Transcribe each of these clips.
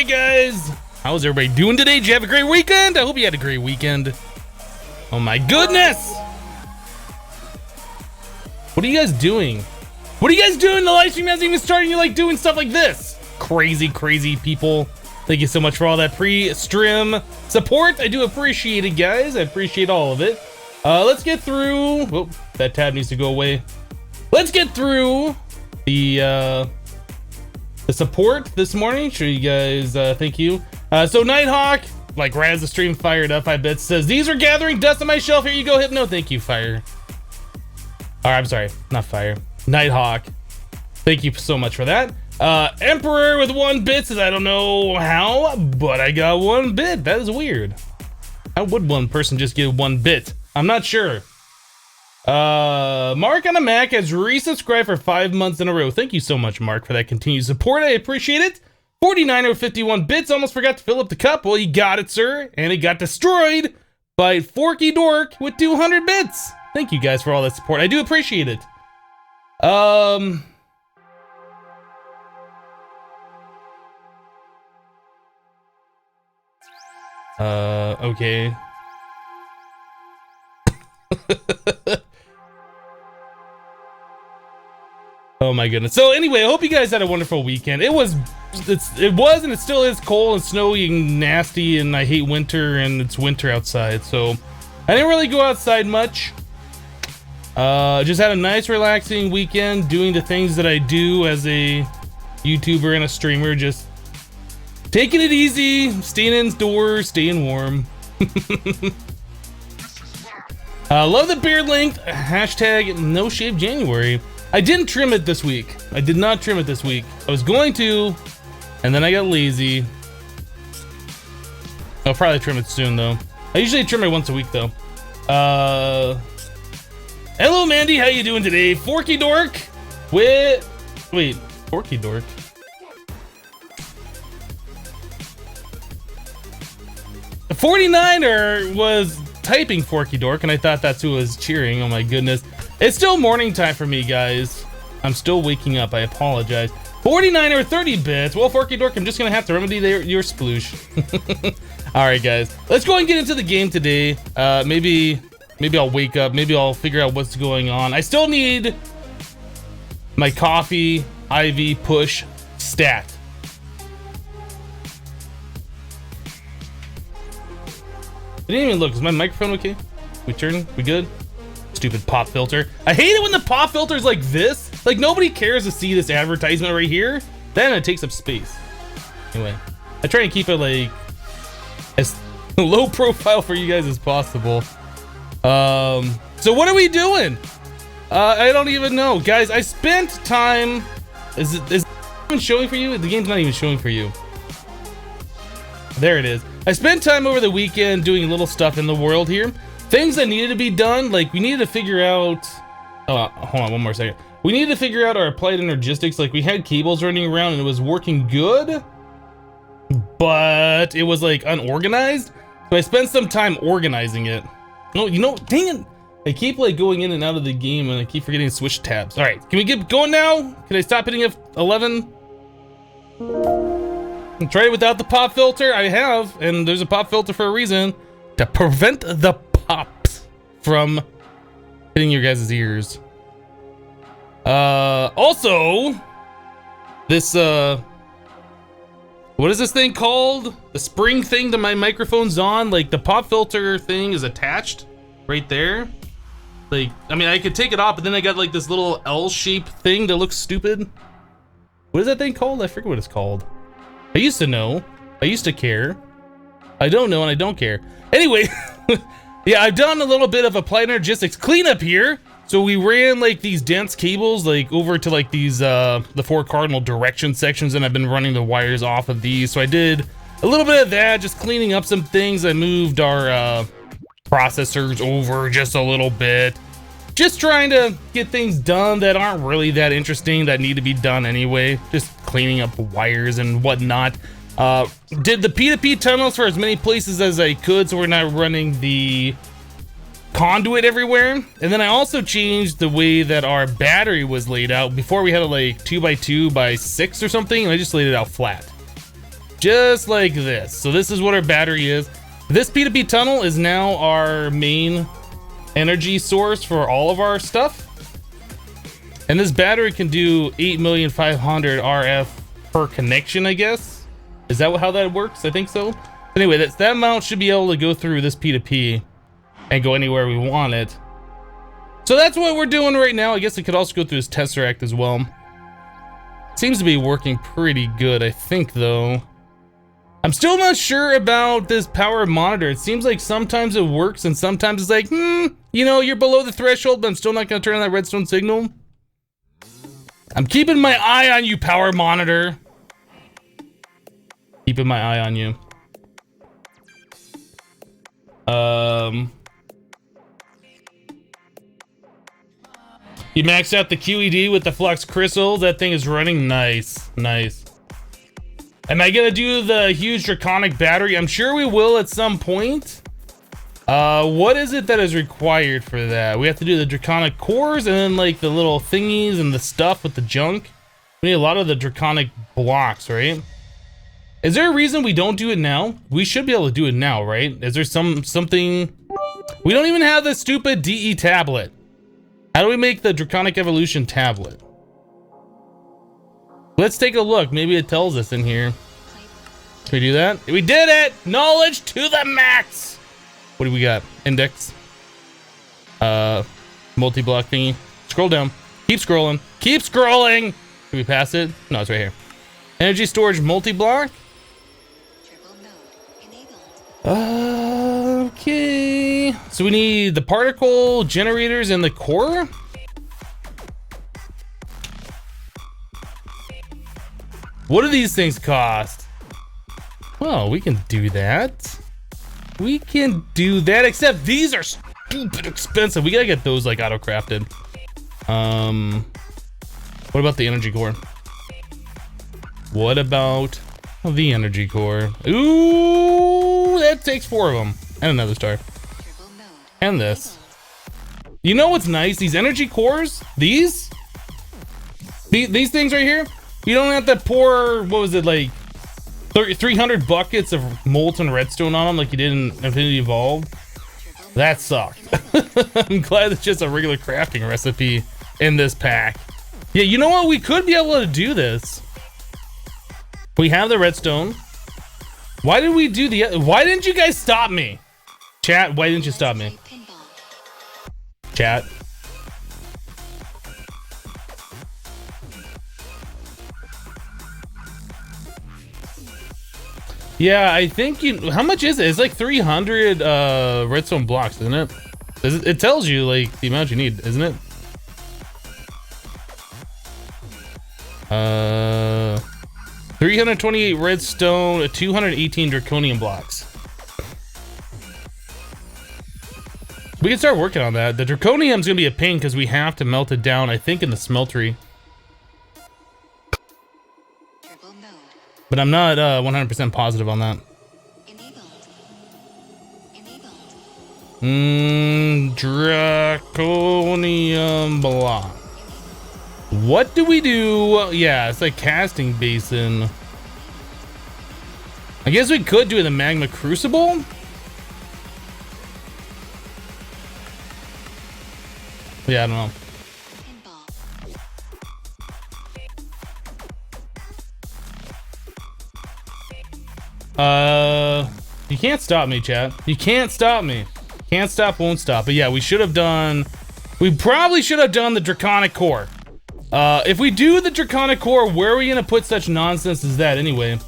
right, guys. How's everybody doing today? Did you have a great weekend? I hope you had a great weekend. Oh my goodness. What are you guys doing? What are you guys doing? The live stream hasn't even started. You're like doing stuff like this. Crazy, crazy people. Thank you so much for all that pre-stream support. I do appreciate it, guys. I appreciate all of it. Let's get through. Oh, that tab needs to go away. Let's get through the support this morning. Sure, you guys. Thank you. So Nighthawk, like right as the stream fired up, I bet says these are gathering dust on my shelf. Here you go, Hypno. Thank you, Fire. I'm sorry, not Fire. Nighthawk. Thank you so much for that. Emperor with 1 bit says I don't know how, but I got 1 bit. That is weird. How would one person just get 1 bit? I'm not sure. Mark on the Mac has resubscribed for 5 months in a row. Thank you so much, Mark, for that continued support. I appreciate it. 49 or 51 bits. Almost forgot to fill up the cup. Well, you got it, sir. And it got destroyed by Forky Dork with 200 bits. Thank you guys for all that support. I do appreciate it. Okay. Oh my goodness. So anyway, I hope you guys had a wonderful weekend. It was and it still is cold and snowy and nasty, and I hate winter, and it's winter outside. So I didn't really go outside much. Just had a nice relaxing weekend doing the things that I do as a YouTuber and a streamer, just taking it easy, staying indoors, staying warm. Love the beard length. Hashtag no shave January. I didn't trim it this week. I did not trim it this week. I was going to, and then I got lazy. I'll probably trim it soon though. I usually trim it once a week though. Hello Mandy, how you doing today? Forky Dork with, wait, Forky Dork. The 49er was typing Forky Dork, and I thought that's who was cheering. Oh my goodness. It's still morning time for me, guys. I'm still waking up. I apologize. 49 or 30 bits. Well, Forky Dork, I'm just gonna have to remedy your sploosh. All right, guys. Let's go and get into the game today. Maybe I'll wake up. Maybe I'll figure out what's going on. I still need my coffee IV push stat. It didn't even look. Is my microphone okay? We good? Stupid pop filter. I hate it when the pop filter is like this. Like nobody cares to see this advertisement right here. Then it takes up space. Anyway, I try and keep it like as low profile for you guys as possible. So what are we doing? I don't even know, guys. I spent time. Is it even showing for you? The game's not even showing for you. There it is. I spent time over the weekend doing little stuff in the world here. Things that needed to be done, like we needed to figure out, hold on one more second. We needed to figure out our applied energistics. Like we had cables running around and it was working good, but it was like unorganized. So I spent some time organizing it. No, you know, dang it. I keep like going in and out of the game and I keep forgetting to switch tabs. All right, can we get going now? Can I stop hitting F11? Try it without the pop filter. I have, and there's a pop filter for a reason, to prevent the pops from hitting your guys' ears. Also, this what is this thing called? The spring thing that my microphone's on. Like the pop filter thing is attached right there. Like, I mean, I could take it off, but then I got like this little L-shaped thing that looks stupid. What is that thing called? I forget what it's called. I used to know. I used to care. I don't know and I don't care. Anyway, yeah, I've done a little bit of applied energistics cleanup here. So we ran like these dense cables like over to like these the 4 cardinal direction sections, and I've been running the wires off of these. So I did a little bit of that, just cleaning up some things. I moved our processors over just a little bit. Just trying to get things done that aren't really that interesting, that need to be done anyway. Just cleaning up wires and whatnot. Did the P2P tunnels for as many places as I could, so we're not running the conduit everywhere. And then I also changed the way that our battery was laid out. Before we had it like 2x2 by 6 or something, and I just laid it out flat. just like this. So this is what our battery is. This P2P tunnel is now our main energy source for all of our stuff. And this battery can do 8,500,000 RF per connection, I guess. Is that how that works? I think so. Anyway, that amount should be able to go through this P2P and go anywhere we want it. So that's what we're doing right now. I guess it could also go through this Tesseract as well. Seems to be working pretty good, I think, though. I'm still not sure about this power monitor. It seems like sometimes it works and sometimes it's like, you know, you're below the threshold, but I'm still not going to turn on that redstone signal. I'm keeping my eye on you, power monitor. Keeping my eye on you. You maxed out the QED with the flux crystals. That thing is running nice. Nice. Am I gonna do the huge draconic battery? I'm sure we will at some point. What is it that is required for that? We have to do the draconic cores and then like the little thingies and the stuff with the junk. We need a lot of the draconic blocks, right? Is there a reason we don't do it now? We should be able to do it now, right? Is there something? We don't even have the stupid DE tablet. How do we make the draconic evolution tablet? Let's take a look. Maybe it tells us in here. Can we do that? We did it! Knowledge to the max! What do we got? Index. Multi-block thingy. Scroll down. Keep scrolling. Keep scrolling! Can we pass it? No, it's right here. Energy storage multi-block. Okay. So we need the particle generators and the core. What do these things cost? Well, we can do that. We can do that, except these are stupid expensive. We gotta get those like auto-crafted. What about the energy core? What about the energy core? Ooh, that takes 4 of them. And another star. And this. You know what's nice? These energy cores, these things right here, you don't have to pour, what was it, like 300 buckets of molten redstone on them like you did in Infinity Evolved. That sucked. I'm glad it's just a regular crafting recipe in this pack. Yeah, you know what? We could be able to do this. We have the redstone. Why did we do the... Why didn't you guys stop me? Chat, why didn't you stop me? Chat. Yeah, I think you... How much is it? It's like 300 redstone blocks, isn't it? It tells you, like, the amount you need, isn't it? 328 redstone, 218 draconium blocks. We can start working on that. The draconium's gonna be a pain because we have to melt it down, I think, in the smeltery. But I'm not 100% positive on that. Draconium block. What do we do? Yeah, it's like casting basin. I guess we could do the magma crucible. Yeah, I don't know. You can't stop me, chat. You can't stop me. Can't stop, won't stop. But yeah, we should have done... We probably should have done the Draconic core. If we do the Draconic core, where are we gonna put such nonsense as that anyway?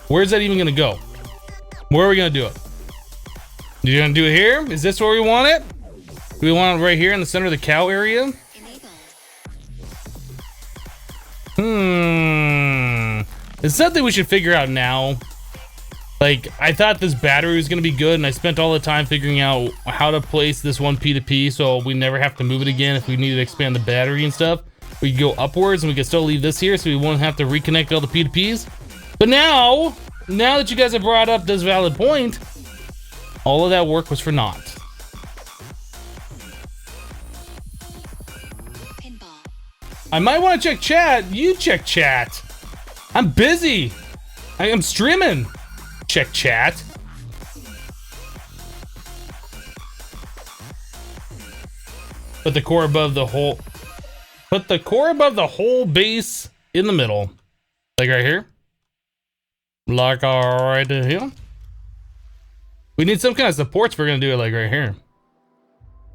Where's that even gonna go? Where are we gonna do it? You gonna do it here? Is this where we want it? Do we want it right here in the center of the cow area? It's something we should figure out now. Like, I thought this battery was gonna be good, and I spent all the time figuring out how to place this one P2P so we never have to move it again if we need to expand the battery and stuff. We could go upwards and we could still leave this here so we won't have to reconnect all the P2Ps. But now that you guys have brought up this valid point, all of that work was for naught. I might want to check chat. You check chat. I'm busy. I am streaming. Check chat. Put the core above the whole. Put the core above the whole base in the middle. Like right here. Like right here. We need some kind of supports if we're gonna do it like right here.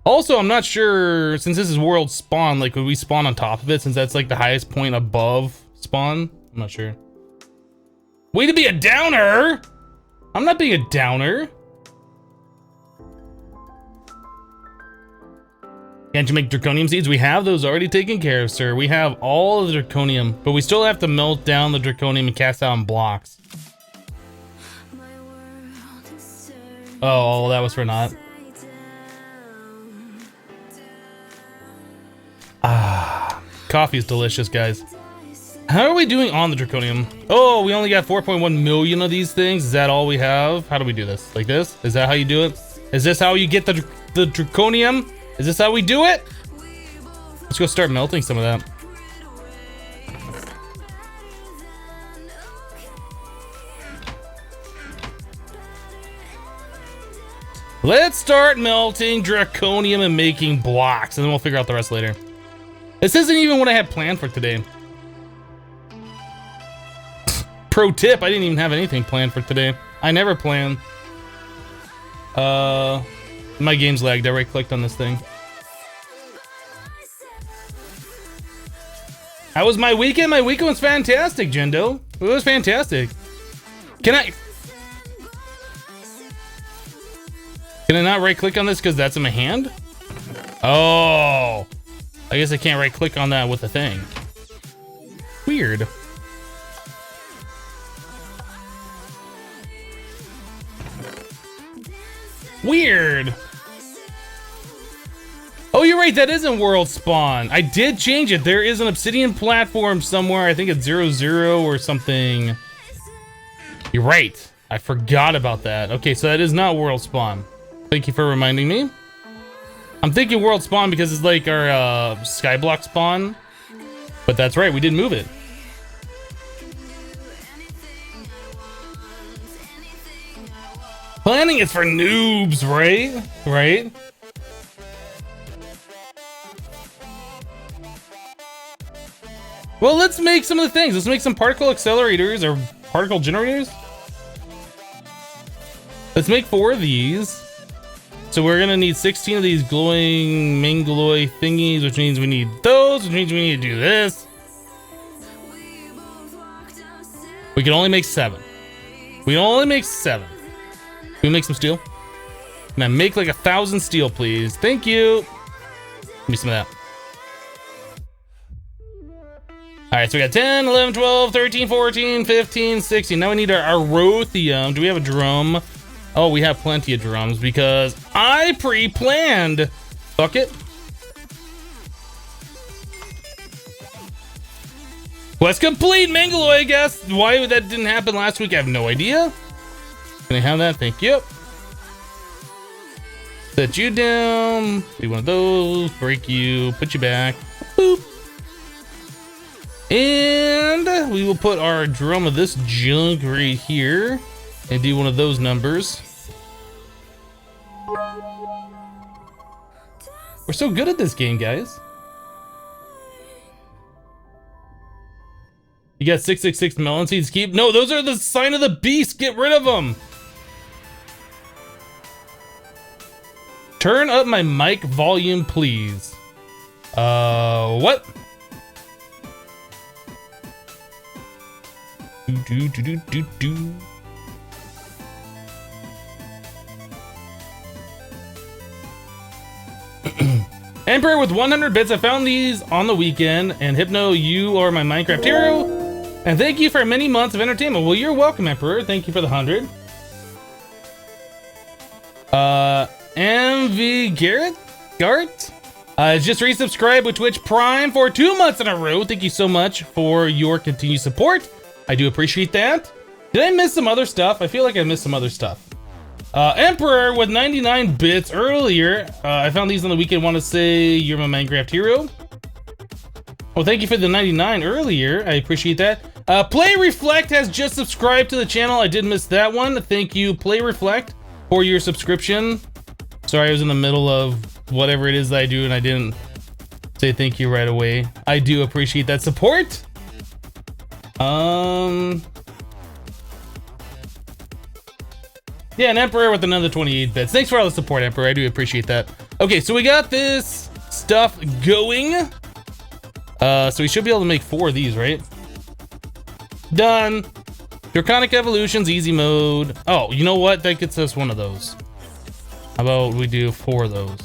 Also, I'm not sure, since this is world spawn, like would we spawn on top of it since that's like the highest point above spawn? I'm not sure. Way to be a downer! I'm not being a downer. Can't you make draconium seeds? We have those already taken care of, sir. We have all of the draconium, but we still have to melt down the draconium and cast out in blocks. Oh, well, that was for naught. Ah, coffee is delicious, guys. How are we doing on the draconium? Oh, we only got 4.1 million of these things. Is that all we have? How do we do this? Like this? Is that how you do it? Is this how you get the draconium? Is this how we do it? Let's go start melting some of that. Let's start melting draconium and making blocks, and then we'll figure out the rest later. This isn't even what I had planned for today. Pro tip, I didn't even have anything planned for today. I never plan. My game's lagged. I right-clicked on this thing. How was my weekend? My weekend was fantastic, Jendo. It was fantastic. Can I not right-click on this because that's in my hand? Oh. I guess I can't right-click on that with the thing. Weird. Weird. Oh, you're right. That isn't world spawn. I did change it. There is an obsidian platform somewhere. I think it's 00 or something. You're right. I forgot about that. Okay, so that is not world spawn. Thank you for reminding me. I'm thinking world spawn because it's like our Skyblock spawn. But that's right. We did move it. Planning is for noobs, right? Right? Well, let's make some of the things. Let's make some particle accelerators or particle generators. Let's make 4 of these. So we're gonna need 16 of these glowing mangaloy thingies, which means we need those, which means we need to do this. We can only make 7. We can only make 7. Can we make some steel? Now make like 1,000 steel, please. Thank you. Give me some of that. All right, so we got 10, 11, 12, 13, 14, 15, 16. Now we need our rothium. Do we have a drum? Oh, we have plenty of drums because I pre-planned. Fuck it. Quest complete, Mangaloy, I guess. Why that didn't happen last week, I have no idea. Can I have that? Thank you. Set you down. Do one of those. Break you. Put you back. Boop. And we will put our drum of this junk right here and do one of those numbers. We're so good at this game, guys. You got 666 melon seeds. Keep. No, those are the sign of the beast. Get rid of them. Turn up my mic volume, please. What? Do. Emperor with 100 bits. I found these on the weekend, and Hypno, you are my Minecraft hero. And thank you for many months of entertainment. Well, you're welcome, Emperor. Thank you for the 100. MV Gart just resubscribed with Twitch Prime for 2 months in a row. Thank you so much for your continued support. I do appreciate that. Did I miss some other stuff? I feel like I missed some other stuff. Emperor with 99 bits earlier. I found these on the weekend. Want to say you're my Minecraft hero. Well, thank you for the 99 earlier. I appreciate that. Play Reflect has just subscribed to the channel. I did miss that one. Thank you, Play Reflect, for your subscription. Sorry, I was in the middle of whatever it is that I do and I didn't say thank you right away. I do appreciate that support. Yeah, an Emperor with another 28 bits. Thanks for all the support, Emperor. I do appreciate that. Okay, so we got this stuff going. So we should be able to make 4 of these, right? Done. Draconic Evolutions, easy mode. Oh, you know what? That gets us one of those. How about we do 4 of those?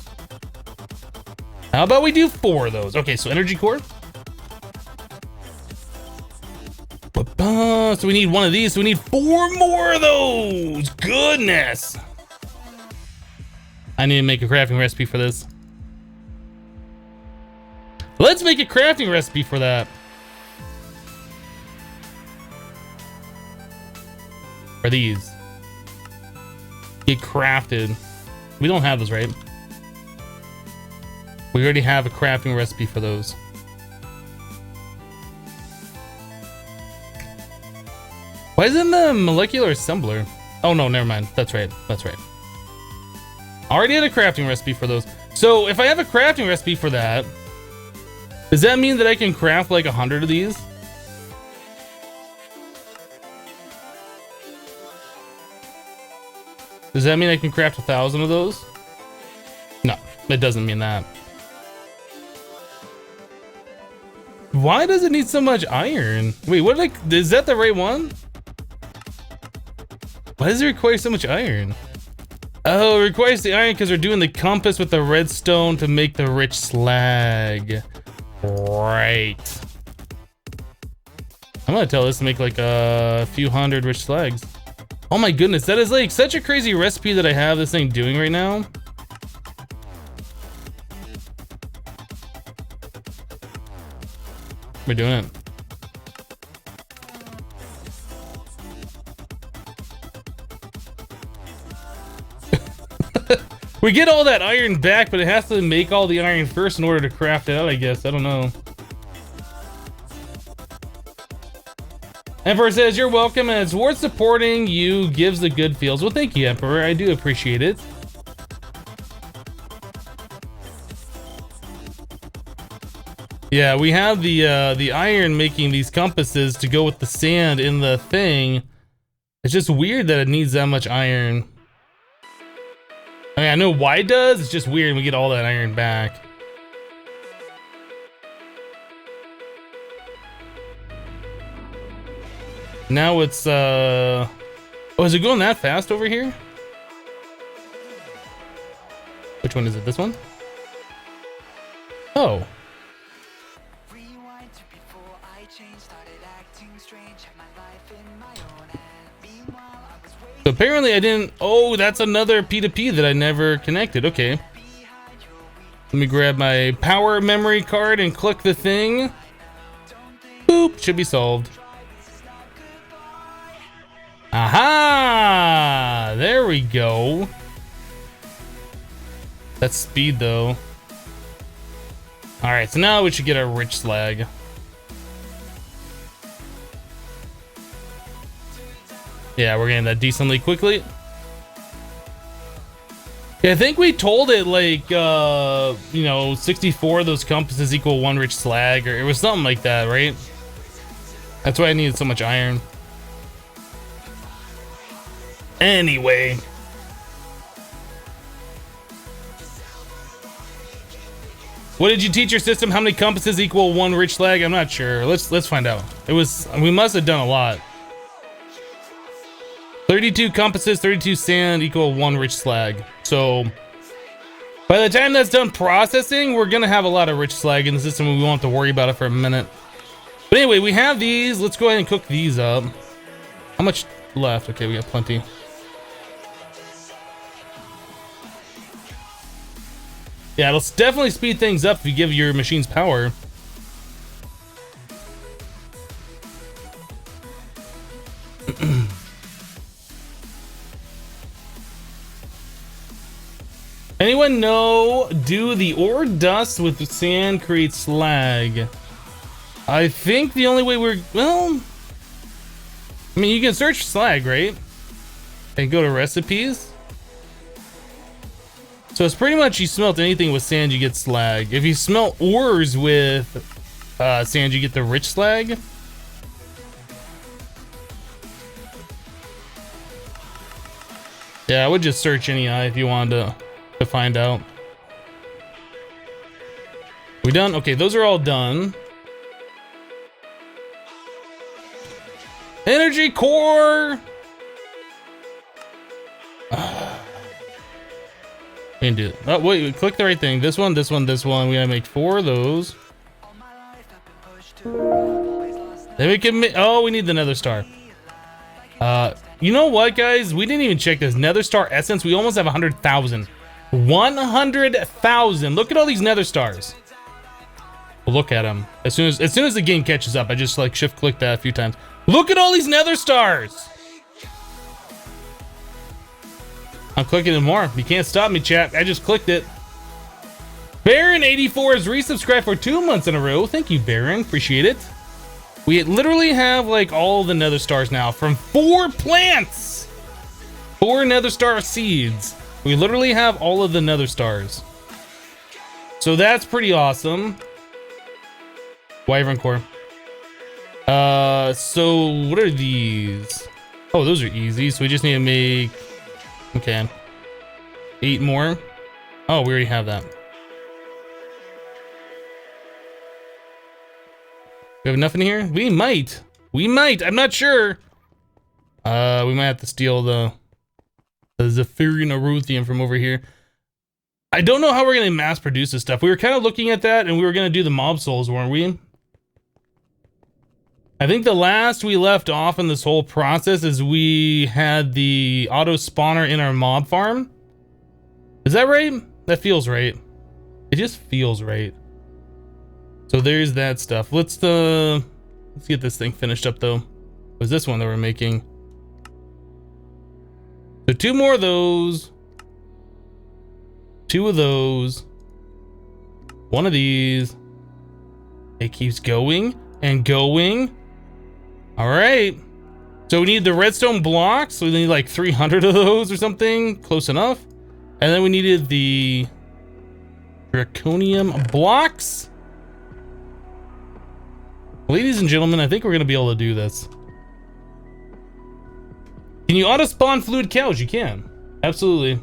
How about we do 4 of those? Okay, so energy core. So we need 1 of these, so we need 4 more of those. Goodness. I need to make a crafting recipe for this. Let's make a crafting recipe for that. For these. Get crafted. We don't have those, right? We already have a crafting recipe for those. Why isn't the molecular assembler? Oh no, never mind. That's right. That's right. I already had a crafting recipe for those. So if I have a crafting recipe for that, does that mean that I can craft like 100 of these? Does that mean I can craft 1,000 of those? No, it doesn't mean that. Why does it need so much iron? Wait, what is that the right one? Why does it require so much iron? Oh, it requires the iron because we're doing the compass with the redstone to make the rich slag. Right. I'm gonna tell this to make like a few hundred rich slags. Oh my goodness, that is like such a crazy recipe that I have this thing doing right now. We're doing it. We get all that iron back, but it has to make all the iron first in order to craft it out, I guess. I don't know. Emperor says, you're welcome, and it's worth supporting you, gives the good feels. Well, thank you, Emperor. I do appreciate it. Yeah, we have the iron making these compasses to go with the sand in the thing. It's just weird that it needs that much iron. I mean, I know why it does, it's just weird we get all that iron back. Now it's, oh, is it going that fast over here? Which one is it, this one? Oh. So apparently I didn't, oh, that's another P2P that I never connected, okay. Let me grab my power memory card and click the thing. Boop, should be solved. Aha! There we go. That's speed though. Alright, so now we should get our rich slag. Yeah, we're getting that decently quickly. Yeah, I think we told it like, you know, 64 of those compasses equal 1 rich slag, or it was something like that, right? That's why I needed so much iron. Anyway. What did you teach your system? How many compasses equal 1 rich slag? I'm not sure. Let's find out. It was, we must have done a lot. 32 compasses, 32 sand equal 1 rich slag. So by the time that's done processing, we're gonna have a lot of rich slag in the system and we won't have to worry about it for a minute. But anyway, we have these. Let's go ahead and cook these up. How much left? Okay, we got plenty. Yeah, it'll definitely speed things up if you give your machines power. Anyone know, do the ore dust with sand create slag? I think the only way we're, well, I mean, you can search slag, right? And go to recipes. So it's pretty much you smelt anything with sand, you get slag. If you smelt ores with sand, you get the rich slag. Yeah, I would just search any eye if you wanted to find out. We done? Okay, those are all done. Energy core! We can do it. Oh, wait, click the right thing. This one, this one, this one. We gotta make 4 of those. Then we can make, oh, we need the nether star. You know what, guys? We didn't even check this. Nether star essence, we almost have 100,000. 100,000. Look at all these nether stars. Well, look at them. As soon as the game catches up, I just like shift click that a few times. Look at all these nether stars. I'm clicking it more. You can't stop me, chat. I just clicked it. Baron84 has resubscribed for 2 months in a row. Thank you, Baron. Appreciate it. We literally have like all the nether stars now from 4 plants. 4 nether star seeds. We literally have all of the nether stars. So that's pretty awesome. Wyvern core. So what are these? Oh, those are easy. So we just need to make, okay, 8 more. Oh, we already have that. We have enough in here? We might. I'm not sure. We might have to steal the Zephyrian Aruthium from over here. I don't know how we're gonna mass produce this stuff. We were kind of looking at that, and we were gonna do the mob souls, weren't we? I think the last we left off in this whole process is we had the auto spawner in our mob farm. Is that right? That feels right. It just feels right. So there's that stuff. Let's get this thing finished up though. It was this one that we're making. So 2 more of those. 2 of those. 1 of these. It keeps going and going. All right. So we need the redstone blocks. So we need like 300 of those or something. Close enough. And then we needed the draconium blocks. Ladies and gentlemen, I think we're going to be able to do this. Can you auto spawn fluid cows? You can. Absolutely.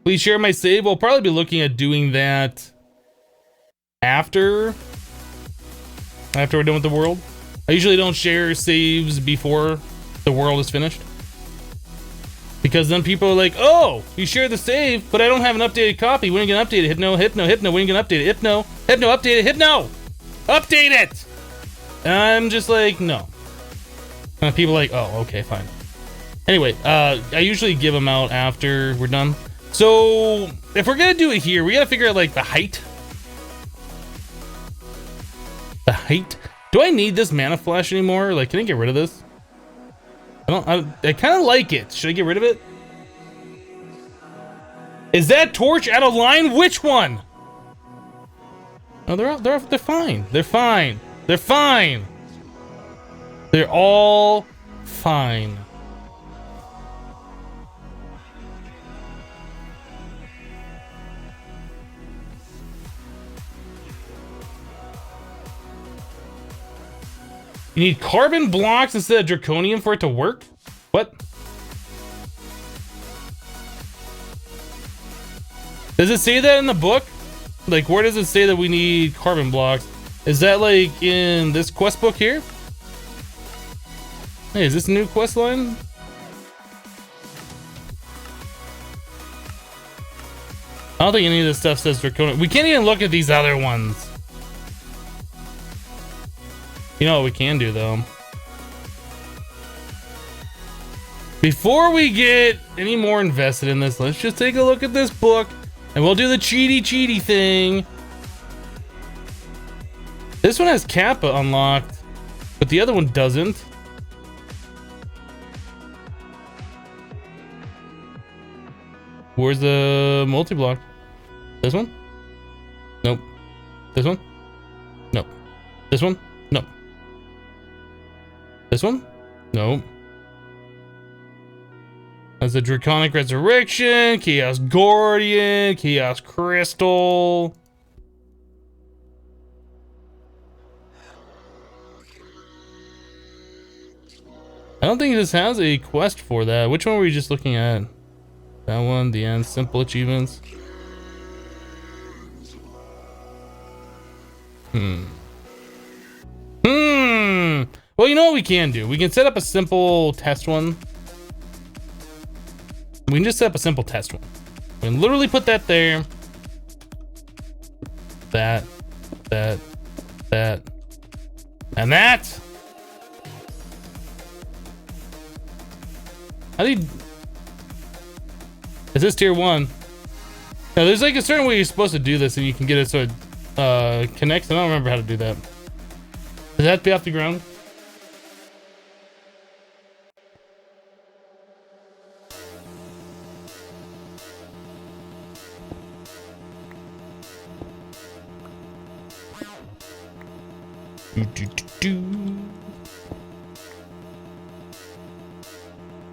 Please share my save. We'll probably be looking at doing that after we're done with the world. I usually don't share saves before the world is finished, because then people are like, oh, you shared the save, but I don't have an updated copy. When are you gonna update it? Hypno, when are you gonna update it? Hypno, update it. Update it. And I'm just like, no. And people are like, oh, okay, fine. Anyway, I usually give them out after we're done. So if we're gonna do it here, we gotta figure out like the height. The height. Do I need this mana flash anymore? Like, can I get rid of this? I kind of like it. Should I get rid of it? Is that torch out of line? Which one? No, they're fine. They're fine. They're fine. They're all fine. You need carbon blocks instead of draconium for it to work? What? Does it say that in the book? Like, where does it say that we need carbon blocks? Is that like in this quest book here? Hey, is this a new quest line? I don't think any of this stuff says draconium. We can't even look at these other ones. You know what we can do though? Before we get any more invested in this, let's just take a look at this book and we'll do the cheaty thing. This one has Kappa unlocked, but the other one doesn't. Where's the multi-block? This one? Nope. This one? Nope. This one? Nope. This one? Nope. That's the Draconic Resurrection, Chaos Guardian, Chaos Crystal. I don't think this has a quest for that. Which one were we just looking at? That one, the end, simple achievements. Well, you know what we can do? We can set up a simple test one. We can just set up a simple test one. We can literally put that there. That. And that. How do you... Is this tier 1? Now, there's like a certain way you're supposed to do this and you can get it so it connects. I don't remember how to do that. Does that have to be off the ground?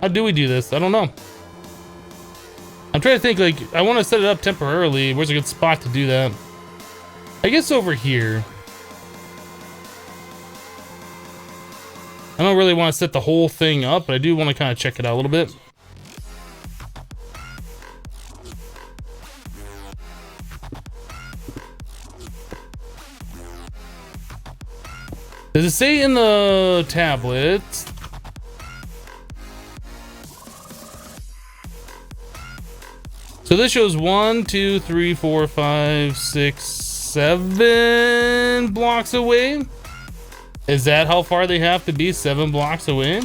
How do we do this? I don't know. I'm trying to think, like, I want to set it up temporarily. Where's a good spot to do that? I guess over here. I don't really want to set the whole thing up, but I do want to kind of check it out a little bit. Does it say in the tablet? So this shows 1, 2, 3, 4, 5, 6, 7 blocks away. Is that how far they have to be? 7 blocks away?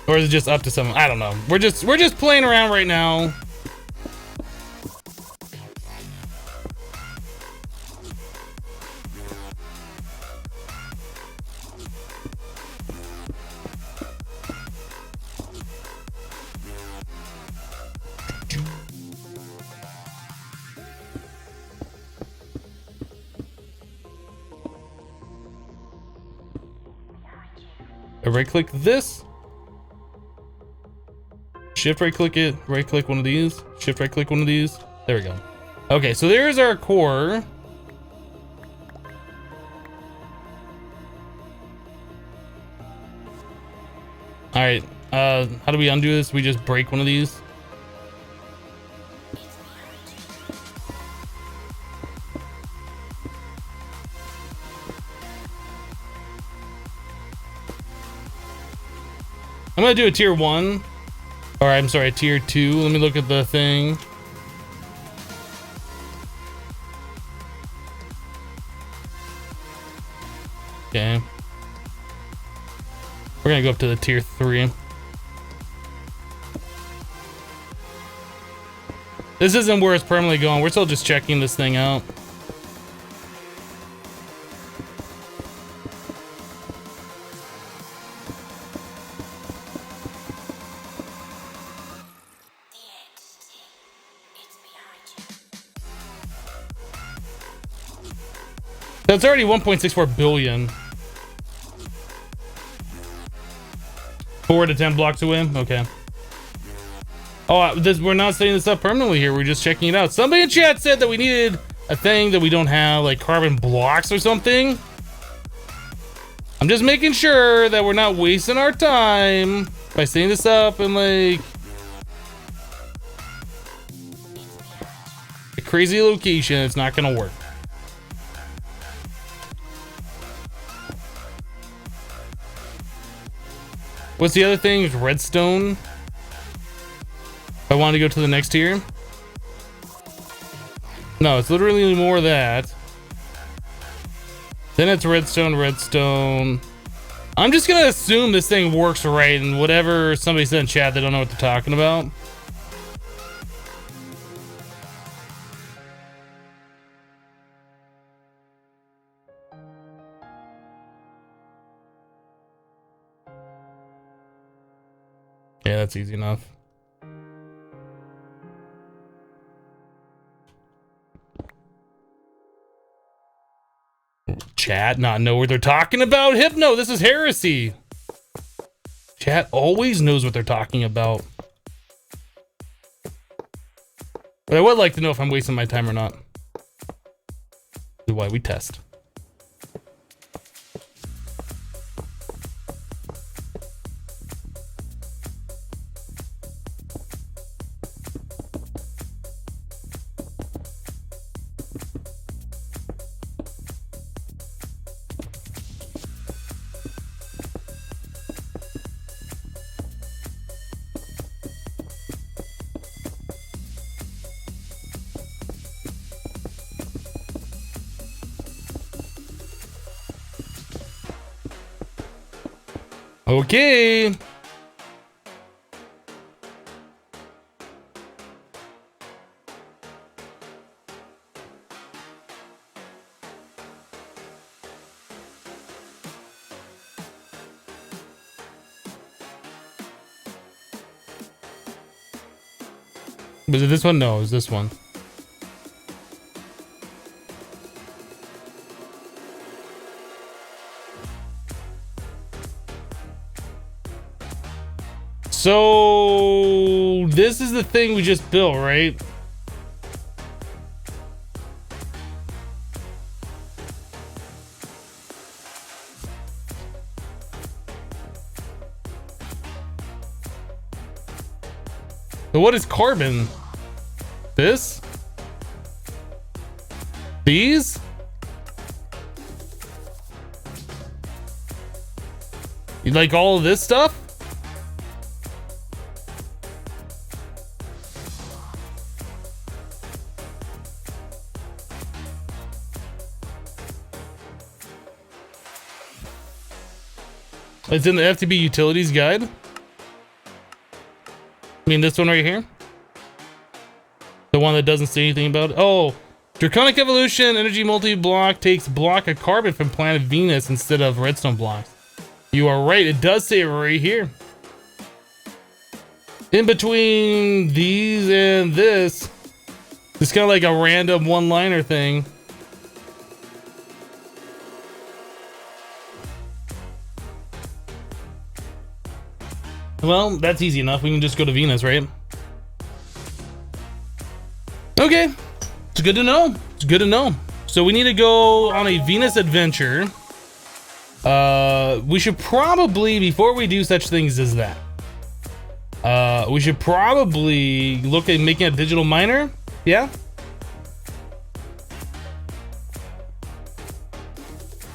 Or is it just up to 7? I don't know. We're just playing around right now. I right click this. Shift right click it, right click one of these, shift right click one of these. There we go. Okay, so there's our core. All right, how do we undo this? We just break one of these. I'm gonna do a tier 1. Or I'm sorry, tier 2. Let me look at the thing. Okay. We're gonna go up to the tier 3. This isn't where it's permanently going. We're still just checking this thing out. That's already 1.64 billion. 4 to 10 blocks away. Okay. Oh, we're not setting this up permanently here. We're just checking it out. Somebody in chat said that we needed a thing that we don't have, like carbon blocks or something. I'm just making sure that we're not wasting our time by setting this up in like a crazy location. It's not gonna work. What's the other thing? Is redstone. If I want to go to the next tier. No, it's literally more of that. Then it's redstone. I'm just gonna assume this thing works right, and whatever somebody said in chat, they don't know what they're talking about. Yeah, that's easy enough. Chat not know what they're talking about? Hypno, this is heresy. Chat always knows what they're talking about. But I would like to know if I'm wasting my time or not. This is why we test. Okay. Was it this one? No, it was this one. So this is the thing we just built, right? So what is carbon? This? These? You like all of this stuff? It's in the FTB Utilities Guide. I mean, this one right here. The one that doesn't say anything about it. Oh, Draconic Evolution, Energy Multi-Block takes block of carbon from planet Venus instead of redstone blocks. You are right, it does say it right here. In between these and this, it's kind of like a random one-liner thing. Well, that's easy enough. We can just go to Venus, right? Okay. It's good to know. It's good to know. So we need to go on a Venus adventure. We should probably, before we do such things as that, we should probably look at making a digital miner. Yeah?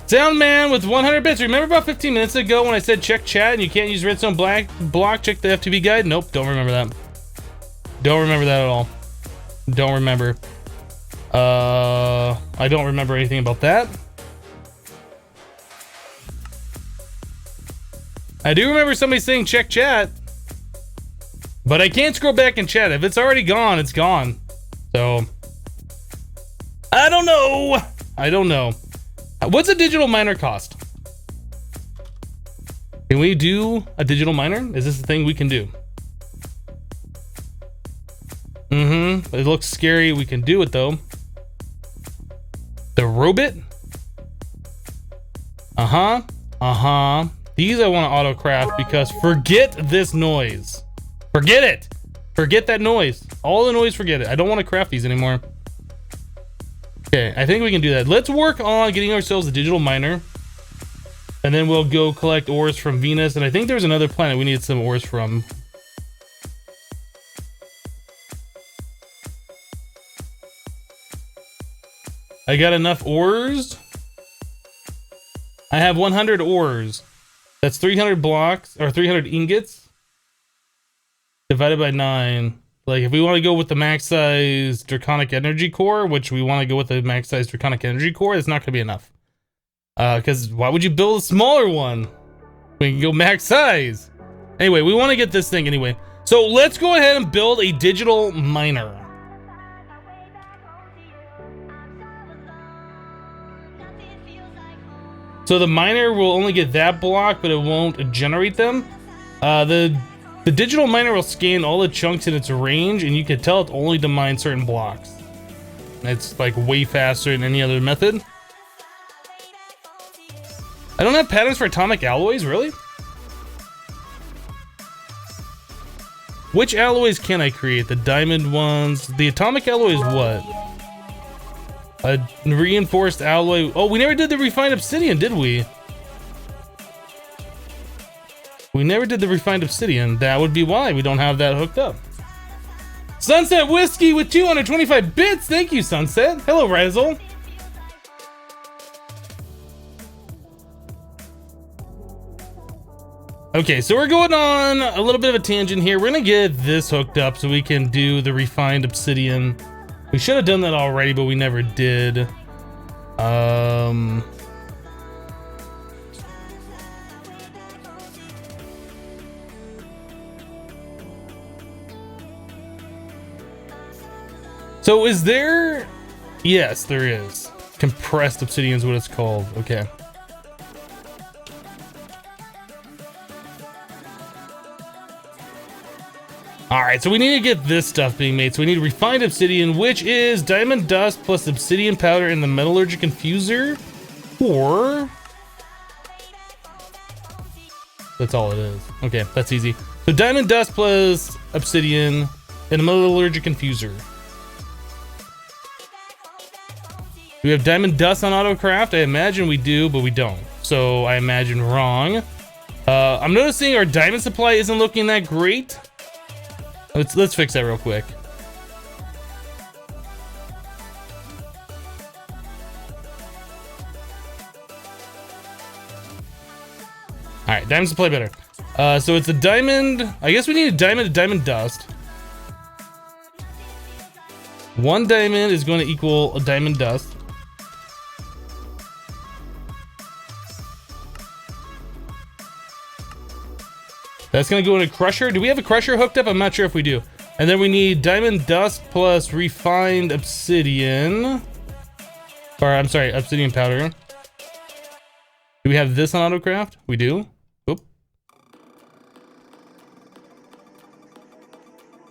Sound man with 100 bits. Remember about 15 minutes ago when I said check chat and you can't use redstone block? Check the FTB guide? Nope, don't remember that. Don't remember that at all. Don't remember. I don't remember anything about that. I do remember somebody saying check chat, but I can't scroll back and chat. If it's already gone, it's gone. So, I don't know. I don't know. What's a digital miner cost? Can we do a digital miner? Is this a thing we can do? It looks scary. We can do it though. The robot? These I want to auto craft because forget this noise. Forget it. Forget that noise. All the noise, forget it. I don't want to craft these anymore. Okay, I think we can do that. Let's work on getting ourselves a digital miner. And then we'll go collect ores from Venus. And I think there's another planet we need some ores from. I got enough ores. I have 100 ores. That's 300 blocks, or 300 ingots. Divided by 9. Like, if we want to go with the max size Draconic energy core, which we want to go with the max size Draconic energy core, it's not going to be enough. Because why would you build a smaller one? We can go max size. Anyway, we want to get this thing anyway. So let's go ahead and build a digital miner. So the miner will only get that block, but it won't generate them. The The digital miner will scan all the chunks in its range, and you can tell it only to mine certain blocks. It's like way faster than any other method. I don't have patterns for atomic alloys, really? Which alloys can I create? The diamond ones. The atomic alloy is what? A reinforced alloy. Oh, we never did the refined obsidian, did we? We never did the refined obsidian. That would be why we don't have that hooked up. Sunset Whiskey with 225 bits. Thank you, Sunset. Hello, Razzle. Okay, so we're going on a little bit of a tangent here. We're gonna get this hooked up so we can do the refined obsidian. We should have done that already, but we never did. So is there? Yes, there is. Compressed obsidian is what it's called. Okay. All right, so we need to get this stuff being made. So we need refined obsidian, which is diamond dust plus obsidian powder in the metallurgic infuser, or that's all it is. Okay, that's easy. So diamond dust plus obsidian in the metallurgic infuser. Do we have diamond dust on autocraft? I imagine we do, but we don't. So I imagine wrong. I'm noticing our diamond supply isn't looking that great. Let's fix that real quick. All right, diamond supply better. So it's a diamond. I guess we need a diamond to diamond dust. One diamond is going to equal a diamond dust. That's gonna go in a crusher. Do we have a crusher hooked up? I'm not sure if we do. And then we need diamond dust plus refined obsidian. Or I'm sorry, obsidian powder. Do we have this on autocraft? We do. Oop.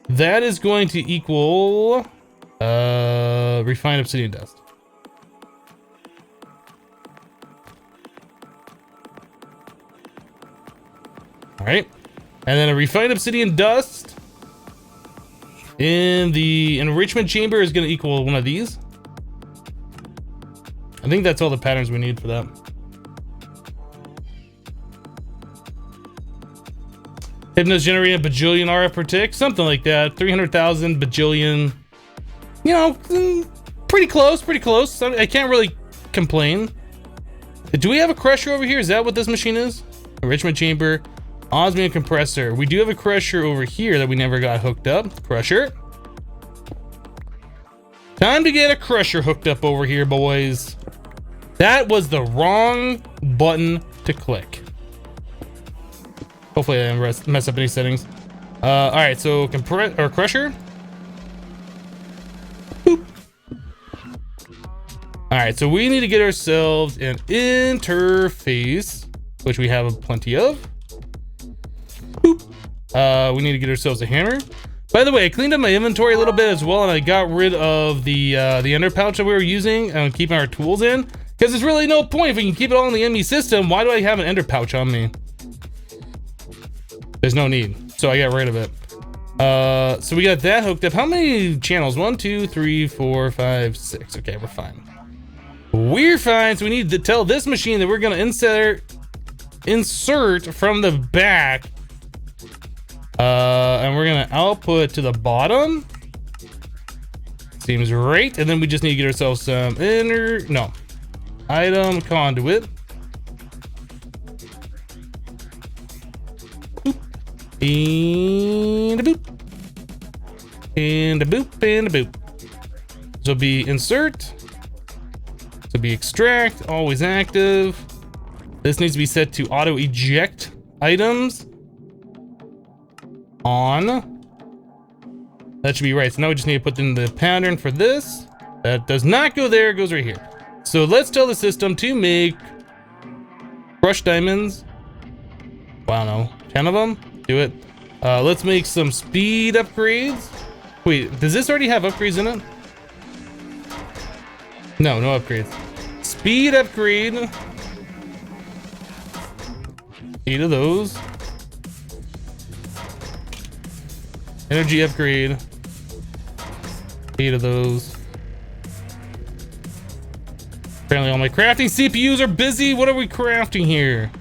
That is going to equal refined obsidian dust. All right. And then a refined obsidian dust in the enrichment chamber is going to equal one of these. I think that's all the patterns we need for that. Hypno's generating a bajillion RF per tick, something like that. 300,000 bajillion. You know, pretty close, pretty close. I can't really complain. Do we have a crusher over here? Is that what this machine is? Enrichment chamber. Osmium compressor. We do have a crusher over here that we never got hooked up. Crusher. Time to get a crusher hooked up over here, boys. That was the wrong button to click. Hopefully I didn't mess up any settings. All right, so crusher. Boop. All right, so we need to get ourselves an interface, which we have plenty of. We need to get ourselves a hammer. By the way, I cleaned up my inventory a little bit as well, and I got rid of the ender pouch that we were using and keeping our tools in, because there's really no point if we can keep it all in the ME system. Why do I have an ender pouch on me? There's no need, so I got rid of it. So we got that hooked up. How many channels? 1, 2, 3, 4, 5, 6. Okay, we're fine. We're fine. So we need to tell this machine that we're gonna insert from the back. And we're gonna output to the bottom. Seems right. And then we just need to get ourselves some item conduit. Boop. And a boop. And a boop and a boop. So be insert. So be extract, always active. This needs to be set to auto eject items. On. That should be right. So now we just need to put in the pattern for this. That does not go there, it goes right here. So let's tell the system to make crushed diamonds. Wow, no. 10 of them? Do it. Let's make some speed upgrades. Wait, does this already have upgrades in it? No, no upgrades. Speed upgrade. 8 of those. Energy upgrade. 8 of those. Apparently all my crafting CPUs are busy. What are we crafting here?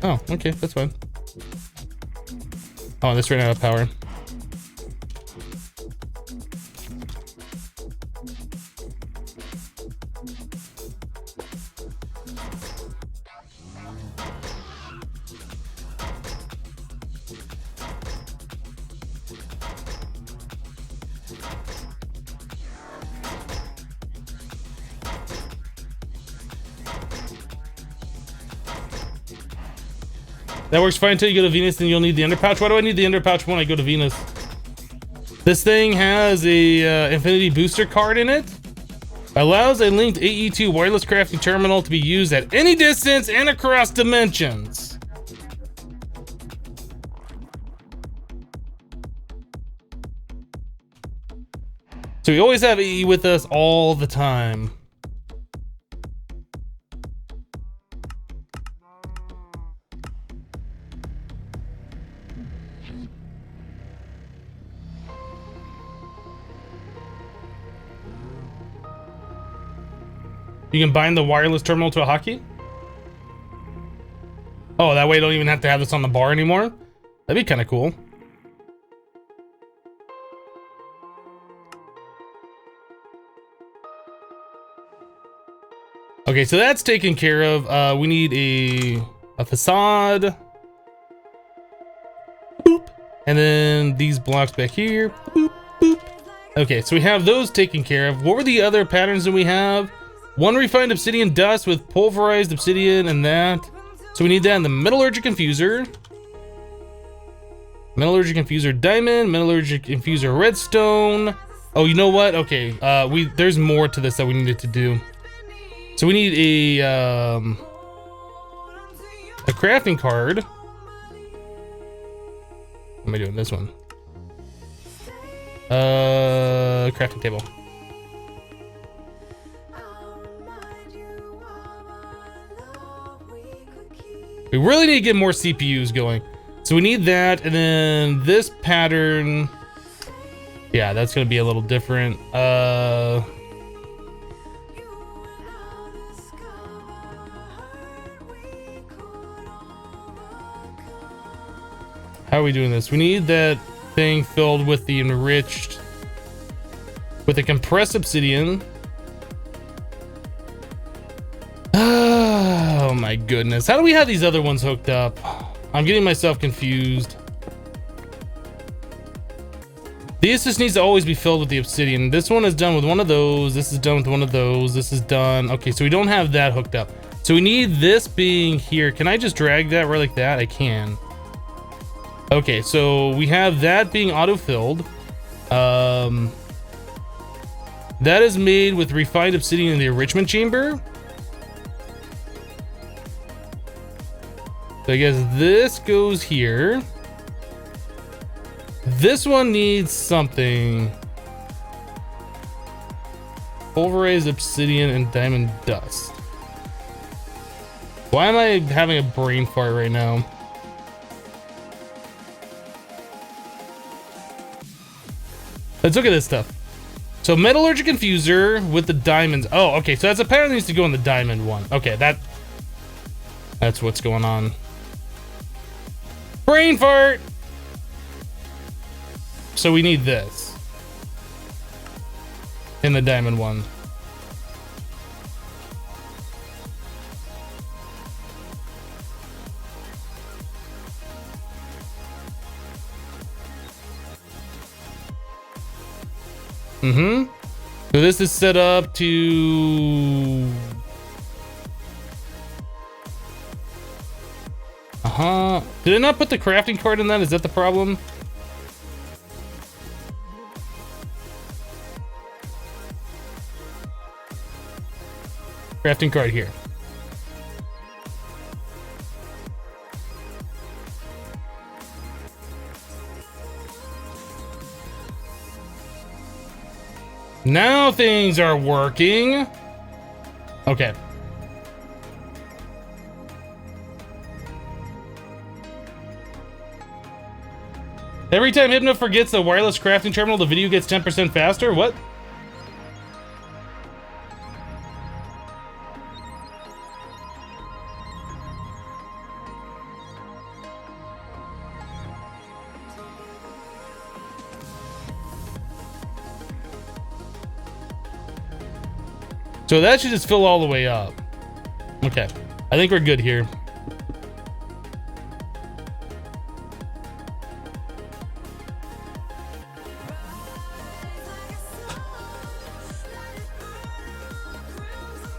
Oh, okay, that's fine. Oh, this ran out of power. That works fine until you go to Venus, then you'll need the ender pouch. Why do I need the ender pouch when I go to Venus? This thing has a infinity booster card in it. Allows a linked AE2 wireless crafting terminal to be used at any distance and across dimensions. So we always have AE with us all the time. You can bind the wireless terminal to a hotkey? Oh, that way I don't even have to have this on the bar anymore? That'd be kind of cool. Okay, so that's taken care of. We need a facade. Boop. And then these blocks back here. Boop, boop. Okay, so we have those taken care of. What were the other patterns that we have? One refined obsidian dust with pulverized obsidian and that. So we need that in the metallurgic infuser. Metallurgic infuser diamond, metallurgic infuser redstone. Oh, you know what? Okay, there's more to this that we needed to do. So we need a crafting card. What am I doing? This one. Crafting table. We really need to get more CPUs going. So we need that, and then this pattern. Yeah, that's gonna be a little different. How are we doing this? We need that thing filled with the enriched, with the compressed obsidian. Oh my goodness. How do we have these other ones hooked up? I'm getting myself confused. This just needs to always be filled with the obsidian. This one is done with one of those. This is done with one of those. This is done. Okay, so we don't have that hooked up. So we need this being here. Can I just drag that right like that? I can. Okay, so we have that being auto-filled. That is made with refined obsidian in the enrichment chamber. So I guess this goes here. This one needs something. Pulverized obsidian and diamond dust. Why am I having a brain fart right now? Let's look at this stuff. So metallurgic infuser with the diamonds. Oh, okay. So that's a pattern that needs to go in the diamond one. Okay, that's what's going on. Brain fart. So we need this in the diamond one. So this is set up to did I not put the crafting card in that? Is that the problem? Crafting card here. Now things are working. Okay. Every time Hypno forgets the wireless crafting terminal, the video gets 10% faster? What? So that should just fill all the way up. Okay. I think we're good here.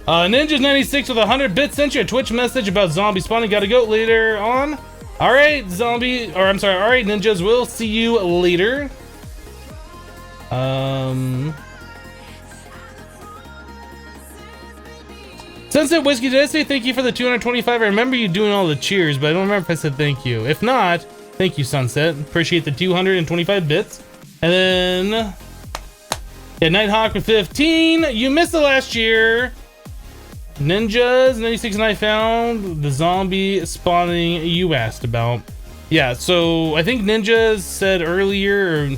Ninjas96 with 100 bits sent you a Twitch message about zombie spawning. Gotta go later on. Alright, zombie, or I'm sorry, alright, ninjas, we'll see you later. Sunset Whiskey, did I say thank you for the 225? I remember you doing all the cheers, but I don't remember if I said thank you. If not, thank you, Sunset. Appreciate the 225 bits. And then, yeah, Nighthawk with 15. You missed the last year. Ninjas 96 and I found the zombie spawning you asked about. Yeah, so I think Ninjas said earlier,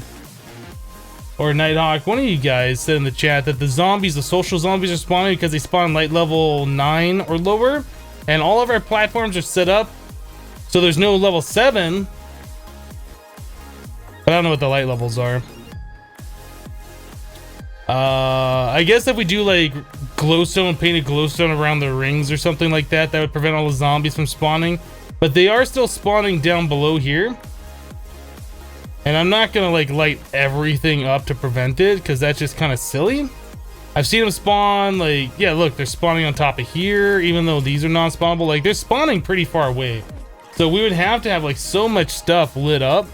or Nighthawk, one of you guys said in the chat that the zombies, the social zombies, are spawning because they spawn light level 9 or lower, and all of our platforms are set up so there's no level 7. But I don't know what the light levels are. I guess if we do like glowstone, painted glowstone around the rings or something like that, that would prevent all the zombies from spawning. But they are still spawning down below here. And I'm not gonna like light everything up to prevent it, because that's just kind of silly. I've seen them spawn like, yeah, look, they're spawning on top of here, even though these are non-spawnable. Like, they're spawning pretty far away. So we would have to have like so much stuff lit up,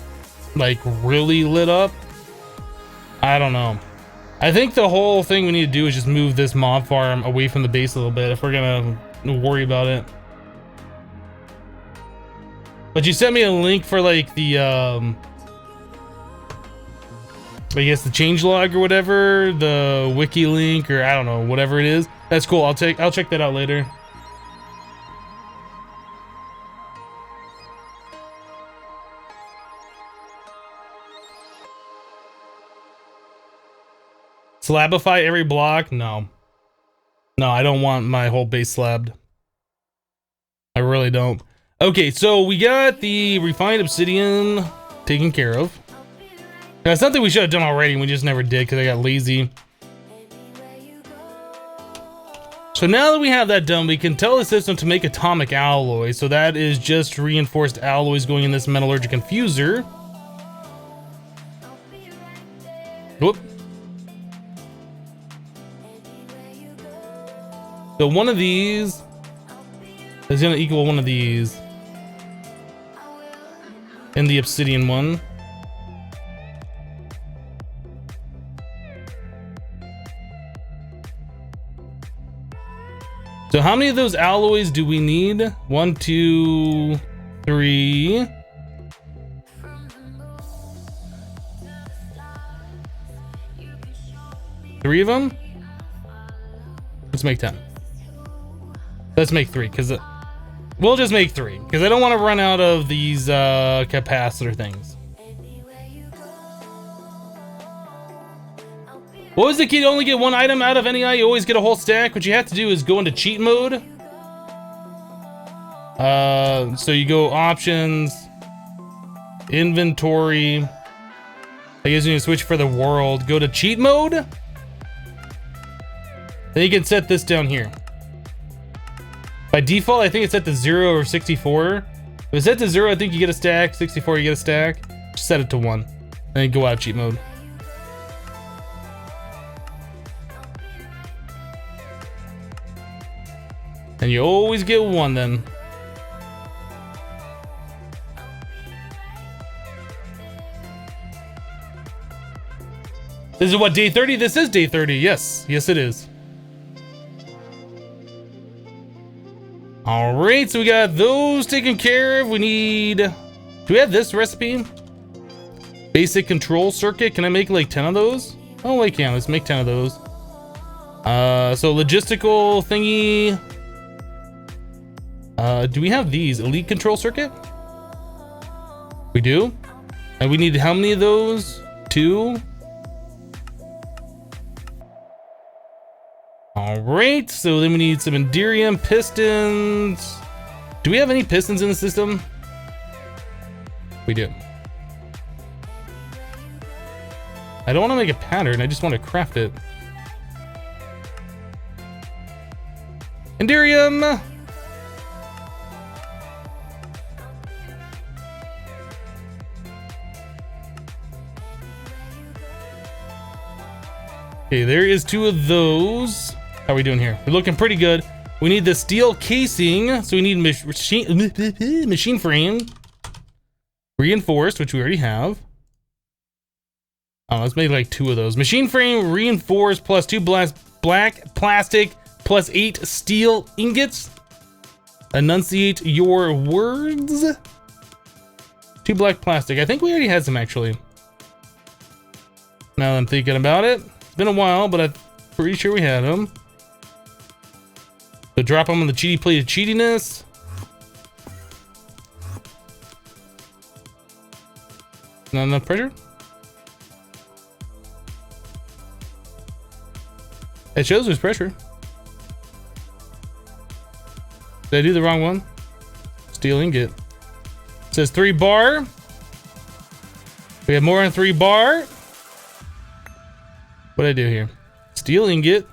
like really lit up. I don't know. I think the whole thing we need to do is just move this mob farm away from the base a little bit if we're gonna worry about it. But you sent me a link for like the I guess the changelog or whatever, the wiki link, or I don't know, whatever it is. That's cool. I'll check that out later. Slabify every block? No. No, I don't want my whole base slabbed. I really don't. Okay, so we got the refined obsidian taken care of. Now, it's something we should have done already, we just never did because I got lazy. So now that we have that done, we can tell the system to make atomic alloy. So that is just reinforced alloys going in this metallurgic infuser. Whoop. So one of these is going to equal one of these. And the obsidian one. So how many of those alloys do we need? 1, 2, 3. Three of them? Let's make 10. Let's make 3, because we'll just make 3, because I don't want to run out of these capacitor things. What was the key to only get one item out of NEI? You always get a whole stack. What you have to do is go into cheat mode. So you go options, inventory. I guess you need to switch for the world. Go to cheat mode. Then you can set this down here. By default, I think it's set to 0 or 64. If it's set to 0, I think you get a stack. 64, you get a stack. Just set it to 1. Then go out of cheat mode. And you always get 1 then. This is what, day 30? This is day 30, yes. Yes, it is. All right, so we got those taken care of. We need, do we have this recipe? Basic control circuit. Can I make like 10 of those? Oh, I can. Let's make 10 of those. So logistical thingy. Do we have these? Elite control circuit? We do? And we need how many of those? 2? Alright, so then we need some Enderium pistons. Do we have any pistons in the system? We do. I don't want to make a pattern, I just want to craft it. Enderium! Okay, there is 2 of those. How are we doing here? We're looking pretty good. We need the steel casing, so we need machine frame. Reinforced, which we already have. Oh, let's make like 2 of those. Machine frame reinforced plus 2 black plastic plus 8 steel ingots. Enunciate your words. 2 black plastic. I think we already had some actually. Now that I'm thinking about it. It's been a while, but I'm pretty sure we had them. So drop them on the cheaty plate of cheatiness. Not enough pressure? It shows there's pressure. Did I do the wrong one? Steel ingot. It says 3 bar. We have more than 3 bar. What did I do here? Steel ingot.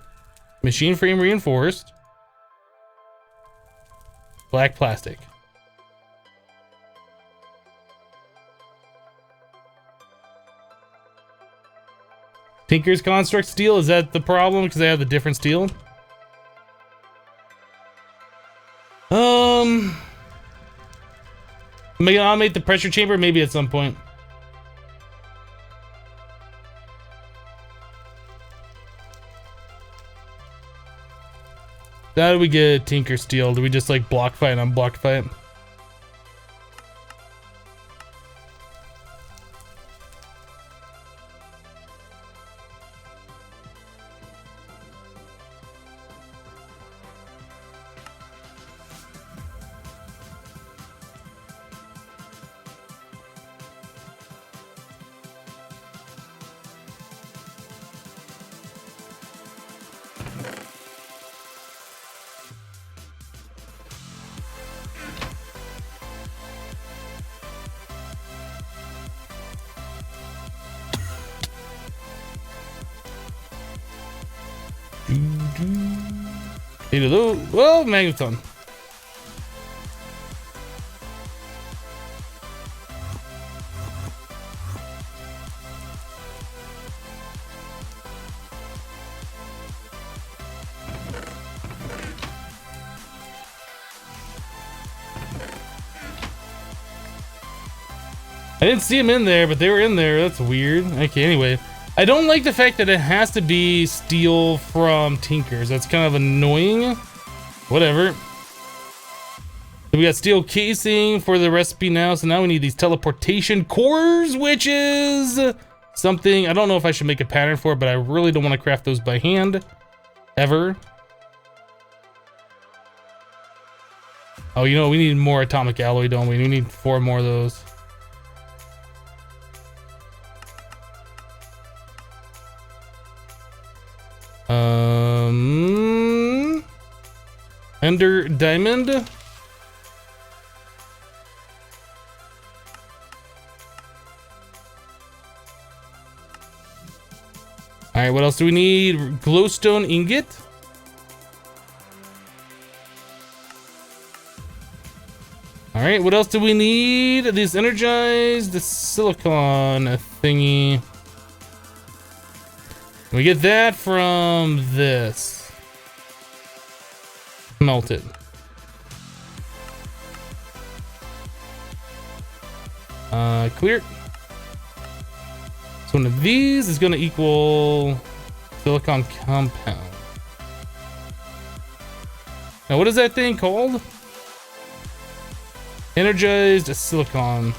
Machine frame reinforced. Black plastic. Tinker's construct steel, is that the problem because they have the different steel? Maybe I'll make the pressure chamber maybe at some point. How do we get Tinker steel? Do we just like block fight and unblock fight? Eight of those. Whoa, magneton. I didn't see them in there, but they were in there. That's weird. Okay, anyway. I don't like the fact that it has to be steel from Tinker's. That's kind of annoying. Whatever. So we got steel casing for the recipe now. So now we need these teleportation cores, which is something. I don't know if I should make a pattern for it, but I really don't want to craft those by hand. Ever. Oh, you know, we need more atomic alloy, don't we? We need 4 more of those. Ender diamond. All right, what else do we need? Glowstone ingot. All right, what else do we need? This energized silicon thingy. We get that from this. Melted. Clear. So one of these is going to equal silicon compound. Now, what is that thing called? Energized silicon.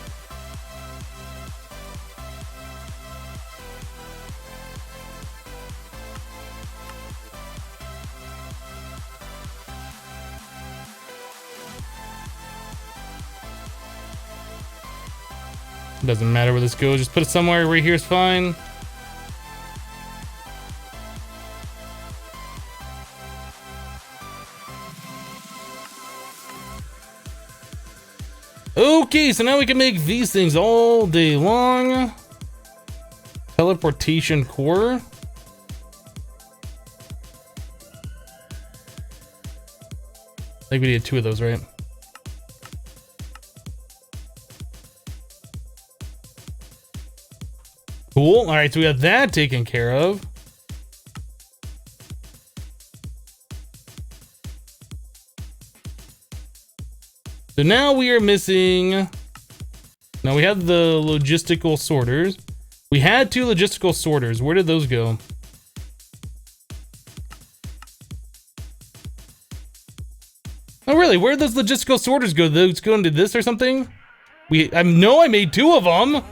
Doesn't matter where this goes. Just put it somewhere. Right here is fine. Okay, so now we can make these things all day long. Teleportation core. I think we need 2 of those, right? Cool. All right, so we got that taken care of. So now we are missing. Now we have the logistical sorters. We had 2 logistical sorters. Where did those go? Oh, really? Where did those logistical sorters go? Those go into this or something? I know I made 2 of them.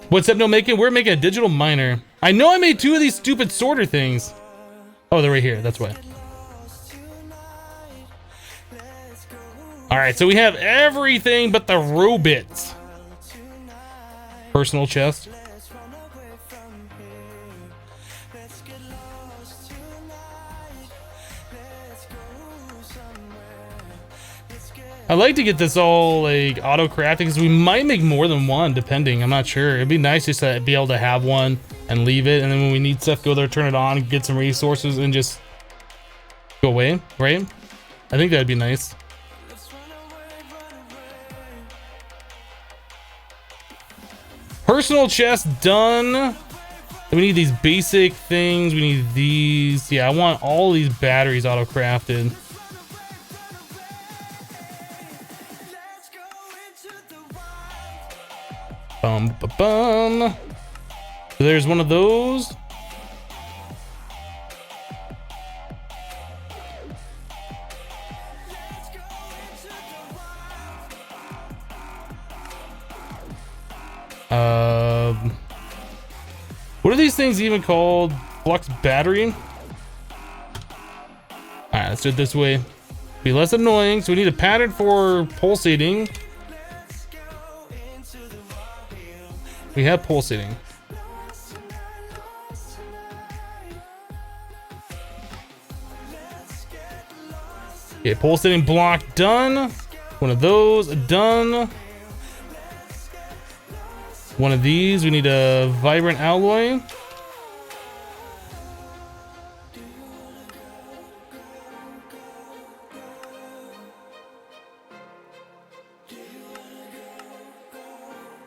What's Hypno making? We're making a digital miner. I know I made 2 of these stupid sorter things. Oh, they're right here. That's why. All right, so we have everything but the robots. Personal chest. I'd like to get this all like auto crafting because we might make more than one depending. I'm not sure. It'd be nice just to be able to have one and leave it, and then when we need stuff, go there, turn it on, get some resources, and just go away, right? I think that'd be nice. Personal chest done. Then we need these basic things. We need these. Yeah, I want all these batteries auto crafted. Bum, ba, bum. So there's one of those. What are these things even called? Flux battery? Alright, let's do it this way. Be less annoying. So we need a pattern for pulsating. We have pulsating. Okay, pulsating block done. One of those done. One of these, we need a vibrant alloy.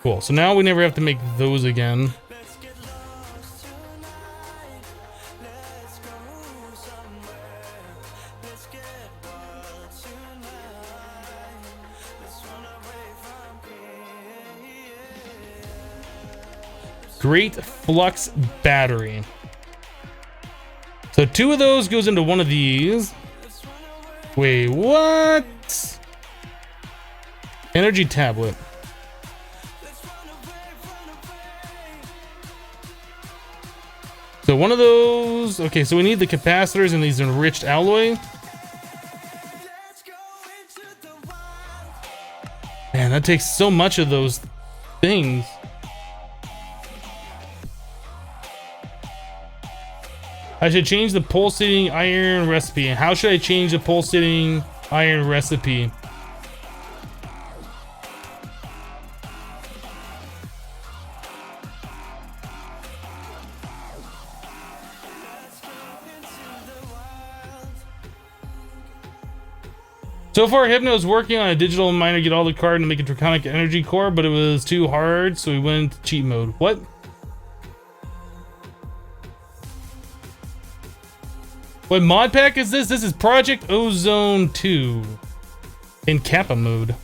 Cool, so now we never have to make those again. Great flux battery. So 2 of those goes into one of these. Wait, what? Energy tablet. So one of those. Okay, so we need the capacitors and these enriched alloy. Man, that takes so much of those things. I should change the pulsating iron recipe. How should I change the pulsating iron recipe? So far, Hypno's working on a digital miner, get all the card and make a Draconic energy core, but it was too hard, so we went to cheat mode. What? What mod pack is this? This is Project Ozone 2 in Kappa mode.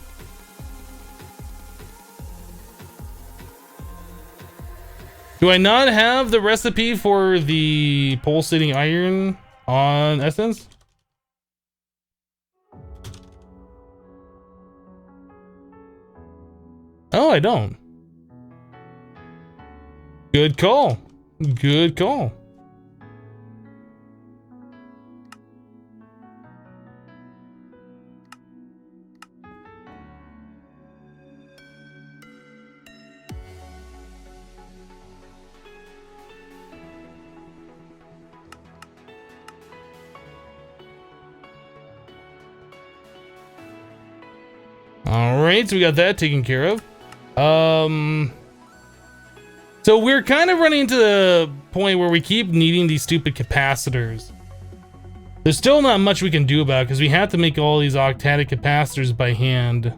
Do I not have the recipe for the pulsating iron on Essence? Oh, I don't. Good call. Good call. All right, so we got that taken care of. So we're kind of running into the point where we keep needing these stupid capacitors. There's still not much we can do about it because we have to make all these octadic capacitors by hand.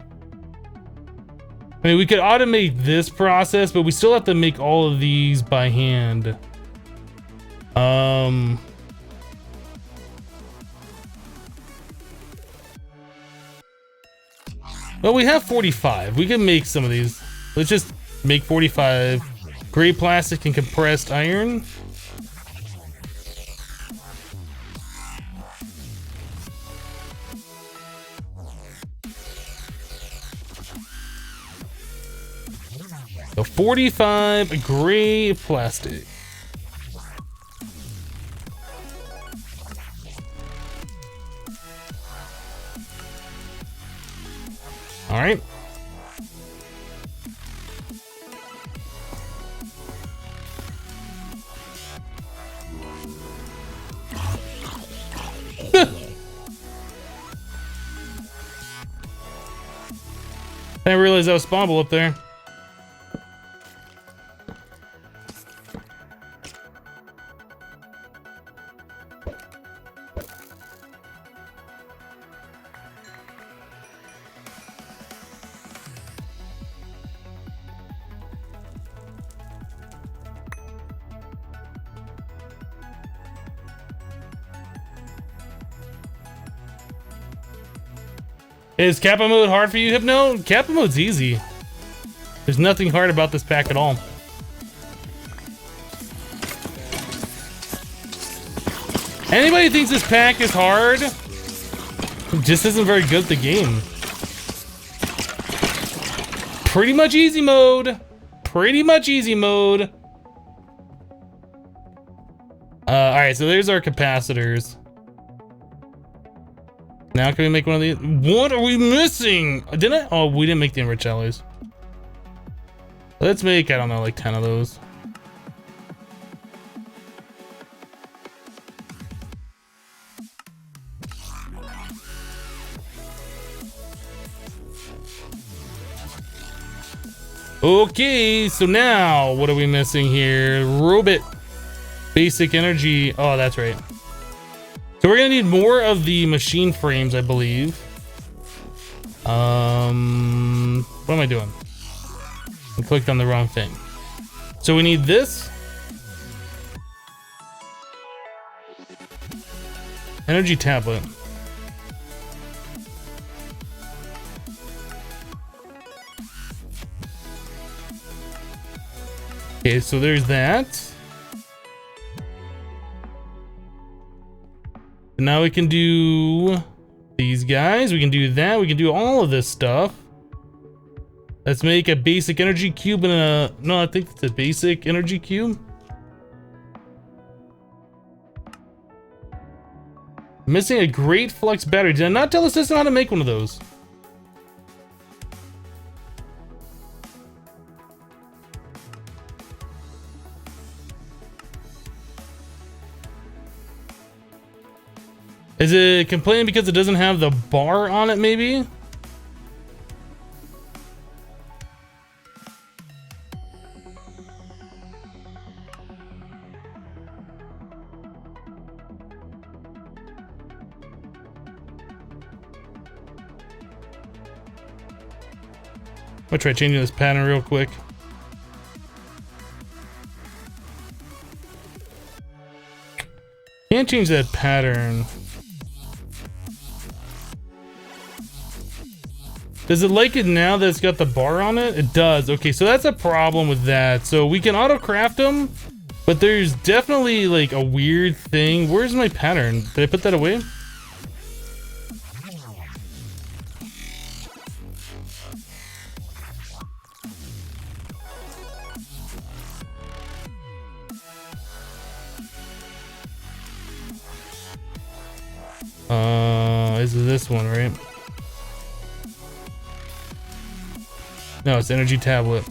I mean, we could automate this process, but we still have to make all of these by hand. Well, we have 45. We can make some of these. Let's just make 45. Gray plastic and compressed iron. So 45 gray plastic. All right. I didn't realize that was spawnable up there. Is Kappa Mode hard for you, Hypno? Kappa Mode's easy. There's nothing hard about this pack at all. Anybody who thinks this pack is hard just isn't very good at the game. Pretty much easy mode. Pretty much easy mode. Alright, so there's our capacitors. Now can we make one of these? What are we missing? Didn't I? Oh, we didn't make the enriched alloys. Let's make, I don't know, like 10 of those. Okay, so now what are we missing here? Robot basic energy. Oh, that's right. So we're gonna need more of the machine frames, I believe. What am I doing? I clicked on the wrong thing. So we need this. Energy tablet. Okay, so there's that. Now we can do these guys. We can do that. We can do all of this stuff. Let's make a basic energy cube and a... No, I think it's a basic energy cube. Missing a great flux battery. Did I not tell the system how to make one of those? Is it complaining because it doesn't have the bar on it, maybe? I'm gonna try changing this pattern real quick. Can't change that pattern. Does it like it now that it's got the bar on it? It does. Okay, so that's a problem with that. So we can auto craft them, but there's definitely like a weird thing. Where's my pattern? Did I put that away? Is it this one, right? No, it's energy tablet.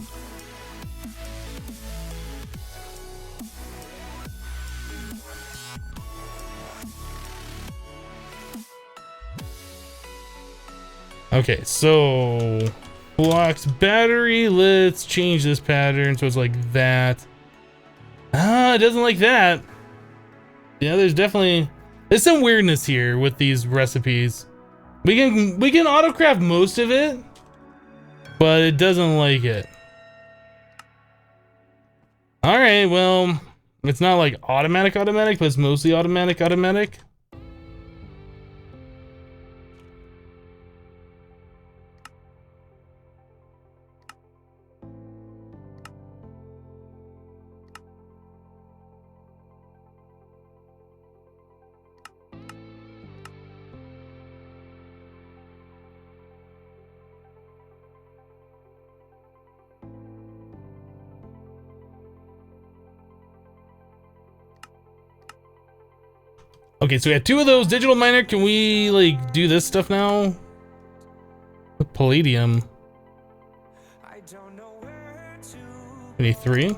Okay, so blocks battery. Let's change this pattern so it's like that. Ah, it doesn't like that. Yeah, there's some weirdness here with these recipes. We can autocraft most of it, but it doesn't like it. All right, well, it's not like automatic, but it's mostly automatic. Okay, so we have 2 of those. Digital miner, can we like do this stuff now? The palladium. We need 3.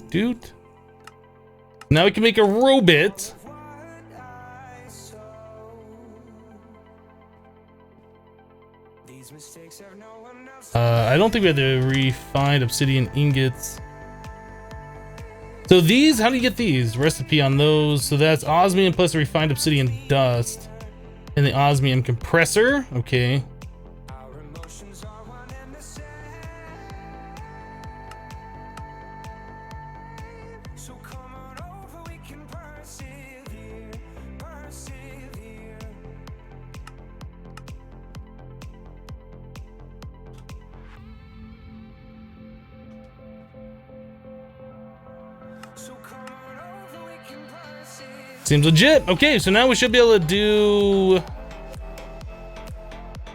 Doot. Now we can make a robot. I don't think we have to refine obsidian ingots. So these, how do you get these? Recipe on those. So that's osmium plus refined obsidian dust. And the osmium compressor. Okay. Seems legit. Okay, so now we should be able to do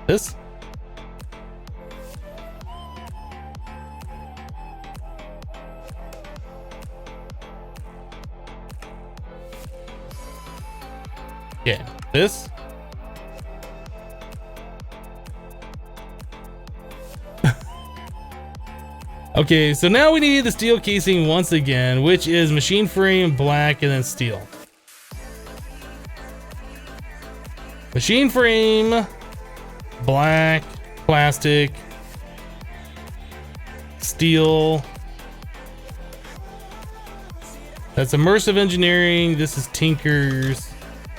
this. Yeah, this. Okay, so now we need the steel casing once again, which is machine frame, black, and then steel. Machine frame, black, plastic, steel. That's immersive engineering. This is Tinker's.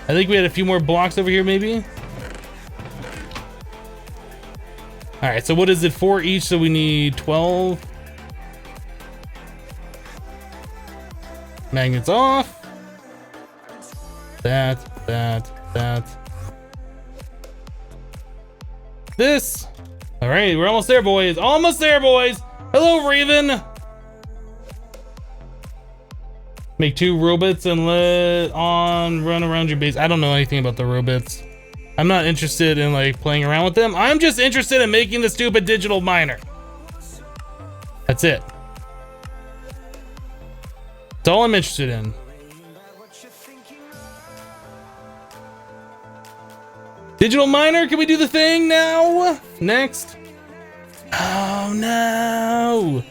I think we had a few more blocks over here, maybe. All right, so what is it for each? So we need 12. Magnets off. That. This. All right, we're almost there, boys. Almost there, boys. Hello, Raven. Make 2 robots and run around your base. I don't know anything about the robots. I'm not interested in like playing around with them. I'm just interested in making the stupid digital miner. That's it. That's all I'm interested in. Digital miner, can we do the thing now? Next. Oh no.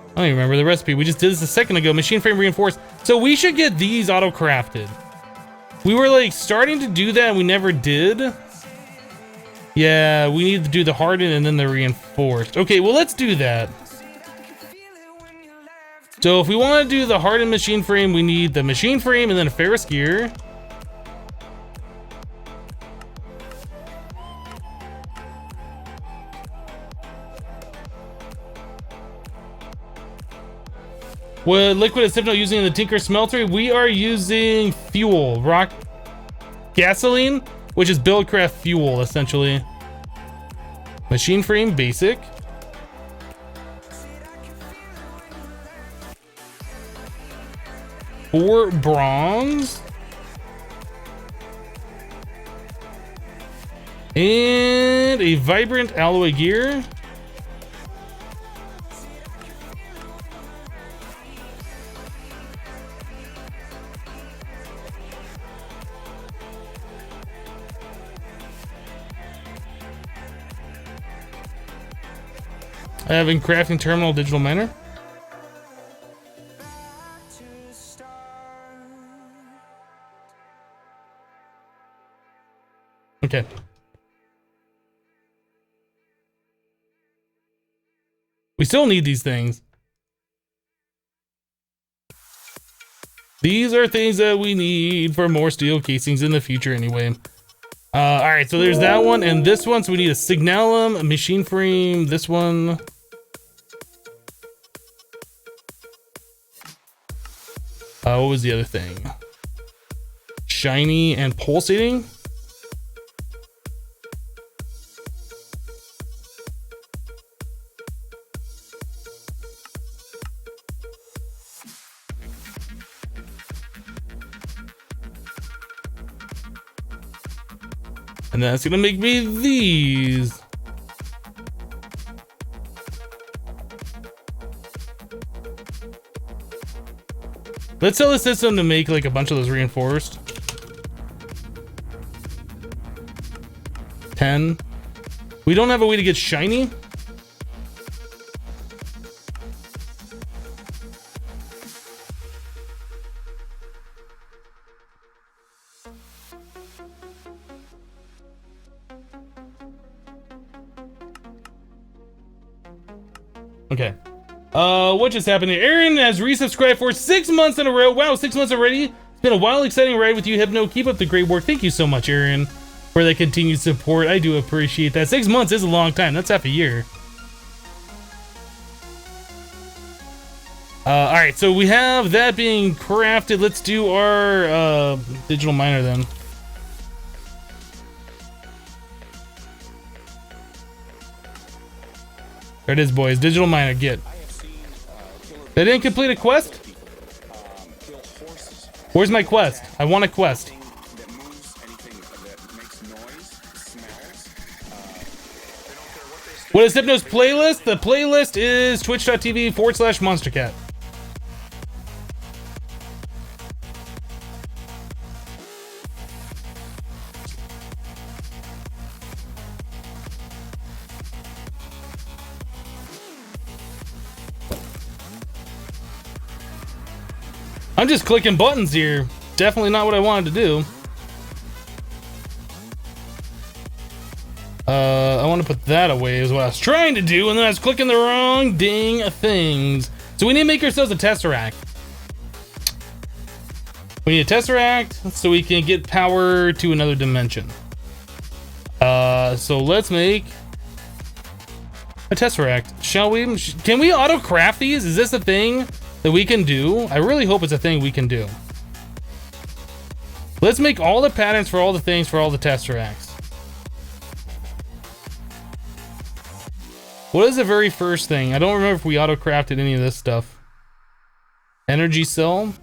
I don't even remember the recipe. We just did this a second ago. Machine frame reinforced. So we should get these auto crafted. We were like starting to do that and we never did. Yeah, we need to do the hardened and then the reinforced. Okay, well let's do that. So if we want to do the hardened machine frame, we need the machine frame and then a ferrous gear. What liquid is Hypno using in the Tinker smelter? We are using fuel, rock gasoline, which is buildcraft fuel, essentially. Machine frame, basic. Four bronze. And a vibrant alloy gear. I have in crafting terminal digital miner. Okay. We still need these things. These are things that we need for more steel casings in the future anyway. All right, so there's that one and this one. So we need a signalum, a machine frame, this one. What was the other thing? Shiny and pulsating. And that's gonna make me these. Let's sell the system to make like a bunch of those reinforced. 10. We don't have a way to get shiny. Okay. What just happened here? Aaron has resubscribed for 6 months in a row. Wow, 6 months already. It's been a wild, exciting ride with you, Hypno. Keep up the great work. Thank you so much, Aaron, for that continued support. I do appreciate that. 6 months is a long time. That's half a year. All right, so we have that being crafted. Let's do our digital miner then. There it is, boys. Digital miner, get. They didn't complete a quest? Where's my quest? I want a quest. What is Hypno's playlist? The playlist is twitch.tv/monstercat. I'm just clicking buttons here. Definitely not what I wanted to do. I want to put that away is what I was trying to do, and then I was clicking the wrong dang things. So we need to make ourselves a Tesseract. We need a Tesseract so we can get power to another dimension. So let's make a Tesseract, shall we? Can we auto craft these? Is this a thing that we can do? I really hope it's a thing we can do. Let's make all the patterns for all the things for all the Tesseracts. What is the very first thing? I don't remember if we auto crafted any of this stuff. Energy cell?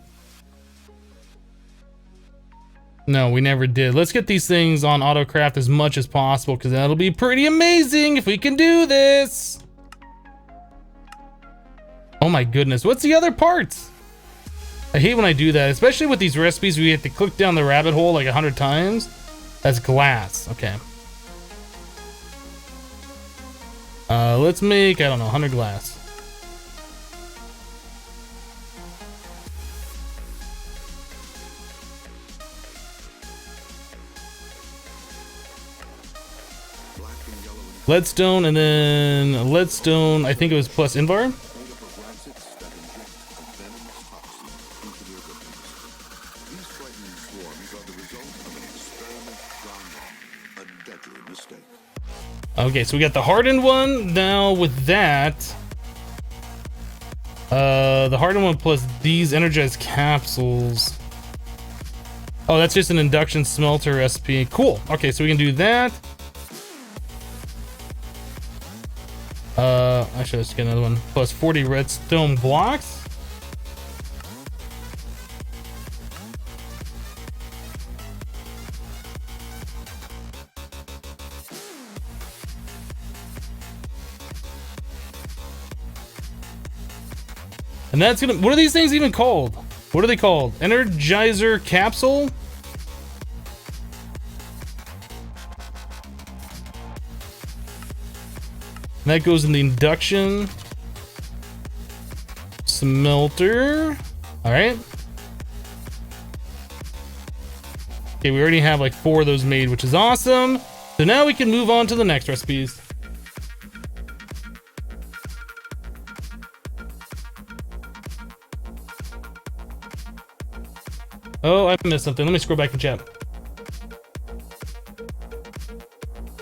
No, we never did. Let's get these things on auto craft as much as possible, because that'll be pretty amazing if we can do this. Oh my goodness, what's the other parts? I hate when I do that, especially with these recipes. We have to click down the rabbit hole like 100 times. That's glass. Okay. Let's make, I don't know, 100 glass. Leadstone, and then leadstone, I think it was plus Invar. Okay, so we got the hardened one. Now with that, the hardened one plus these energized capsules. Oh, that's just an induction smelter recipe. Cool. Okay, so we can do that. Actually, let's get another one. Plus 40 redstone blocks. And that's gonna, what are these things even called? What are they called? Energizer capsule? And that goes in the induction smelter. All right. Okay, we already have like 4 of those made, which is awesome. So now we can move on to the next recipes. Oh, I missed something. Let me scroll back and chat.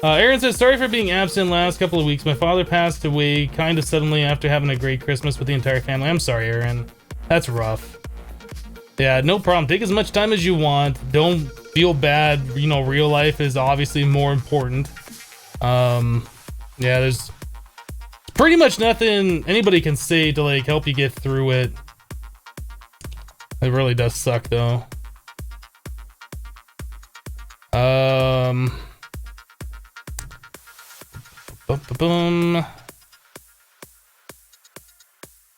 Aaron says, sorry for being absent last couple of weeks. My father passed away kind of suddenly after having a great Christmas with the entire family. I'm sorry, Aaron. That's rough. Yeah, no problem. Take as much time as you want. Don't feel bad. You know, real life is obviously more important. Yeah, there's pretty much nothing anybody can say to like help you get through it. It really does suck though. Boom.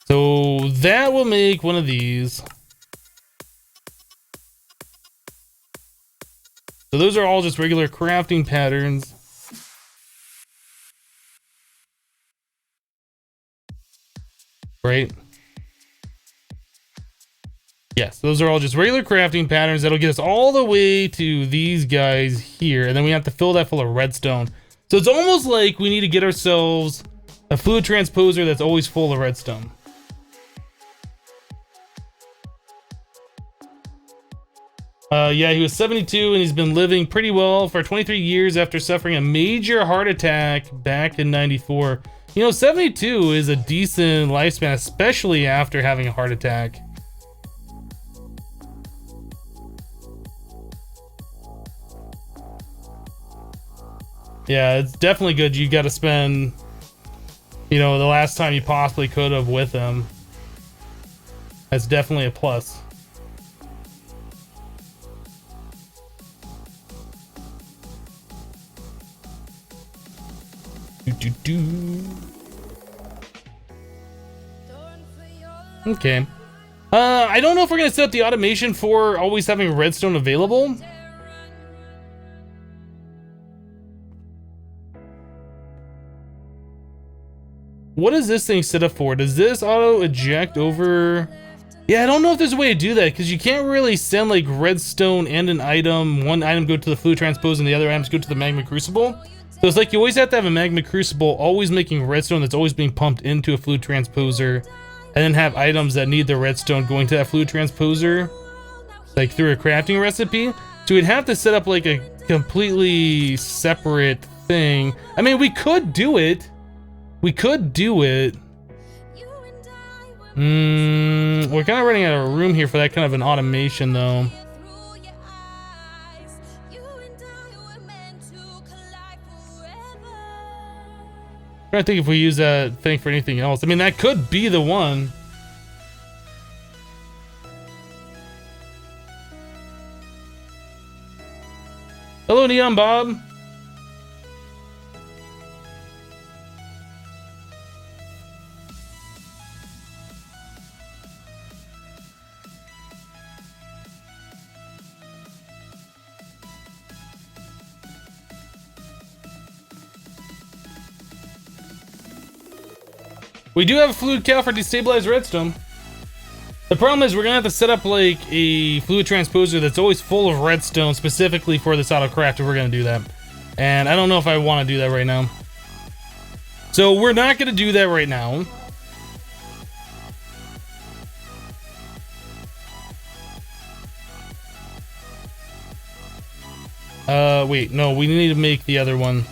So that will make one of these. So those are all just regular crafting patterns. Right? Yes, those are all just regular crafting patterns that'll get us all the way to these guys here. And then we have to fill that full of redstone. So it's almost like we need to get ourselves a fluid transposer that's always full of redstone. Yeah, he was 72 and he's been living pretty well for 23 years after suffering a major heart attack back in 94. You know, 72 is a decent lifespan, especially after having a heart attack. Yeah, it's definitely good. You got to spend, you know, the last time you possibly could have with him. That's definitely a plus. Okay. I don't know if we're gonna set up the automation for always having redstone available. What is this thing set up for? Does this auto eject over? Yeah, I don't know if there's a way to do that because you can't really send like redstone and an item. One item go to the fluid transpose and the other items go to the magma crucible. So it's like you always have to have a magma crucible always making redstone that's always being pumped into a fluid transposer, and then have items that need the redstone going to that fluid transposer, like through a crafting recipe. So we'd have to set up like a completely separate thing. I mean, we could do it. We could do it. We're kind of running out of room here for that kind of an automation though. I'm trying to think if we use that thing for anything else. I mean, that could be the one. Hello, Neon Bob. We do have a fluid cow for destabilized redstone. The problem is we're gonna have to set up like a fluid transposer that's always full of redstone specifically for this auto craft if we're gonna do that. And I don't know if I want to do that right now. So we're not gonna do that right now. Wait, no, we need to make the other one.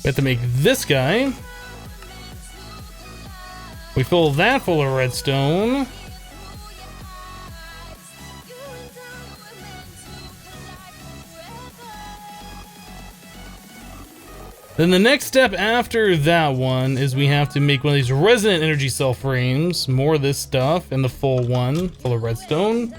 We have to make this guy. We fill that full of redstone. Then the next step after that one is we have to make one of these resonant energy cell frames. More of this stuff and the full one full of redstone.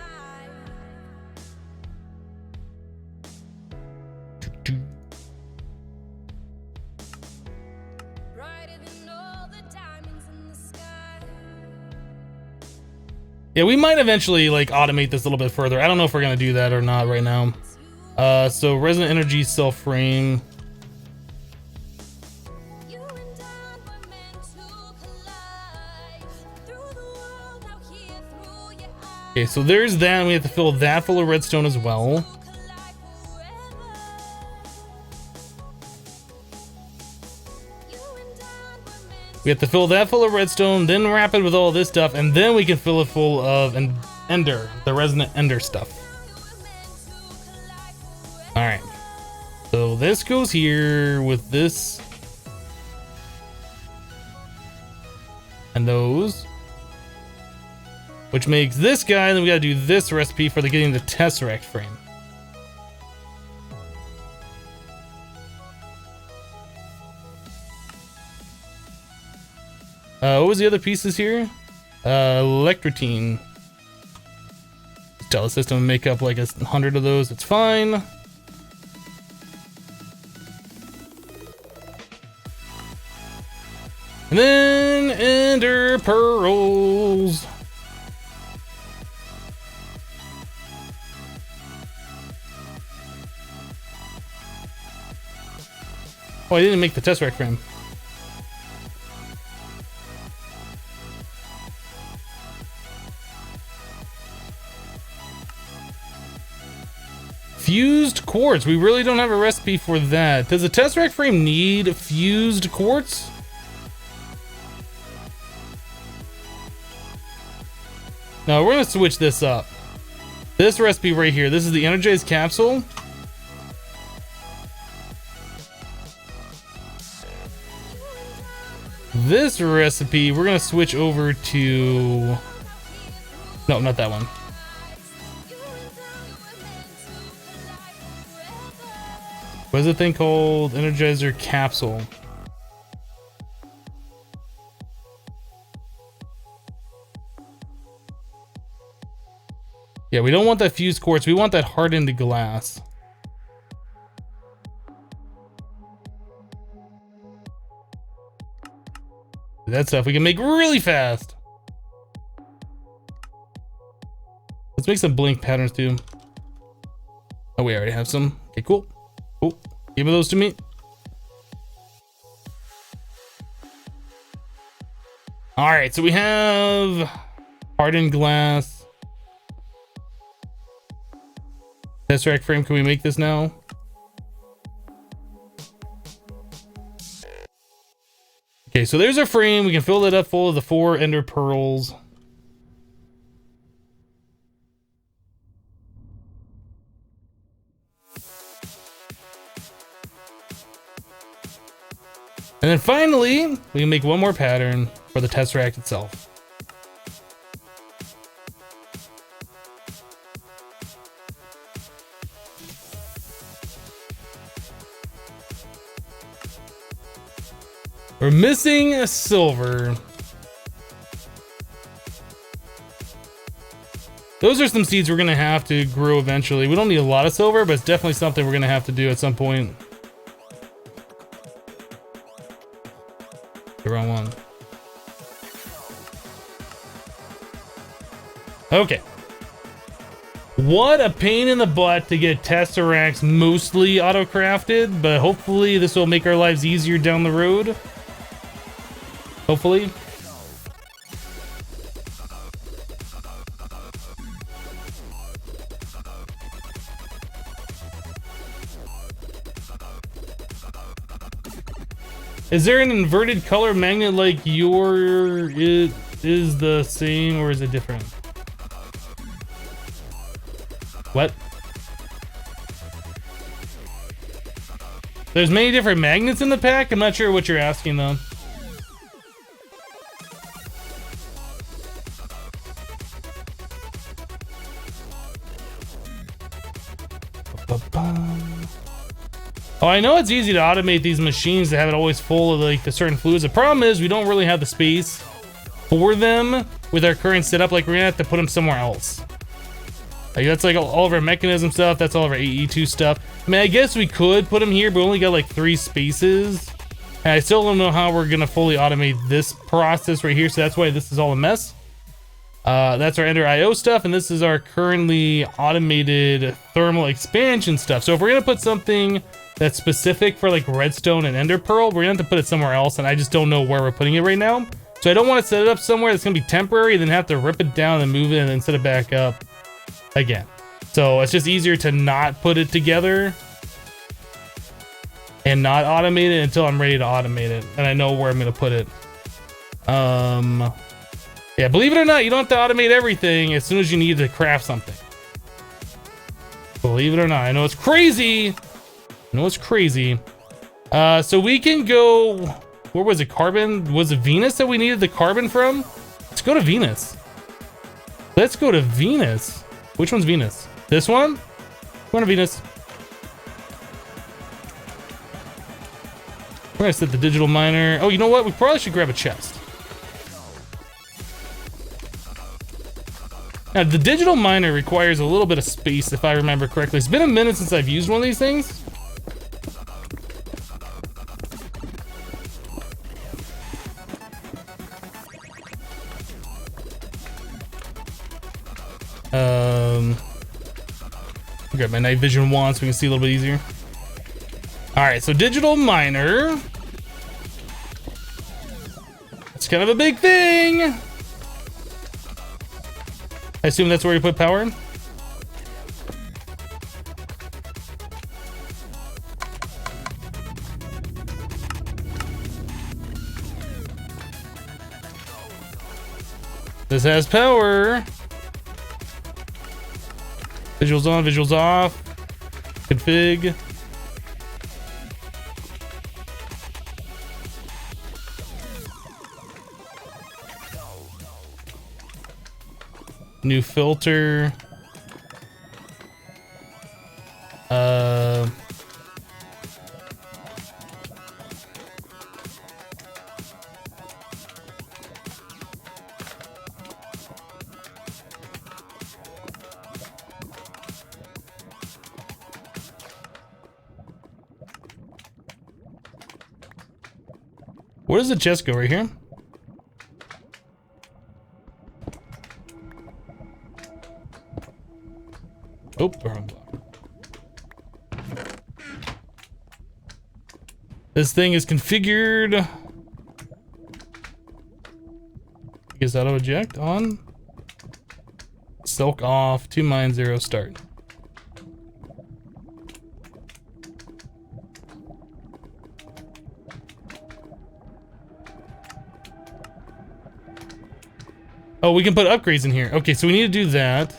Yeah, we might eventually like automate this a little bit further. I don't know if we're gonna do that or not right now. So resonant energy cell frame. Okay, so there's that, and we have to fill that full of redstone as well. We have to fill that full of redstone, then wrap it with all this stuff, and then we can fill it full of ender, the resonant ender stuff. Alright. So this goes here with this. And those. Which makes this guy, and then we gotta do this recipe for getting the Tesseract frame. What was the other pieces here? Electrotine. Tell the system to make up like 100 of those, it's fine. And then ender pearls. Oh, I didn't make the Tesseract frame. Fused quartz. We really don't have a recipe for that. Does the Tesseract frame need fused quartz? No, we're gonna switch this up. This recipe right here, this is the energized capsule. This recipe, we're gonna switch over to... No, not that one. What is the thing called? Energizer capsule. Yeah, we don't want that fused quartz. We want that hardened glass. That stuff we can make really fast. Let's make some blink patterns too. Oh, we already have some. Okay, cool. Cool. Give those to me. All right, so we have hardened glass. Tesseract frame, can we make this now? Okay, so there's our frame. We can fill it up full of the 4 ender pearls. And then finally, we can make one more pattern for the Tesseract itself. We're missing a silver. Those are some seeds we're gonna have to grow eventually. We don't need a lot of silver, but it's definitely something we're gonna have to do at some point. The wrong one. Okay. What a pain in the butt to get Tesseracts mostly auto-crafted, but hopefully this will make our lives easier down the road. Hopefully. Is there an inverted color magnet like your is the same or is it different? What? There's many different magnets in the pack? I'm not sure what you're asking though. Oh, I know it's easy to automate these machines to have it always full of like the certain fluids. The problem is we don't really have the space for them with our current setup. Like we're gonna have to put them somewhere else. Like that's like all of our mechanism stuff. That's all of our AE2 stuff. I mean, I guess we could put them here, but we only got like 3 spaces. And I still don't know how we're gonna fully automate this process right here. So that's why this is all a mess. That's our Ender IO stuff, and this is our currently automated thermal expansion stuff. So if we're gonna put something that's specific for like redstone and ender pearl, we're gonna have to put it somewhere else, and I just don't know where we're putting it right now. So I don't want to set it up somewhere that's going to be temporary and then have to rip it down and move it and then set it back up again. So it's just easier to not put it together and not automate it until I'm ready to automate it and I know where I'm going to put it. Yeah, believe it or not, you don't have to automate everything as soon as you need to craft something. Believe it or not, I know it's crazy. I know it's crazy. So we can go, where was it? Carbon? Was it Venus that we needed the carbon from? Let's go to Venus. Let's go to Venus. Which one's Venus? This one? Go to Venus. We're gonna set the digital miner. Oh, you know what? We probably should grab a chest. Now, the digital miner requires a little bit of space, if I remember correctly. It's been a minute since I've used one of these things. Grab my night vision wand so we can see a little bit easier. All right, so digital miner. It's kind of a big thing. I assume that's where you put power in. This has power. Visuals on, visuals off. Config. New filter. Where does the chest go? Right here? Oh, wrong block. This thing is configured. Is auto eject on? Silk off. 2 mine 0 start. Oh, we can put upgrades in here. Okay, so we need to do that.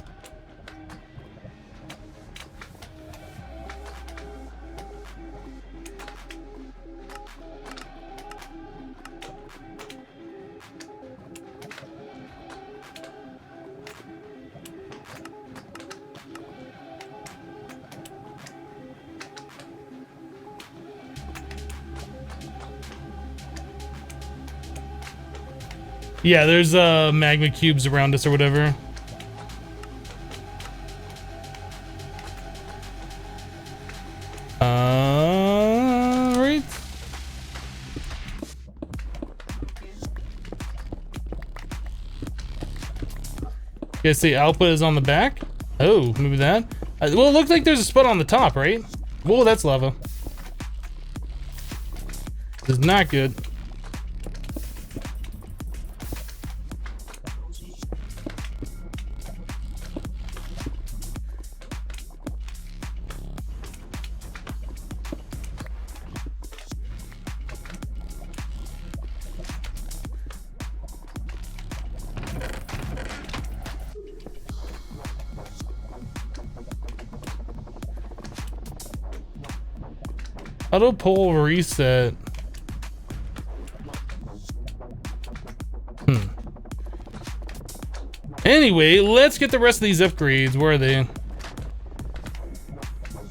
Yeah, there's magma cubes around us or whatever. Right. You guys see output is on the back? Oh, maybe that. Well, it looks like there's a spot on the top, right? Whoa, that's lava. This is not good. Auto pull reset. Anyway, let's get the rest of these upgrades. Where are they?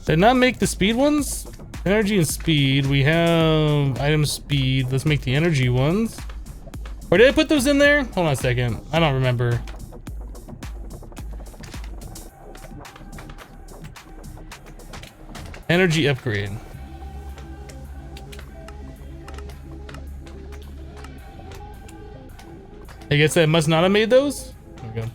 Did not make the speed ones? Energy and speed. We have item speed. Let's make the energy ones. Or did I put those in there? Hold on a second. I don't remember. Energy upgrade. I guess I must not have made those? There we go.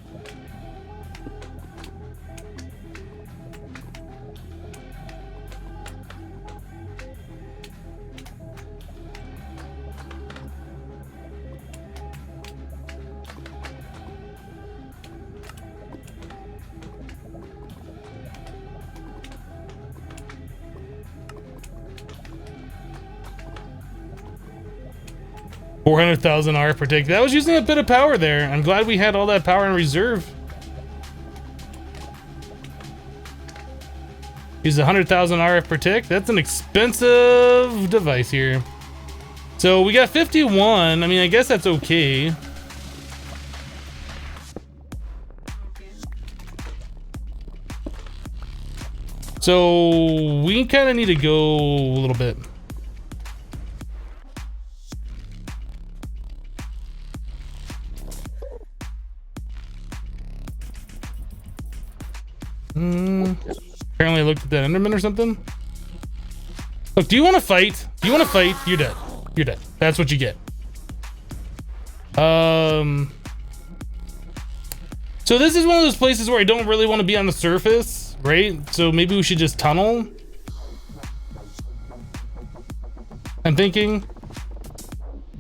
400,000 RF per tick. That was using a bit of power there. I'm glad we had all that power in reserve. Use 100,000 RF per tick. That's an expensive device here. So we got 51. I mean, I guess that's okay. So we kind of need to go a little bit. Apparently I looked at that Enderman or something. Look, do you want to fight? Do you want to fight? You're dead. You're dead. That's what you get. So this is one of those places where I don't really want to be on the surface, right? So maybe we should just tunnel. I'm thinking,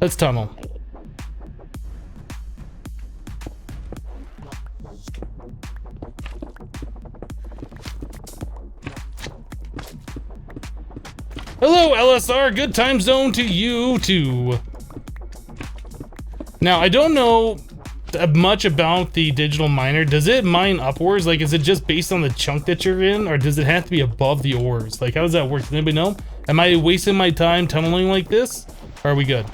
let's tunnel. Hello, LSR. Good time zone to you, too. Now, I don't know much about the digital miner. Does it mine upwards? Like, is it just based on the chunk that you're in? Or does it have to be above the ores? Like, how does that work? Does anybody know? Am I wasting my time tunneling like this? Or are we good?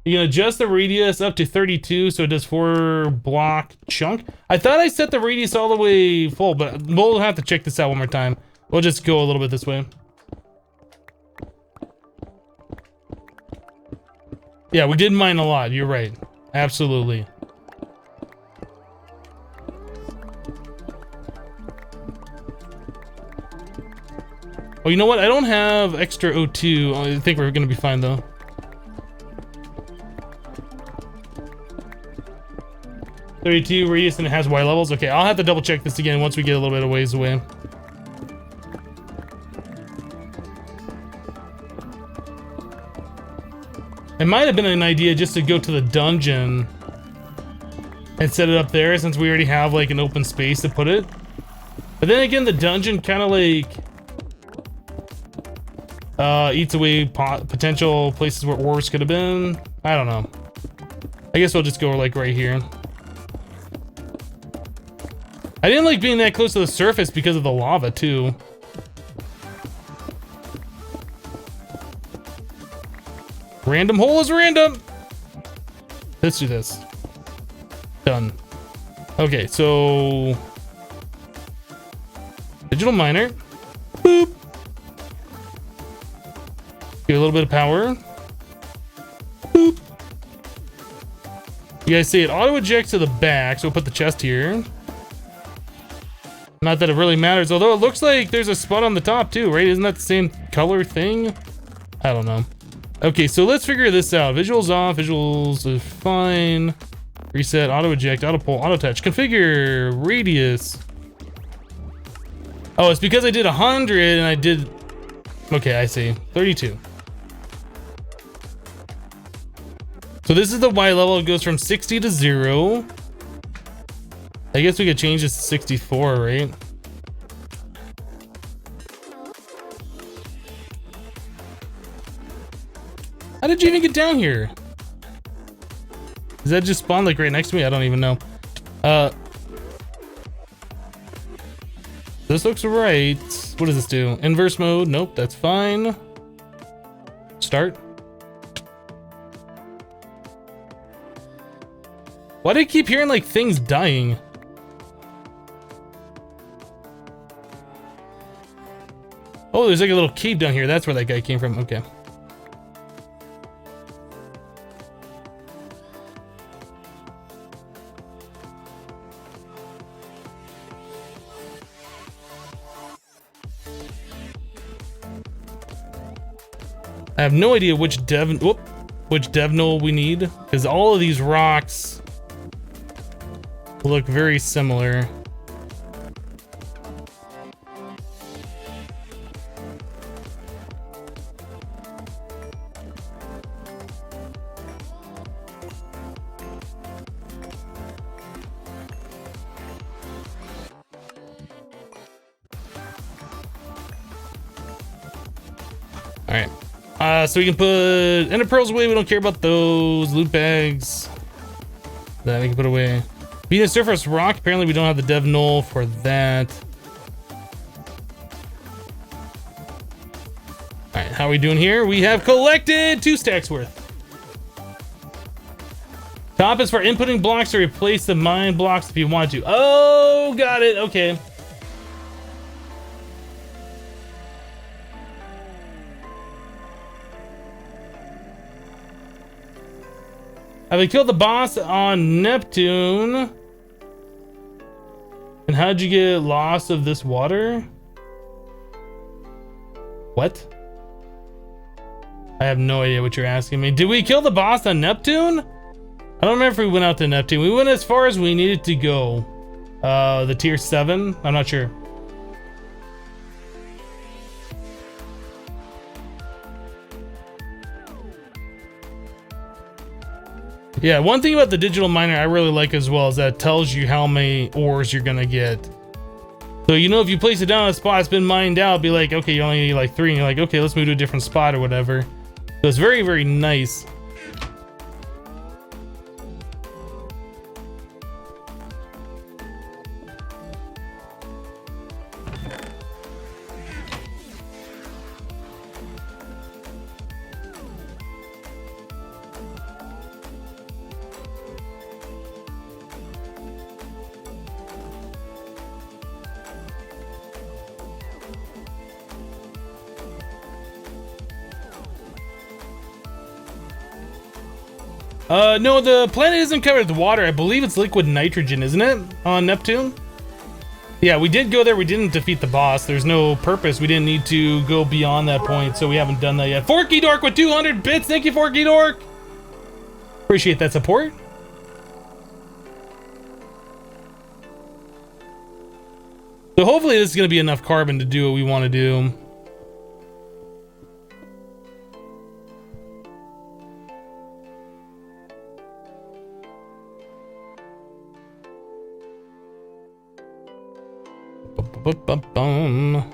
You can adjust the radius up to 32, so it does 4 block chunk. I thought I set the radius all the way full, but we'll have to check this out one more time. We'll just go a little bit this way. Yeah, we did mine a lot. You're right. Absolutely. Oh, you know what? I don't have extra O2. I think we're going to be fine, though. .32 radius and it has Y levels. Okay, I'll have to double check this again once we get a little bit of ways away. It might have been an idea just to go to the dungeon and set it up there since we already have like an open space to put it. But then again, the dungeon kind of like eats away potential places where ores could have been. I don't know. I guess we'll just go like right here. I didn't like being that close to the surface because of the lava too. Random hole is random. Let's do this. Done. Okay, so digital miner. Boop. Get a little bit of power. Boop. You guys see it auto ejects to the back, so we'll put the chest here. Not that it really matters, although it looks like there's a spot on the top too, right? Isn't that the same color thing? I don't know. Okay, so let's figure this out. Visuals off, visuals are fine. Reset, auto eject, auto pull, auto touch. Configure radius. Oh, it's because I did 100 and I did... Okay, I see. 32. So this is the Y level. It goes from 60 to 0. I guess we could change this to 64, right? How did you even get down here? Does that just spawn like right next to me? I don't even know. This looks right. What does this do? Inverse mode? Nope, that's fine. Start. Why do I keep hearing like things dying? Oh, there's like a little cave down here. That's where that guy came from. Okay. I have no idea which dev node we need, because all of these rocks look very similar. right. So we can put ender pearls away. We don't care about those. Loot bags. That we can put away. Venus surface rock. Apparently we don't have the dev null for that. All right, how are we doing here? We have collected 2 stacks worth. Top is for inputting blocks to replace the mine blocks if you want to. Oh, got it. Okay. Have we killed the boss on Neptune? And how'd you get lost of this water? What? I have no idea what you're asking me. Did we kill the boss on Neptune? I don't remember if we went out to Neptune. We went as far as we needed to go. The tier 7? I'm not sure. Yeah, one thing about the digital miner I really like as well is that it tells you how many ores you're gonna get. So you know if you place it down on a spot it's been mined out, be like, okay, you only need like 3, and you're like, okay, let's move to a different spot or whatever. So it's very, very nice. No, the planet isn't covered with water. I believe it's liquid nitrogen, isn't it? On Neptune? Yeah, we did go there. We didn't defeat the boss. There's no purpose. We didn't need to go beyond that point, so we haven't done that yet. Forky Dork with 200 bits. Thank you, Forky Dork. Appreciate that support. So hopefully this is going to be enough carbon to do what we want to do. Bum.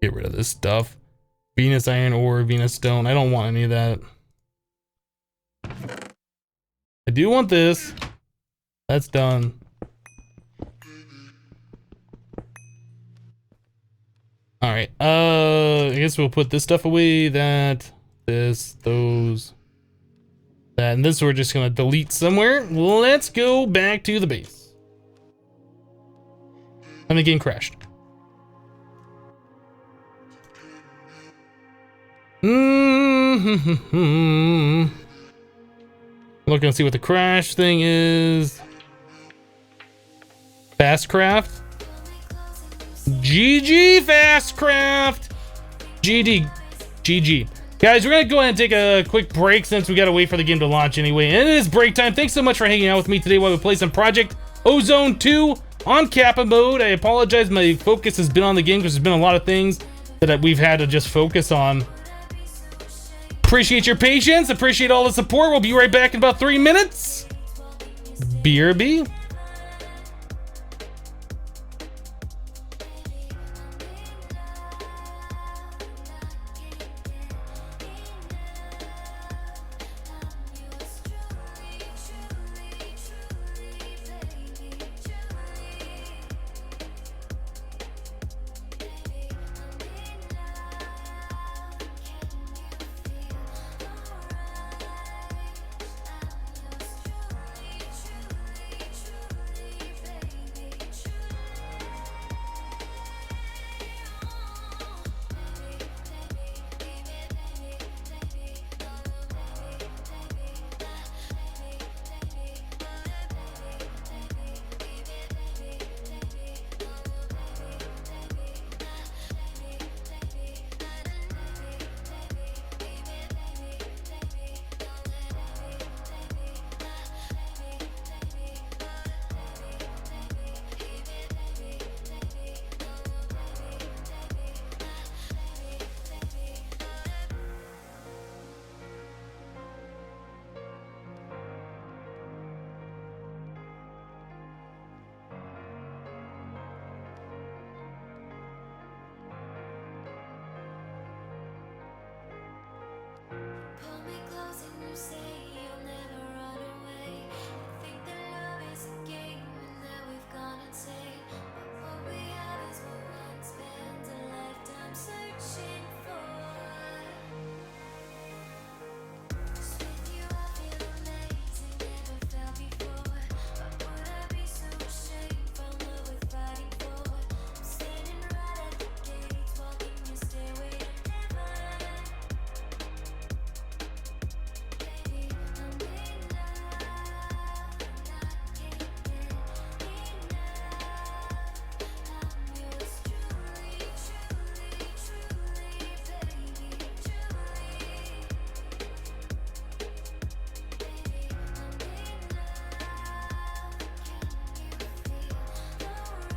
Get rid of this stuff. Venus iron ore, Venus stone. I don't want any of that. I do want this. That's done. All right. I guess we'll put this stuff away. That, this, those, that, and this we're just gonna delete somewhere. Let's go back to the base. And the game crashed. Look and see what the crash thing is. Fastcraft. GG Fastcraft. GG. Guys, we're gonna go ahead and take a quick break since we gotta wait for the game to launch anyway. And it is break time. Thanks so much for hanging out with me today while we play some Project Ozone 2 on Kappa Mode. I apologize, my focus has been on the game because there's been a lot of things that we've had to just focus on. Appreciate your patience. Appreciate all the support. We'll be right back in about 3 minutes. BRB.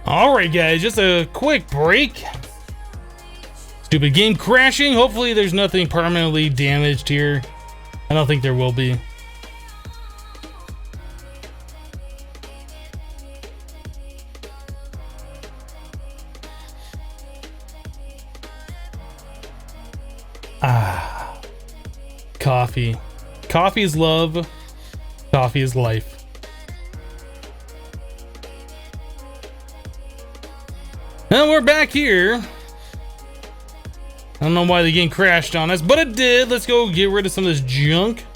Alright guys, just a quick break. Stupid game crashing. Hopefully there's nothing permanently damaged here. I don't think there will be. Ah, coffee. Coffee is love. Coffee is life. And we're back here. I don't know why the game crashed on us, but it did. Let's go get rid of some of this junk.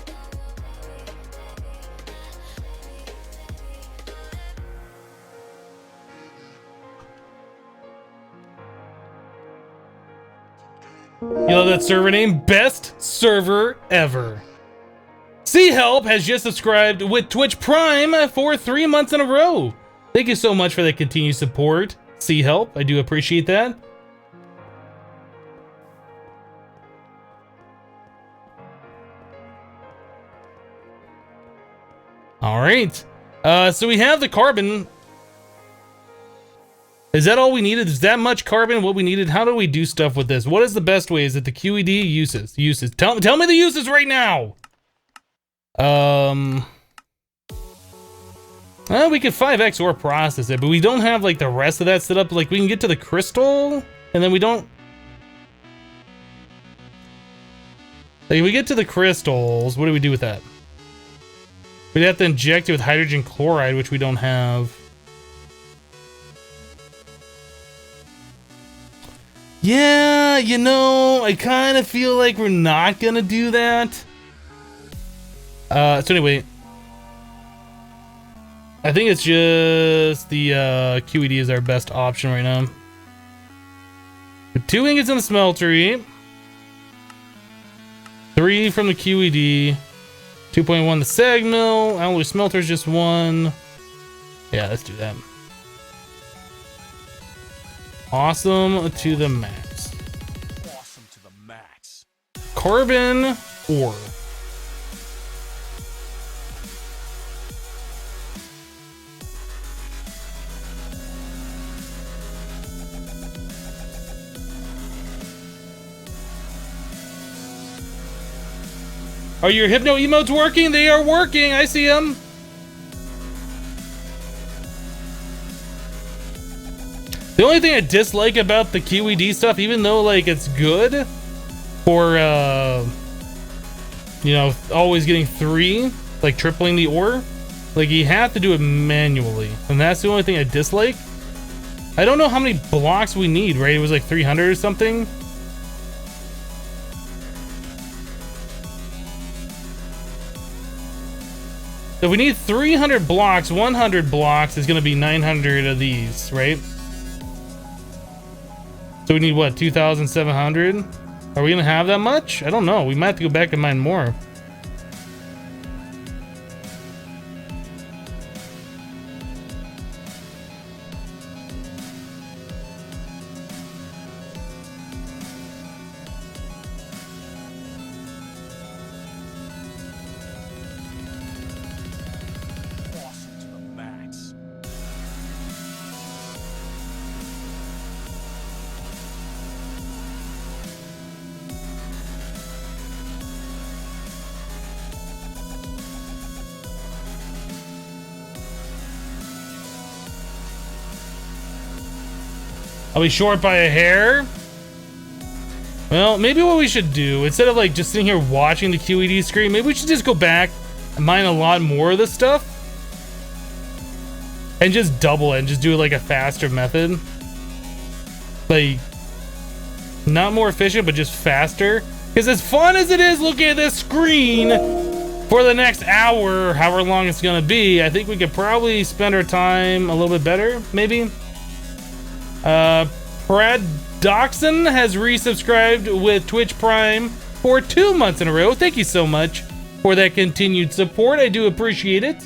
You love that server name? Best server ever. C-Help has just subscribed with Twitch Prime for 3 months in a row. Thank you so much for that continued support. C-Help, I do appreciate that. All right. So we have the carbon. Is that all we needed? Is that much carbon what we needed? How do we do stuff with this? What is the best way? Is it the QED uses? Tell me the uses right now. Well, we could 5x or process it, but we don't have like the rest of that set up. Like we can get to the crystal, and then we don't. Like we get to the crystals, what do we do with that? We'd have to inject it with hydrogen chloride, which we don't have. Yeah, you know, I kind of feel like we're not gonna do that. So anyway, I think it's just the QED is our best option right now. 2 ingots in the smeltery, 3 from the QED, 2.1 the sag mill. Alloy smelter is just 1. Yeah, let's do that. Awesome to the max. Awesome to the max. Carbon ore. Are your Hypno emotes working? They are working. I see them. The only thing I dislike about the QED stuff, even though like it's good for you know, always getting 3, like tripling the ore, like you have to do it manually, and that's the only thing I dislike. I don't know how many blocks we need, right? It was like 300 or something. If we need 300 blocks, 100 blocks is going to be 900 of these, right? So we need what, 2,700? Are we going to have that much? I don't know. We might have to go back and mine more. Are we short by a hair? Well, maybe what we should do, instead of like just sitting here watching the QED screen, maybe we should just go back and mine a lot more of this stuff. And just double it and just do it like a faster method. Like, not more efficient, but just faster. Because as fun as it is looking at this screen for the next hour, however long it's gonna be, I think we could probably spend our time a little bit better, maybe. Brad Doxson has resubscribed with Twitch Prime for 2 months in a row. Thank you so much for that continued support. I do appreciate it.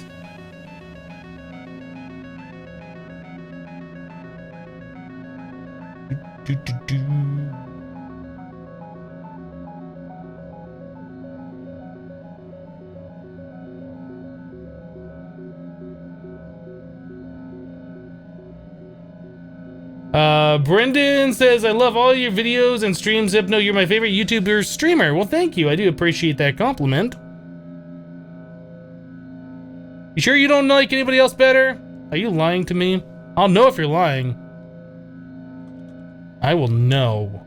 Brendan says, I love all your videos and streams. Hypno, you're my favorite YouTuber streamer. Well, thank you. I do appreciate that compliment. You sure you don't like anybody else better? Are you lying to me? I'll know if you're lying. I will know.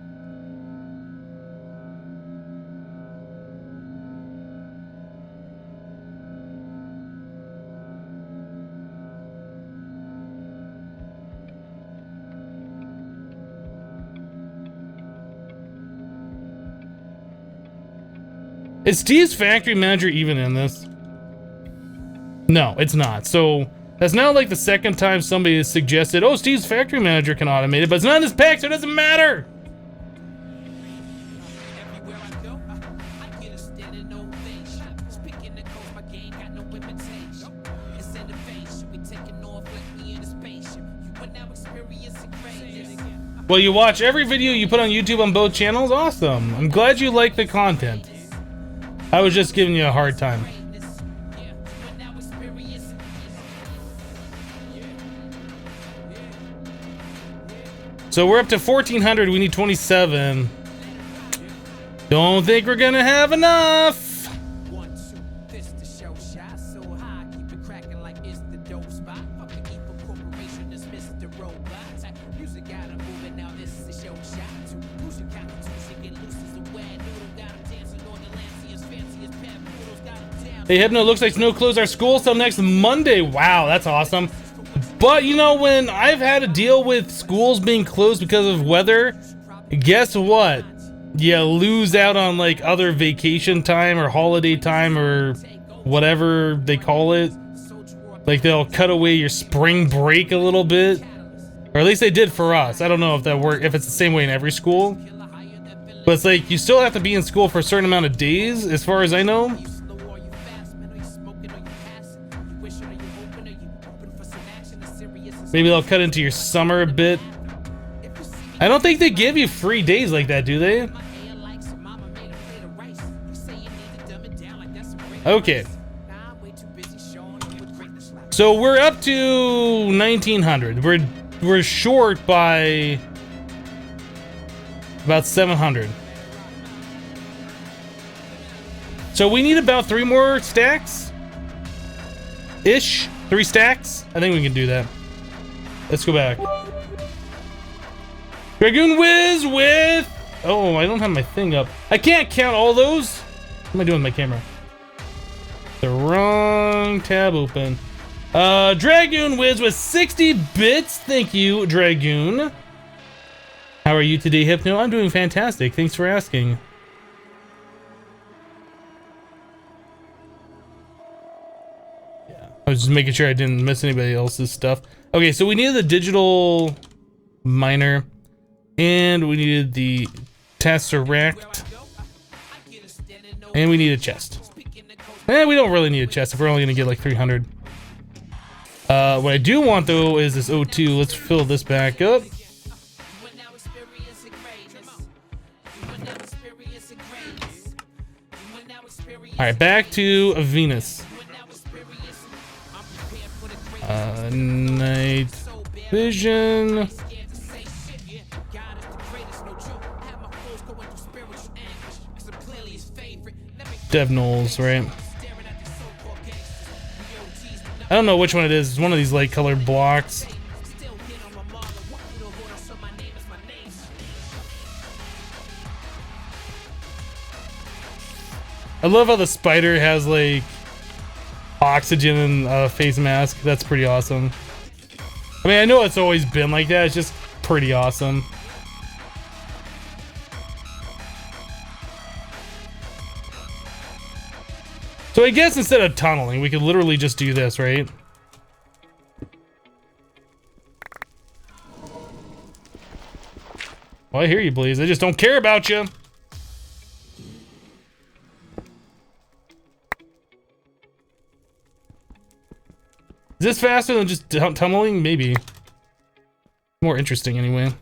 Is Steve's factory manager even in this? No, it's not. So that's now like the second time somebody has suggested, oh, Steve's factory manager can automate it, but it's not in this pack, so it doesn't matter. Well, you watch every video you put on YouTube on both channels? Awesome. I'm glad you like the content. I was just giving you a hard time. So we're up to 1,400. We need 27. Don't think we're gonna have enough. Hey, Hypno, looks like Snow closed our school till next Monday. Wow, that's awesome. But, you know, when I've had to deal with schools being closed because of weather, guess what? You lose out on, like, other vacation time or holiday time or whatever they call it. Like, they'll cut away your spring break a little bit. Or at least they did for us. I don't know if that worked, if it's the same way in every school. But it's like, you still have to be in school for a certain amount of days, as far as I know. Maybe they'll cut into your summer a bit. I don't think they give you free days like that, do they? Okay. So we're up to 1,900. We're short by about 700. So we need about 3 more stacks? Ish? 3 stacks? I think we can do that. Let's go back. Dragoon Wiz with... Oh, I don't have my thing up. I can't count all those. What am I doing with my camera? The wrong tab open. Dragoon Wiz with 60 bits. Thank you, Dragoon. How are you today, Hypno? I'm doing fantastic. Thanks for asking. Yeah, I was just making sure I didn't miss anybody else's stuff. Okay, so we needed the digital miner, and we needed the Tesseract, and we need a chest. Eh, we don't really need a chest if we're only gonna get like 300. What I do want though is this O2. Let's fill this back up. All right, back to Venus. Night vision. Devnolls, right? I don't know which one it is. It's one of these light colored blocks. I love how the spider has like oxygen and face mask. That's pretty awesome. I mean, I know it's always been like that. It's just pretty awesome. So I guess instead of tunneling, we could literally just do this, right? Well, I hear you, Blaze. I just don't care about you. Is this faster than just tunneling? Maybe. More interesting, anyway.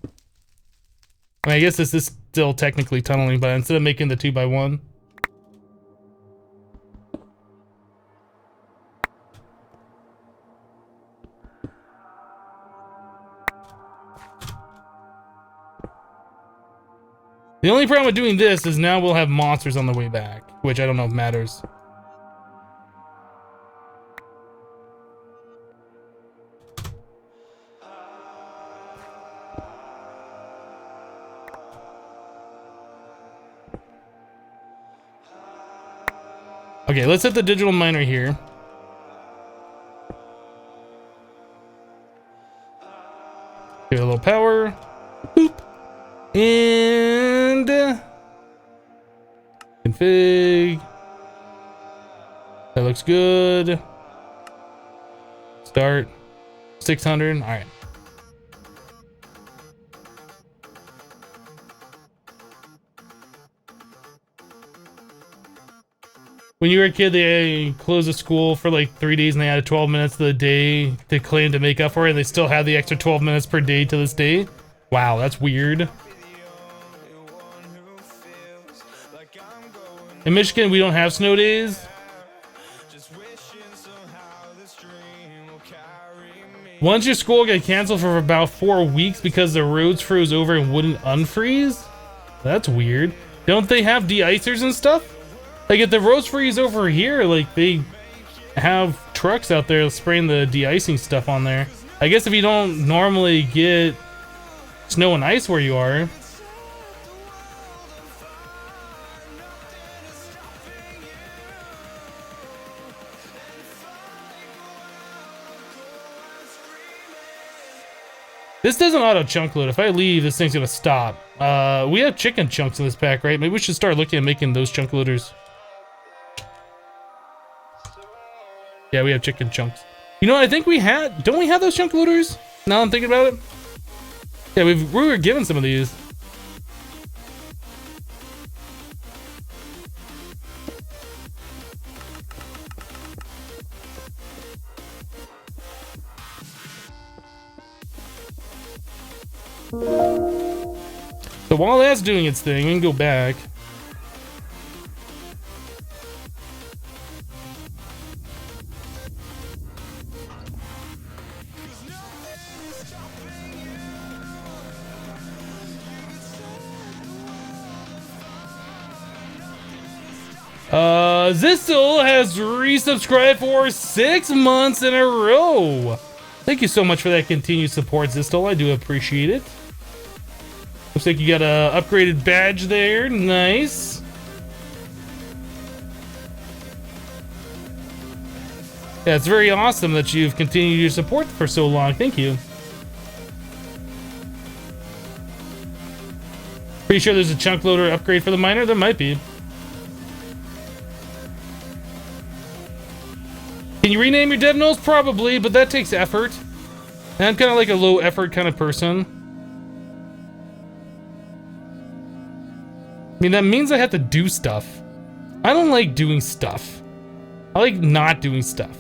I mean, I guess this is still technically tunneling, but instead of making the 2x1. The only problem with doing this is now we'll have monsters on the way back, which I don't know if matters. Okay, let's hit the digital miner here. Give it a little power. Boop. And config. That looks good. Start. 600. All right. When you were a kid, they closed the school for like 3 days and they added 12 minutes to the day to claim to make up for it, and they still have the extra 12 minutes per day to this day. Wow, that's weird. In Michigan, we don't have snow days. Once your school got canceled for about 4 weeks because the roads froze over and wouldn't unfreeze? That's weird. Don't they have de-icers and stuff? Like if the roads freeze over here, like they have trucks out there spraying the de-icing stuff on there. I guess if you don't normally get snow and ice where you are. This doesn't auto chunk load. If I leave, this thing's gonna stop. We have chicken chunks in this pack, right? Maybe we should start looking at making those chunk loaders. Yeah, we have chicken chunks. You know what? I think we had. Don't we have those chunk loaders? Now I'm thinking about it. Yeah, we were given some of these. So while that's doing its thing, we can go back. Zistel has resubscribed for 6 months in a row. Thank you so much for that continued support, Zistel. I do appreciate it. Looks like you got a upgraded badge there. Nice. Yeah, it's very awesome that you've continued your support for so long. Thank you. Pretty sure there's a chunk loader upgrade for the miner. There might be. Can you rename your dev nulls? Probably, but that takes effort. And I'm kind of like a low effort kind of person. I mean, that means I have to do stuff. I don't like doing stuff. I like not doing stuff.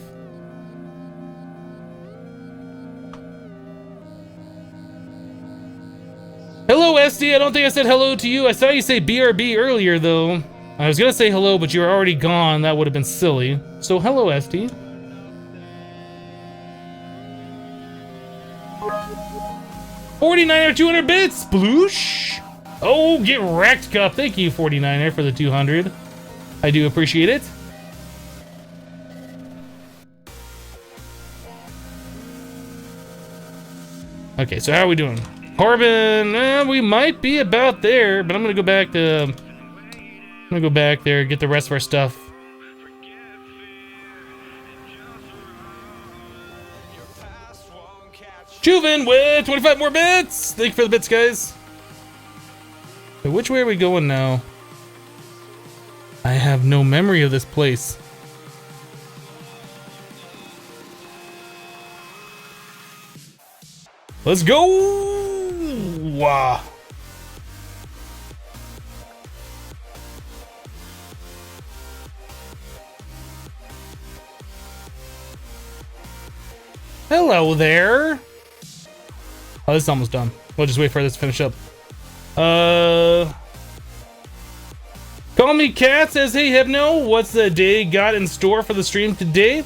Hello, SD. I don't think I said hello to you. I saw you say BRB earlier, though. I was gonna say hello, but you were already gone. That would have been silly. So, hello, SD. 49er 200 bits, sploosh. Oh, get wrecked, Cup. Thank you, 49er, for the 200. I do appreciate it. Okay, so how are we doing? Corbin, we might be about there, but I'm gonna go back to gonna go back there, get the rest of our stuff. Juven with 25 more bits! Thank you for the bits, guys. So which way are we going now? I have no memory of this place. Let's go! Wow. Hello there. Oh, this is almost done. We'll just wait for this to finish up. Call Me Cat says, hey Hypno, what's the day got in store for the stream today?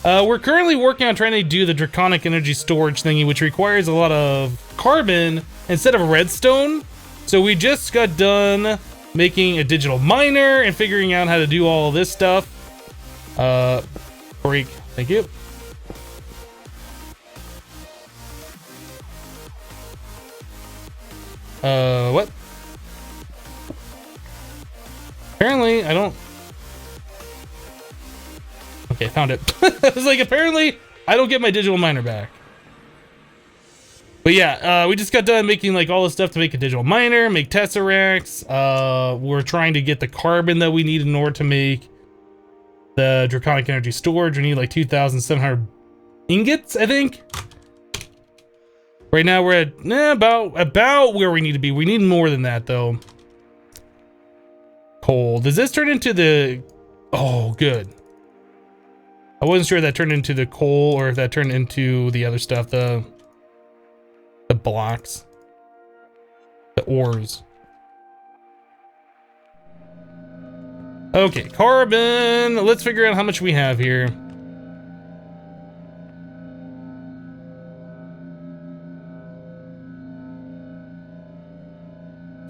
We're currently working on trying to do the Draconic energy storage thingy, which requires a lot of carbon instead of redstone. So we just got done making a digital miner and figuring out how to do all of this stuff. Freak, thank you. What? Apparently, I don't... Okay, found it. I was like, apparently, I don't get my digital miner back. But yeah, we just got done making like all the stuff to make a digital miner, make tesseracts. We're trying to get the carbon that we need in order to make the Draconic energy storage. We need like 2,700 ingots, I think. Right now we're at about where we need to be. We need more than that though. Coal. Does this turn into the... Oh, good. I wasn't sure if that turned into the coal or if that turned into the other stuff, the blocks, the ores. Okay, carbon. Let's figure out how much we have here.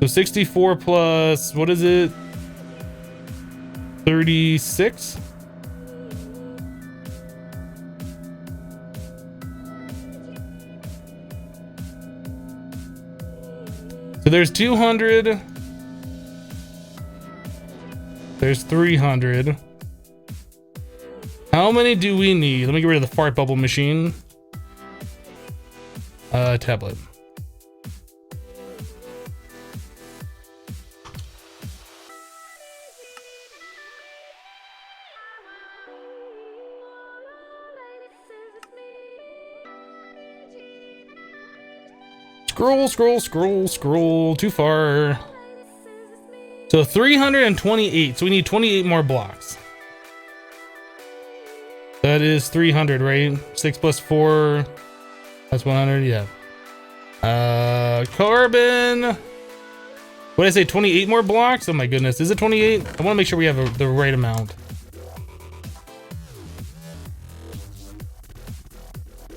So 64 plus, what is it? 36? So there's 200. There's 300. How many do we need? Let me get rid of the fart bubble machine. Tablet. Scroll, too far. So 328, so we need 28 more blocks. That is 300, right? 6 plus 4, that's 100, yeah. Carbon. What did I say, 28 more blocks? Oh my goodness, is it 28? I want to make sure we have the right amount.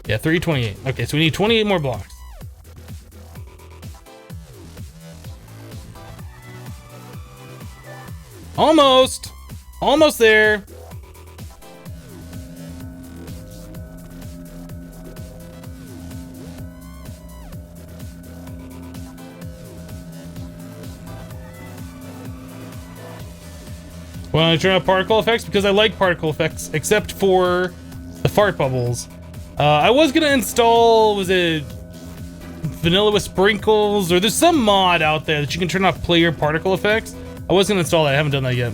Yeah, 328. Okay, so we need 28 more blocks. Almost there. Well, I turn off particle effects because I like particle effects, except for the fart bubbles. I was gonna install, was it vanilla with sprinkles, or there's some mod out there that you can turn off player particle effects. I was gonna install that, I haven't done that yet.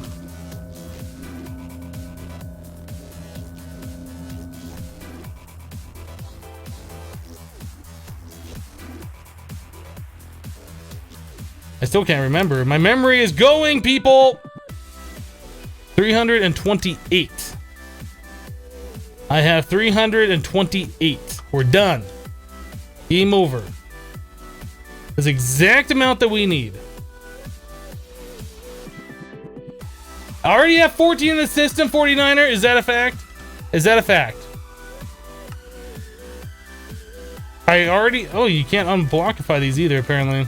I still can't remember. My memory is going, people! 328. I have 328. We're done. Game over. That's the exact amount that we need. I already have 14 in the system, 49er. Is that a fact? Is that a fact? I already... Oh, you can't unblockify these either, apparently.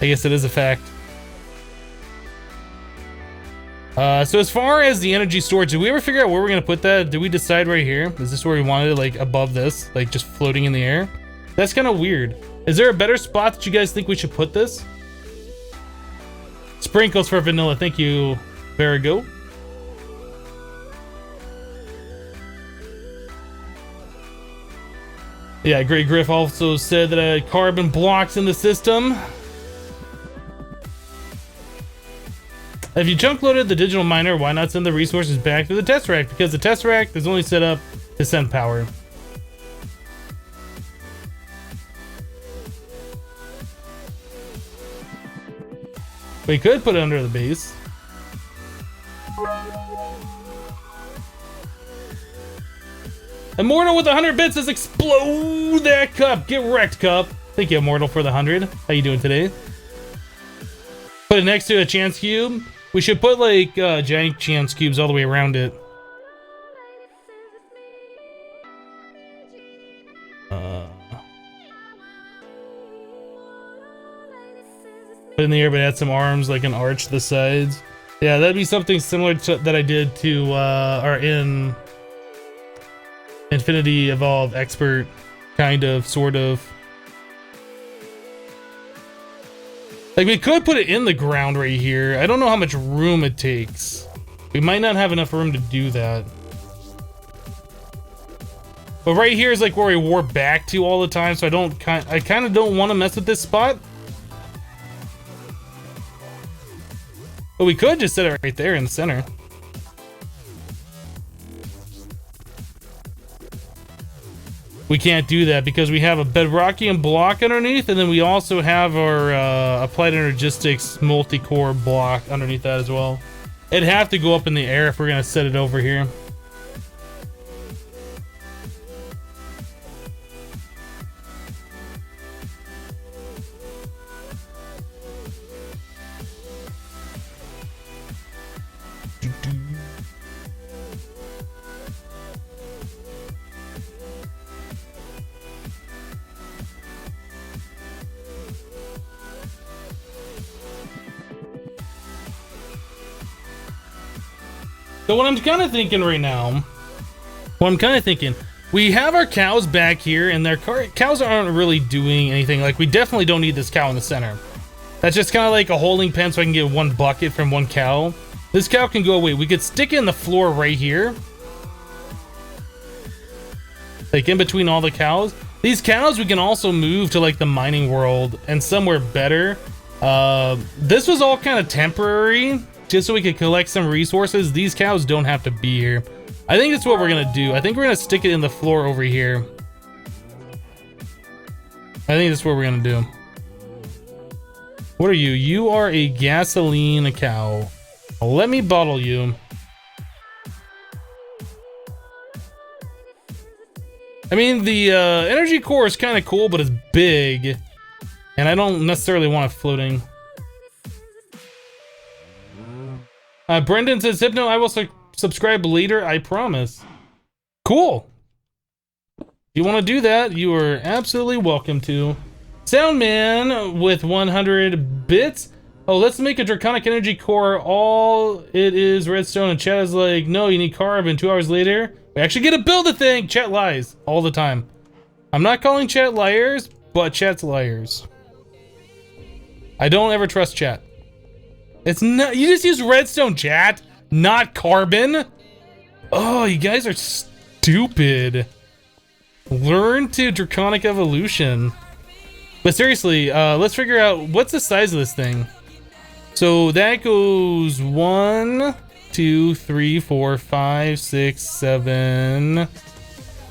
I guess it is a fact. So as far as the energy storage, did we ever figure out where we're going to put that? Did we decide right here? Is this where we wanted it, like above this? Like just floating in the air? That's kind of weird. Is there a better spot that you guys think we should put this? Sprinkles for vanilla. Thank you, Verigo. Yeah, Great Griff also said that carbon blocks in the system. If you junk loaded the digital miner, why not send the resources back to the Tesseract? Because the Tesseract is only set up to send power. We could put it under the base. Immortal with 100 bits says explode that cup. Get wrecked, cup. Thank you, Immortal, for the 100. How you doing today? Put it next to a chance cube. We should put like giant chance cubes all the way around it. Put in the air, but add some arms, like an arch to the sides. Yeah, that'd be something similar to that I did to or in Infinity Evolve Expert, kind of, sort of. Like, we could put it in the ground right here. I don't know how much room it takes. We might not have enough room to do that. But right here is like where we warp back to all the time, so I kind of don't want to mess with this spot. But we could just set it right there in the center. We can't do that because we have a bedrockian block underneath, and then we also have our applied energistics multi-core block underneath that as well. It'd have to go up in the air if we're gonna set it over here. So what I'm kind of thinking right now, we have our cows back here, and their cows aren't really doing anything. Like, we definitely don't need this cow in the center. That's just kind of like a holding pen so I can get one bucket from one cow. This cow can go away. We could stick it in the floor right here. Like, in between all the cows. These cows we can also move to, like, the mining world and somewhere better. This was all kind of temporary, just so we could collect some resources. These cows don't have to be here. I think that's what we're gonna do. I think we're gonna stick it in the floor over here. I think that's what we're gonna do. What are you? You are a gasoline cow. Let me bottle you. I mean, the energy core is kind of cool, but it's big, and I don't necessarily want it floating. Brendan says, Hypno, I will subscribe later, I promise. Cool. If you want to do that, you are absolutely welcome to. Soundman with 100 bits. Oh, let's make a Draconic energy core. All it is redstone, and chat is like, no, you need carbon. 2 hours later, we actually get to build a thing. Chat lies all the time. I'm not calling chat liars, but chat's liars. I don't ever trust chat. It's not, you just use redstone, chat, not carbon. Oh, you guys are stupid. Learn to Draconic evolution. But seriously, let's figure out what's the size of this thing. So that goes 1, 2, 3, 4, 5, 6, 7.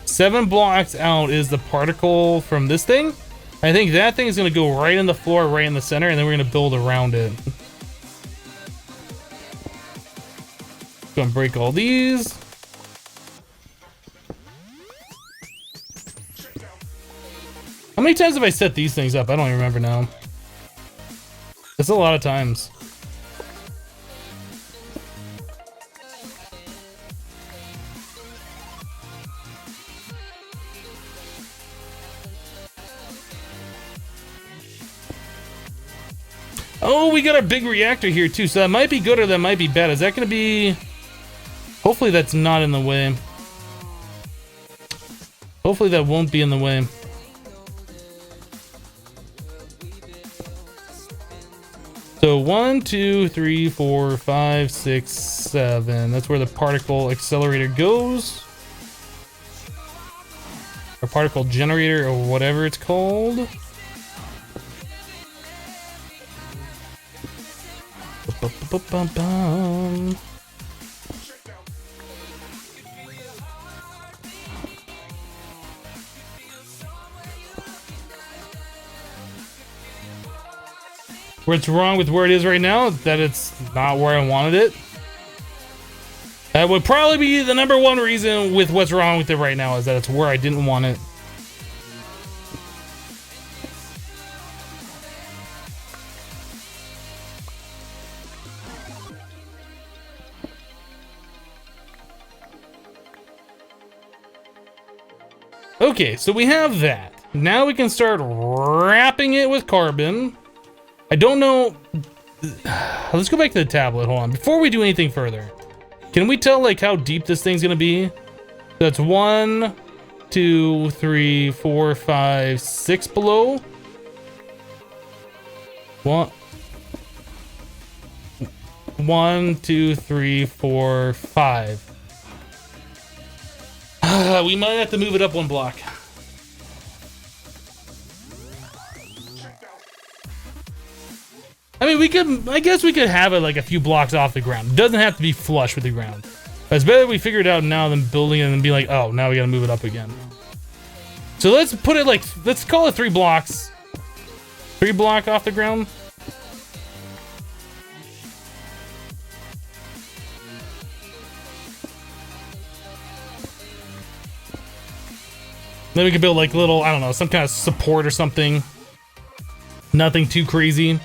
7 blocks out is the particle from this thing. I think that thing is gonna go right in the floor, right in the center, and then we're gonna build around it. Gonna break all these. How many times have I set these things up? I don't even remember now. It's a lot of times. Oh, we got our big reactor here too, so that might be good or that might be bad. Is that gonna be... Hopefully that's not in the way. Hopefully that won't be in the way. So 1, 2, 3, 4, 5, 6, 7. That's where the particle accelerator goes. Or particle generator, or whatever it's called. Ba-ba-ba-ba-bum. What's wrong with where it is right now? That it's not where I wanted it. That would probably be the number one reason with what's wrong with it right now, is that it's where I didn't want it. Okay, so we have that. Now we can start wrapping it with carbon. I don't know. Let's go back to the tablet. Hold on. Before we do anything further, can we tell like how deep this thing's gonna be? That's 1, 2, 3, 4, 5, 6 below. 1, 2, 3, 4, 5. We might have to move it up 1 block. I mean, we could, I guess we could have it like a few blocks off the ground. It doesn't have to be flush with the ground. But it's better we figure it out now than building it and be like, oh, now we gotta move it up again. So let's put it like, let's call it 3 blocks. 3 block off the ground. Then we could build like little, I don't know, some kind of support or something. Nothing too crazy.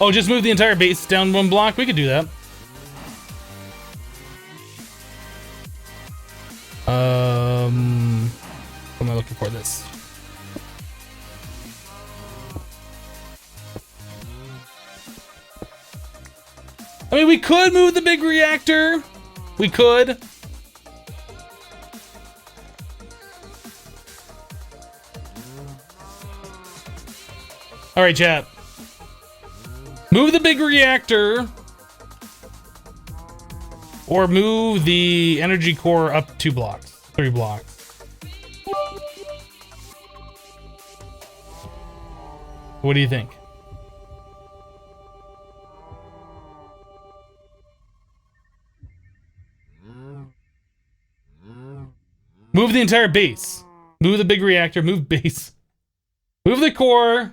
Oh, just move the entire base down 1 block? We could do that. What am I looking for this? I mean, we could move the big reactor. We could. All right, chat. Move the big reactor, or move the energy core up 2 blocks, 3 blocks. What do you think? Move the entire base. Move the big reactor, move base. Move the core.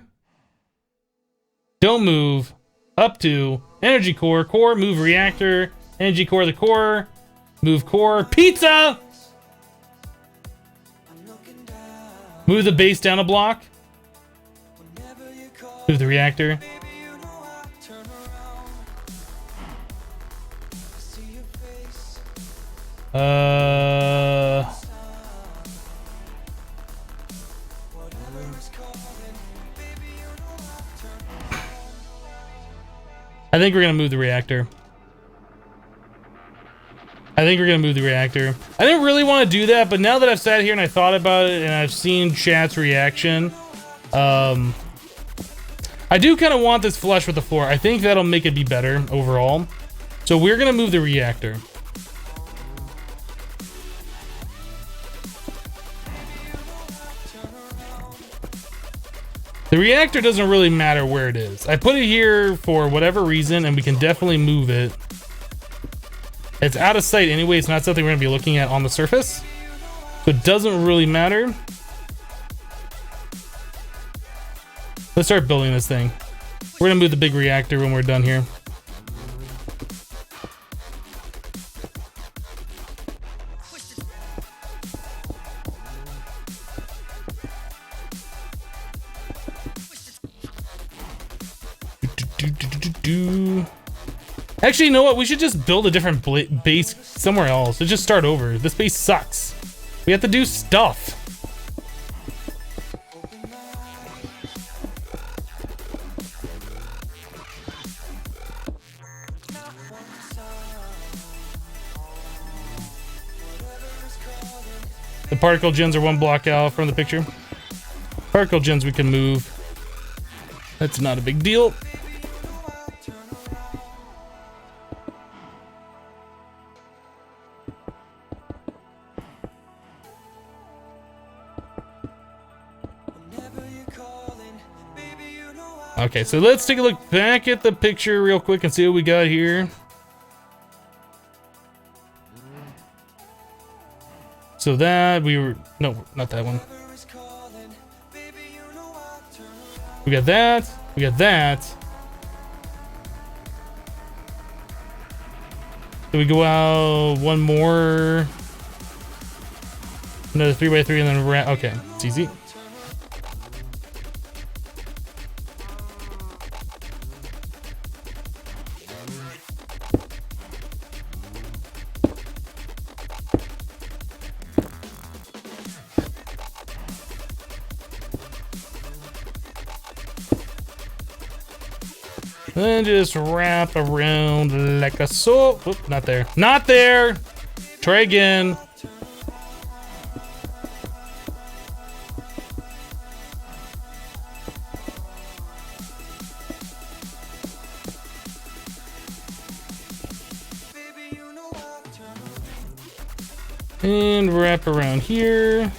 Don't move. Up to energy core, core, move reactor, energy core, the core, move core, pizza! Move the base down 1 block. Move the reactor. I think we're gonna move the reactor. I didn't really want to do that, but now that I've sat here and I thought about it and I've seen chat's reaction, I do kind of want this flush with the floor. I think that'll make it be better overall. So we're gonna move the reactor. The reactor doesn't really matter where it is. I put it here for whatever reason, and we can definitely move it. It's out of sight anyway. It's not something we're gonna be looking at on the surface. So it doesn't really matter. Let's start building this thing. We're gonna move the big reactor when we're done here. Actually, you know what? We should just build a different base somewhere else. Let's just start over. This base sucks. We have to do stuff. The particle gens are 1 block out from the picture. Particle gens we can move. That's not a big deal. Okay, so let's take a look back at the picture real quick and see what we got here. So that we were, no, not that one. We got that, we got that. So we go out 1 more. Another 3x3 and then okay, it's easy. Then just wrap around like a so. Oop, not there. Not there! Try again. And wrap around here.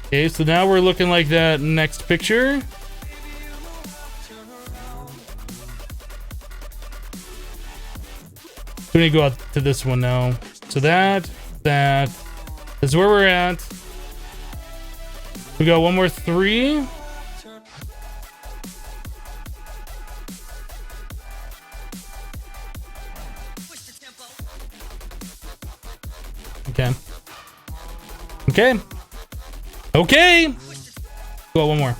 Okay, so now we're looking like that next picture. We need to go out to this one now. So that is where we're at. We got 1 more 3. Okay. Okay. Okay. Go 1 more.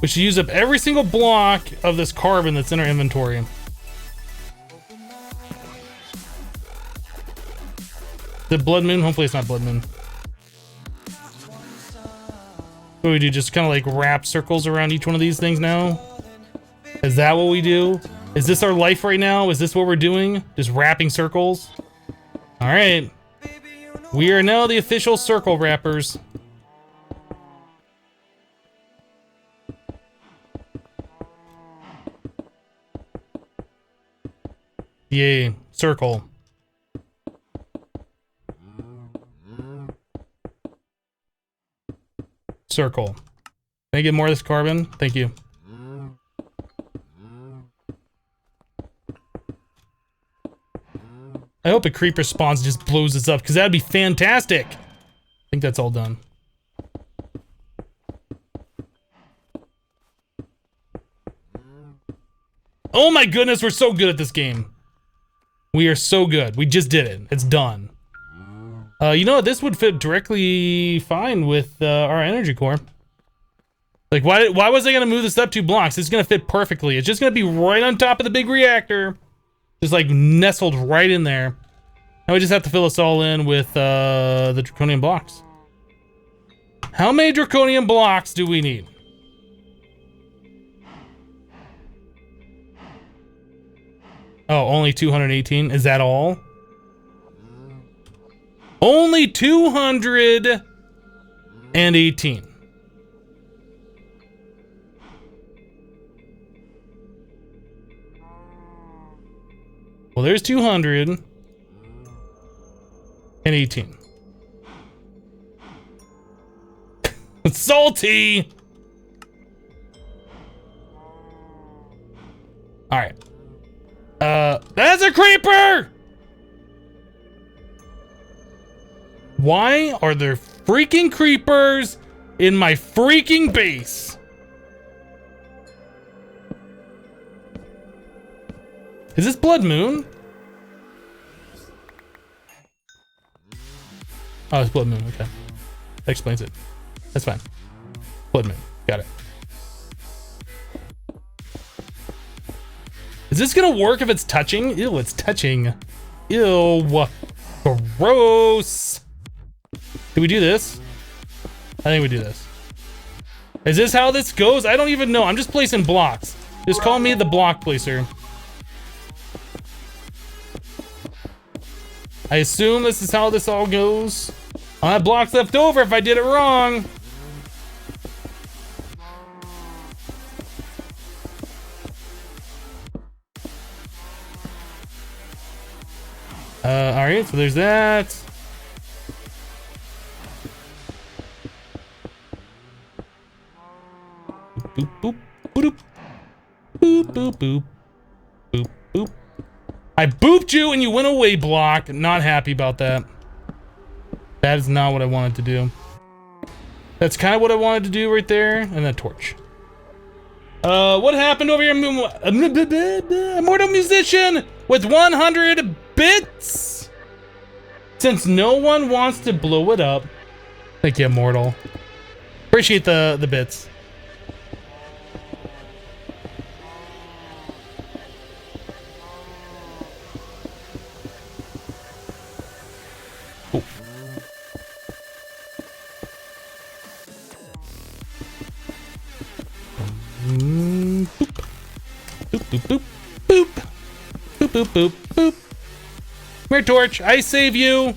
We should use up every single block of this carbon that's in our inventory. The blood moon? Hopefully it's not blood moon. What do we do? Just kind of like wrap circles around each one of these things now? Is that what we do? Is this our life right now? Is this what we're doing? Just wrapping circles? All right. We are now the official circle wrappers. Yay, circle. Circle. Can I get more of this carbon? Thank you. I hope a creeper spawns and just blows this up, because that'd be fantastic. I think that's all done. Oh my goodness, we're so good at this game. We are so good. We just did it. It's done. You know what? This would fit directly fine with our energy core. Like, why was I gonna move this up 2 blocks? It's gonna fit perfectly. It's just gonna be right on top of the big reactor. Just like nestled right in there. Now we just have to fill us all in with the draconian blocks. How many draconian blocks do we need? Oh, only 218. Is that all? Only 218. Well, there's 218. It's salty. All right. That's a creeper. Why are there freaking creepers in my freaking base? Is this Blood Moon? Oh, it's Blood Moon. Okay. That explains it. That's fine. Blood Moon. Got it. Is this gonna work if it's touching? Ew, it's touching. Ew. Gross. Do we do this? I think we do this. Is this how this goes? I don't even know. I'm just placing blocks. Just call me the block placer. I assume this is how this all goes. I'll have blocks left over if I did it wrong. All right, so there's that. Boop, boop, boop, boop, boop, boop, boop, boop. I booped you and you went away, block. Not happy about that. That is not what I wanted to do. That's kind of what I wanted to do right there. And that torch. What happened over here? Immortal Musician with 100 bits. Since no one wants to blow it up. Thank you, Immortal. Appreciate the bits. Boop, boop, boop, boop, boop, boop. Come here, torch. I save you.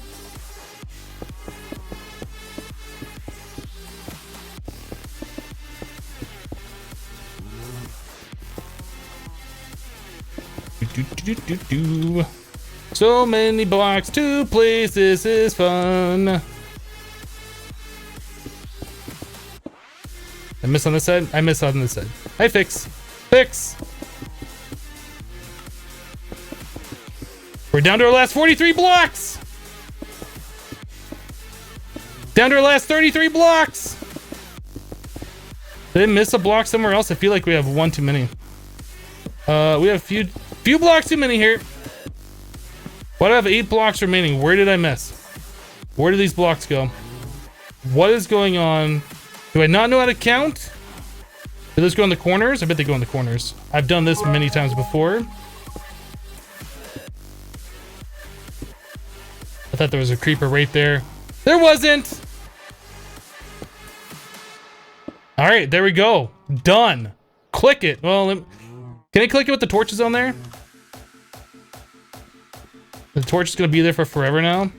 So many blocks to place. This is fun. I miss on this side. I miss on this side. I fix. Fix. We're down to our last 43 blocks. Down to our last 33 blocks. Did I miss a block somewhere else? I feel like we have one too many. We have few blocks too many here. What? I have 8 blocks remaining. Where did I miss? Where do these blocks go? What is going on? Do I not know how to count? Do those go in the corners? I bet they go in the corners. I've done this many times before. I thought there was a creeper right there. There wasn't! Alright, there we go. Done. Click it. Well, can I click it with the torches on there? The torch is gonna be there for forever now.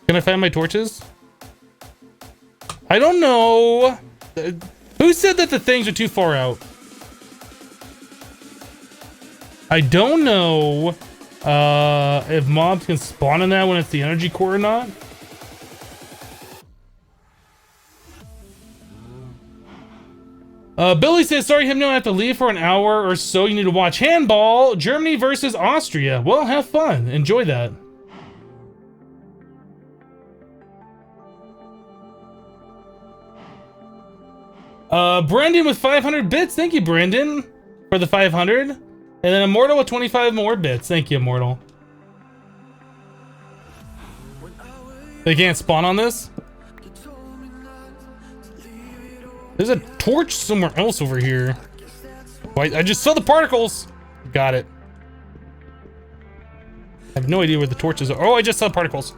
Can I find my torches? I don't know. Who said that the things are too far out? I don't know if mobs can spawn in that when it's the energy core or not. Billy says, sorry, Hypno, I have to leave for an hour or so. You need to watch handball. Germany versus Austria. Well, have fun. Enjoy that. Brandon with 500 bits. Thank you, Brandon, for the 500. And then Immortal with 25 more bits. Thank you, Immortal. They can't spawn on this? There's a torch somewhere else over here. Wait, I just saw the particles. Got it. I have no idea where the torches are. Oh, I just saw particles.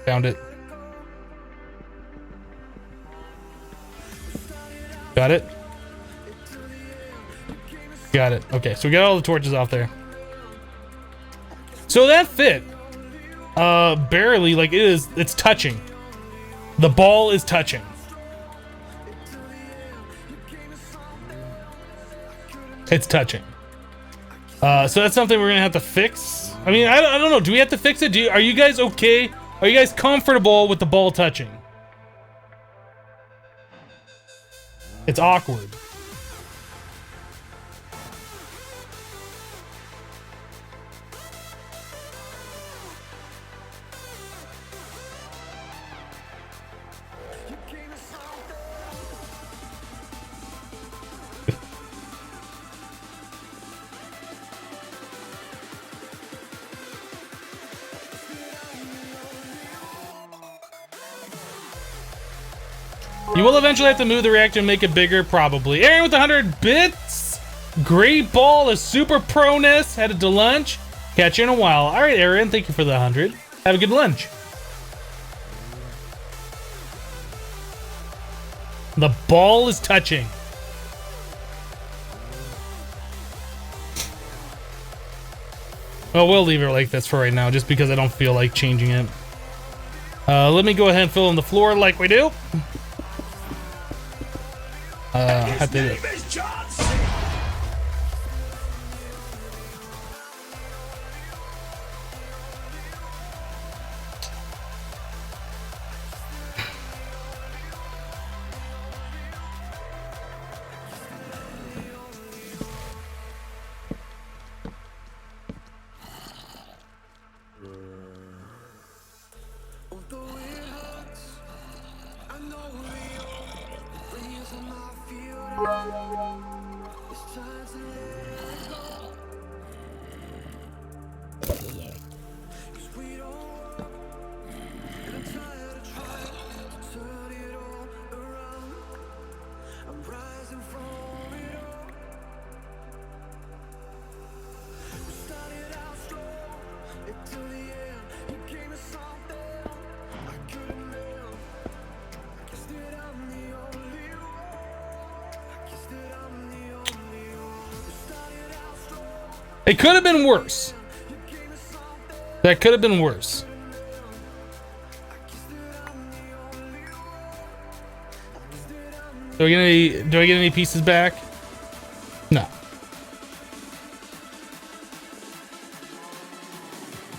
Found it. Got it. Got it. Okay, so we got all the torches off there. So that fit. Barely, like it's touching. The ball is touching. It's touching. So that's something we're gonna have to fix. I mean, I don't know. Do we have to fix it? Are you guys okay? Are you guys comfortable with the ball touching? It's awkward. You will eventually have to move the reactor and make it bigger, probably. Aaron with 100 bits! Great ball of super proness. Headed to lunch. Catch you in a while. All right, Aaron. Thank you for the 100. Have a good lunch. The ball is touching. Well, we'll leave it like this for right now, just because I don't feel like changing it. Let me go ahead and fill in the floor like we do. His name is John C. It could have been worse. That could have been worse. Do I get any pieces back? No.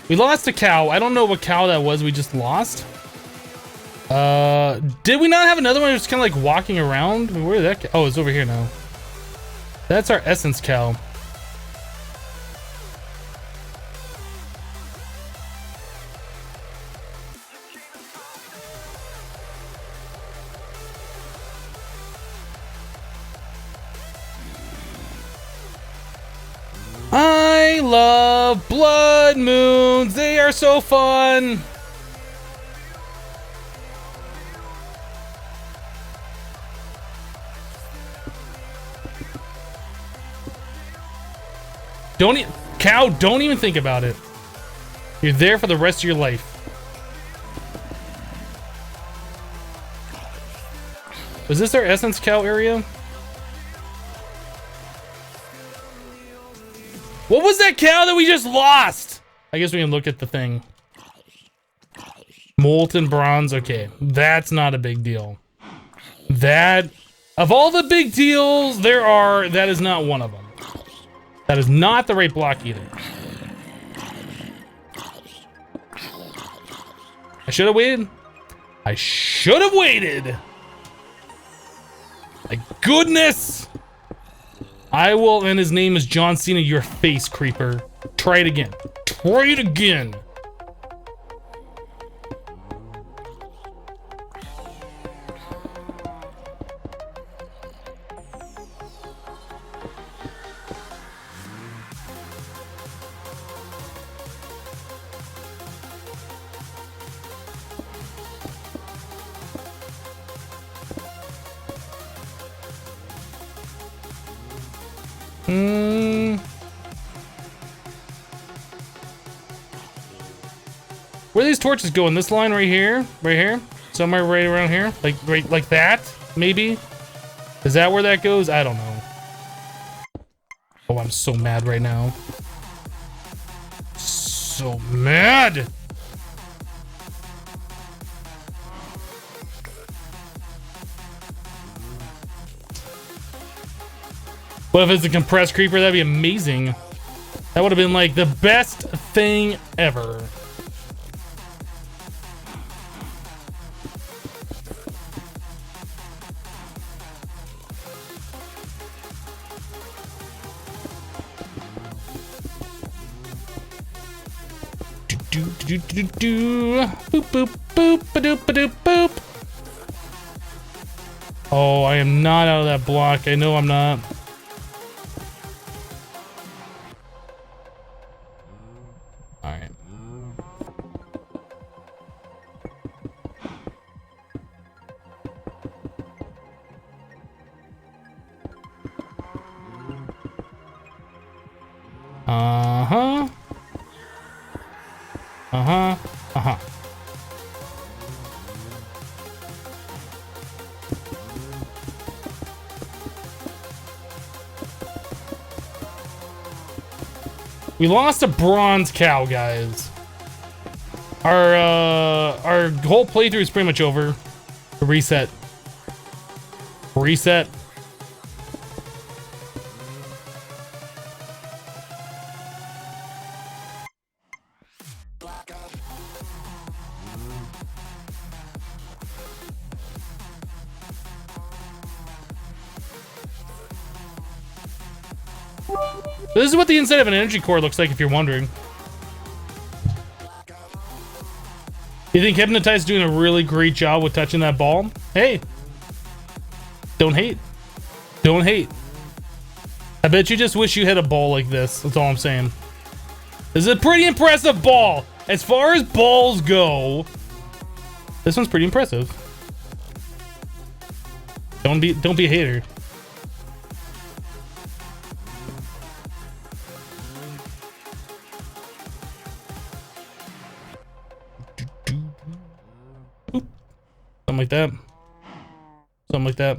We lost a cow. I don't know what cow that was we just lost. Did we not have another one just kind of like walking around? Where did that? Oh, it's over here now. That's our essence cow. I love blood moons. They are so fun. Cow, don't even think about it. You're there for the rest of your life. Was this our essence cow area? What was that cow that we just lost? I guess we can look at the thing. Molten bronze. Okay, that's not a big deal. That, of all the big deals there are, that is not one of them. That is not the right block either. I should have waited. I should have waited. My goodness. I will, and his name is John Cena, your face, creeper. Try it again. Try it again. Where are these torches going? This line right here? Right here? Somewhere right around here? Like right like that? Maybe? Is that where that goes? I don't know. Oh, I'm so mad right now. So mad! What if it's a compressed creeper? That'd be amazing. That would have been like the best thing ever. Boop boop boop ba-doop ba-doop boop. Oh, I am not out of that block. I know I'm not. Alright. Uh-huh. Uh-huh. Uh-huh. We lost a bronze cow, guys. Our whole playthrough is pretty much over. Reset. Reset. This is what the inside of an energy core looks like, if you're wondering. You think Hypnotize's doing a really great job with touching that ball? Hey, don't hate. Don't hate. I bet you just wish you had a ball like this. That's all I'm saying. This is a pretty impressive ball. As far as balls go, this one's pretty impressive. Don't be a hater. Something like that. Something like that.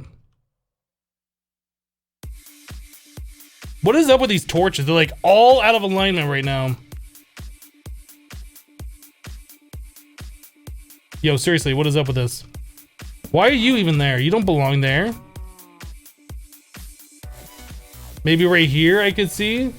What is up with these torches? They're like all out of alignment right now. Yo, seriously, what is up with this? Why are you even there? You don't belong there. Maybe right here I could see.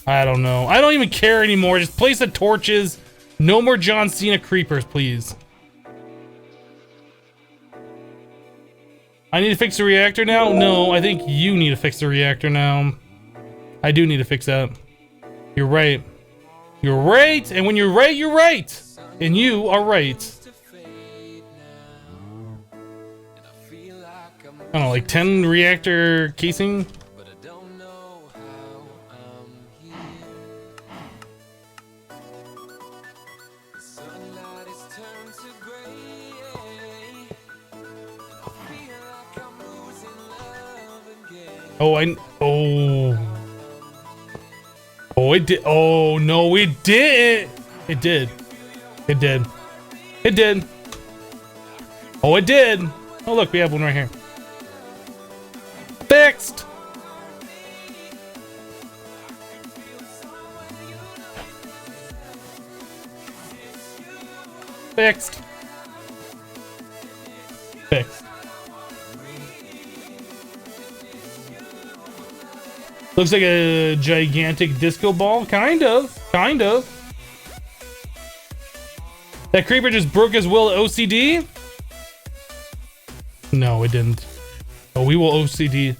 I don't know. I don't even care anymore. Just place the torches. No more John Cena creepers, please. I need to fix the reactor now? No, I think you need to fix the reactor now. I do need to fix that. You're right. You're right. And when you're right, you're right. And you are right. I don't know, like 10 reactor casing? Oh, oh, it did. Oh, no, it did. It did. It did. It did. Oh, it did. Oh, look, we have one right here. Fixed. Fixed. Fixed. Looks like a gigantic disco ball. Kind of. Kind of. That creeper just broke his will OCD? No, it didn't. Oh, we will OCD.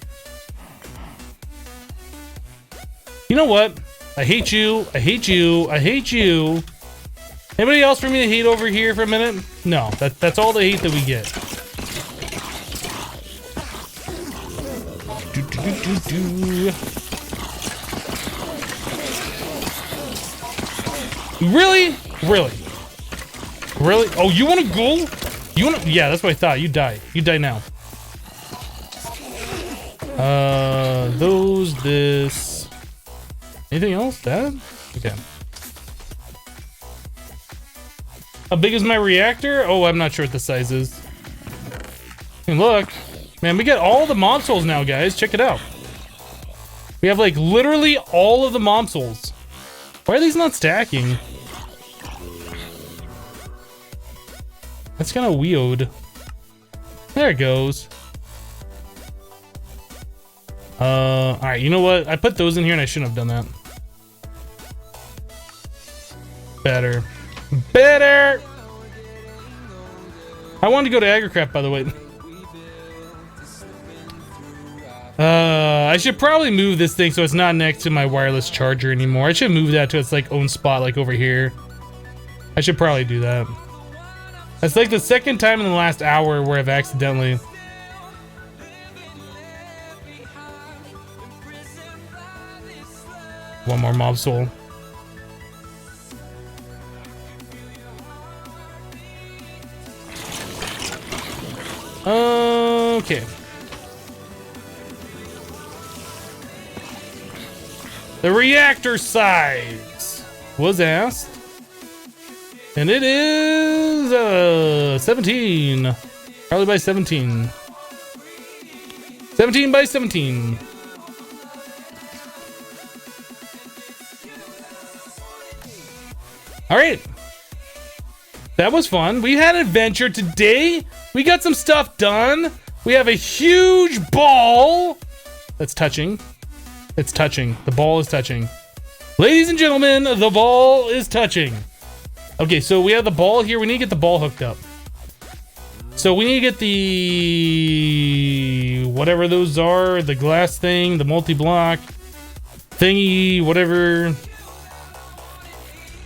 You know what? I hate you. I hate you. I hate you. Anybody else for me to hate over here for a minute? No, that's all the hate that we get. Really? Really? Really? Oh, you want to go? You want to? Yeah, that's what I thought. You die. You die now. This. Anything else? That? Okay. How big is my reactor? Oh, I'm not sure what the size is. And look, man, we got all the mob souls now, guys. Check it out. We have like literally all of the mob souls. Why are these not stacking? That's kind of weird. There it goes. Alright, you know what? I put those in here and I shouldn't have done that. Better. Better! I wanted to go to Agricraft, by the way. I should probably move this thing so it's not next to my wireless charger anymore. I should move that to its like own spot, like over here. I should probably do that. That's like the second time in the last hour where I've accidentally... One more mob soul. Okay. The reactor size was asked. And it is 17. Probably by 17. 17 by 17. All right. That was fun. We had an adventure today. We got some stuff done. We have a huge ball that's touching. It's touching. The ball is touching. Ladies and gentlemen, the ball is touching. Okay, so we have the ball here. We need to get the ball hooked up. So we need to get the whatever those are, the glass thing, the multi-block thingy, whatever. I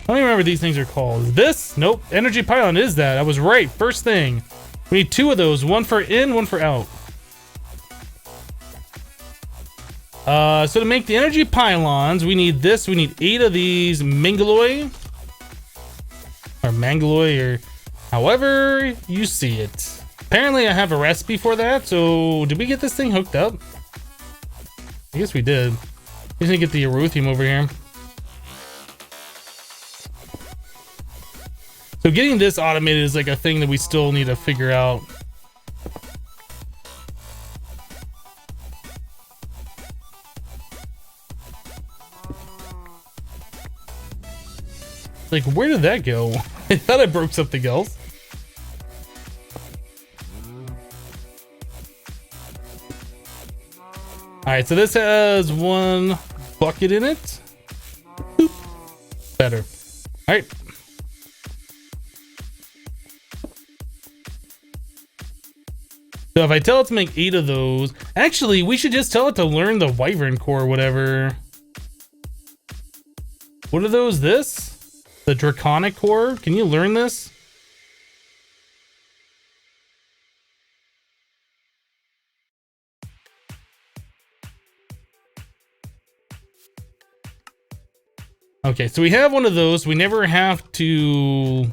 don't even remember what these things are called. This? Nope. Energy pylon is that. I was right. First thing. We need 2 of those. One for in, one for out. So to make the energy pylons, we need this. We need 8 of these Mangaloy. Or Mangaloy, or however you see it. Apparently I have a recipe for that. So did we get this thing hooked up? I guess we did. We just need to get the Erothium over here. So getting this automated is like a thing that we still need to figure out. Like, where did that go? I thought I broke something else. Alright, so this has 1 bucket in it. Boop. Better. Alright. So if I tell it to make 8 of those, actually, we should just tell it to learn the Wyvern core or whatever. What are those? This? The Draconic core? Can you learn this? Okay, so we have one of those. We never have to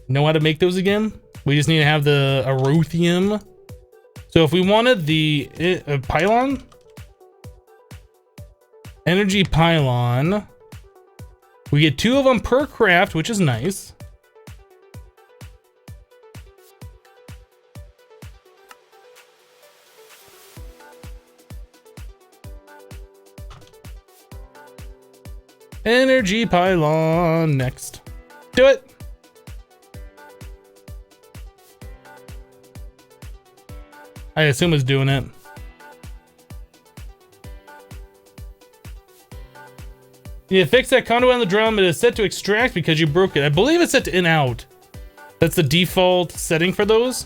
know how to make those again. We just need to have the Erothium. So if we wanted the pylon, energy pylon, we get 2 of them per craft, which is nice. Energy pylon next. Do it. I assume it's doing it. You fix that conduit on the drum. It is set to extract because you broke it. I believe it's set to in out. That's the default setting for those.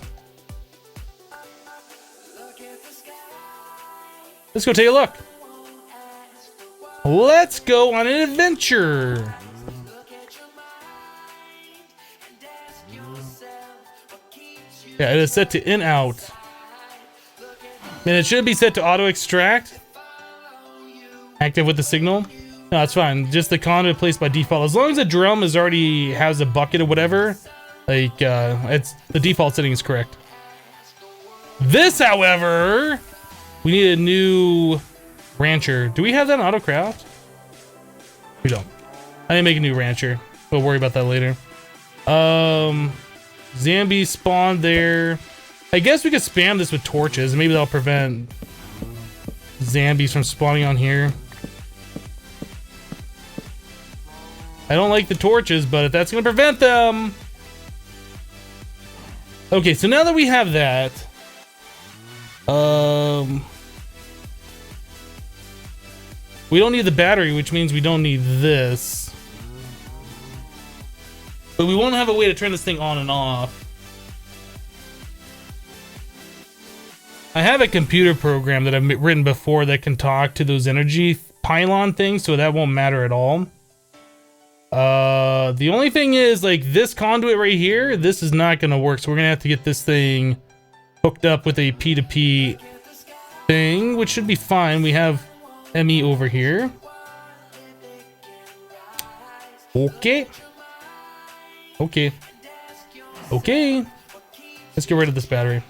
Let's go take a look. Let's go on an adventure. Yeah, it is set to in out. And it should be set to auto extract. Active with the signal. No, that's fine. Just the conduit placed by default. As long as the drum is already has a bucket or whatever, like it's the default setting is correct. This, however, we need a new rancher. Do we have that in autocraft? We don't. I didn't make a new rancher. We'll worry about that later. Zombie spawned there. I guess we could spam this with torches. Maybe that'll prevent zombies from spawning on here. I don't like the torches, but if that's going to prevent them. Okay, so now that we have that, we don't need the battery, which means we don't need this. But we won't have a way to turn this thing on and off. I have a computer program that I've written before that can talk to those energy pylon things, so that won't matter at all. The only thing is, like, this conduit right here, this is not gonna work, so we're gonna have to get this thing hooked up with a P2P thing, which should be fine. We have ME over here. Okay. Okay. Okay. Let's get rid of this battery.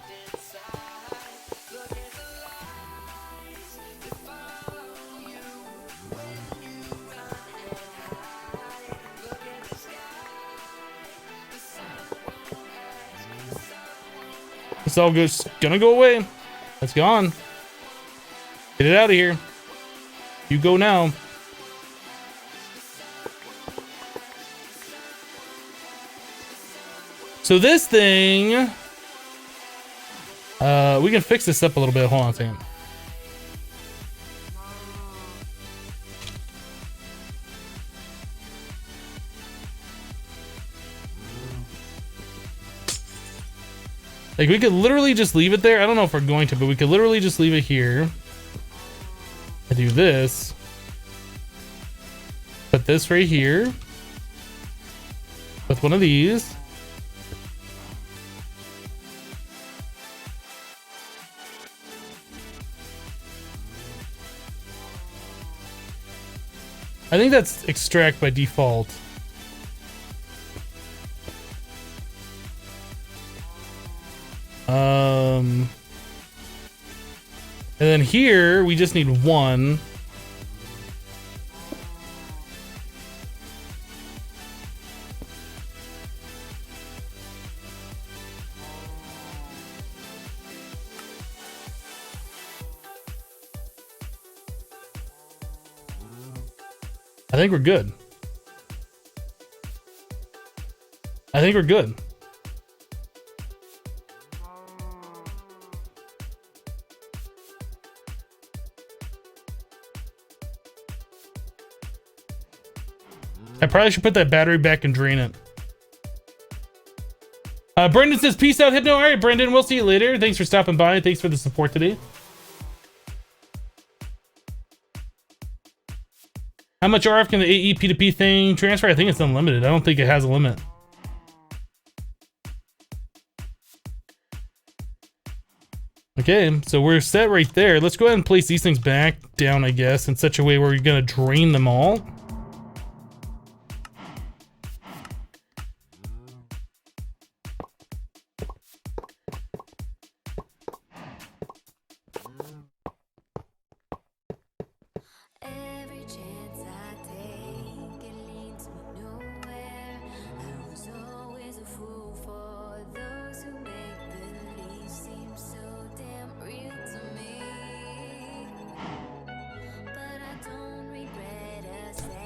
It's all just gonna go away. It's gone. Get it out of here. You go now. So this thing, we can fix this up a little bit. Hold on a second. Like, we could literally just leave it there. I don't know if we're going to, but we could literally just leave it here. I do this. Put this right here. With one of these. I think that's extract by default. And then here we just need one. I think we're good. I think we're good. I probably should put that battery back and drain it. Brendan says, peace out, Hypno. All right, Brendan, we'll see you later. Thanks for stopping by. Thanks for the support today. How much RF can the AE P2P thing transfer? I think it's unlimited. I don't think it has a limit. Okay, so we're set right there. Let's go ahead and place these things back down, I guess, in such a way where we're going to drain them all.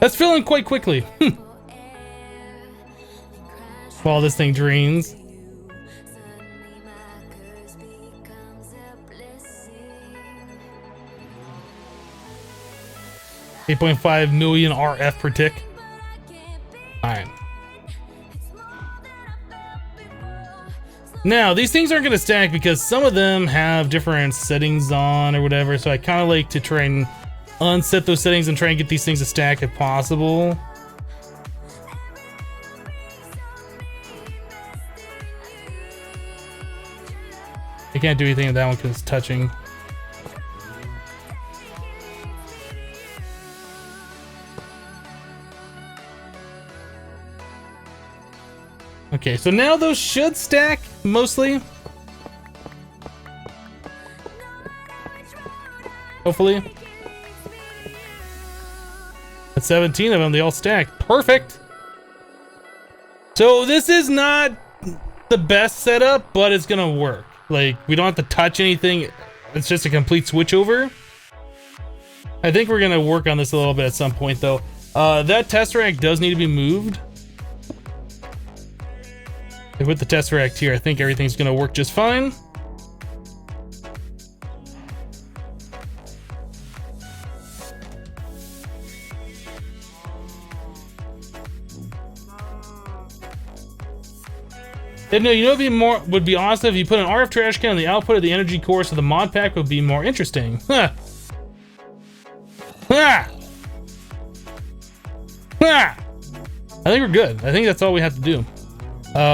That's filling quite quickly. While this thing drains. 8.5 million RF per tick. Alright. Now, these things aren't going to stack because some of them have different settings on or whatever, so I kind of like to try and unset those settings and try and get these things to stack if possible. I can't do anything with that one because it's touching. Okay, so now those should stack mostly. Hopefully. At 17 of them, they all stacked. Perfect. So this is not the best setup, but it's gonna work. Like, we don't have to touch anything. It's just a complete switch over. I think we're gonna work on this a little bit at some point though. That Tesseract does need to be moved. And with the Tesseract here, I think everything's gonna work just fine. No, you know, would be awesome if you put an RF trash can on the output of the energy core, so the mod pack would be more interesting. Huh. Ha! Ha! I think we're good. I think that's all we have to do.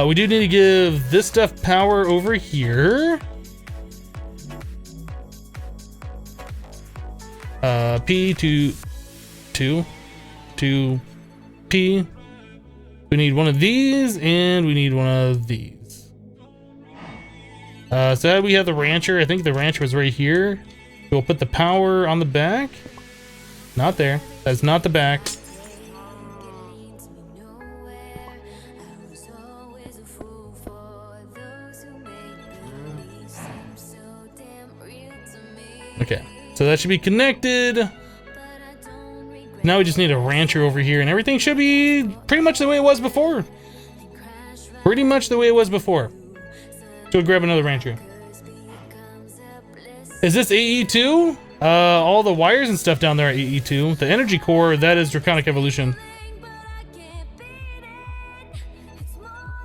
We do need to give this stuff power over here. P to P. We need one of these, and we need one of these. So we have the rancher. I think the rancher was right here. We'll put the power on the back. Not there. That's not the back. Okay, so that should be connected. Now we just need a rancher over here, and everything should be pretty much the way it was before. Pretty much the way it was before. So we'll grab another rancher. Is this AE2? All the wires and stuff down there are AE2. The energy core, that is Draconic Evolution.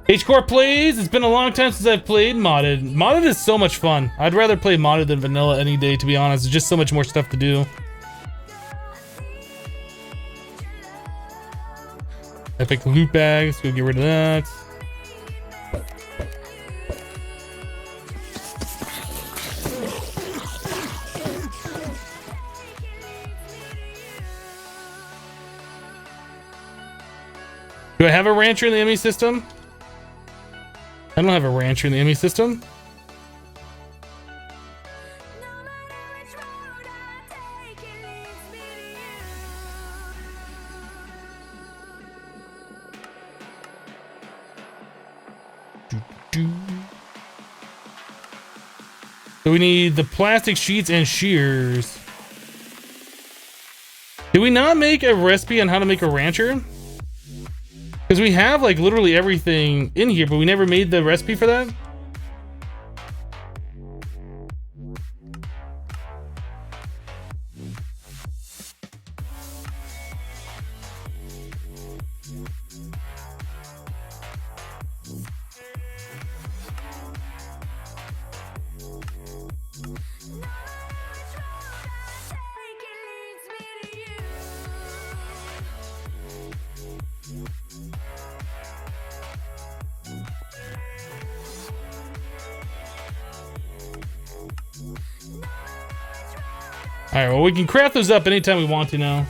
H-Core plays. It's been a long time since I've played modded. Modded is so much fun. I'd rather play modded than vanilla any day, to be honest. It's just so much more stuff to do. Epic loot bags. Go get rid of that. Do I have a rancher in the ME system? I don't have a rancher in the ME system. So we need the plastic sheets and shears. Did we not make a recipe on how to make a rancher? Because we have like literally everything in here, but we never made the recipe for that. Alright, well, we can craft those up anytime we want to now.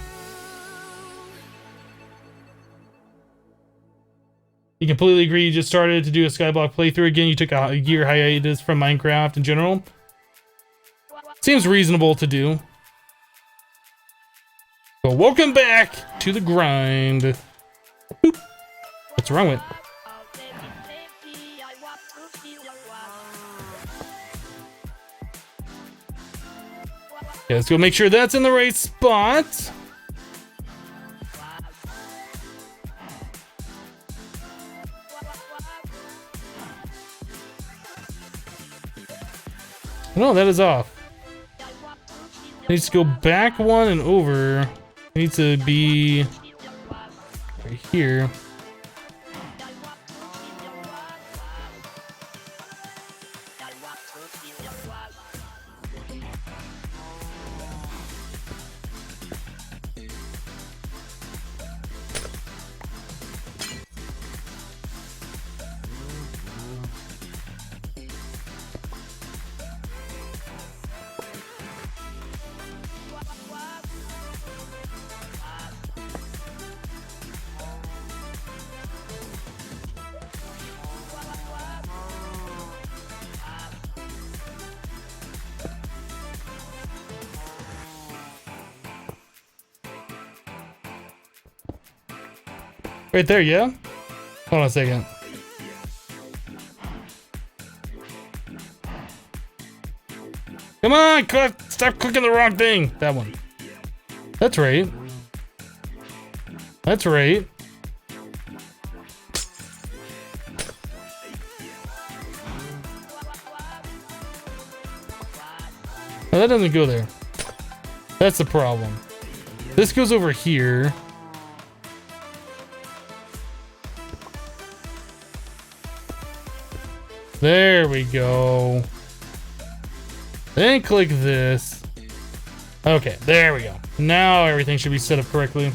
You completely agree. You just started to do a Skyblock playthrough again. You took a year hiatus from Minecraft in general. Seems reasonable to do. So welcome back to the grind. Boop. What's wrong with it? Okay, let's go make sure that's in the right spot. No, that is off. It needs to go back one and over. It needs to be right here. Right there, yeah? Hold on a second. Come on, stop clicking the wrong thing. That one. That's right. That's right. Oh, that doesn't go there. That's the problem. This goes over here. There we go. Then click this. Okay, there we go. Now everything should be set up correctly.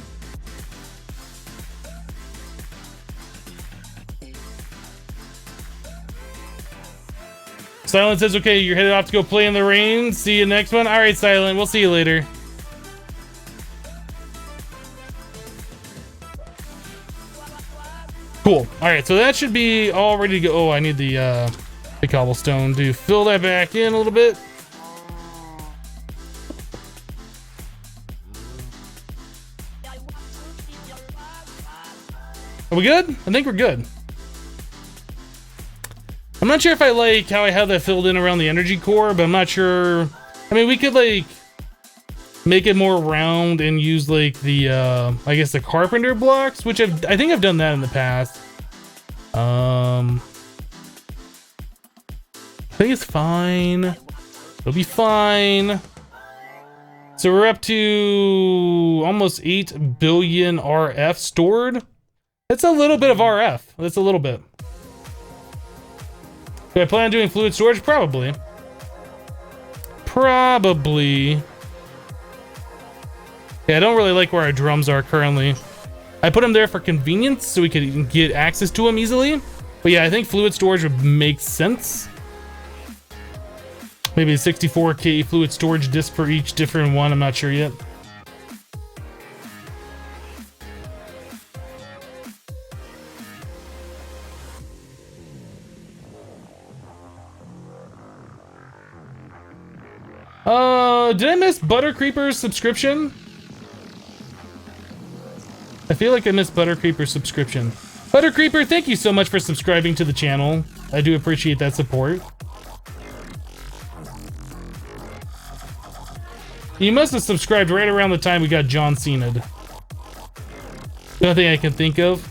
Silent says, okay, you're headed off to go play in the rain. See you next one. All right, Silent, we'll see you later. Cool. All right, so that should be all ready to go. Oh, I need the cobblestone to fill that back in a little bit. Are we good? I think we're good. I'm not sure if I like how I have that filled in around the energy core, but I'm not sure I mean, we could like make it more round and use like the I guess the carpenter blocks, which I think I've done that in the past. I think it's fine. It'll be fine. So we're up to almost 8 billion RF stored. That's a little bit of RF. That's a little bit. Do I plan on doing fluid storage? Probably. Probably. Yeah, I don't really like where our drums are currently. I put them there for convenience so we could get access to them easily. But yeah, I think fluid storage would make sense. Maybe a 64K fluid storage disk for each different one. I'm not sure yet. Did I miss Butter Creeper's subscription? I feel like I missed Butter Creeper's subscription. Butter Creeper, thank you so much for subscribing to the channel. I do appreciate that support. You must have subscribed right around the time we got John Cena'd. Nothing I can think of.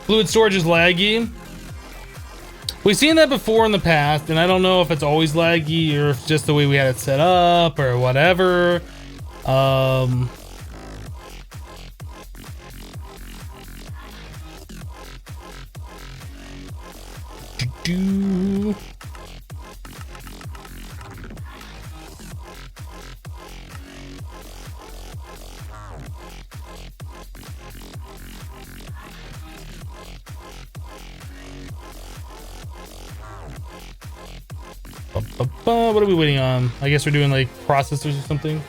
Fluid storage is laggy. We've seen that before in the past, and I don't know if it's always laggy or if it's just the way we had it set up or whatever. What are we waiting on? I guess we're doing like processors or something.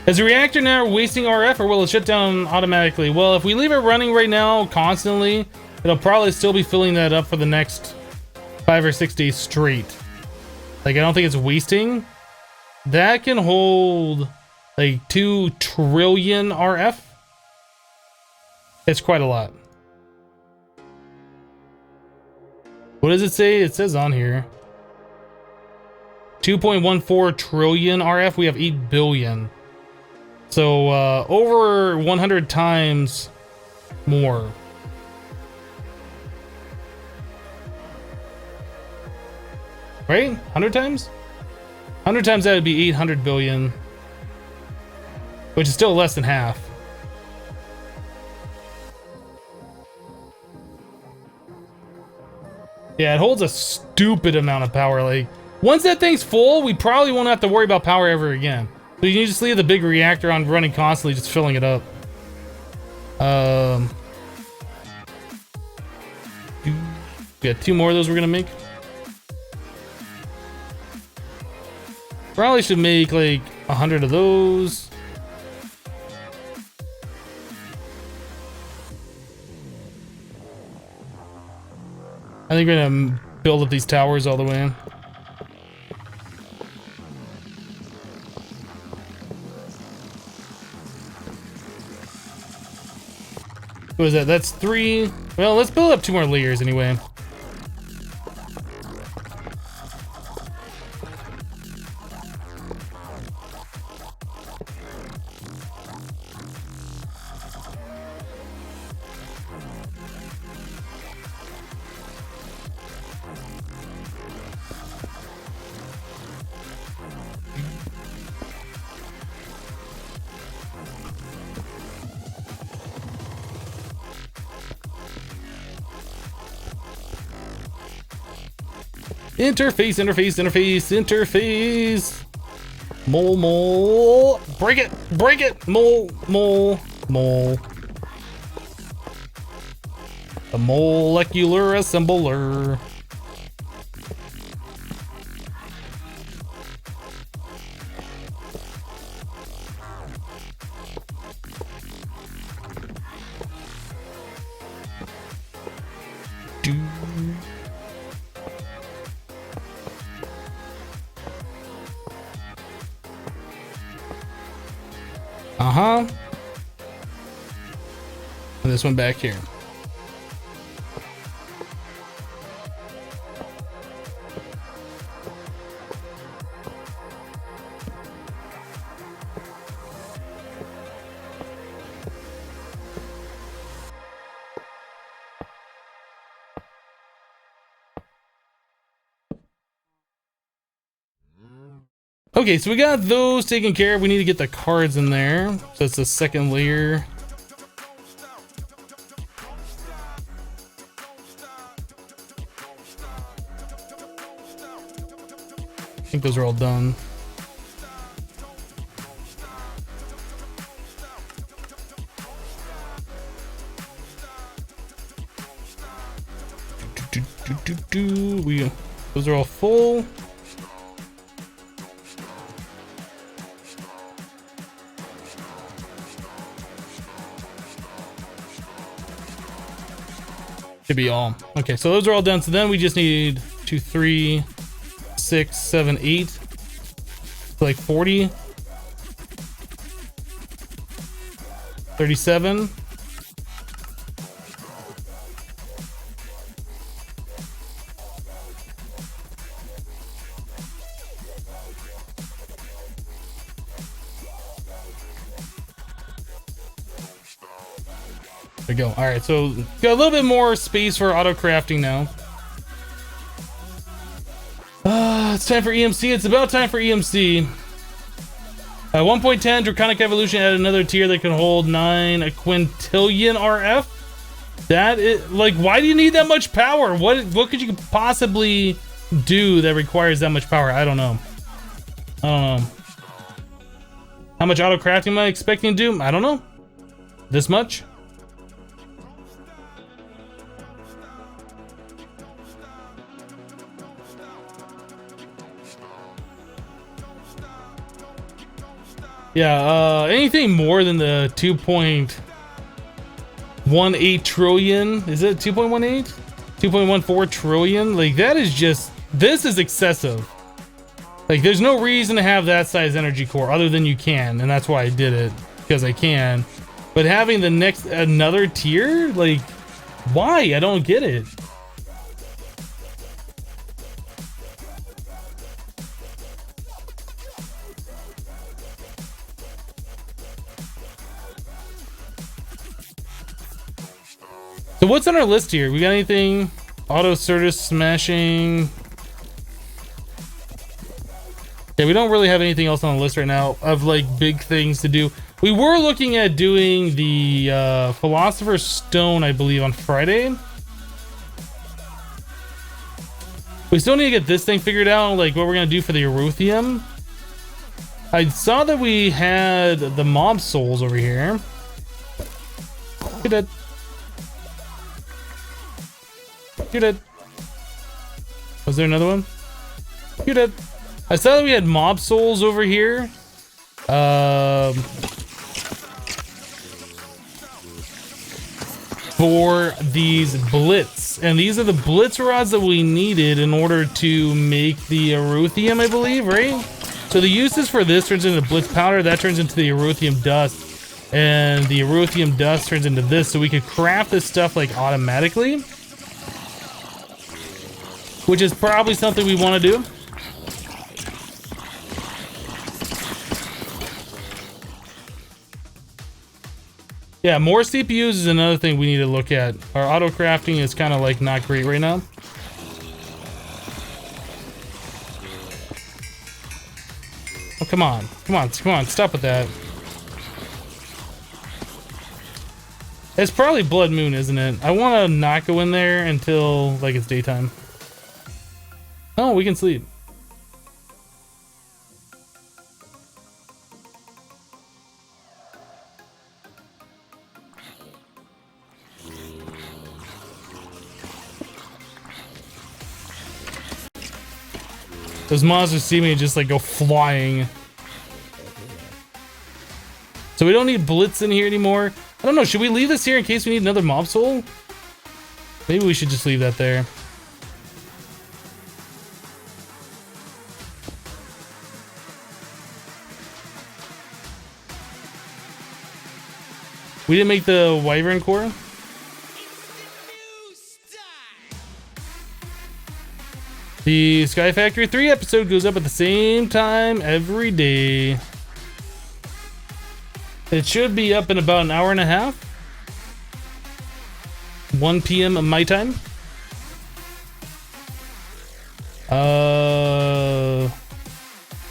Is the reactor now wasting RF or will it shut down automatically? Well, if we leave it running right now constantly, it'll probably still be filling that up for the next 5 or 6 days straight. Like, I don't think it's wasting. That can hold like 2 trillion RF. It's quite a lot. What does it say? It says on here 2.14 trillion RF. We have 8 billion. So over 100 times more. Right? 100 times? 100 times that would be 800 billion. Which is still less than half. Yeah, it holds a stupid amount of power. Like, once that thing's full, we probably won't have to worry about power ever again. So you can just leave the big reactor on running constantly, just filling it up. We got 2 more of those we're gonna make. Probably should make like 100 of those. I think we're gonna build up these towers all the way. What is that? That's 3. Well, let's build up 2 more layers anyway. Interface, interface, interface, interface. Mole, mole. Break it, break it. Mole, mole, mole. The molecular assembler. this one back here. Okay, so we got those taken care of. We need to get the cards in there. So that's the second layer. I think those are all done. Those are all full. Should be all. Okay, so those are all done. So then we just need 2, 3, 6, 7, 8. So like 40. 37. There we go. All right, so got a little bit more space for auto crafting now. It's time for EMC. It's about time for EMC. 1.10 Draconic Evolution added another tier that can hold 9 quintillion RF. That is like, why do you need that much power? What could you possibly do that requires that much power? I don't know. How much auto crafting am I expecting to do? I don't know. This much? Yeah, anything more than the 2.18 trillion, is it 2.18? 2.14 trillion? Like, that is just, this is excessive. Like, there's no reason to have that size energy core other than you can, and that's why I did it, because I can. But having the next, another tier, like, why? I don't get it. So what's on our list here? We got anything? Auto Certus smashing. Yeah, we don't really have anything else on the list right now of like big things to do. We were looking at doing the Philosopher's Stone, I believe, on Friday. We still need to get this thing figured out, like what we're gonna do for the Eruthium. I saw that we had the mob souls over here. Look at that. You did. Was there another one? You did. I saw that we had mob souls over here. For these blitz. And these are the blitz rods that we needed in order to make the Eruthium, I believe, right? So the uses for this turns into blitz powder, that turns into the Eruthium dust, and the Eruthium dust turns into this, so we could craft this stuff like automatically. Which is probably something we want to do. Yeah, more CPUs is another thing we need to look at. Our auto crafting is kind of like not great right now. Oh, come on. Come on, stop with that. It's probably Blood Moon, isn't it? I want to not go in there until like it's daytime. Oh, we can sleep. Those monsters see me and just like go flying. So we don't need Blitz in here anymore. I don't know, should we leave this here in case we need another mob soul? Maybe we should just leave that there. We didn't make the wyvern core. The Sky Factory 3 episode goes up at the same time every day. It should be up in about an hour and a half. 1 p.m. my time.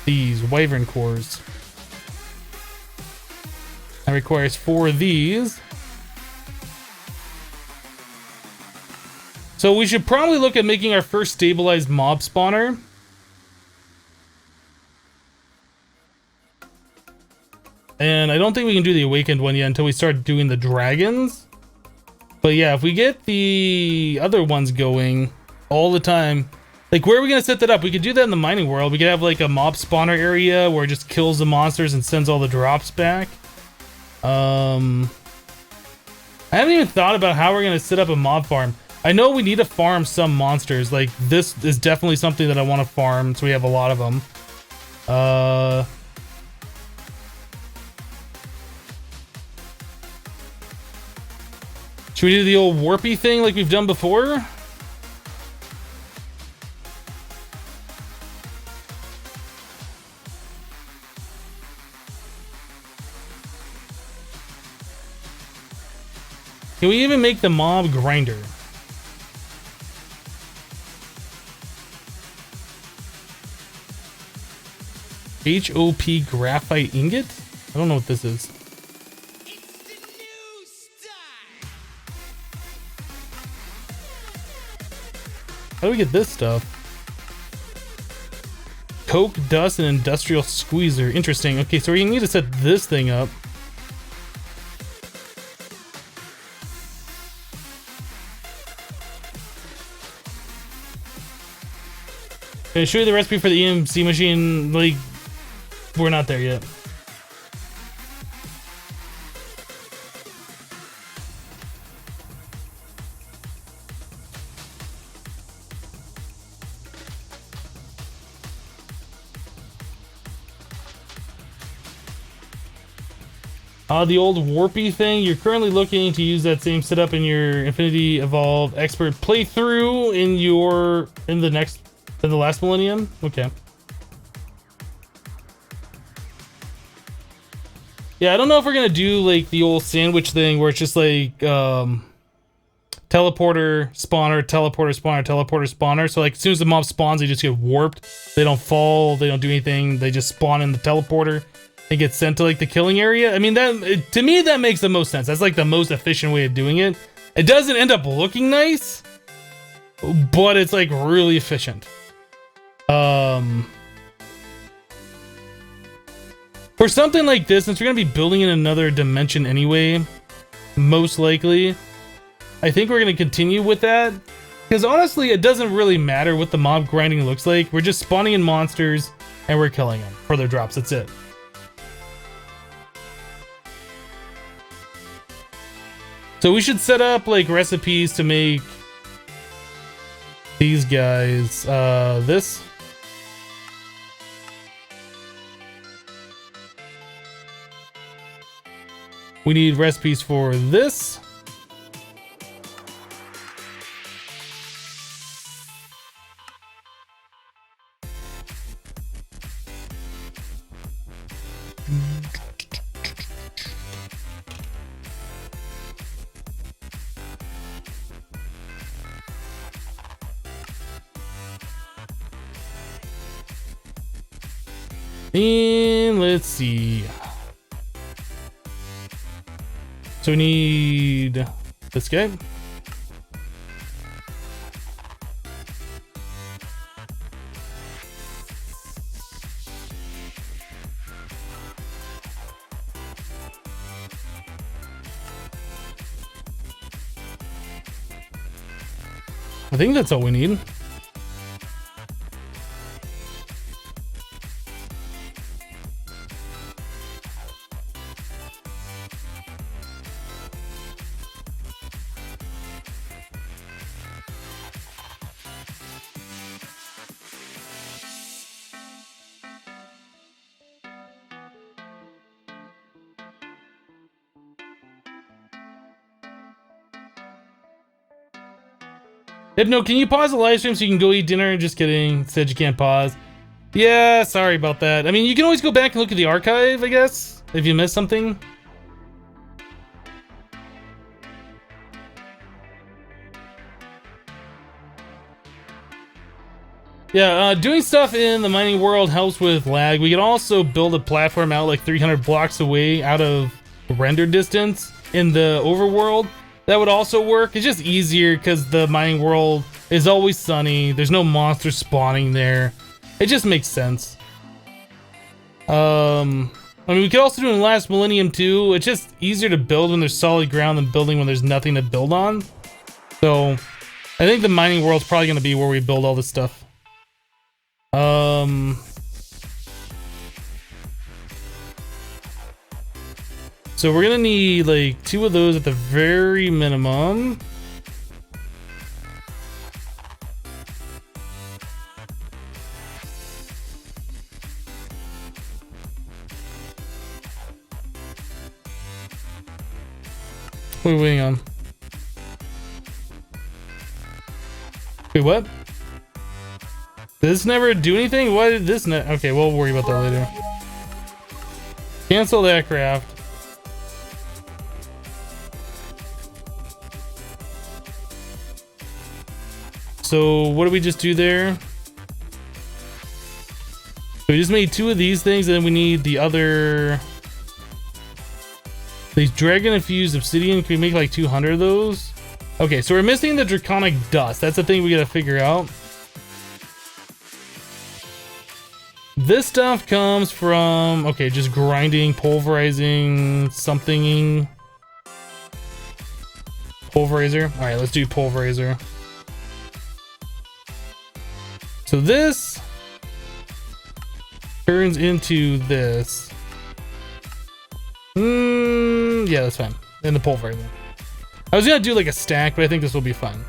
These wyvern cores. That requires 4 of these. So we should probably look at making our first stabilized mob spawner. And I don't think we can do the awakened one yet until we start doing the dragons. But yeah, if we get the other ones going all the time, like where are we gonna set that up? We could do that in the mining world. We could have like a mob spawner area where it just kills the monsters and sends all the drops back. I haven't even thought about how we're gonna set up a mob farm. I know we need to farm some monsters. Like this is definitely something that I want to farm, so we have a lot of them. Should we do the old warpy thing like we've done before? Can we even make the mob grinder? HOP graphite ingot? I don't know what this is. How do we get this stuff? Coke, dust, and industrial squeezer. Interesting. Okay, so we need to set this thing up. Can I show you the recipe for the EMC machine? Like, we're not there yet. The old warpy thing, you're currently looking to use that same setup in your Infinity Evolve Expert playthrough in the last millennium? Okay. Yeah, I don't know if we're gonna do like the old sandwich thing where it's just like teleporter, spawner, teleporter, spawner, teleporter, spawner. So like as soon as the mob spawns, they just get warped. They don't fall, they don't do anything, they just spawn in the teleporter. They get sent to like the killing area. I mean, to me that makes the most sense. That's like the most efficient way of doing it. It doesn't end up looking nice, but it's like really efficient. For something like this, since we're gonna be building in another dimension anyway, most likely, I think we're gonna continue with that. Because honestly, it doesn't really matter what the mob grinding looks like. We're just spawning in monsters and we're killing them for their drops. That's it. So we should set up like recipes to make these guys. This. We need recipes for this. And let's see. So we need this guy. I think that's all we need. Hypno, can you pause the live stream so you can go eat dinner? Just kidding. Said you can't pause. Yeah, sorry about that. I mean, you can always go back and look at the archive, I guess, if you missed something. Yeah, doing stuff in the mining world helps with lag. We can also build a platform out like 300 blocks away out of render distance in the overworld. That would also work. It's just easier because the mining world is always sunny. There's no monsters spawning there. It just makes sense. I mean, we could also do it in Last Millennium too. It's just easier to build when there's solid ground than building when there's nothing to build on. So, I think the mining world's probably going to be where we build all this stuff. So we're gonna need like 2 of those at the very minimum. What are we waiting on? Wait, what? Did this never do anything? Why did this not? Okay, we'll worry about that later. Cancel that craft. So what did we just do there? So we just made 2 of these things, and then we need the other. These dragon infused obsidian. Can we make like 200 of those? Okay, so we're missing the draconic dust. That's the thing we gotta figure out. This stuff comes from, okay, just grinding, pulverizing, something. Pulverizer. All right, let's do pulverizer. So this turns into this. Yeah, that's fine. And the pulverizer. I was gonna do like a stack, but I think this will be fine.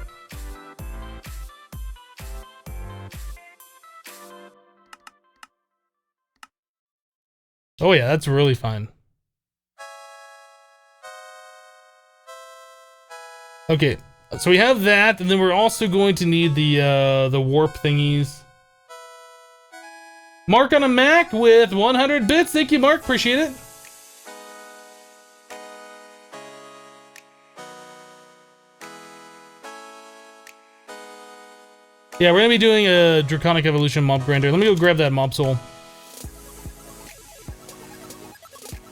Oh yeah, that's really fine. Okay, so we have that, and then we're also going to need the warp thingies. Mark on a Mac with 100 bits. Thank you, Mark. Appreciate it. Yeah, we're gonna be doing a Draconic Evolution mob grinder. Let me go grab that mob soul.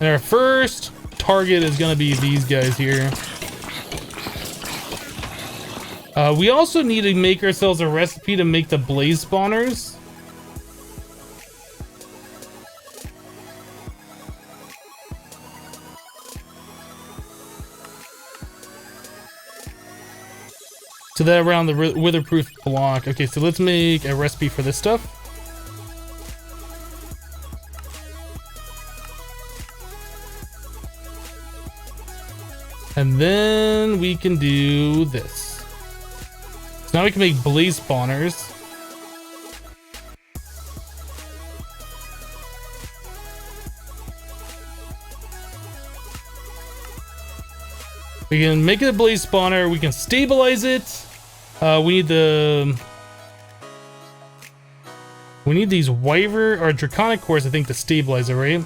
And our first target is gonna be these guys here. We also need to make ourselves a recipe to make the blaze spawners. So that around the witherproof block. Okay, so let's make a recipe for this stuff. And then we can do this. So now we can make blaze spawners. We can make it a blaze spawner. We can stabilize it. We need these wyvern or draconic cores, I think, to stabilize it, right?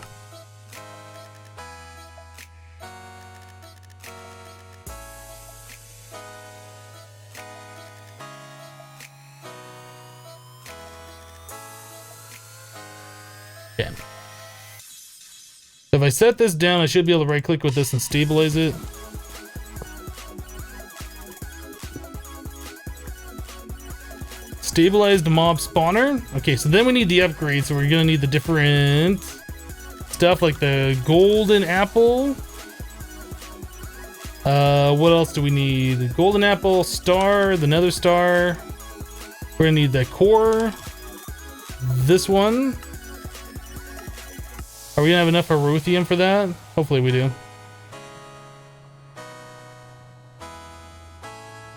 Okay. So if I set this down, I should be able to right click with this and stabilize it. Stabilized mob spawner. Okay, so then we need the upgrades. So we're gonna need the different stuff like the golden apple. What else do we need? The golden apple, star, the nether star. We're gonna need the core. This one. Are we gonna have enough Aruthium for that? Hopefully we do.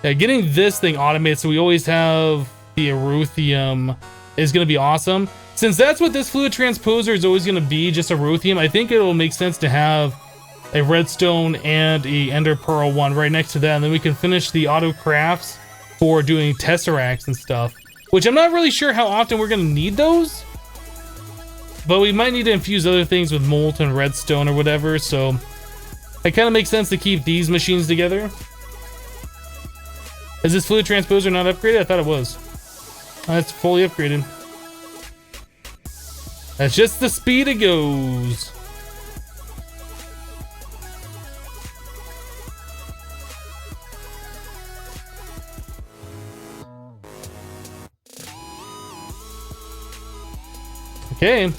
Yeah, getting this thing automated so we always have the Aruthium is going to be awesome. Since that's what this fluid transposer is always going to be, just Aruthium, I think it will make sense to have a redstone and a ender pearl one right next to that, and then we can finish the auto crafts for doing tesseracts and stuff, which I'm not really sure how often we're gonna need those, but we might need to infuse other things with molten redstone or whatever, so it kind of makes sense to keep these machines together. Is this fluid transposer not upgraded? I thought it was. It's fully upgraded. That's just the speed it goes. Okay.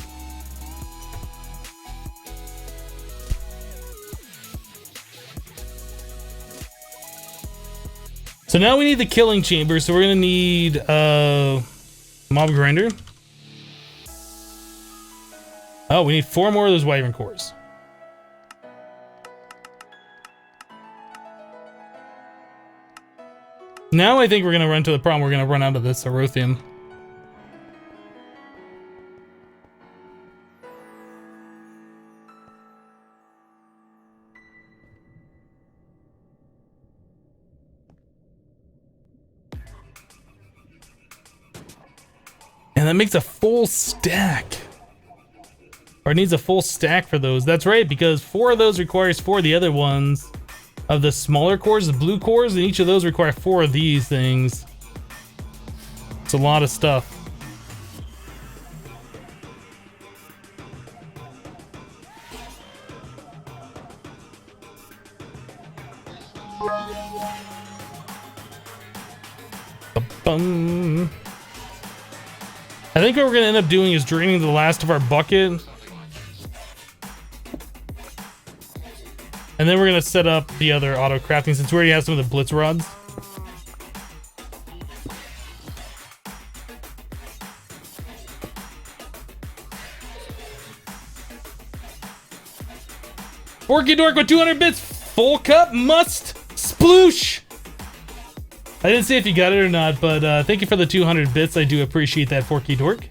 So now we need the killing chamber, so we're gonna need mob grinder. Oh, we need 4 more of those wyvern cores. Now I think we're gonna run to the problem. We're gonna run out of this Erothium. And that makes a full stack. Or it needs a full stack for those. That's right, because 4 of those requires 4 of the other ones. Of the smaller cores, the blue cores, and each of those require 4 of these things. It's a lot of stuff. Ba-bum. I think what we're gonna end up doing is draining the last of our bucket. And then we're gonna set up the other auto crafting since we already have some of the blitz rods. Forky Dork with 200 bits, full cup must sploosh. I didn't say if you got it or not, but thank you for the 200 bits. I do appreciate that, Forky Dork.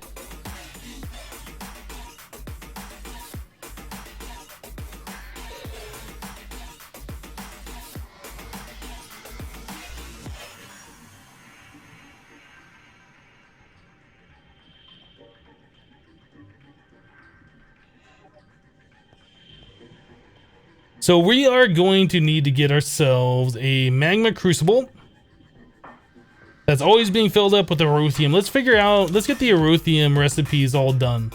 So we are going to need to get ourselves a magma crucible. That's always being filled up with Erothium. Let's figure out, let's get the Erothium recipes all done.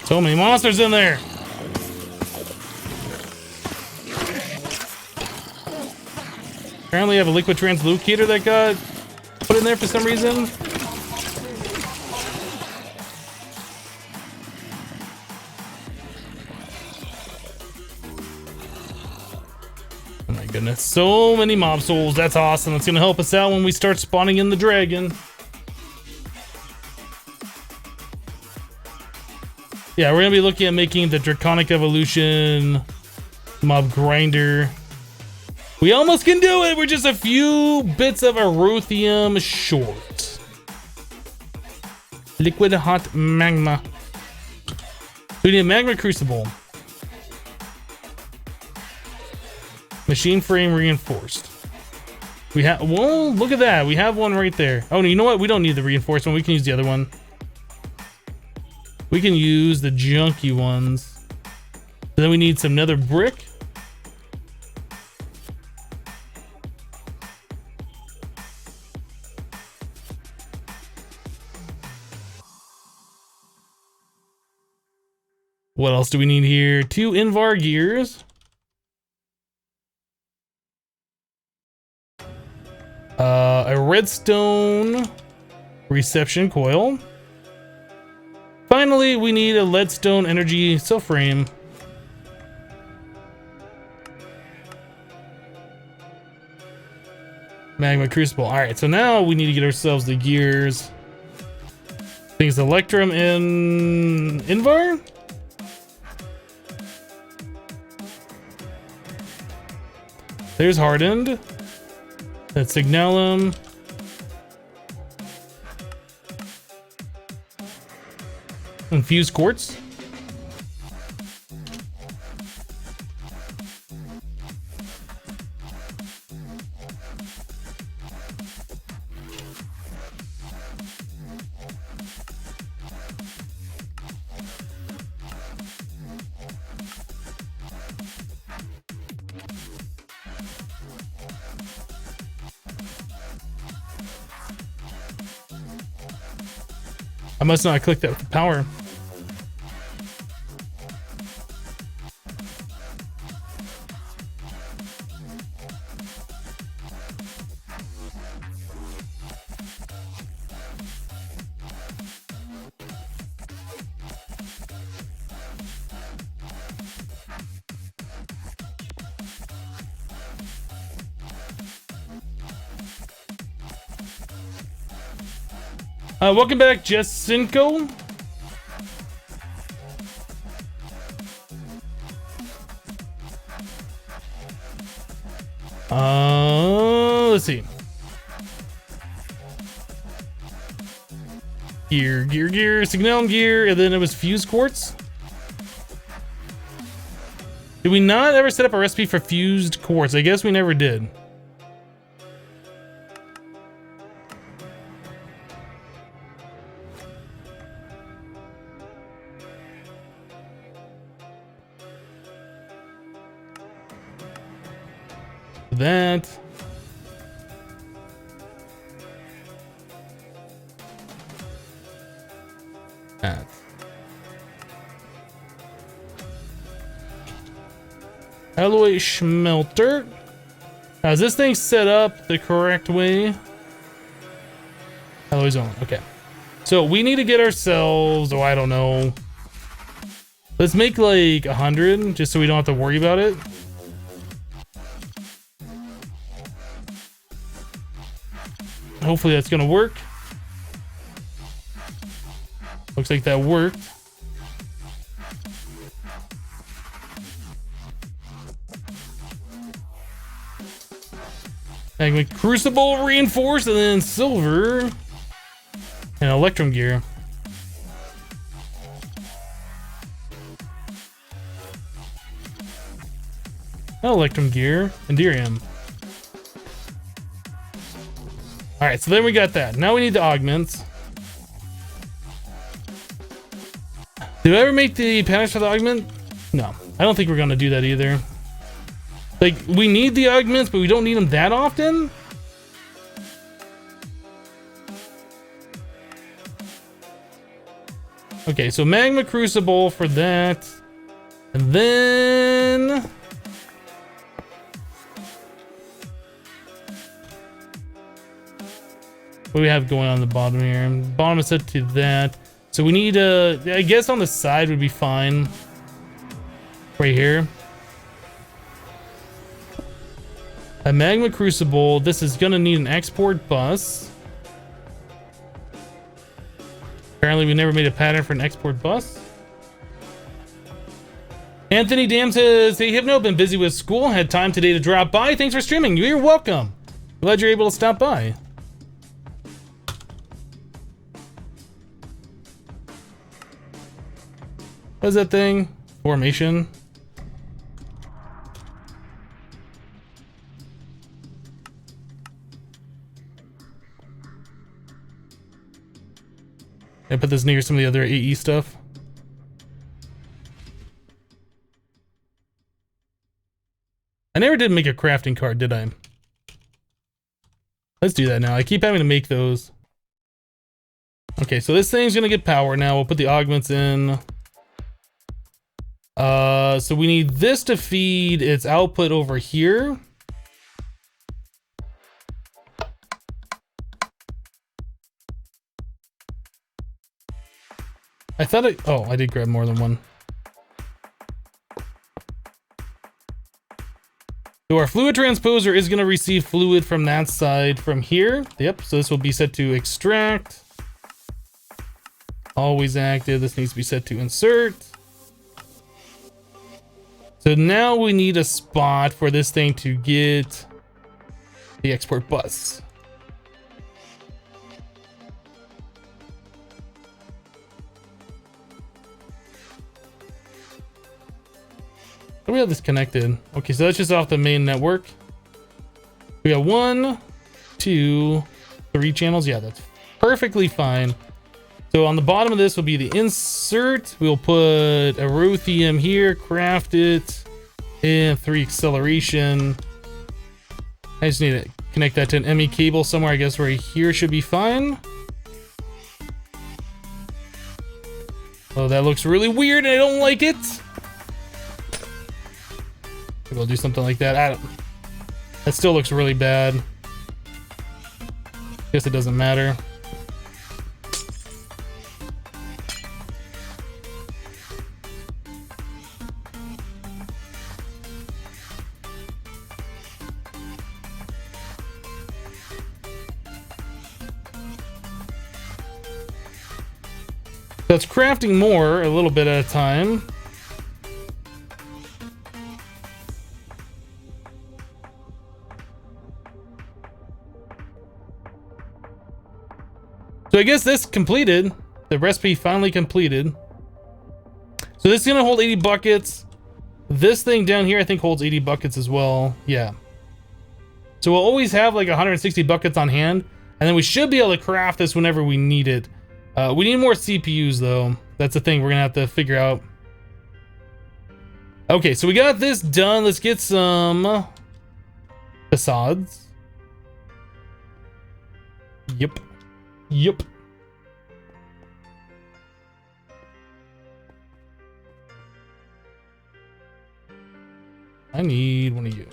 So many monsters in there. Apparently I have a liquid translocator that got put in there for some reason. Oh my goodness, so many mob souls. That's awesome. That's gonna help us out when we start spawning in the dragon. Yeah, we're gonna be looking at making the Draconic evolution mob grinder. We almost can do it. We're just a few bits of Erothium short. Liquid hot magma. We need a magma crucible. Machine frame reinforced. We have, well, look at that. We have one right there. Oh, no, you know what? We don't need the reinforcement. We can use the other one. We can use the junky ones. Then we need some nether brick. What else do we need here? 2 Invar gears. A redstone reception coil. Finally, we need a leadstone energy cell frame. Magma crucible. Alright, so now we need to get ourselves the gears. Things Electrum and Invar. There's hardened. That's signalum. Infused quartz. I must not have clicked that for power. Welcome back, Jesinko. Let's see. Gear, signal gear, and then it was fused quartz. Did we not ever set up a recipe for fused quartz? I guess we never did. That. That. Alloy smelter. Now, is this thing set up the correct way? Alloy zone. Okay. So we need to get ourselves, oh, I don't know. Let's make like 100 just so we don't have to worry about it. Hopefully that's gonna work. Looks like that worked. Magma crucible reinforced, and then silver and electrum gear. Electrum gear and Enderium. All right, so then we got that. Now we need the augments. Did I ever make the patterns for the augment? No, I don't think we're gonna do that either. Like, we need the augments, but we don't need them that often. Okay, so magma crucible for that, and then. What do we have going on the bottom here? Bottom is set to that. So we need I guess on the side would be fine. Right here. A magma crucible. This is gonna need an export bus. Apparently we never made a pattern for an export bus. Anthony Dam says, hey Hypno, been busy with school. Had time today to drop by. Thanks for streaming. You're welcome. Glad you're able to stop by. What is that thing? Formation. I put this near some of the other AE stuff. I never did make a crafting card, did I? Let's do that now. I keep having to make those. Okay, so this thing's gonna get power now. We'll put the augments in. So we need this to feed its output over here. I thought I did grab more than one. So our fluid transposer is going to receive fluid from that side from here. Yep, so this will be set to extract. Always active. This needs to be set to insert. So now we need a spot for this thing to get the export bus. So we have this connected. Okay, so that's just off the main network. We got 1, 2, 3 channels. Yeah, that's perfectly fine. So on the bottom of this will be the insert. We'll put a ruthenium here, craft it, and 3 acceleration. I just need to connect that to an ME cable somewhere. I guess right here should be fine. Oh, that looks really weird and I don't like it. Maybe I'll do something like that. That still looks really bad. Guess it doesn't matter. So it's crafting more a little bit at a time. So I guess this completed. The recipe finally completed. So this is gonna hold 80 buckets. This thing down here I think holds 80 buckets as well. Yeah. So we'll always have like 160 buckets on hand, and then we should be able to craft this whenever we need it. We need more CPUs though. That's the thing we're gonna have to figure out. Okay, so we got this done. Let's get some facades. Yep. Yep. I need one of you.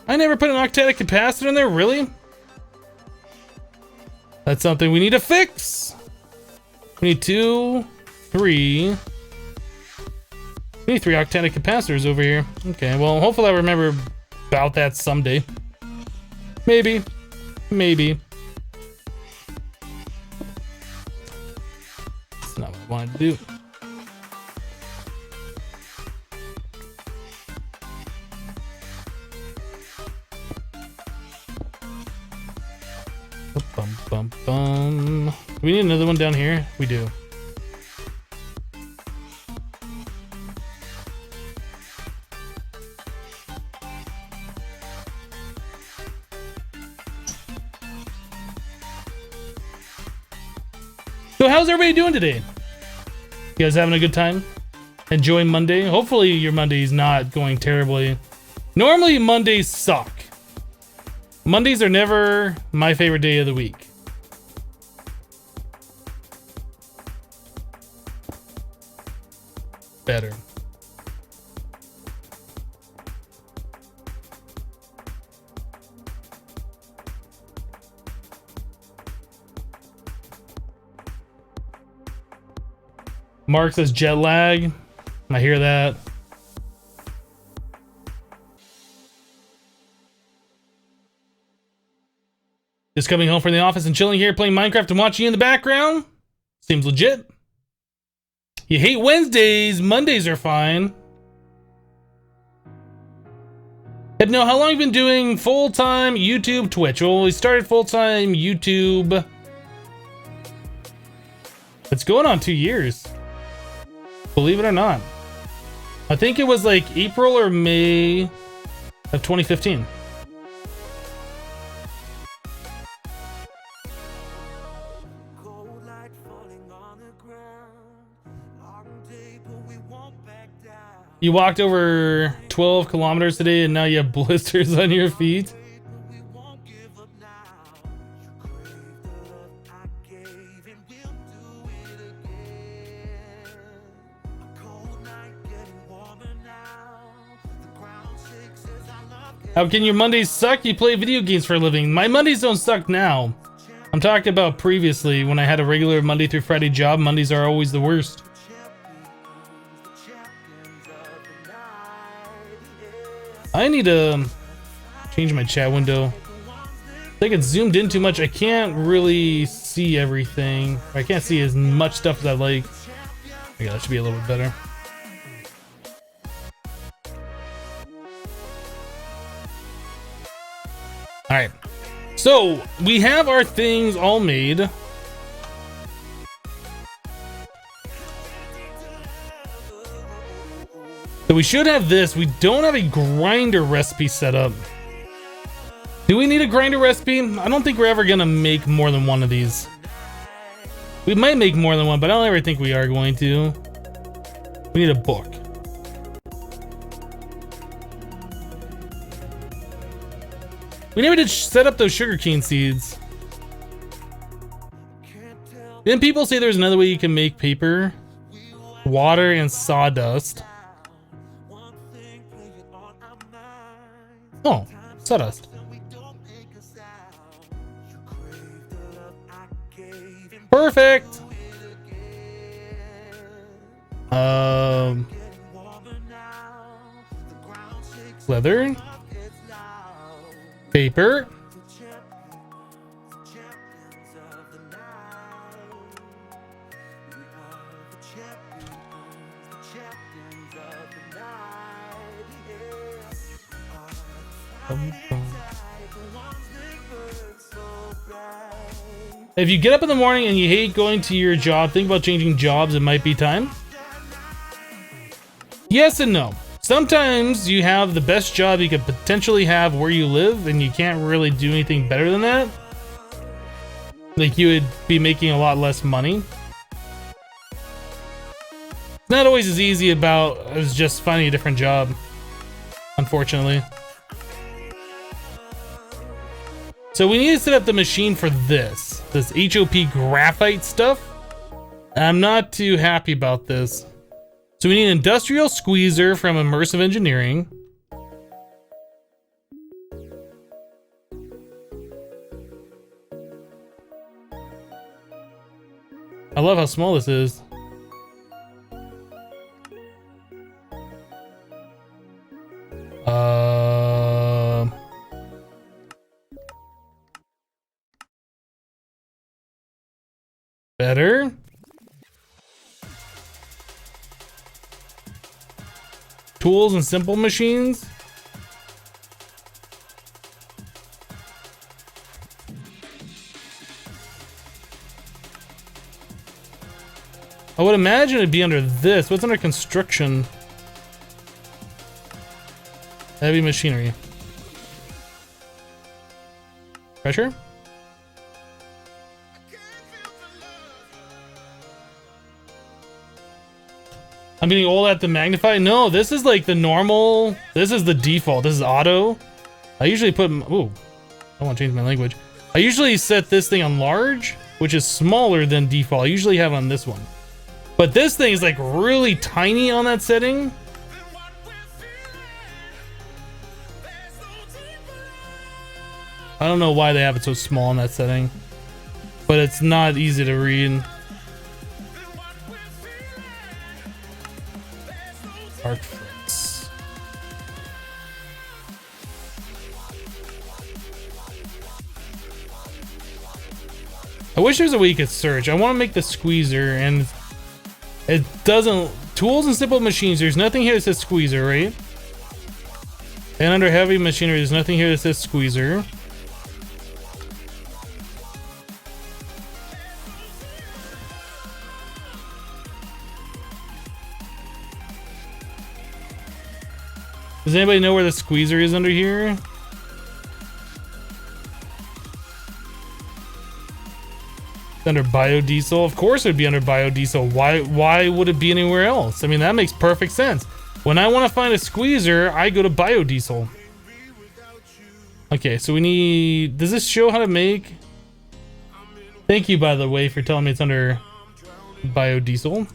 I never put an octadic capacitor in there, really? That's something we need to fix. We need 2, 3. We need 3 octadic capacitors over here. Okay, well, hopefully I'll remember about that someday. Maybe. Maybe. That's not what I wanted to do. Bum, bum, bum. Do we need another one down here? We do. So how's everybody doing today? You guys having a good time? Enjoying Monday? Hopefully your Monday's not going terribly. Normally Mondays suck. Mondays are never my favorite day of the week. Better. Mark says jet lag. I hear that. Just coming home from the office and chilling here, playing Minecraft and watching you in the background. Seems legit. You hate Wednesdays. Mondays are fine. Hypno, how long have you been doing full-time YouTube, Twitch? Well, we started full-time YouTube. It's going on 2 years. Believe it or not. I think it was like April or May of 2015. You walked over 12 kilometers today and now you have blisters on your feet. How can your Mondays suck? You play video games for a living. My Mondays don't suck now. I'm talking about previously when I had a regular Monday through Friday job. Mondays are always the worst. I need to change my chat window. I think it's zoomed in too much. I can't really see everything. I can't see as much stuff as I like. Okay, that should be a little bit better. All right. So we have our things all made. So we should have this. We don't have a grinder recipe set up. Do we need a grinder recipe? I don't think we're ever gonna make more than one of these. We might make more than one, but I don't ever think we are going to. We need a book. We never did set up those sugarcane seeds. Then people say there's another way you can make paper, water, and sawdust. Oh, sawdust. Perfect. Leather. Paper. If you get up in the morning and you hate going to your job, think about changing jobs. It might be time. Yes and no. Sometimes you have the best job you could potentially have where you live, and you can't really do anything better than that. Like, you would be making a lot less money. It's not always as easy as just finding a different job, unfortunately. So we need to set up the machine for this HOP graphite stuff. I'm not too happy about this. So we need an industrial squeezer from Immersive Engineering. I love how small this is. Better. Tools and simple machines. I would imagine it'd be under this. What's under construction? Heavy machinery. Pressure? I'm getting all at the magnify. No, this is like the normal. This is the default. This is auto. I usually put. Ooh, I want to change my language. I usually set this thing on large, which is smaller than default. I usually have on this one. But this thing is like really tiny on that setting. I don't know why they have it so small in that setting, but it's not easy to read. Arc fritz. I wish there was a way you could search. I want to make the squeezer, and it doesn't. Tools and simple machines. There's nothing here that says squeezer, right? And under heavy machinery, there's nothing here that says squeezer. Does anybody know where the squeezer is under here? It's under biodiesel. Of course it would be under biodiesel. Why would it be anywhere else? I mean, that makes perfect sense. When I want to find a squeezer, I go to biodiesel. Okay, so we need... Does this show how to make? Thank you, by the way, for telling me it's under biodiesel.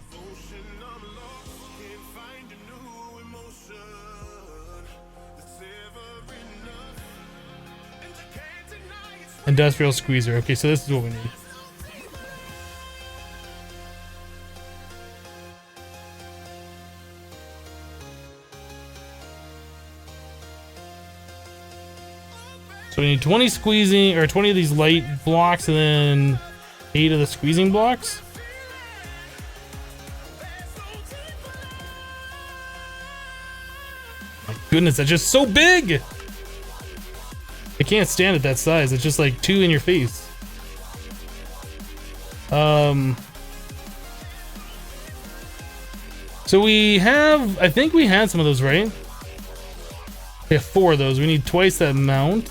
Industrial squeezer. Okay, so this is what we need. So we need 20 squeezing, or 20 of these light blocks, and then 8 of the squeezing blocks. My goodness, that's just so big! I can't stand it that size. It's just like 2 in your face. So we have, I think we had some of those, right? We have 4 of those. We need twice that amount.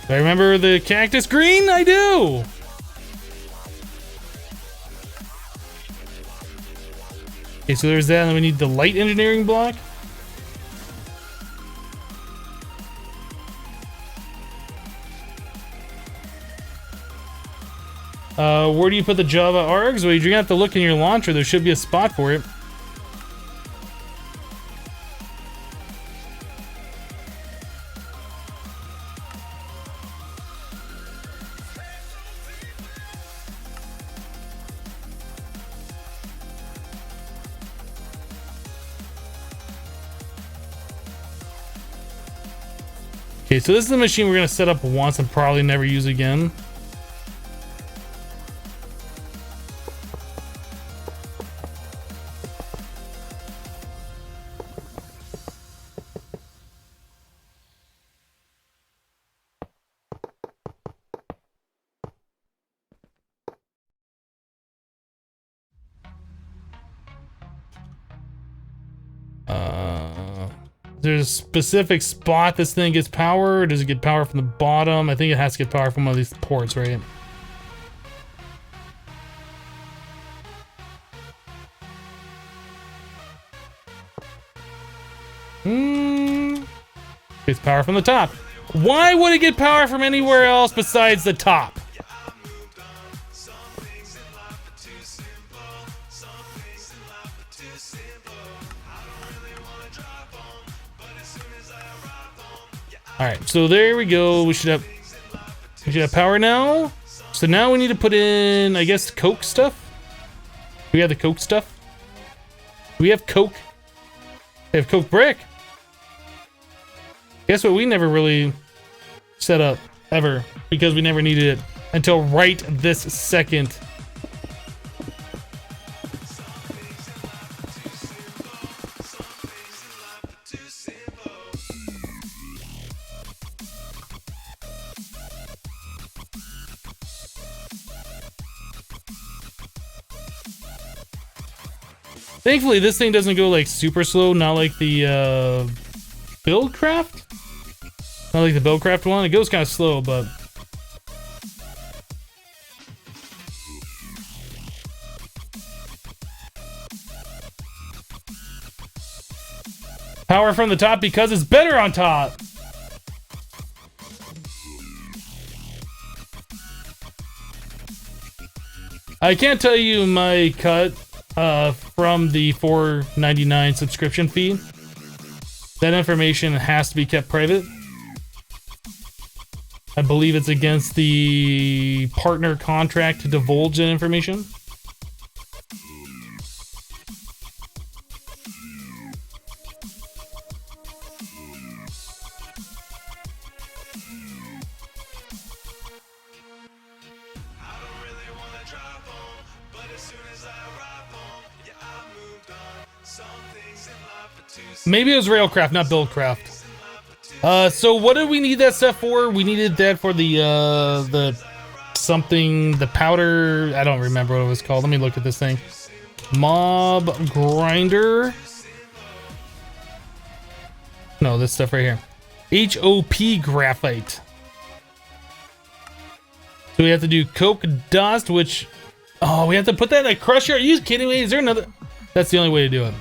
Do I remember the cactus green? I do! Okay, so there's that, and then we need the light engineering block. Where do you put the Java args? Well, you're gonna have to look in your launcher. There should be a spot for it. Okay, so this is the machine we're gonna set up once and probably never use again. There's a specific spot this thing gets power, or does it get power from the bottom? I think it has to get power from one of these ports, right? Gets power from the top. Why would it get power from anywhere else besides the top? All right, so there we go. We should have power now. So now we need to put in, I guess, coke stuff. We have the coke stuff. We have coke. We have coke brick. Guess what? We never really set up ever because we never needed it until right this second. Thankfully, this thing doesn't go like super slow, not like the Buildcraft. Not like the Buildcraft one. It goes kind of slow, but power from the top because it's better on top. I can't tell you my cut from the $4.99 subscription fee. That information has to be kept private. I believe it's against the partner contract to divulge that information. Maybe it was Railcraft, not Buildcraft. So what did we need that stuff for? We needed that for the powder. I don't remember what it was called. Let me look at this thing. Mob grinder. No, this stuff right here. HOP graphite. So we have to do coke dust, which, oh, we have to put that in a crusher. Are you kidding me? Is there another? That's the only way to do it.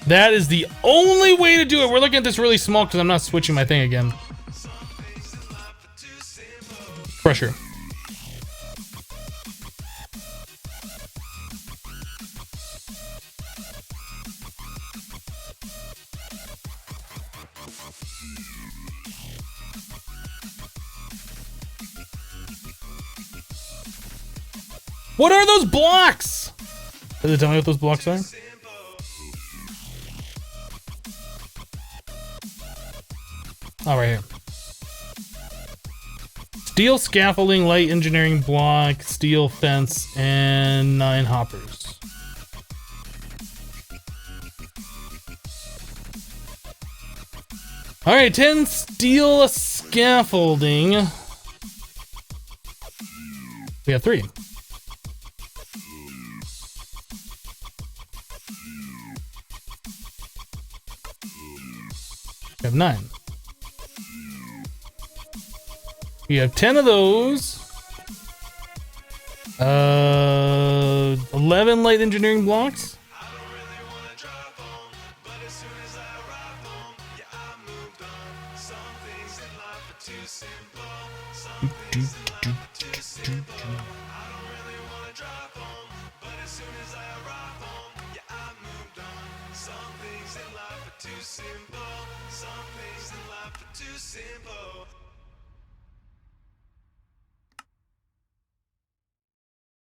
That is the only way to do it. We're looking at this really small because I'm not switching my thing again. Crusher. What are those blocks? Does it tell me what those blocks are? Oh, right here. Steel scaffolding, light engineering block, steel fence, and 9 hoppers. All right, 10 steel scaffolding. We have 3. We have 9. We have 10 of those. 11 light engineering blocks.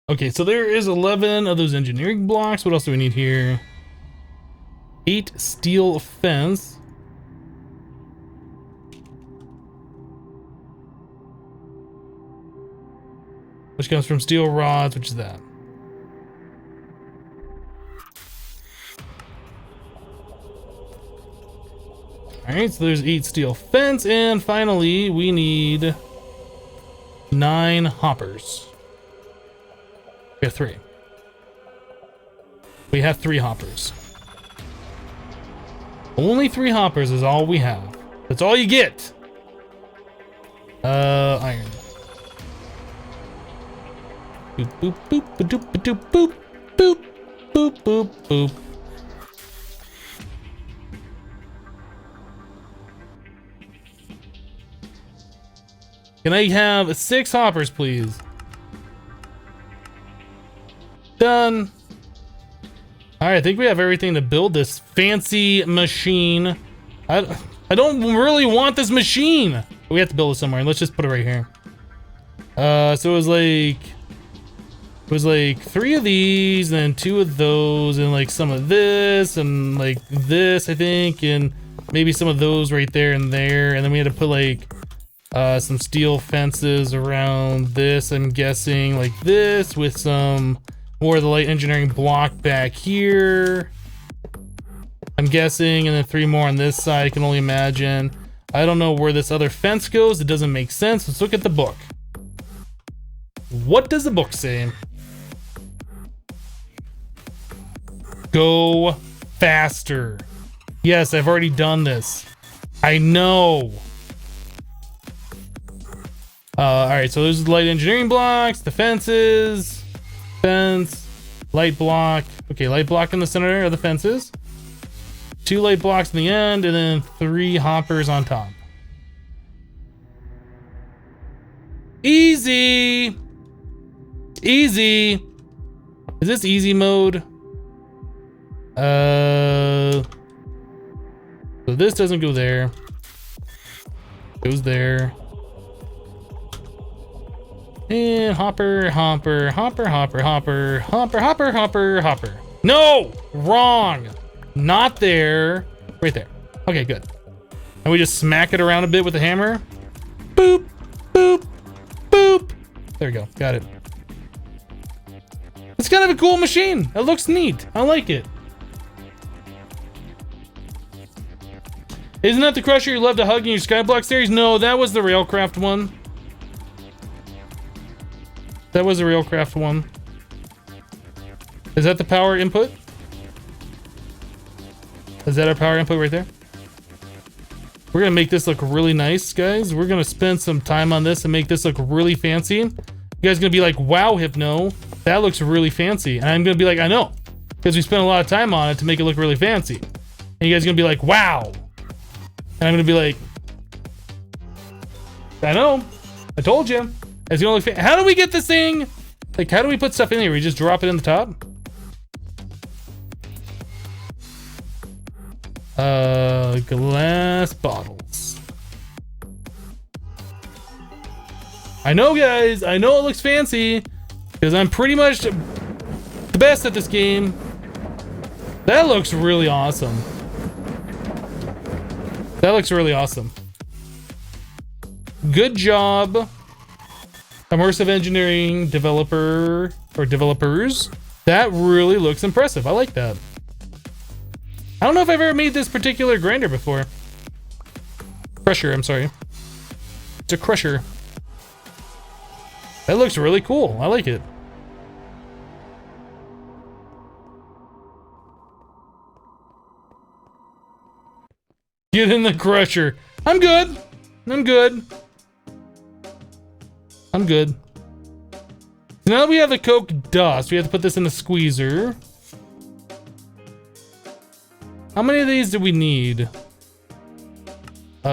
Okay, so there is 11 of those engineering blocks. What else do we need here? 8 steel fence. Which comes from steel rods, which is that. Alright, so there's 8 steel fence, and finally we need 9 hoppers. We have 3. We have 3 hoppers. Only 3 hoppers is all we have. That's all you get. Iron. Boop, boop, boop, boop, boop, boop, boop, boop, boop, boop. Can I have 6 hoppers, please? Done. All right, I think we have everything to build this fancy machine. I don't really want this machine. We have to build it somewhere. Let's just put it right here. So it was like 3 of these, and 2 of those, and like some of this, and like this, I think, and maybe some of those right there and there, and then we had to put like some steel fences around this, I'm guessing, like this, with some more of the light engineering block back here, I'm guessing, and then 3 more on this side, I can only imagine. I don't know where this other fence goes. It doesn't make sense. Let's look at the book. What does the book say? Go faster. Yes, I've already done this. I know. All right, so there's the light engineering blocks, the fences, fence, light block. Okay, light block in the center of the fences. 2 light blocks in the end, and then 3 hoppers on top. Easy. Easy. Is this easy mode? So this doesn't go there. Goes there. And hopper, hopper, hopper, hopper, hopper, hopper, hopper, hopper, hopper. No! Wrong! Not there. Right there. Okay, good. And we just smack it around a bit with the hammer. Boop, boop, boop. There we go. Got it. It's kind of a cool machine. It looks neat. I like it. Isn't that the crusher you love to hug in your Skyblock series? No, that was the Railcraft one. That was a Railcraft one. Is that the power input? Is that our power input right there? We're gonna make this look really nice, guys. We're gonna spend some time on this and make this look really fancy. You guys are gonna be like, wow, Hypno, that looks really fancy. And I'm gonna be like, I know, because we spent a lot of time on it to make it look really fancy. And you guys are gonna be like, wow. And I'm gonna be like, I know, I told you. It's gonna look how do we get this thing? Like, how do we put stuff in here? We just drop it in the top? Glass bottles. I know, guys. I know it looks fancy because I'm pretty much the best at this game. That looks really awesome. That looks really awesome. Good job, immersive engineering developer or developers. That really looks impressive. I like that. I don't know if I've ever made this particular grinder before. Crusher, I'm sorry. It's a crusher. That looks really cool. I like it. Get in the crusher. I'm good. I'm good. I'm good. So now that we have the Coke dust, we have to put this in the squeezer. How many of these do we need?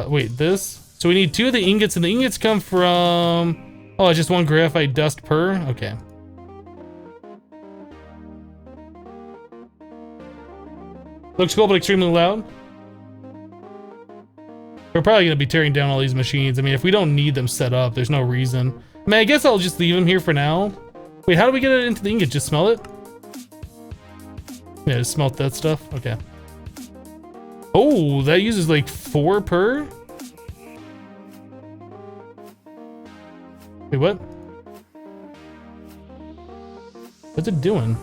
Wait, this? So we need 2 of the ingots, and the ingots come from... Oh, just 1 graphite dust per? Okay. Looks cool, but extremely loud. We're probably going to be tearing down all these machines. I mean, if we don't need them set up, there's no reason. I mean, I guess I'll just leave them here for now. Wait, how do we get it into the ingot? Just smell it? Yeah, just smelt that stuff? Okay. Oh, that uses like 4 per? Wait, what? What's it doing?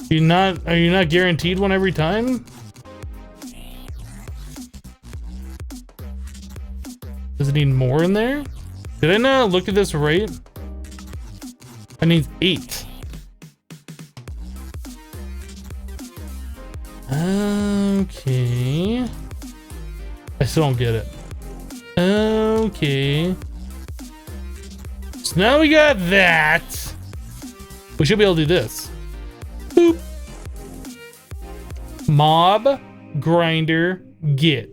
Are you not guaranteed one every time? Does it need more in there? Did I not look at this right? I need 8. Okay. I still don't get it. Okay. So now we got that. We should be able to do this. Boop. Mob, grinder, get.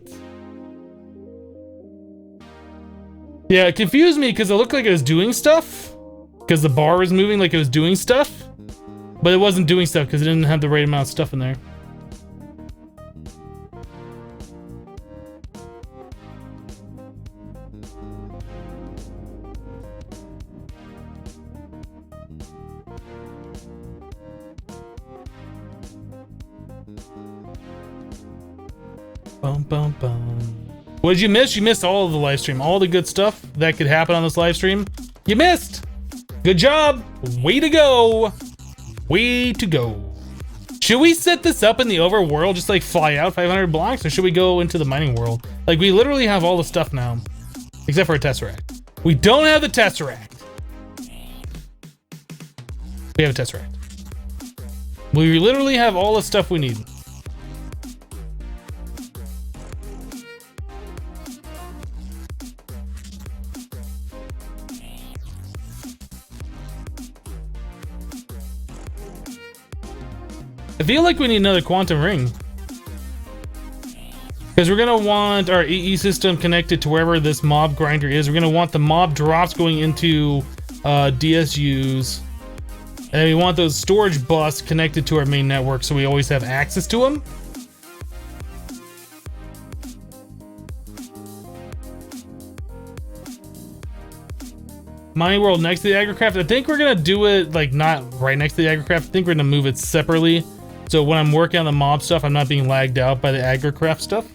Yeah, it confused me because it looked like it was doing stuff. Because the bar was moving like it was doing stuff. But it wasn't doing stuff because it didn't have the right amount of stuff in there. Bum, bum, bum. What did you miss? You missed all of the live stream. All the good stuff that could happen on this live stream. You missed. Good job. Way to go. Way to go. Should we set this up in the overworld, just like fly out 500 blocks, or should we go into the mining world? Like, we literally have all the stuff now, except for a Tesseract. We don't have the Tesseract. We have a Tesseract. We literally have all the stuff we need. I feel like we need another quantum ring. Because we're going to want our AE system connected to wherever this mob grinder is. We're going to want the mob drops going into DSUs. And we want those storage bus connected to our main network so we always have access to them. Mining world next to the agricraft. I think we're going to do it like not right next to the agricraft. I think we're going to move it separately. So when I'm working on the mob stuff, I'm not being lagged out by the agricraft stuff.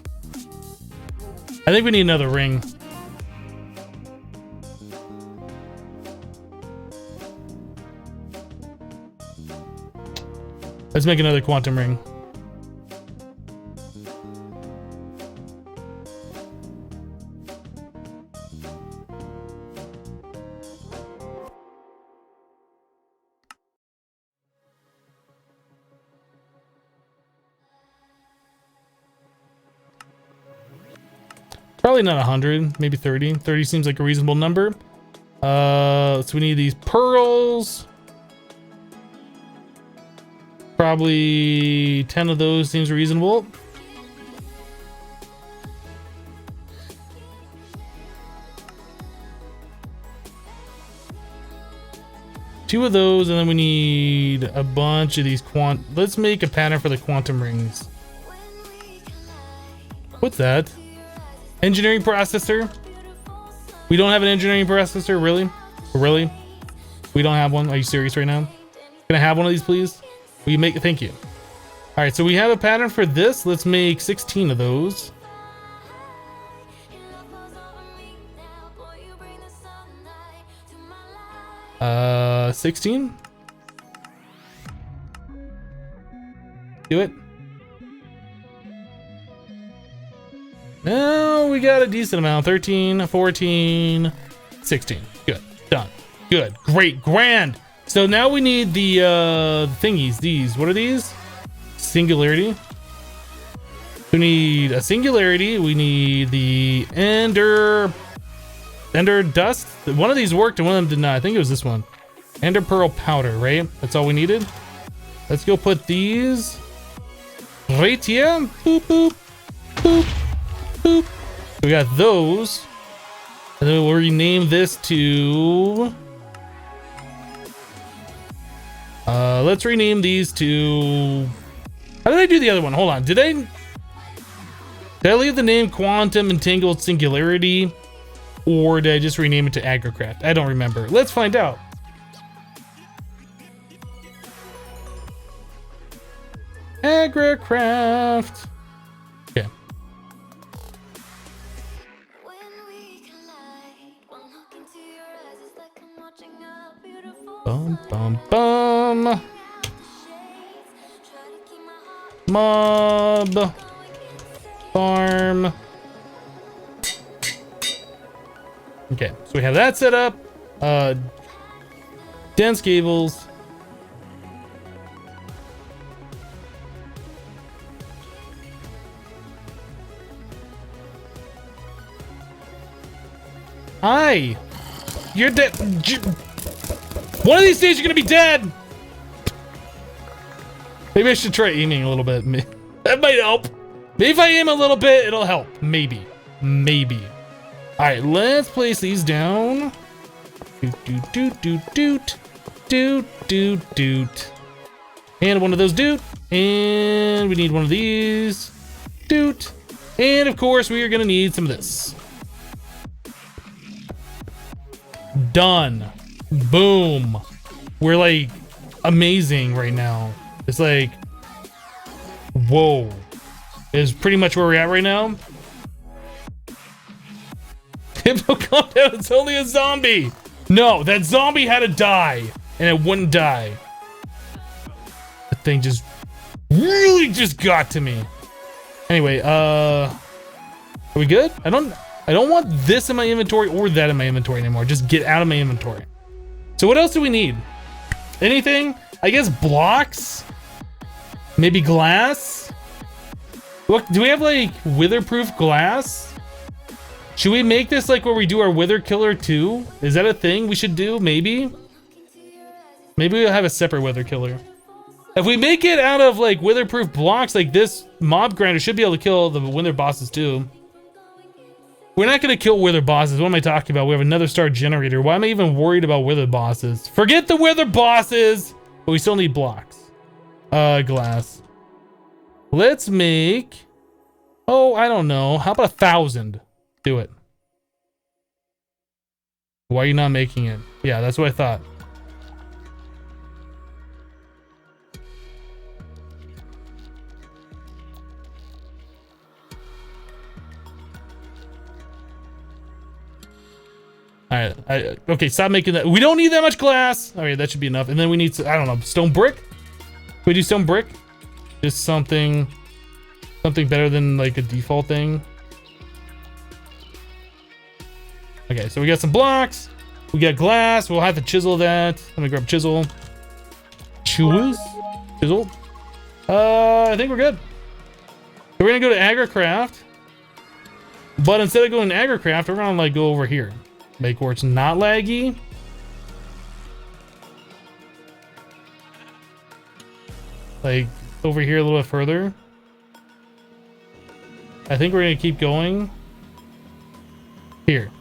I think we need another ring. Let's make another quantum ring. Probably not 100, maybe 30. 30 seems like a reasonable number. So we need these pearls. Probably 10 of those seems reasonable. 2 of those, and then we need a bunch of these let's make a pattern for the quantum rings. What's that? Engineering processor? We don't have an engineering processor, really? Really? We don't have one? Are you serious right now? Can I have one of these, please? Will you make it? Thank you. All right, so we have a pattern for this. Let's make 16 of those. 16? Do it. Now we got a decent amount. 13, 14, 16. Good. Done. Good. Great. Grand. So now we need the thingies. These. What are these? Singularity. We need a singularity. We need the ender dust. One of these worked and one of them did not. I think it was this one. Ender pearl powder, right? That's all we needed. Let's go put these right here. Boop, boop, boop, boop. We got those. And then we'll rename this to... let's rename these to... How did I do the other one? Hold on. Did I leave the name Quantum Entangled Singularity? Or did I just rename it to Agricraft? I don't remember. Let's find out. Agricraft. Okay. Bum bum bum. Mob. Farm. Okay, so we have that set up. Dense cables. Hi. You're dead. One of these days you're gonna be dead. Maybe I should try aiming a little bit. That might help. Maybe if I aim a little bit, it'll help. Maybe. Maybe. All right, let's place these down. Doot, doot, doot, doot, doot. Doot, doot, doot. And one of those doot. And we need one of these. Doot. And of course, we are gonna need some of this. Done. Boom. We're like amazing right now. It's like, whoa. Is pretty much where we're at right now. Hypno, calm down, it's only a zombie. No, that zombie had to die, and it wouldn't die. The thing just really just got to me. Anyway, are we good? I don't want this in my inventory or that in my inventory anymore. Just get out of my inventory. So what else do we need? Anything? I guess blocks? Maybe glass? What, do we have like witherproof glass? Should we make this like where we do our wither killer too? Is that a thing we should do? Maybe? Maybe we'll have a separate wither killer. If we make it out of like witherproof blocks, like this mob grinder should be able to kill the wither bosses too. We're not gonna kill wither bosses. What am I talking about? We have another star generator. Why am I even worried about wither bosses? Forget the wither bosses! But we still need blocks. Glass. Let's make... Oh, I don't know. How about 1,000? Do it. Why are you not making it? Yeah, that's what I thought. All right, okay, stop making that. We don't need that much glass. All right, that should be enough. And then we need, I don't know, stone brick? Can we do stone brick? Just something better than like a default thing. Okay, so we got some blocks. We got glass. We'll have to chisel that. Let me grab chisel. Chisel. I think we're good. So we're gonna go to Agricraft. But instead of going to Agricraft, we're gonna like go over here. Make where it's not laggy. Like over here a little bit further. I think we're gonna keep going. Here,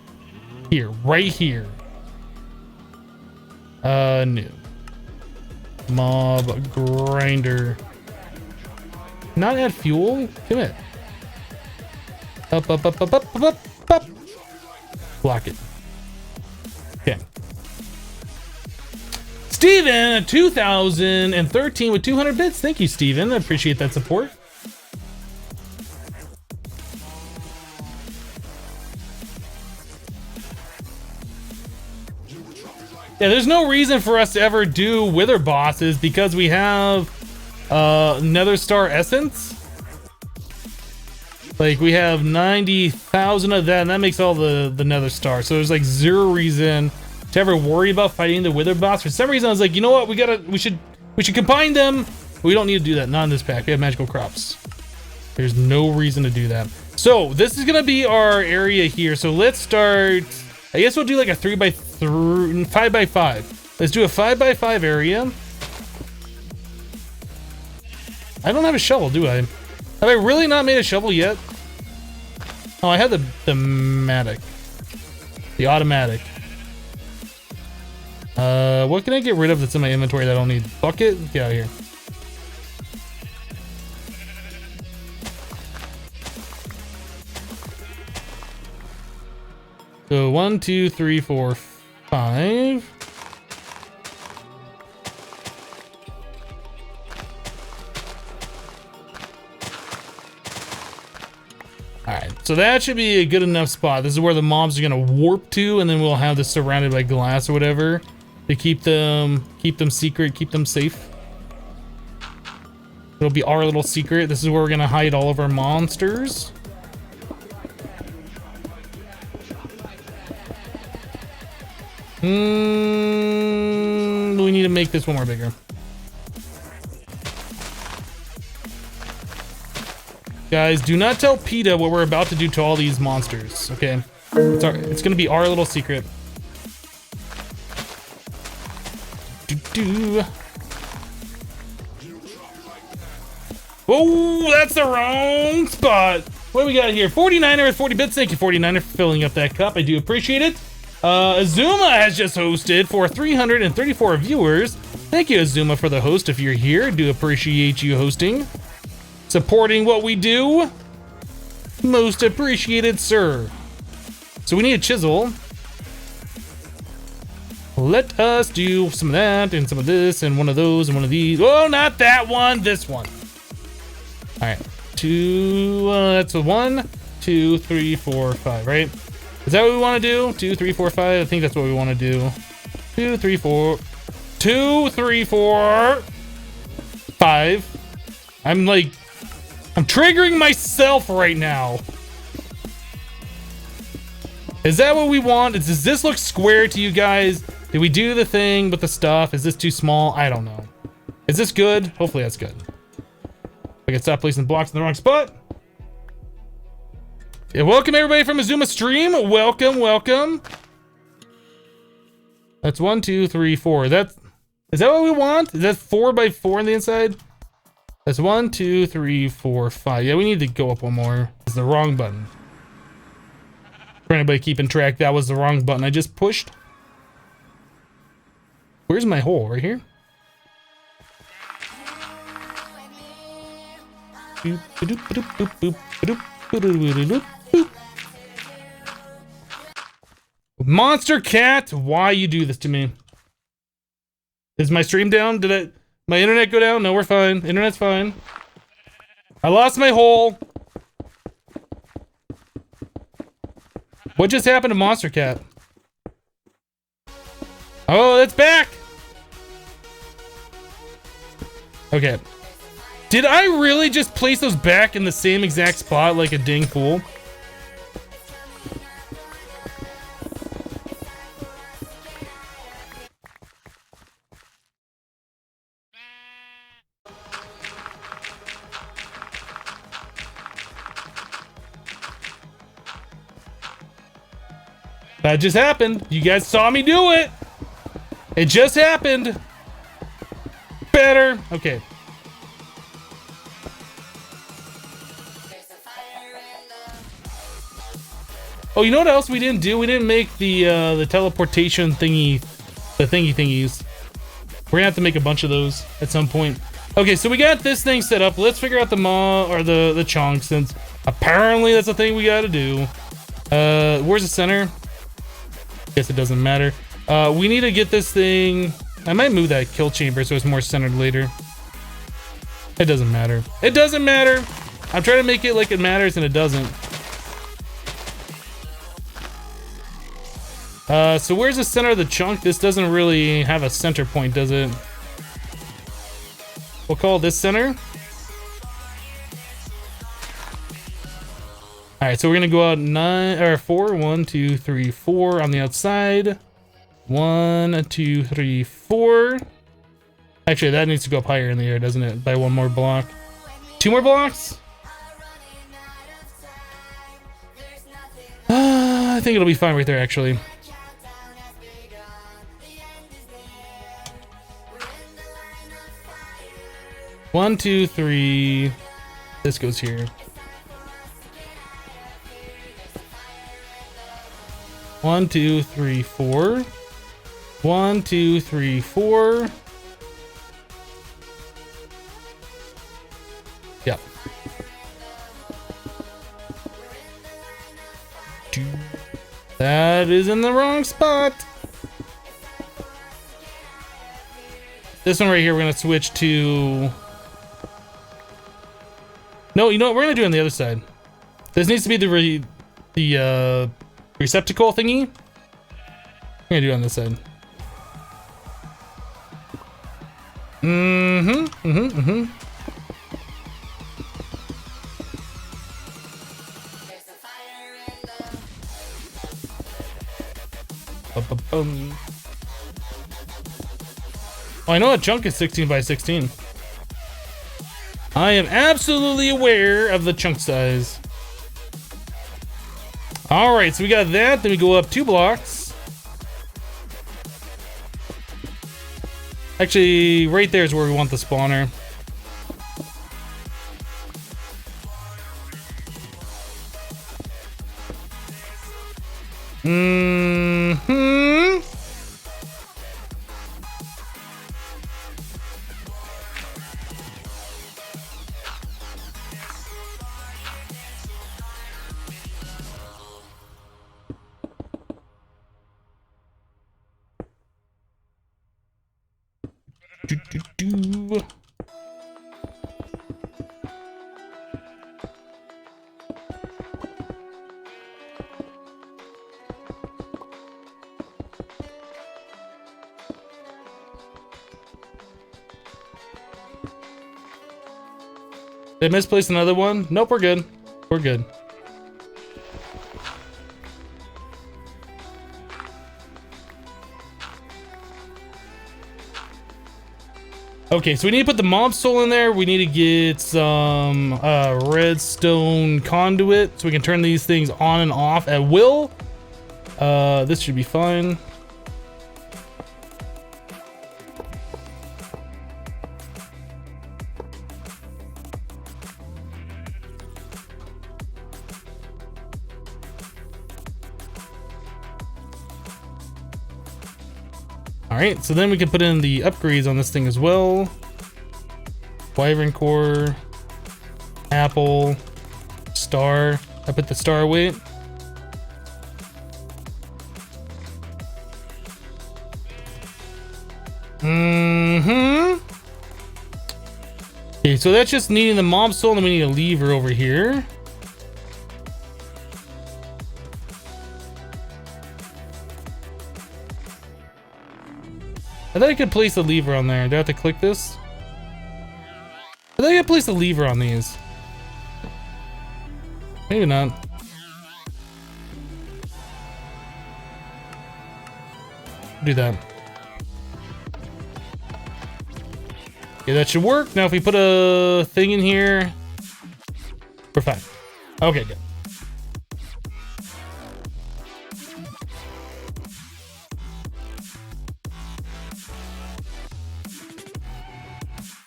right here. New. Mob grinder. Not add fuel? Commit. Up, up, up, up, up, up, up, up. Block it. Okay. Steven, 2013 with 200 bits. Thank you, Steven. I appreciate that support. Yeah, there's no reason for us to ever do wither bosses because we have Nether Star Essence. Like, we have 90,000 of that, and that makes all the Nether Star. So there's like zero reason to ever worry about fighting the wither boss. For some reason, I was like, you know what? We should combine them. We don't need to do that. Not in this pack. We have magical crops. There's no reason to do that. So this is gonna be our area here. So let's start. I guess we'll do like a 5x5. Let's do a 5x5 area. I don't have a shovel, do I? Have I really not made a shovel yet? Oh, I had the matic. The automatic. What can I get rid of that's in my inventory that I don't need? Bucket? Get out of here. So 1, 2, 3, 4, 5. Alright, so that should be a good enough spot. This is where the mobs are gonna warp to, and then we'll have this surrounded by glass or whatever to keep them secret, keep them safe. It'll be our little secret. This is where we're gonna hide all of our monsters. We need to make this one more bigger. Guys, do not tell PETA what we're about to do to all these monsters, okay? It's gonna be our little secret. Oh, that's the wrong spot. What do we got here? 49er with 40 bits. Thank you, 49er, for filling up that cup. I do appreciate it. Azuma has just hosted for 334 viewers. Thank you, Azuma, for the host. If you're here, do appreciate you hosting, supporting what we do. Most appreciated, sir. So we need a chisel. Let us do some of that and some of this and one of those and one of these. Oh, not that one, this one. All right, that's a 1, 2, 3, 4, 5, right? Is that what we want to do? 2, 3, 4, 5. I think that's what we want to do. 2, 3, 4. 2, 3, 4, 5. I'm triggering myself right now. Is that what we want? Does this look square to you guys? Did we do the thing with the stuff? Is this too small? I don't know. Is this good? Hopefully that's good. I can stop placing blocks in the wrong spot. Yeah, welcome everybody from Azuma stream. Welcome, welcome. That's 1, 2, 3, 4. Is that what we want? Is that 4x4 on the inside? That's 1, 2, 3, 4, 5. Yeah, we need to go up one more. It's the wrong button. For anybody keeping track, that was the wrong button I just pushed. Where's my hole? Right here? Monster cat, why you do this to me? Is my stream down? Did my internet go down? No, we're fine. Internet's fine. I lost my hole. What just happened to Monster Cat? Oh, it's back! Okay. Did I really just place those back in the same exact spot like a dang fool? That just happened. You guys saw me do it. It just happened. Better. Okay. Oh, you know what else we didn't do? We didn't make the teleportation thingy The thingies. We're gonna have to make a bunch of those at some point. Okay, so we got this thing set up. Let's figure out the chunk, since apparently that's a thing we gotta do. Where's the center? Guess it doesn't matter. We need to get this thing. I might move that kill chamber so it's more centered later. It doesn't matter. It doesn't matter. I'm trying to make it like it matters and it doesn't. So where's the center of the chunk? This doesn't really have a center point, does it? We'll call this center. All right, so we're gonna go out 4. 1, 2, 3, 4 on the outside. 1, 2, 3, 4. Actually, that needs to go up higher in the air, doesn't it? By 1 more block. 2 more blocks? I think it'll be fine right there, actually. One, 2, 3. This goes here. 1, 2, 3, 4. 1, 2, 3, 4. Yep. That is in the wrong spot. This one right here, we're gonna switch to. No, you know what? We're gonna do it on the other side. This needs to be the receptacle thingy. We're gonna do it on this side. Oh, I know that chunk is 16 by 16. I am absolutely aware of the chunk size. All right, so we got that. Then we go up 2 blocks. Actually, right there is where we want the spawner. Did I misplace another one? Nope, we're good. We're good. Okay, so we need to put the mob soul in there. We need to get some redstone conduit so we can turn these things on and off at will. This should be fine. Alright, so then we can put in the upgrades on this thing as well. Wyvern core, apple, star. I put the star weight. Okay, so that's just needing the mob soul, and we need a lever over here. I thought I could place a lever on there. Do I have to click this? I thought I could place a lever on these. Maybe not. Do that. Okay, that should work. Now if we put a thing in here, we're fine. Okay, good.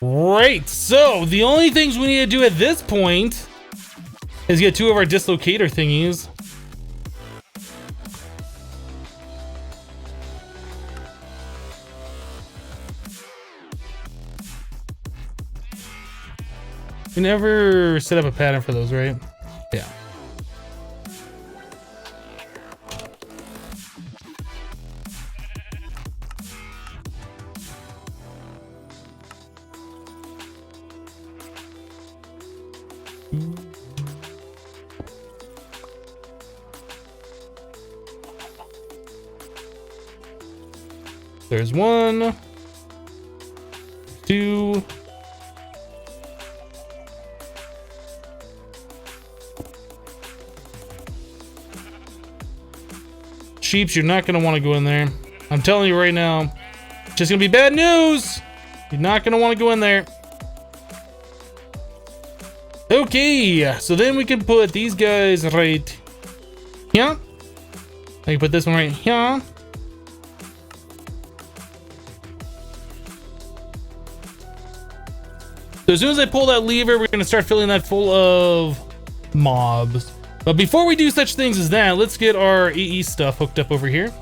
Right, so the only things we need to do at this point is get 2 of our dislocator thingies. We never set up a pattern for those, right? Yeah. There's 1, 2. Sheeps, you're not going to want to go in there. I'm telling you right now, it's just going to be bad news. You're not going to want to go in there. Okay, so then we can put these guys right here. I can put this one right here. So as soon as I pull that lever, we're going to start filling that full of mobs. But before we do such things as that, let's get our AE stuff hooked up over here.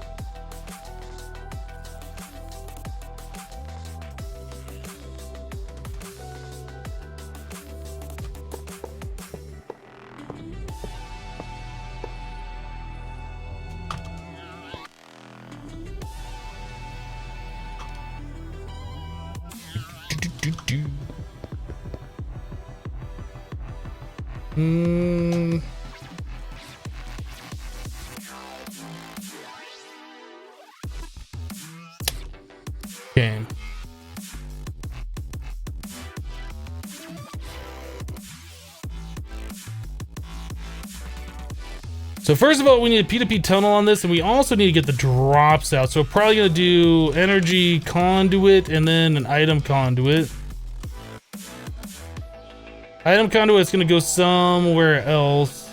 Okay. So first of all, we need a P2P tunnel on this, and we also need to get the drops out. So we're probably gonna do energy conduit and then an item conduit. Item conduit is gonna go somewhere else.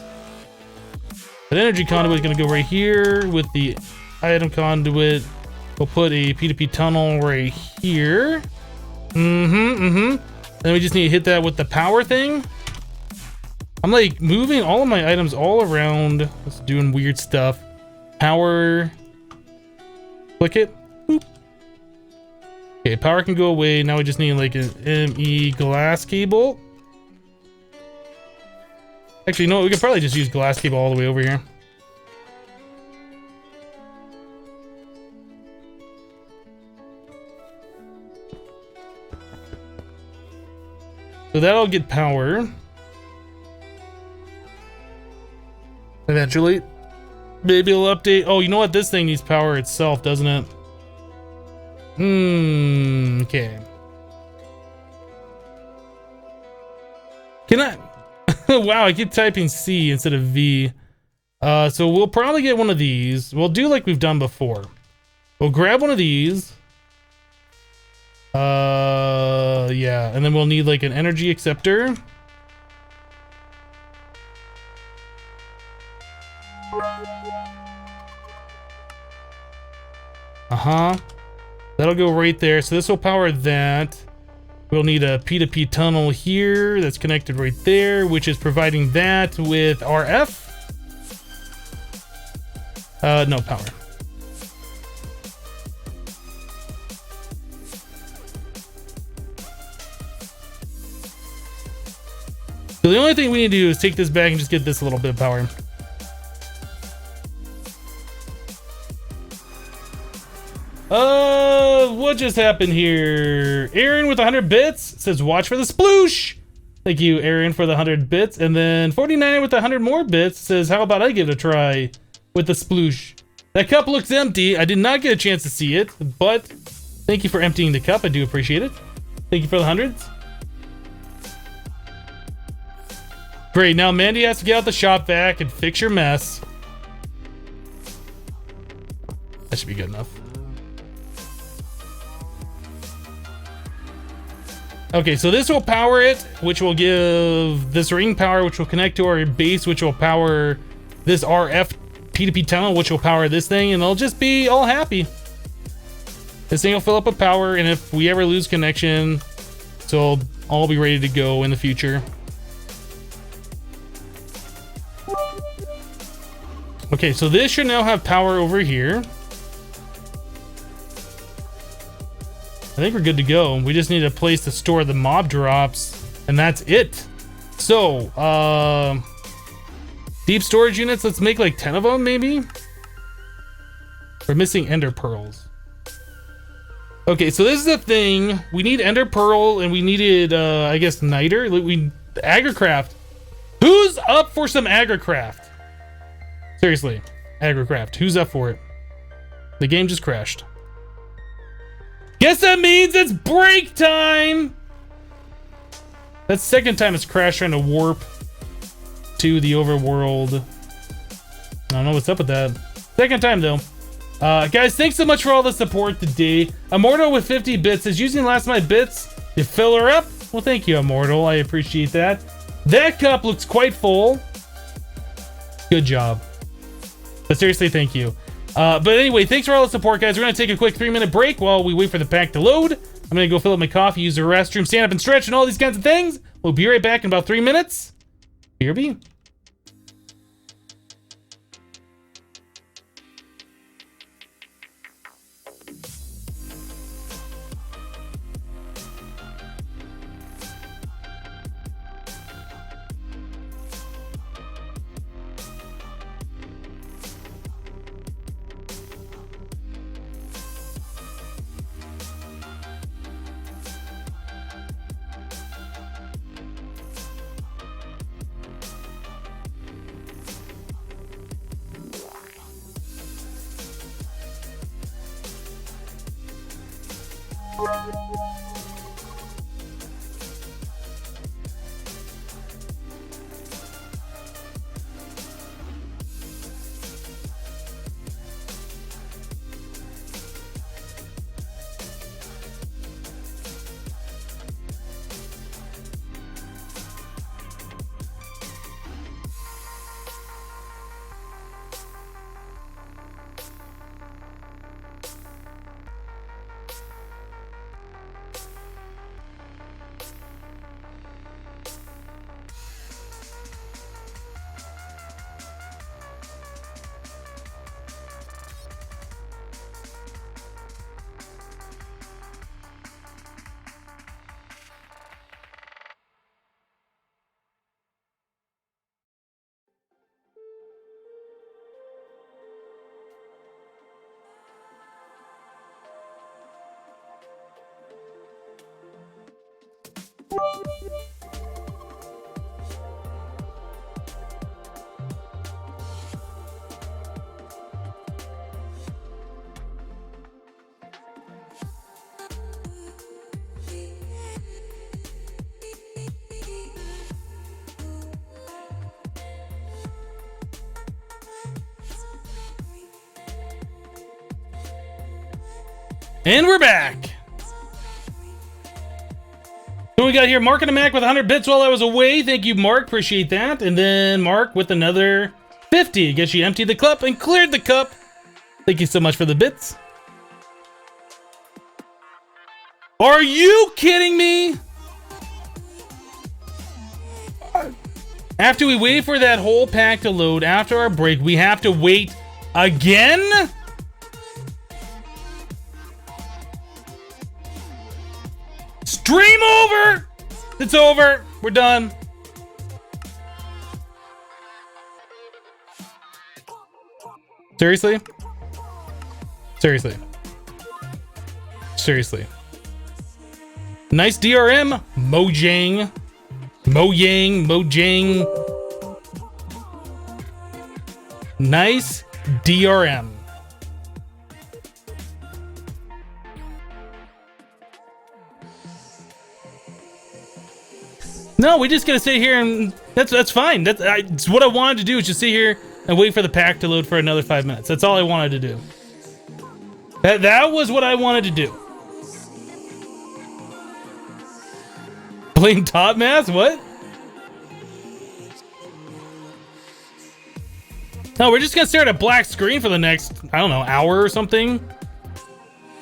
But energy conduit is gonna go right here with the item conduit. We'll put a P2P tunnel right here. Then we just need to hit that with the power thing. I'm like moving all of my items all around. It's doing weird stuff. Power. Click it. Boop. Okay, power can go away. Now we just need like an ME glass cable. Actually, no, we could probably just use glass cable all the way over here. So that'll get power. Eventually. Maybe it'll update. Oh, you know what? This thing needs power itself, doesn't it? Okay. Can I? Wow, I keep typing C instead of V. So we'll probably get one of these. We'll do like we've done before. We'll grab one of these. Yeah, and then we'll need like an energy acceptor. That'll go right there. So this will power that. We'll need a P2P tunnel here that's connected right there, which is providing that with RF. No power. So the only thing we need to do is take this back and just get this a little bit of power. What just happened here? Aaron with 100 bits says, watch for the sploosh. Thank you, Aaron, for the 100 bits. And then 49 with 100 more bits says, how about I give it a try with the sploosh? That cup looks empty. I did not get a chance to see it, but thank you for emptying the cup. I do appreciate it. Thank you for the hundreds. Great, now Mandy has to get out the shop vac and fix your mess. That should be good enough. Okay, so this will power it, which will give this ring power, which will connect to our base, which will power this RF P2P tunnel, which will power this thing, and they'll just be all happy. This thing will fill up with power, and if we ever lose connection, so it'll all be ready to go in the future. Okay, so this should now have power over here. I think we're good to go. We just need a place to store the mob drops. And that's it. So, deep storage units, let's make like 10 of them, maybe? We're missing ender pearls. Okay, so this is the thing. We need ender pearl, and we needed, I guess, niter. Agricraft. Who's up for some agricraft? Seriously, agricraft. Who's up for it? The game just crashed. Guess that means it's break time! That's the second time it's crashed trying to warp to the overworld. I don't know what's up with that. Second time, though. Guys, thanks so much for all the support today. Immortal with 50 bits is using last my bits to fill her up. Well, thank you, Immortal. I appreciate that. That cup looks quite full. Good job. But seriously, thank you. But anyway, thanks for all the support, guys. We're going to take a quick 3-minute break while we wait for the pack to load. I'm going to go fill up my coffee, use the restroom, stand up and stretch, and all these kinds of things. We'll be right back in about 3 minutes. BRB. And we're back. So we got here Mark and a Mac with 100 bits while I was away. Thank you, Mark. Appreciate that. And then Mark with another 50. Guess you emptied the cup and cleared the cup. Thank you so much for the bits. Are you kidding me? After we wait for that whole pack to load after our break, we have to wait again? Stream over! It's over. We're done. Seriously? Seriously. Seriously. Nice DRM, Mojang. Mojang. Nice DRM. No, we just gotta sit here and that's fine. That's what I wanted to do, is just sit here and wait for the pack to load for another 5 minutes. That's all I wanted to do. That was what I wanted to do. Playing top math? What? No, we're just gonna stare at a black screen for the next, I don't know, hour or something.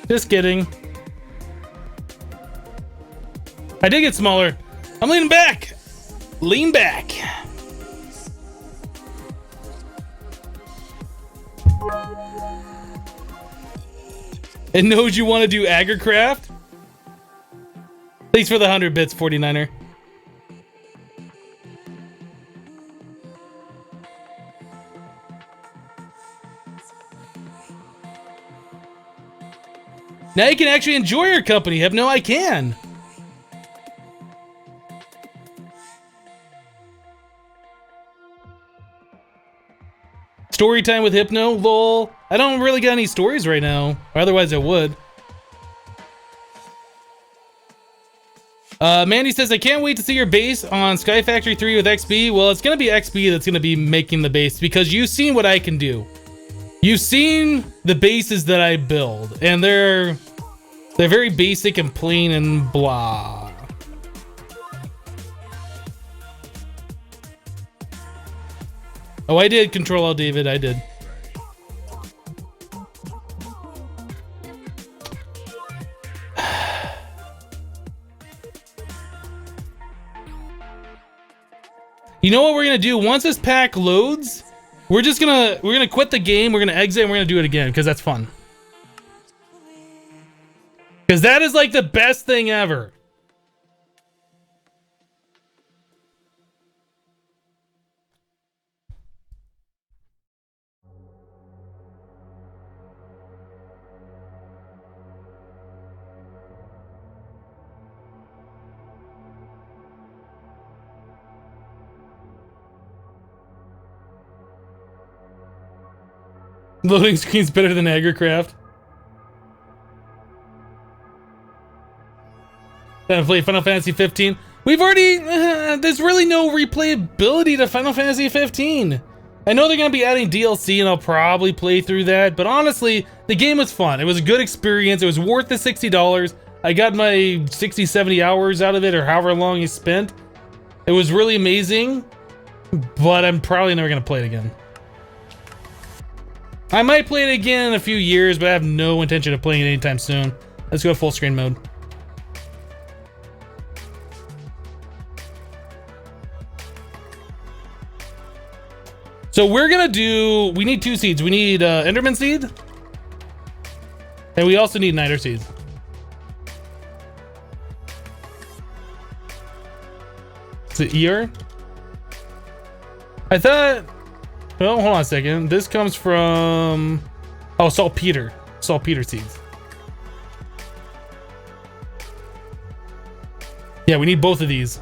Just kidding. I did get smaller. I'm leaning back. Lean back. It knows you want to do agricraft. Thanks for the 100 bits, 49er. Now you can actually enjoy your company. Hypno, I can. Story time with Hypno, lol. I don't really got any stories right now. Otherwise I would. Mandy says, I can't wait to see your base on Sky Factory 3 with XB. Well, it's gonna be XB that's gonna be making the base because you've seen what I can do. You've seen the bases that I build, and they're very basic and plain and blah. Oh, I did Control Alt David, I did. You know what we're gonna do? Once this pack loads, we're gonna quit the game, we're gonna exit, and we're gonna do it again, because that's fun. Because that is like the best thing ever. Loading screen's better than Agricraft. Haven't played Final Fantasy 15. We've already... there's really no replayability to Final Fantasy 15. I know they're going to be adding DLC and I'll probably play through that, but honestly, the game was fun. It was a good experience. It was worth the $60. I got my 60, 70 hours out of it, or however long you spent. It was really amazing, but I'm probably never going to play it again. I might play it again in a few years, but I have no intention of playing it anytime soon. Let's go full screen mode. So we're gonna do, we need 2 seeds. We need Enderman seed, and we also need Niter seeds. Is it ER? I thought, well, hold on a second. This comes from, oh, saltpeter. Saltpeter seeds. Yeah, we need both of these.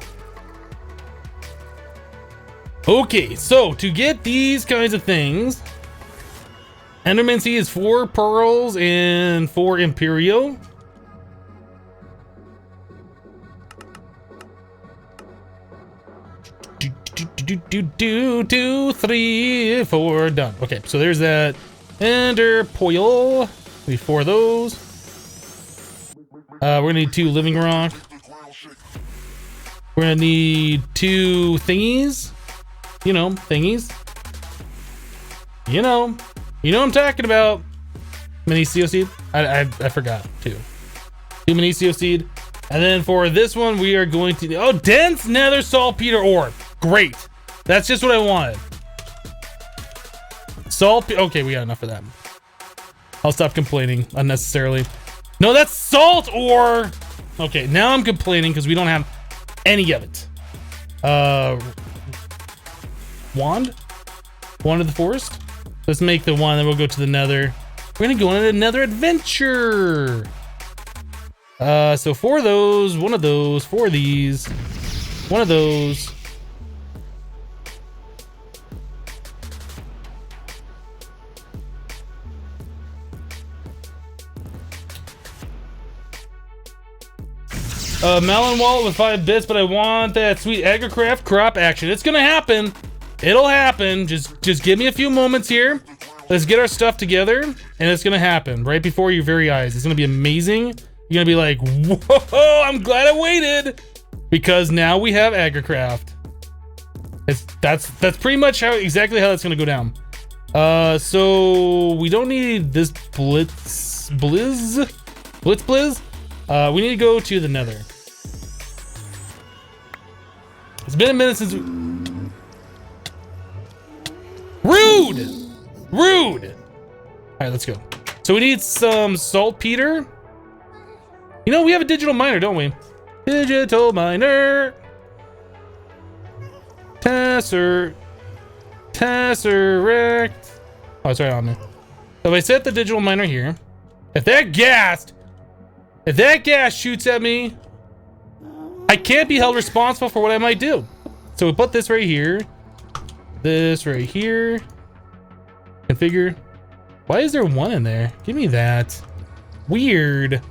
Okay, so to get these kinds of things, Enderman seed is 4 pearls and 4 Imperio. Two, 3, 4, done. Okay, so there's that Ender Poil. We need 4 of those. We're gonna need 2 living rock. We're gonna need 2 thingies. You know, thingies. You know what I'm talking about. Minicio seed. I forgot too. 2 Minicio seed. And then for this one, we are going to, oh, dense nether saltpeter ore. Great. That's just what I wanted. Okay, we got enough of that. I'll stop complaining unnecessarily. No, that's salt ore. Okay, now I'm complaining because we don't have any of it. Wand of the forest. Let's make the one, then we'll go to the nether. We're gonna go on another adventure. So 4 of those, 1 of those, 4 of these, 1 of those. Melon wallet with 5 bits, but I want that sweet Agricraft crop action. It's gonna happen. It'll happen. Just give me a few moments here. Let's get our stuff together, and it's gonna happen right before your very eyes. It's gonna be amazing. You're gonna be like, whoa, I'm glad I waited, because now we have Agricraft. That's pretty much exactly how that's gonna go down. So we don't need this blitz. We need to go to the nether. It's been a minute since Rude! Rude! Alright, let's go. So we need some saltpeter. You know, we have a digital miner, don't we? Digital miner. Tesseract. Oh, it's right on there. So if I set the digital miner here, if that gassed, If that gas shoots at me, I can't be held responsible for what I might do. So we put this right here. This right here. Configure. Why is there one in there? Give me that. Weird.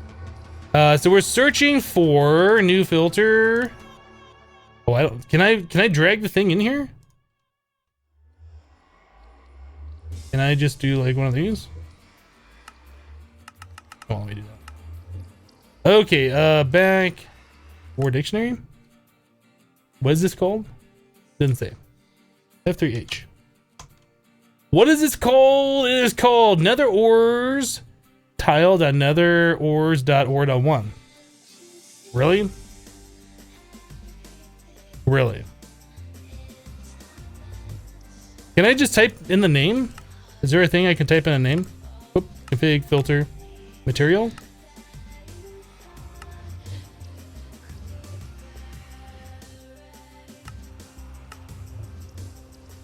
So we're searching for new filter. Oh, I don't. Can I drag the thing in here? Can I just do like one of these? Oh, let me do that. Okay, back. War dictionary. What is this called? Didn't say. F3H. What is this called? It is called nether ores tile.netherores.ore.1. Really? Really? Can I just type in the name? Is there a thing I can type in a name? Oop, config filter material.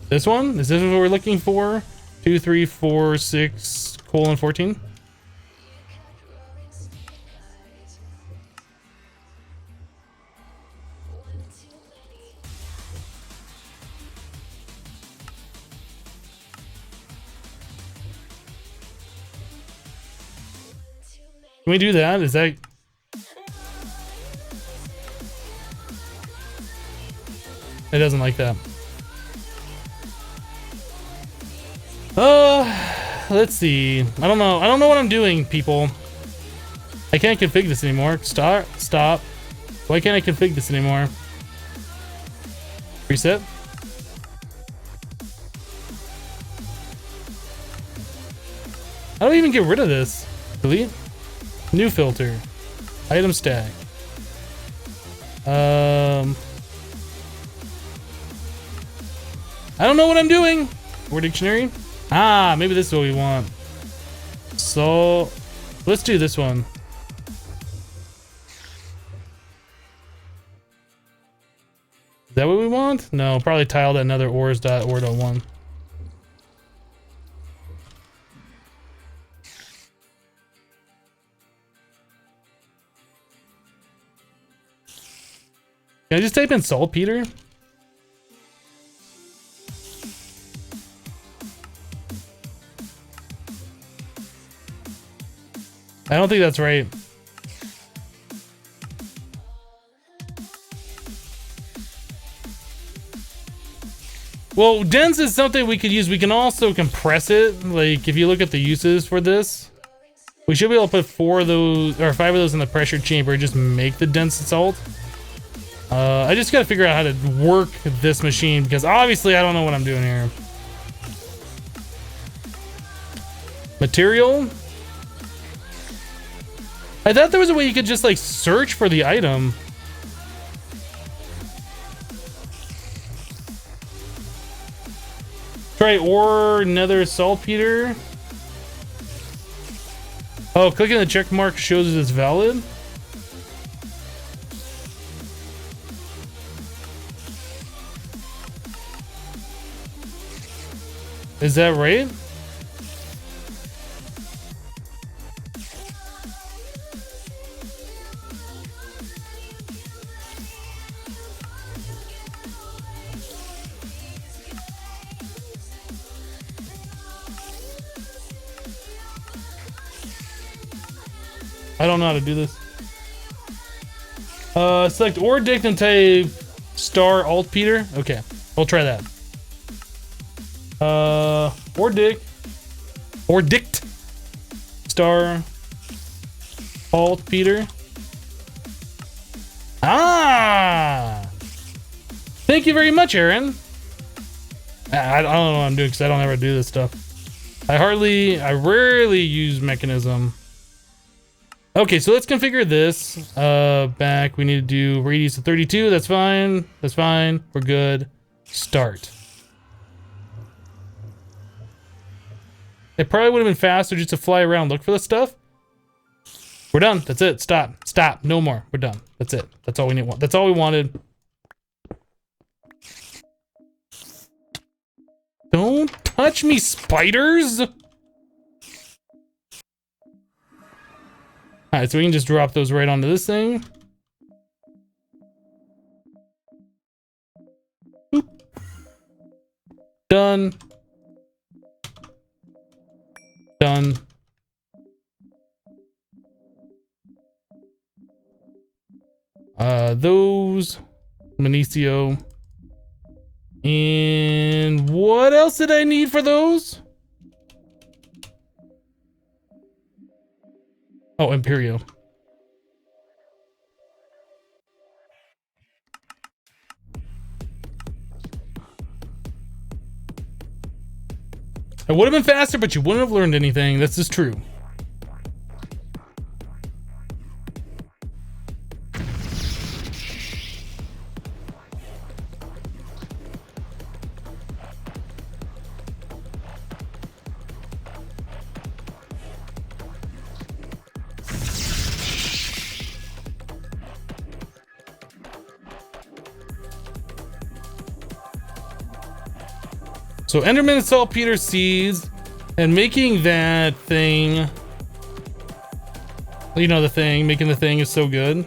This one? Is this what we're looking for? 2346:14. Can we do that? Is that... It doesn't like that. Let's see. I don't know. I don't know what I'm doing, people. I can't config this anymore. Stop. Why can't I config this anymore? Reset. How do I even get rid of this? Delete. New filter. Item stack. I don't know what I'm doing. Word dictionary. Ah, maybe this is what we want. So let's do this one. Is that what we want? No, probably tiled at another ores.ore.1. Can I just type in saltpeter? I don't think that's right. Well, dense is something we could use. We can also compress it. Like, if you look at the uses for this, we should be able to put 4 of those or 5 of those in the pressure chamber and just make the dense salt. I just gotta figure out how to work this machine because obviously I don't know what I'm doing here. Material. I thought there was a way you could just like search for the item. Try ore nether saltpeter. Oh, clicking the check mark shows it's valid. Is that right? I don't know how to do this. Select or dict and type star alt Peter. Okay, we'll try that. Or dict star alt Peter. Ah, thank you very much, Aaron. I don't know what I'm doing because I don't ever do this stuff. I rarely use mechanism. Okay, so let's configure this. Back, we need to do radius of 32. That's fine. That's fine. We're good. Start. It probably would have been faster just to fly around, look for the stuff. We're done. That's it. Stop. Stop. No more. We're done. That's it. That's all we need. That's all we wanted. Don't touch me, spiders. All right, so we can just drop those right onto this thing. Boop. Done. Done. Those. Minicio. And what else did I need for those? Oh, Imperio. It would have been faster, but you wouldn't have learned anything. This is true. So Enderman and saltpeter seeds, and making that thing, you know, the thing, making the thing is so good.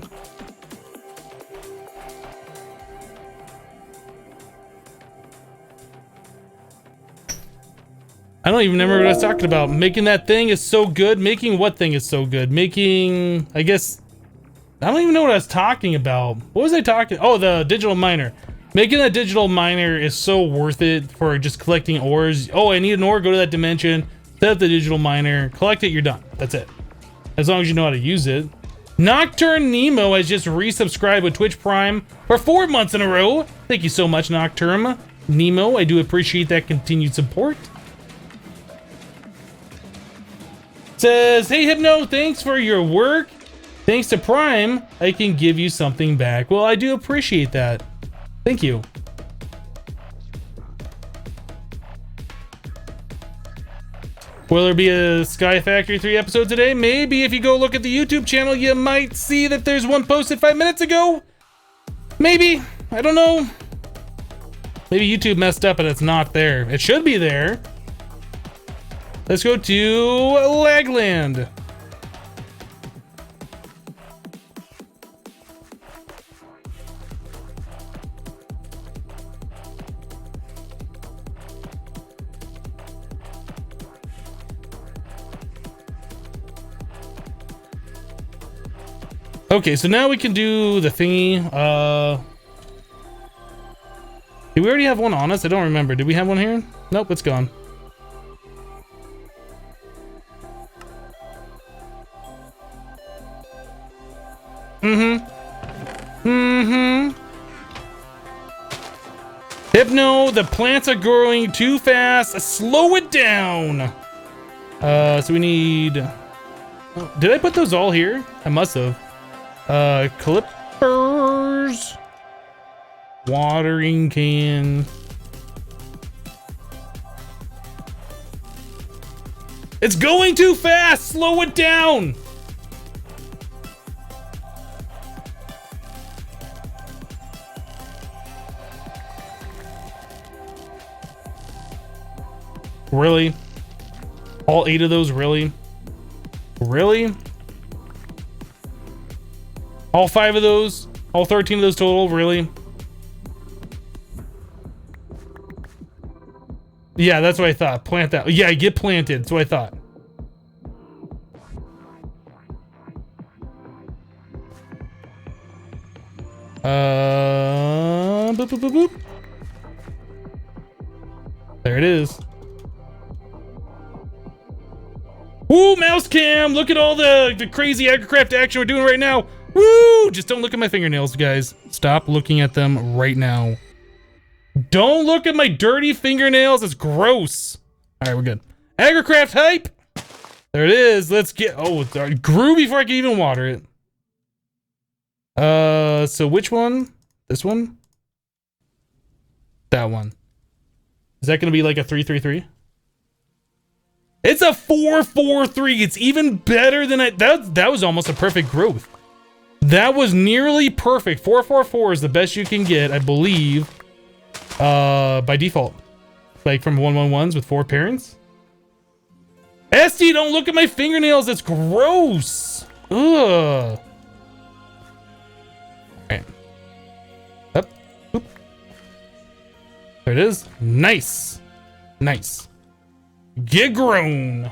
I don't even remember what I was talking about. Making that thing is so good. Making what thing is so good? Making, I guess, I don't even know what I was talking about. What was I talking? Oh, the digital miner. Making that digital miner is so worth it for just collecting ores. Oh, I need an ore, go to that dimension, set up the digital miner, collect it, you're done. That's it. As long as you know how to use it. Nocturne Nemo has just resubscribed with Twitch Prime for 4 months in a row. Thank you so much, Nocturne Nemo. I do appreciate that continued support. Says, hey Hypno, thanks for your work. Thanks to Prime, I can give you something back. Well, I do appreciate that. Thank you. Will there be a Sky Factory 3 episode today? Maybe. If you go look at the YouTube channel, you might see that there's one posted 5 minutes ago. Maybe. I don't know. Maybe YouTube messed up and it's not there. It should be there. Let's go to Lagland. Okay, so now we can do the thingy. Did we already have one on us? I don't remember. Did we have one here? Nope, it's gone. Hypno, the plants are growing too fast. Slow it down. So we need... Oh, did I put those all here? I must have. Clippers. Watering can. It's going too fast. Slow it down. Really? All 8 of those, really? Really? All 5 of those? All 13 of those total, really? Yeah, that's what I thought. Plant that. Yeah, get planted. That's what I thought. Boop, boop, boop, boop. There it is. Woo, mouse cam! Look at all the crazy agricraft action we're doing right now. Woo! Just don't look at my fingernails, guys. Stop looking at them right now. Don't look at my dirty fingernails. It's gross. All right, we're good. Agricraft hype. There it is. Let's get... Oh, it grew before I could even water it. So which one? This one? That one. Is that going to be like a 3-3-3? It's a 4-4-3. It's even better than that was almost a perfect growth. That was nearly perfect. 4-4-4 is the best you can get, I believe, by default. Like from 1-1-1s with 4 parents. SD, don't look at my fingernails. That's gross. Ugh. Alright. Up. Oop. There it is. Nice. Nice. Get grown.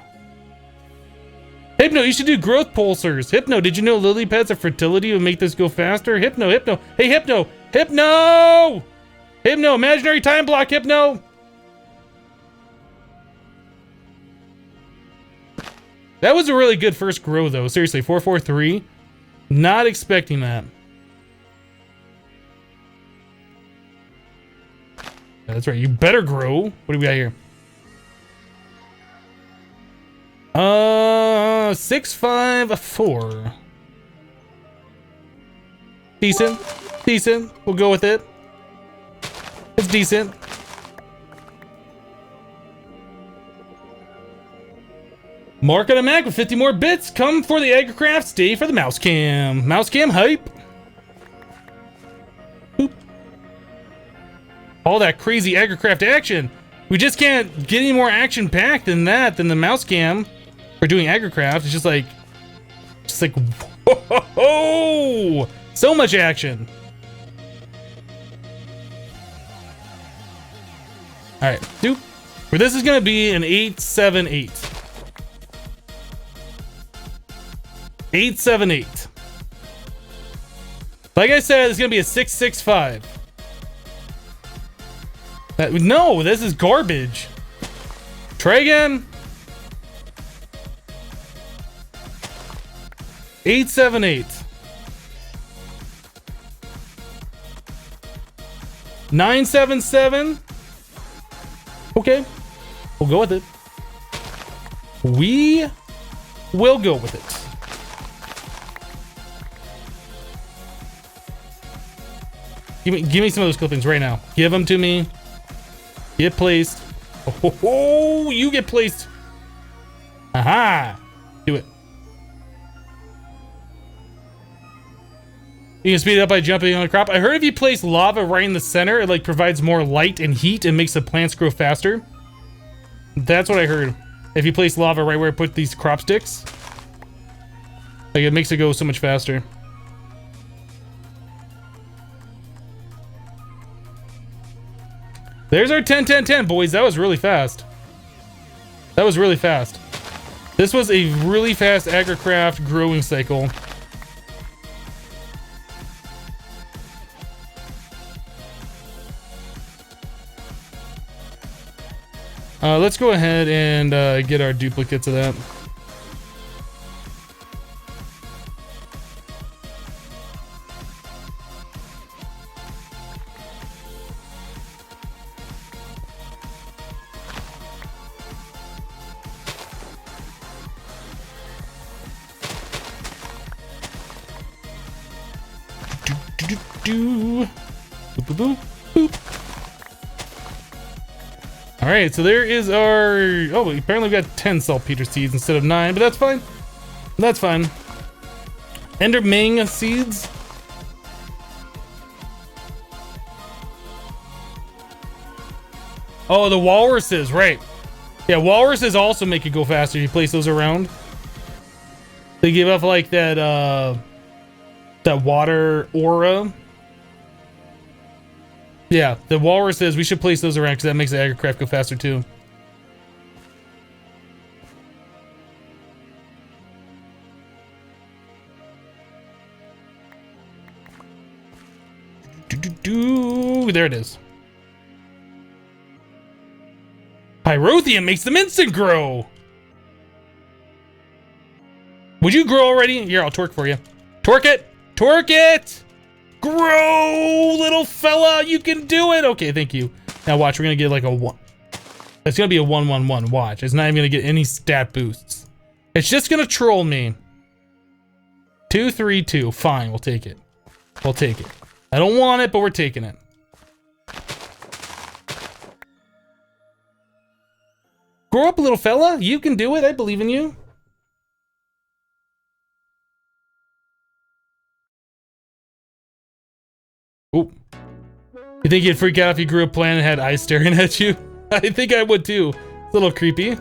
Hypno, you should do growth pulsars. Hypno, did you know lily pads of fertility would make this go faster? Hypno, Hypno. Hey, Hypno. Hypno! Hypno, imaginary time block, Hypno. That was a really good first grow, though. Seriously, 443. Not expecting that. Yeah, that's right. You better grow. What do we got here? 654. Decent. Decent. We'll go with it. It's decent. Mark on a Mac with 50 more bits. Come for the Agricraft, stay for the mouse cam. Mouse cam hype. Boop. All that crazy Agricraft action. We just can't get any more action packed than that, than the mouse cam for doing Agricraft. It's just like, whoa, so much action. All right, doop. Where this is gonna be an 878. 878. Like I said, it's gonna be a 665. No, this is garbage. Try again. 878. 977. Okay, we'll go with it. We will go with it. Give me some of those clippings right now. Give them to me. Get placed. Oh, you get placed. Aha. Do it. You can speed it up by jumping on a crop. I heard if you place lava right in the center, it like provides more light and heat and makes the plants grow faster. That's what I heard. If you place lava right where I put these crop sticks, like it makes it go so much faster. There's our 10-10-10, boys. That was really fast. That was really fast. This was a really fast Agricraft growing cycle. Let's go ahead and get our duplicates of that. Boop, boop, boop, boop. All right, so there is our. Oh, apparently we got 10 saltpeter seeds instead of 9, but that's fine. That's fine. Endermang seeds. Oh, the walruses, right? Yeah, walruses also make it go faster if you place those around. They give off like that that water aura. Yeah, the walruses, we should place those around because that makes the Agricraft go faster too. There it is. Pyrotheum makes them instant grow. Would you grow already? Here, I'll torque for you. Torque it! Torque it! Grow, little fella! You can do it! Okay, thank you. Now watch, we're gonna get like a 1. It's gonna be a 1-1-1. Watch. It's not even gonna get any stat boosts. It's just gonna troll me. 2-3-2. Fine, we'll take it. We'll take it. I don't want it, but we're taking it. Grow up, little fella. You can do it. I believe in you. Ooh. You think you'd freak out if you grew a plant and had eyes staring at you? I think I would too. It's a little creepy.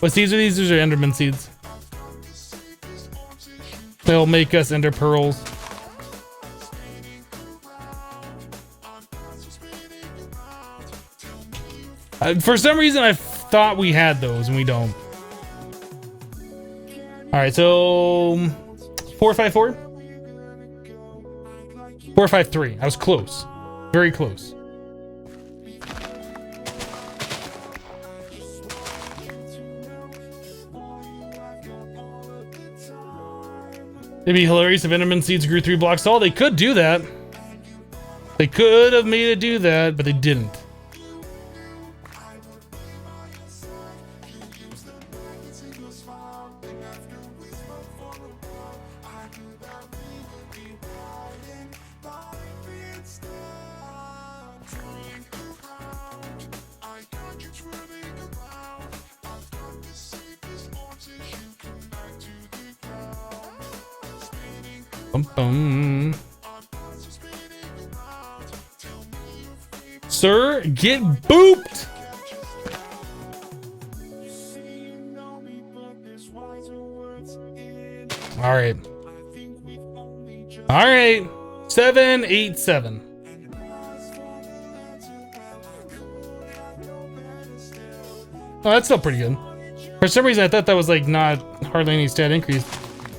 What seeds are these? These are Enderman seeds. They'll make us Ender Pearls. For some reason, I thought we had those, and we don't. All right, so 454, 453. I was close, very close. It'd be hilarious if Enderman seeds grew 3 blocks tall. They could do that. They could have made it do that, but they didn't. Bum. Sir, get booped! Alright. Alright. 787. Oh, that's still pretty good. For some reason, I thought that was like not hardly any stat increase.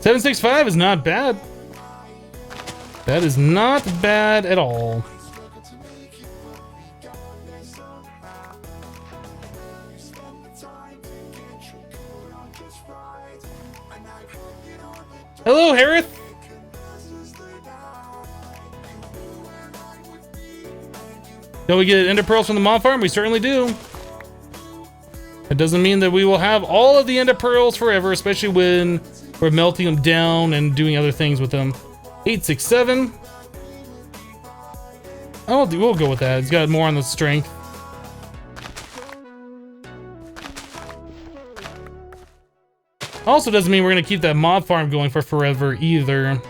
765 is not bad. That is not bad at all. Hello, Harith. Do we get Ender Pearls from the mob farm? We certainly do. It doesn't mean that we will have all of the Ender Pearls forever, especially when we're melting them down and doing other things with them. 867. Oh, we'll go with that. It's got more on the strength. Also doesn't mean we're gonna keep that mob farm going for forever either.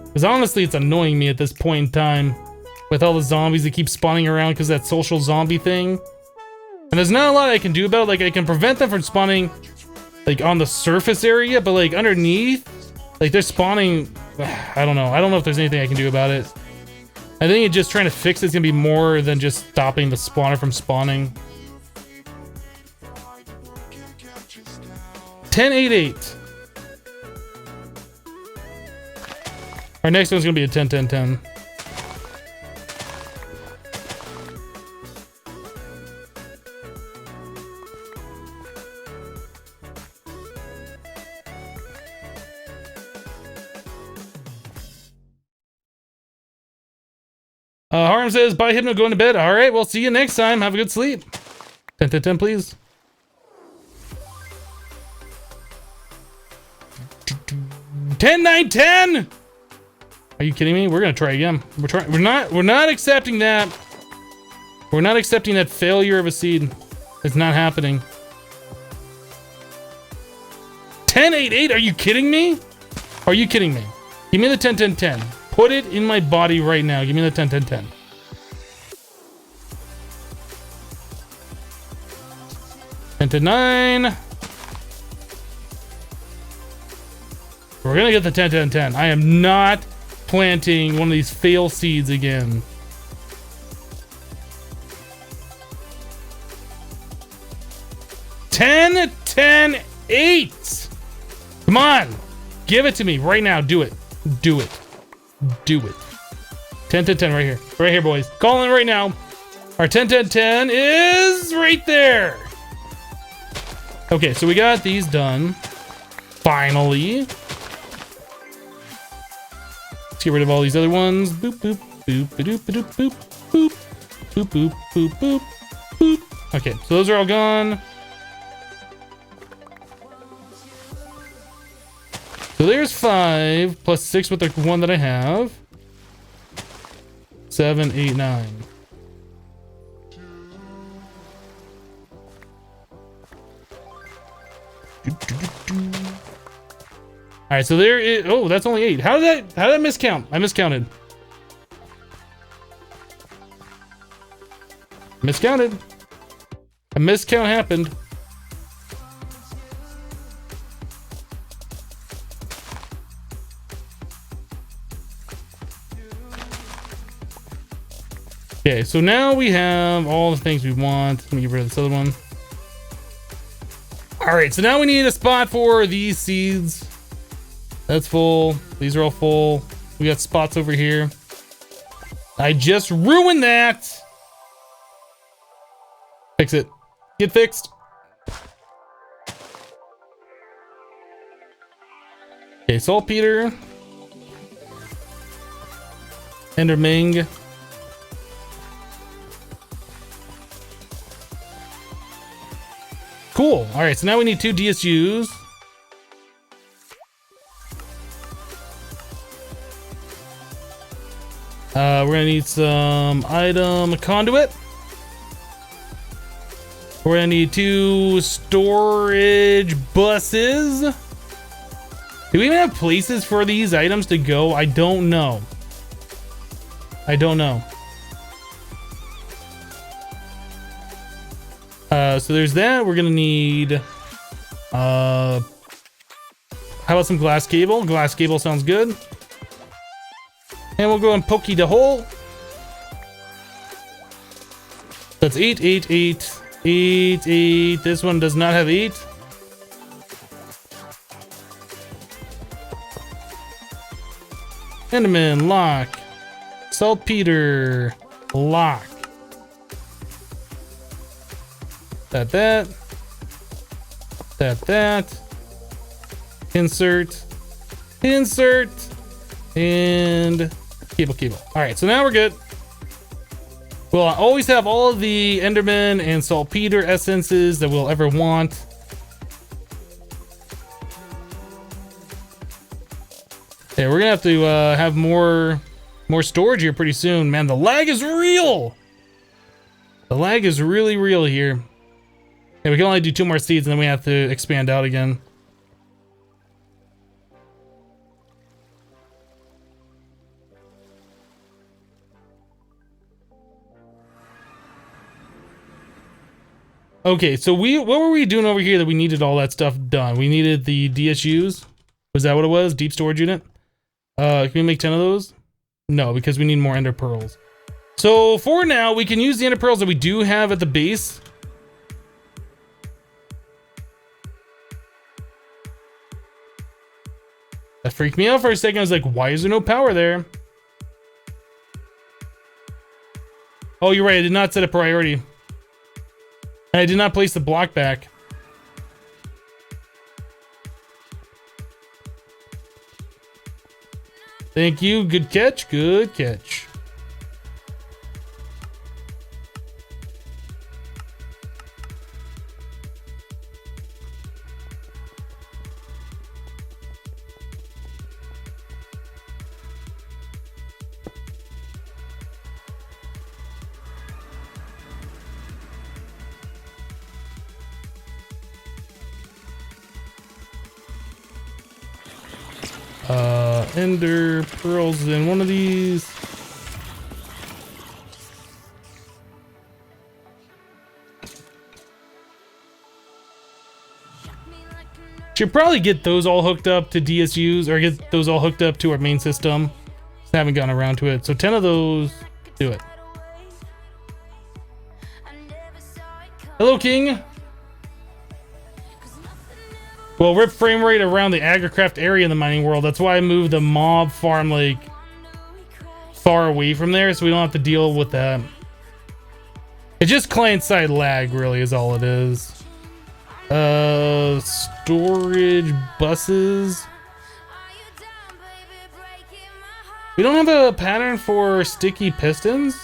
Because honestly, it's annoying me at this point in time with all the zombies that keep spawning around because that social zombie thing. And there's not a lot I can do about it. Like, I can prevent them from spawning like on the surface area, but like underneath, like they're spawning. I don't know. I don't know if there's anything I can do about it. I think just trying to fix it's gonna be more than just stopping the spawner from spawning. 1088. Our next one's gonna be a 10-10-10. Harm says, bye Hypno, going to bed. All right, well, see you next time. Have a good sleep. 10-10-10, please. 10-9-10. Are you kidding me? We're gonna try again. We're not accepting that. We're not accepting that failure of a seed. It's not happening. 10-8-8. Are you kidding me? Are you kidding me? Give me the 10-10-10. Put it in my body right now. Give me the 10-10-10. To 9. We're gonna get the 10-10-10. I am not planting one of these fail seeds again. Ten, 10, 8. Come on, give it to me right now. Do it. Do it. Do it. 10-10-10 right here. Right here, boys. Calling right now. Our 10-10-10 is right there. Okay, so we got these done. Finally. Let's get rid of all these other ones. Boop, boop, boop, boop, boop, boop, boop, boop, boop, boop, boop, boop. Okay, so those are all gone. So there's 5 plus 6 with the one that I have. 7, 8, 9. All right, so there is. Oh, that's only 8. How did I miscount? I miscounted. Miscounted. A miscount happened. Okay, so now we have all the things we want. Let me get rid of this other one. All right, so now we need a spot for these seeds. That's full. These are all full. We got spots over here. I just ruined that. Fix it. Get fixed. Okay, saltpeter. Enderming. Cool. All right, so now we need 2 DSUs. We're gonna need some item conduit. We're gonna need 2 storage buses. Do we even have places for these items to go? I don't know. I don't know. So there's that. We're gonna need how about some glass cable? Glass cable sounds good. And we'll go and pokey the hole. That's 8, 8, 8, 8, 8. This one does not have 8. Enderman, lock. Saltpeter, lock. That. Insert. And cable. All right, so now we're good. We'll always have all of the Enderman and saltpeter essences that we'll ever want. Yeah, we're gonna have to have more storage here pretty soon. Man, the lag is real. The lag is really real here. Yeah, we can only do 2 more seeds and then we have to expand out again. Okay, so what were we doing over here that we needed all that stuff done? We needed the DSUs. Was that what it was? Deep storage unit? Can we make 10 of those? No, because we need more ender pearls. So for now, we can use the ender pearls that we do have at the base. That freaked me out for a second. I was like, why is there no power there? Oh, you're right. I did not set a priority. And I did not place the block back. Thank you. Good catch. Good catch. Ender pearls in one of these. Should probably get those all hooked up to DSUs or get those all hooked up to our main system. Just haven't gotten around to it. So 10 of those, do it. Hello, King. Well, rip frame rate around the agricraft area in the mining world. That's why I moved the mob farm like far away from there, so we don't have to deal with that. It's just client-side lag, really, is all it is. Storage buses. We don't have a pattern for sticky pistons.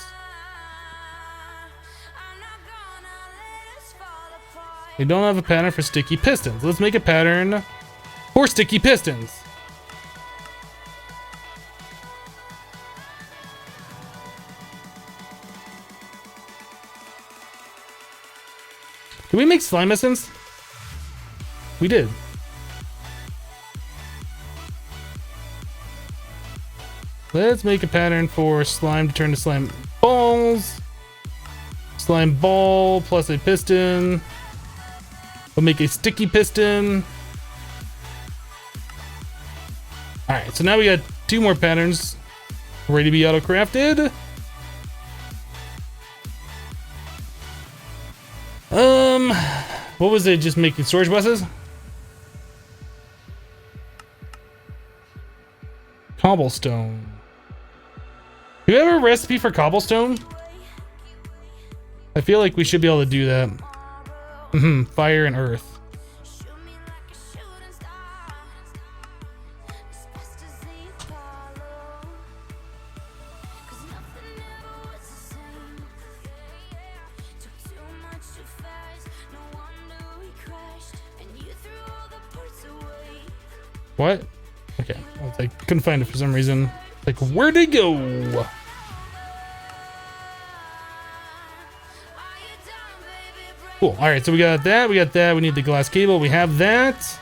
We don't have a pattern for sticky pistons. Let's make a pattern for sticky pistons. Did we make slime essence? We did. Let's make a pattern for slime to turn to slime balls. Slime ball plus a piston. We'll make a sticky piston. Alright, so now we got 2 more patterns ready to be auto-crafted. What was it? Just making storage buses? Cobblestone. Do you have a recipe for cobblestone? I feel like we should be able to do that. Fire and earth. What? Okay. I couldn't find it for some reason. Like, where'd it go? Cool. Alright, so we got that. We got that. We need the glass cable. We have that.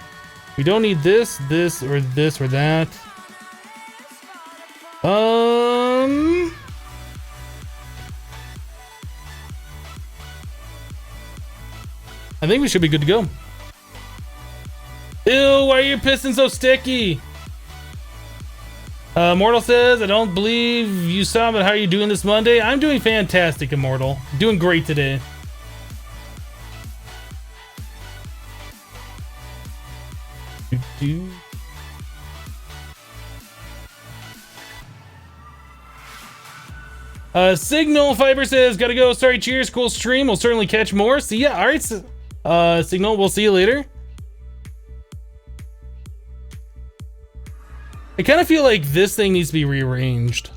We don't need this, this, or this, or that. I think we should be good to go. Ew, why are your pistons so sticky? Immortal says, I don't believe you saw, but how are you doing this Monday? I'm doing fantastic, Immortal. Doing great today. Signal Fiber says, gotta go. Sorry, cheers. Cool stream. We'll certainly catch more. See ya. Alright, Signal, we'll see you later. I kind of feel like this thing needs to be rearranged.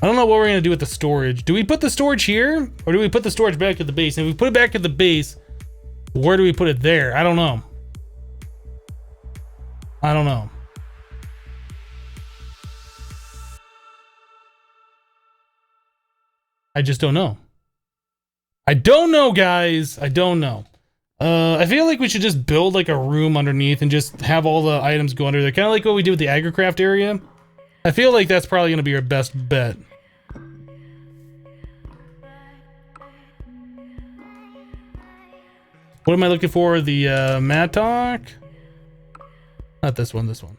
I don't know what we're going to do with the storage. Do we put the storage here? Or do we put the storage back at the base? And if we put it back at the base, where do we put it there? I don't know. I don't know. I just don't know. I don't know, guys. I don't know. I feel like we should just build like a room underneath and just have all the items go under there. Kind of like what we did with the agricraft area. I feel like that's probably going to be our best bet. What am I looking for? The mattock? Not this one, this one.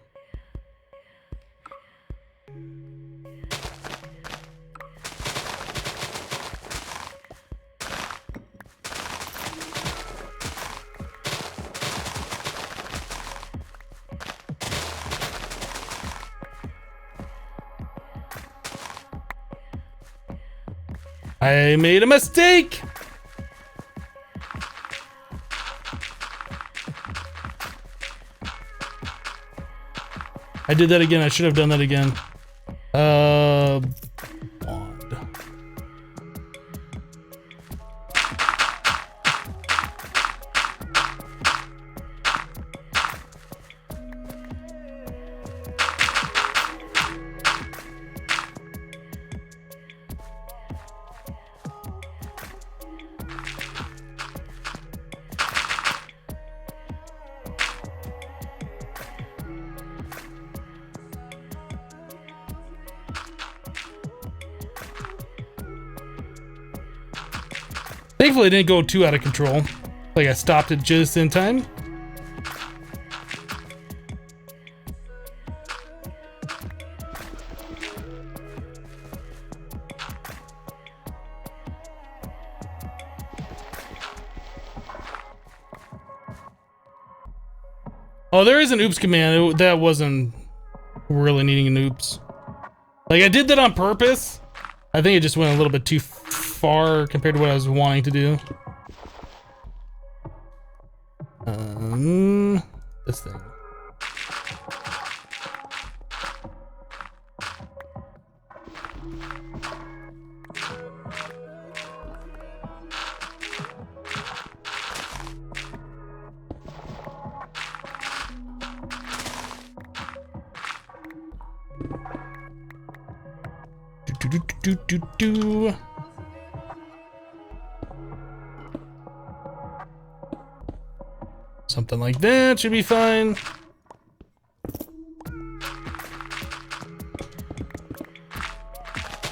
I made a mistake! I did that again. I should have done that again. Bond. Thankfully, it didn't go too out of control. Like, I stopped it just in time. Oh, there is an oops command. That wasn't really needing an oops. Like, I did that on purpose. I think it just went a little bit too far compared to what I was wanting to do. This thing. Do. Something like that should be fine.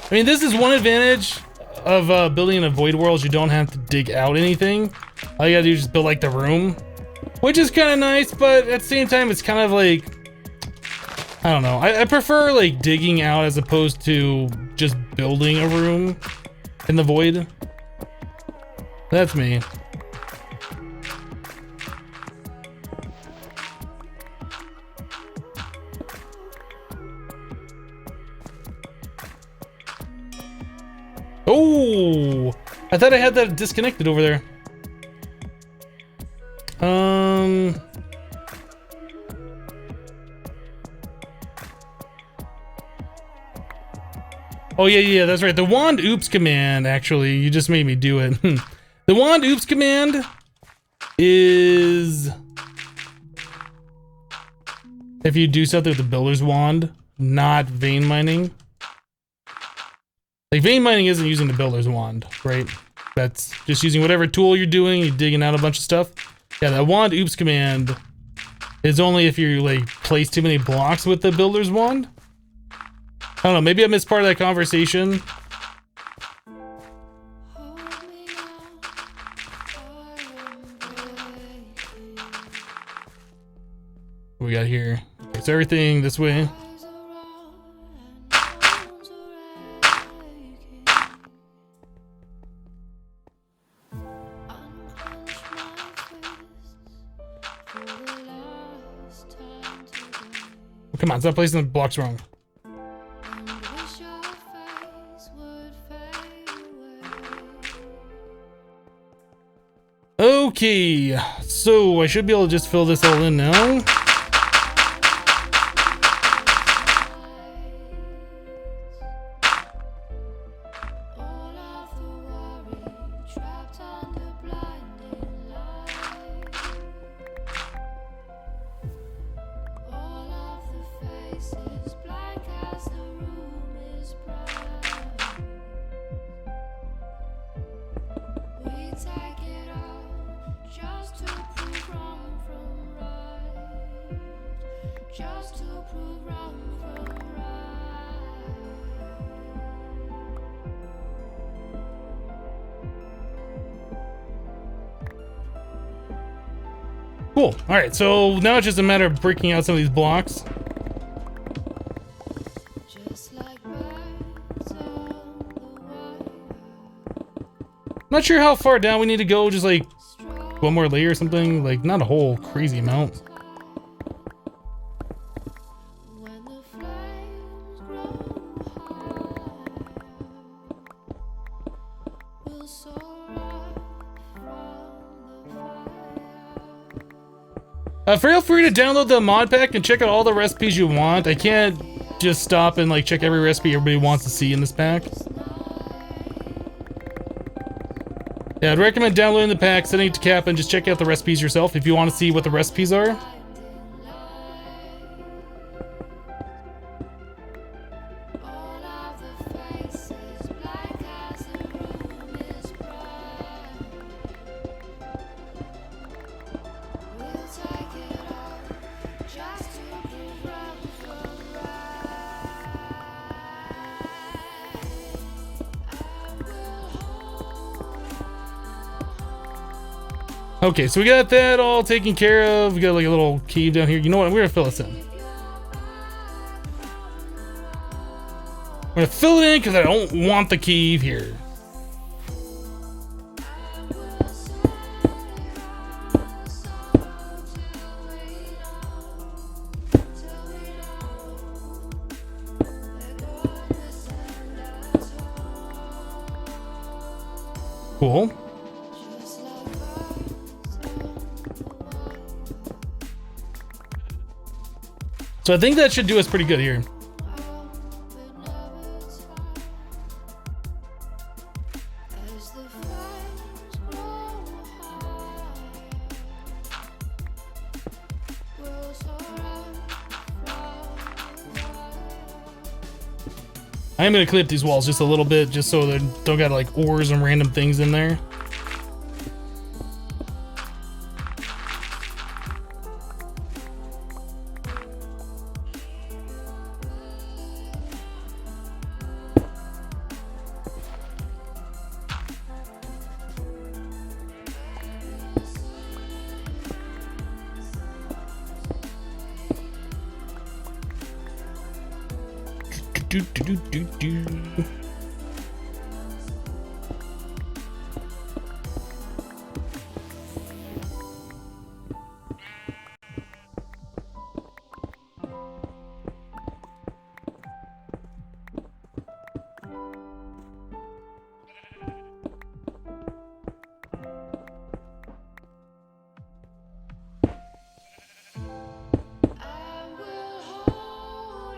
I mean, this is one advantage of building a void world is you don't have to dig out anything. All you gotta do is just build like the room, which is kind of nice, but at the same time, it's kind of like, I don't know. I prefer like digging out as opposed to just building a room in the void. That's me. Oh, I thought I had that disconnected over there. Oh yeah, that's right. The wand oops command, actually, you just made me do it. The wand oops command is if you do something with the builder's wand, not vein mining. Like vein mining isn't using the builder's wand, right? That's just using whatever tool you're doing, you're digging out a bunch of stuff. Yeah, that wand oops command is only if you like place too many blocks with the builder's wand. I don't know, maybe I missed part of that conversation. What we got here? Okay, so everything this way. Come on, stop placing the blocks wrong. Okay, so I should be able to just fill this all in now. Cool. All right, so now it's just a matter of breaking out some of these blocks. Not sure how far down we need to go, just like one more layer or something, like not a whole crazy amount. Feel free to download the mod pack and check out all the recipes you want. I can't just stop and like check every recipe everybody wants to see in this pack. Yeah, I'd recommend downloading the pack, sending it to Kappa, and just check out the recipes yourself if you want to see what the recipes are. Okay, so we got that all taken care of. We got like a little cave down here. You know what? We're gonna fill this in. I'm gonna fill it in because I don't want the cave here. Cool. So I think that should do us pretty good here. I'm gonna clean up these walls just a little bit, just so they don't got like ores and random things in there.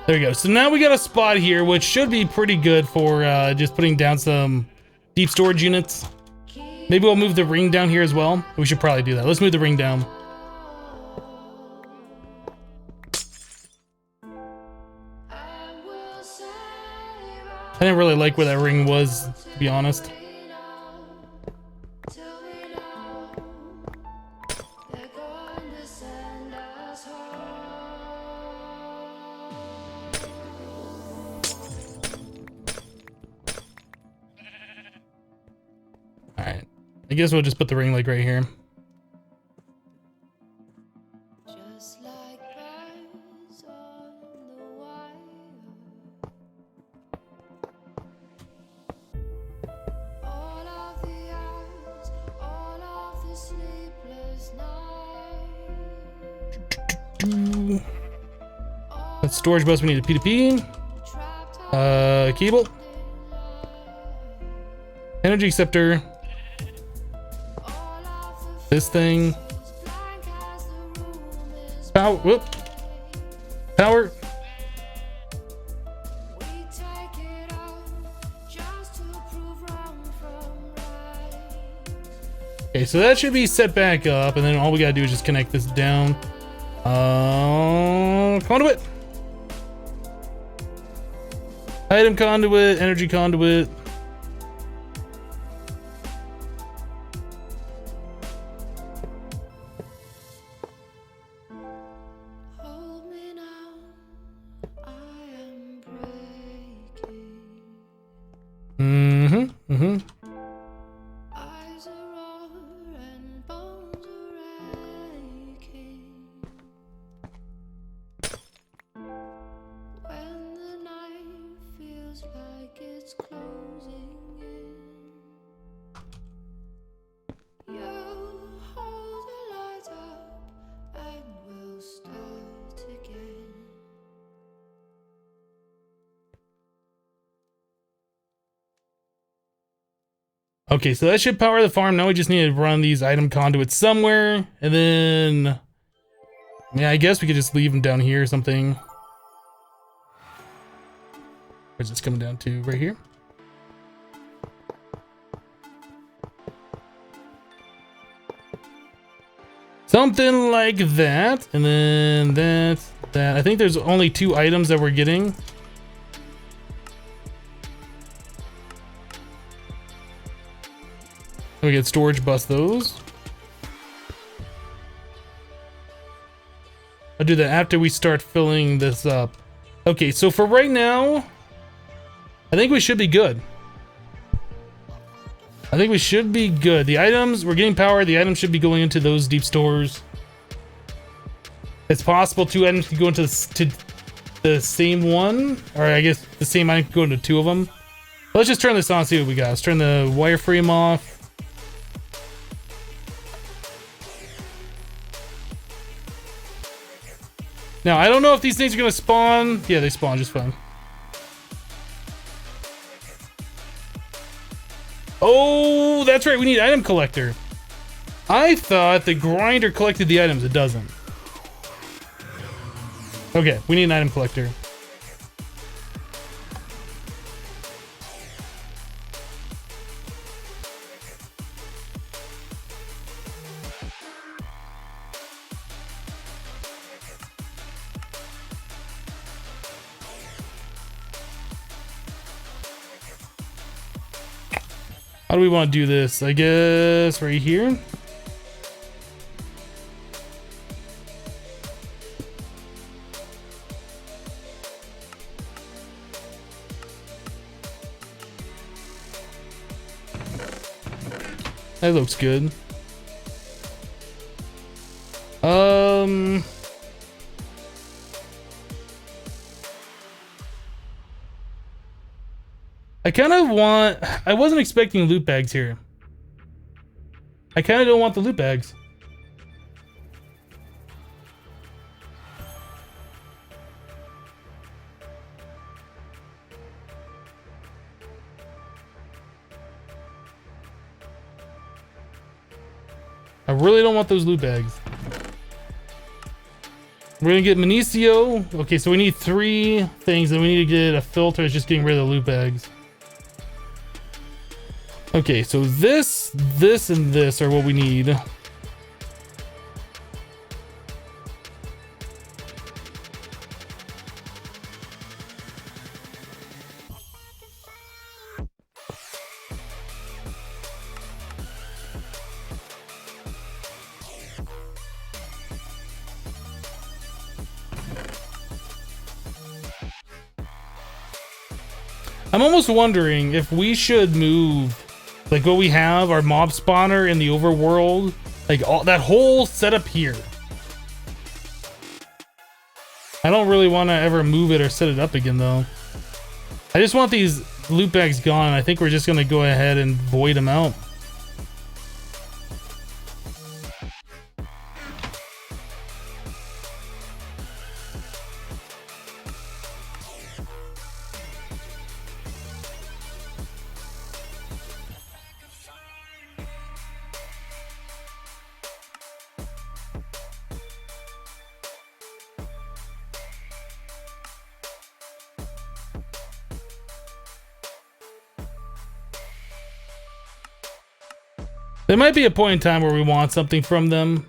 There we go. So now we got a spot here, which should be pretty good for just putting down some deep storage units. Maybe we'll move the ring down here as well. We should probably do that. Let's move the ring down. I didn't really like where that ring was, to be honest. Alright. I guess we'll just put the ring like right here. That storage bus, we need a P2P. Cable. Energy acceptor. This thing. Power. Whoop. Power. Okay, so that should be set back up, and then all we gotta do is just connect this down. Conduit. Item conduit, energy conduit. Okay, so that should power the farm. Now we just need to run these item conduits somewhere, and then yeah, I guess we could just leave them down here or something. Where's this coming down to? Right here. Something like that, and then that. I think there's only 2 items that we're getting. We get storage bus those. I'll do that after we start filling this up. Okay, so for right now, I think we should be good. I think we should be good. The items, we're getting power. The items should be going into those deep stores. It's possible 2 items could go into the same one, or I guess the same item could go into 2 of them. Let's just turn this on and see what we got. Let's turn the wireframe off. Now, I don't know if these things are going to spawn. Yeah, they spawn just fine. Oh, that's right. We need item collector. I thought the grinder collected the items. It doesn't. Okay, we need an item collector. How do we want to do this? I guess right here. That looks good. I kind of want... I wasn't expecting loot bags here. I kind of don't want the loot bags. I really don't want those loot bags. We're gonna get Minicio. Okay, so we need 3 things, and we need to get a filter. It's just getting rid of the loot bags. Okay, so this, and this are what we need. I'm almost wondering if we should move, like what we have, our mob spawner in the overworld, like all that whole setup here. I don't really want to ever move it or set it up again though. I just want these loot bags gone. I think we're just going to go ahead and void them out. There might be a point in time where we want something from them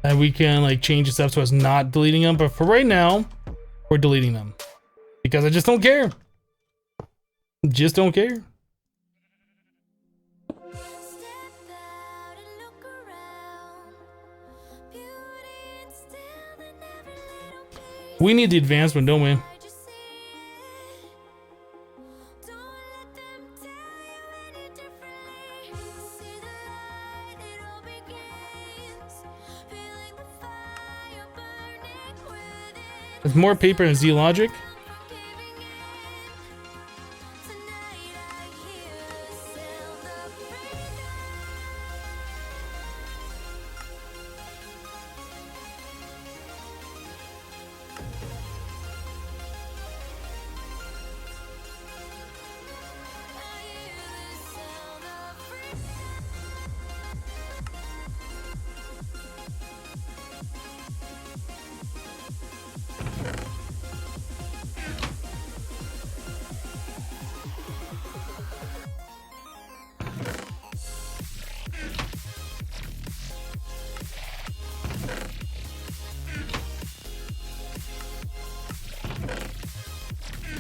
and we can like change this up so it's not deleting them, but for right now we're deleting them because I just don't care. Just don't care. We need the advanced one, don't we? There's more paper in Z Logic.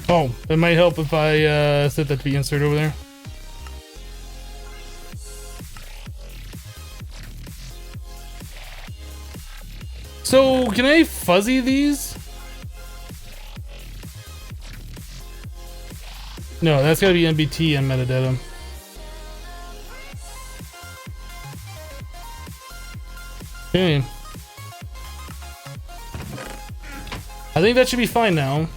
Oh, it might help if I set that to be insert over there. So, can I fuzzy these? No, that's gotta be MBT and metadata. Okay. I think that should be fine now.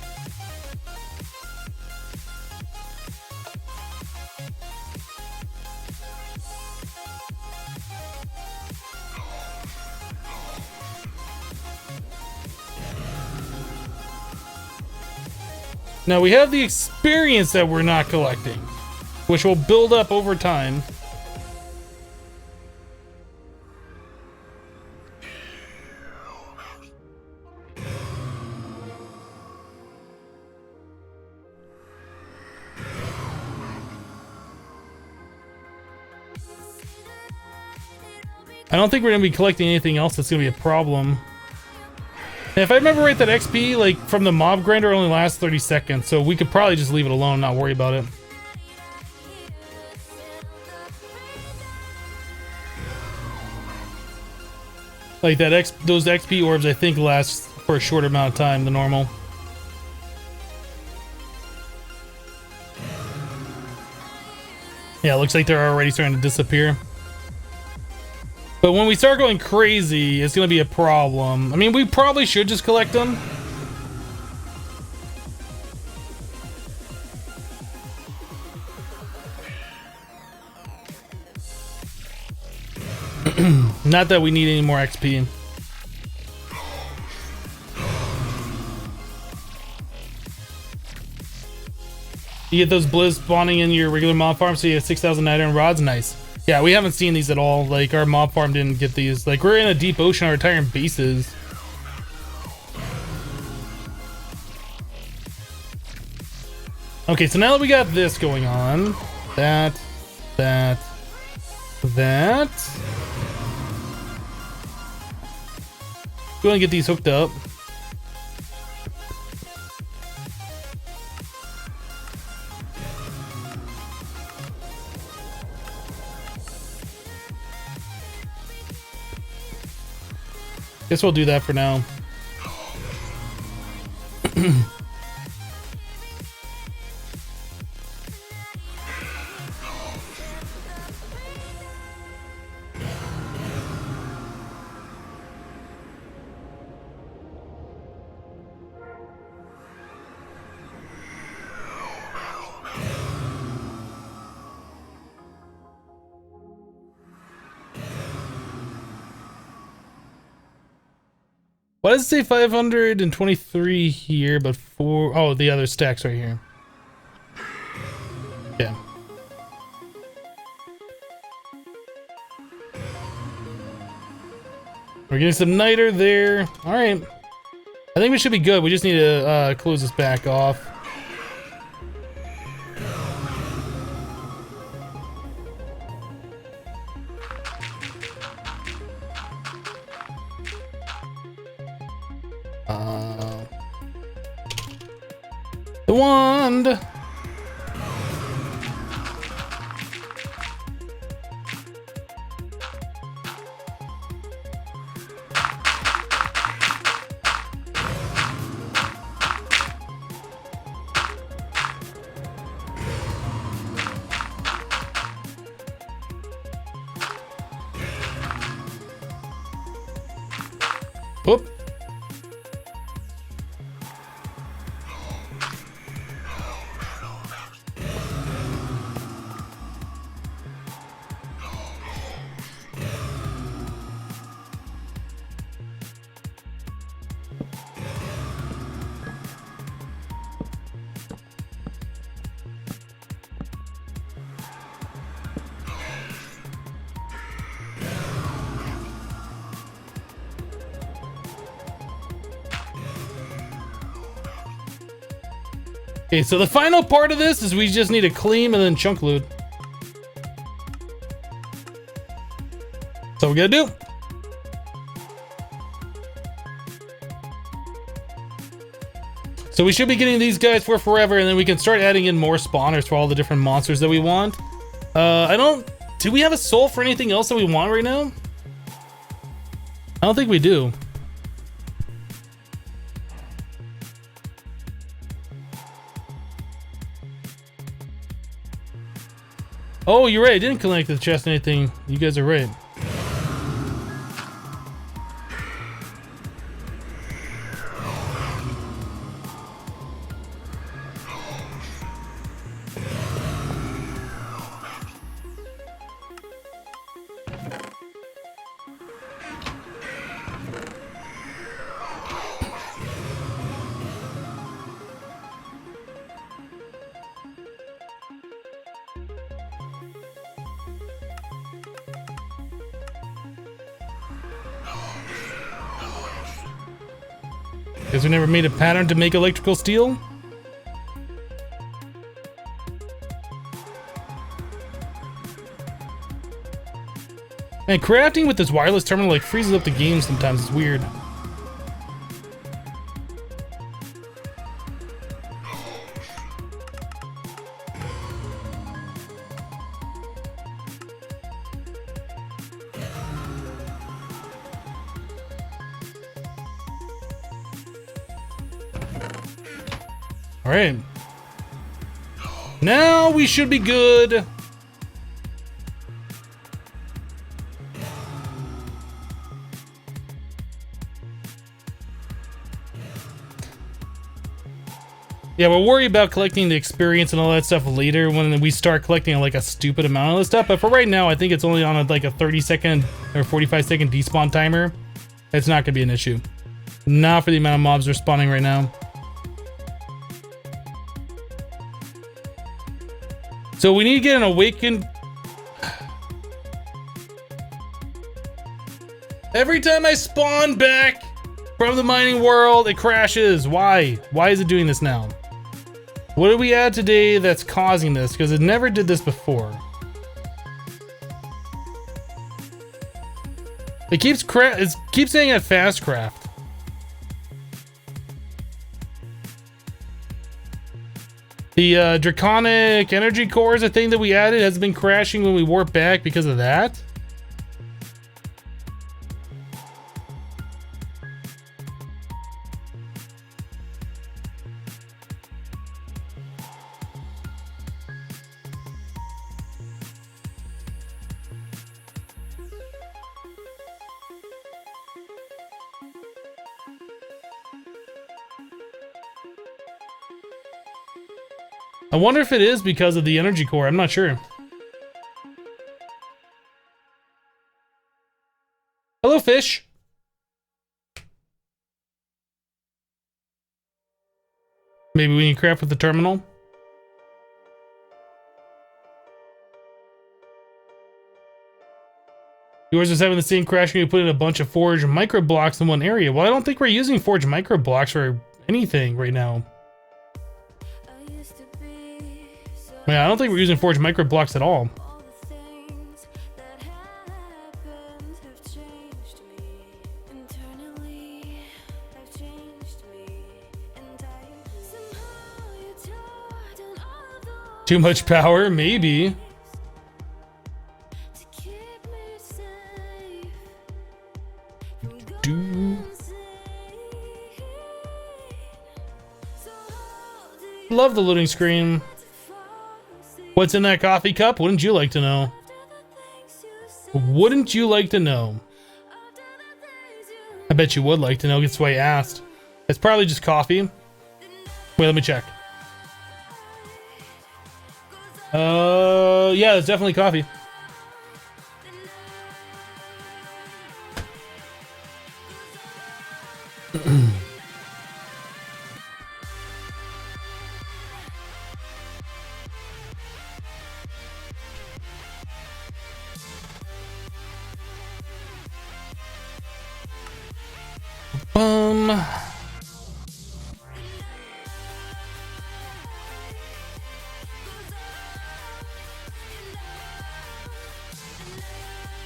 Now we have the experience that we're not collecting, which will build up over time. I don't think we're going to be collecting anything else that's going to be a problem. And if I remember right, that XP, like, from the mob grinder only lasts 30 seconds, so we could probably just leave it alone and not worry about it. Like, those XP orbs, I think, last for a shorter amount of time than normal. Yeah, it looks like they're already starting to disappear. But when we start going crazy, it's going to be a problem. I mean, we probably should just collect them. Not that we need any more XP. You get those blizz spawning in your regular mob farm, so you have 6,000 iron rods. Nice. Yeah, we haven't seen these at all. Like, our mob farm didn't get these. Like, we're in a deep ocean, our entire bases. Okay, so now that we got this going on, that. Go and get these hooked up. Guess we'll do that for now. Why does it say 523 here, but oh, the other stack's right here. Yeah. We're getting some niter there. All right. I think we should be good. We just need to close this back off. The wand. Whoop. Okay, so the final part of this is we just need to claim and then chunk loot. So we gotta do. So we should be getting these guys for forever, and then we can start adding in more spawners for all the different monsters that we want. Do we have a soul for anything else that we want right now? I don't think we do. Oh, you're right. I didn't connect the chest or anything. You guys are right. Guess we never made a pattern to make electrical steel? Man, crafting with this wireless terminal like freezes up the game sometimes. It's weird. All right. Now we should be good. Yeah, we'll worry about collecting the experience and all that stuff later when we start collecting like a stupid amount of this stuff. But for right now, I think it's only on like a 30-second or 45-second despawn timer. It's not gonna be an issue. Not for the amount of mobs they're spawning right now. So we need to get an awakened. Every time I spawn back from the mining world, it crashes. Why? Why is it doing this now? What did we add today that's causing this? Because it never did this before. It keeps saying at fast craft. The Draconic energy core is a thing that we added, has been crashing when we warp back because of that. I wonder if it is because of the energy core. I'm not sure. Hello, fish. Maybe we need craft with the terminal. Yours is having the same crash when you put in a bunch of forged micro blocks in one area. Well, I don't think we're using forged micro blocks for anything right now. Yeah, I don't think we're using forged micro blocks at all. Too much power? Maybe. Love the loading screen. What's in that coffee cup? Wouldn't you like to know? Wouldn't you like to know? I bet you would like to know. That's why I asked. It's probably just coffee. Wait, let me check. Yeah, it's definitely coffee.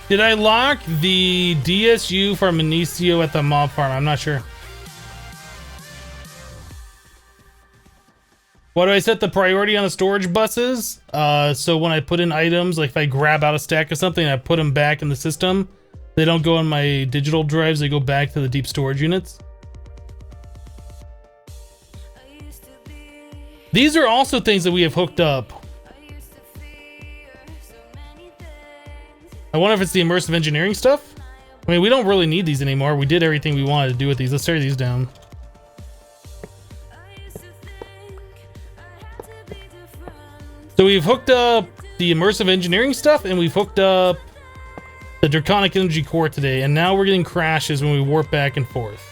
Did I lock the DSU for Minicio at the mob farm? I'm not sure. What do I set the priority on the storage buses? So when I put in items, like if I grab out a stack of something, I put them back in the system. They don't go on my digital drives, they go back to the deep storage units. These are also things that we have hooked up. I wonder if it's the immersive engineering stuff? I mean, we don't really need these anymore. We did everything we wanted to do with these. Let's tear these down. So we've hooked up the immersive engineering stuff, and we've hooked up the Draconic energy core today, and now we're getting crashes when we warp back and forth.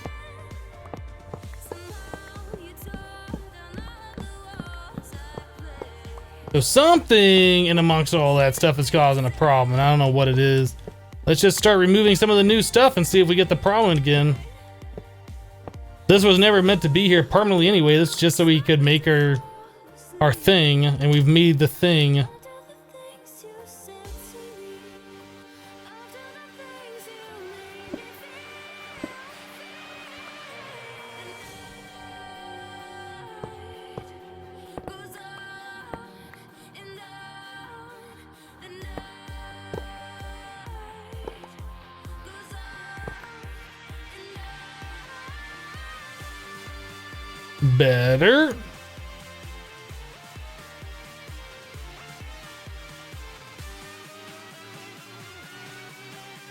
So something in amongst all that stuff is causing a problem, and I don't know what it is. Let's just start removing some of the new stuff and see if we get the problem again. This was never meant to be here permanently anyway. This is just so we could make our thing, and we've made the thing. Better.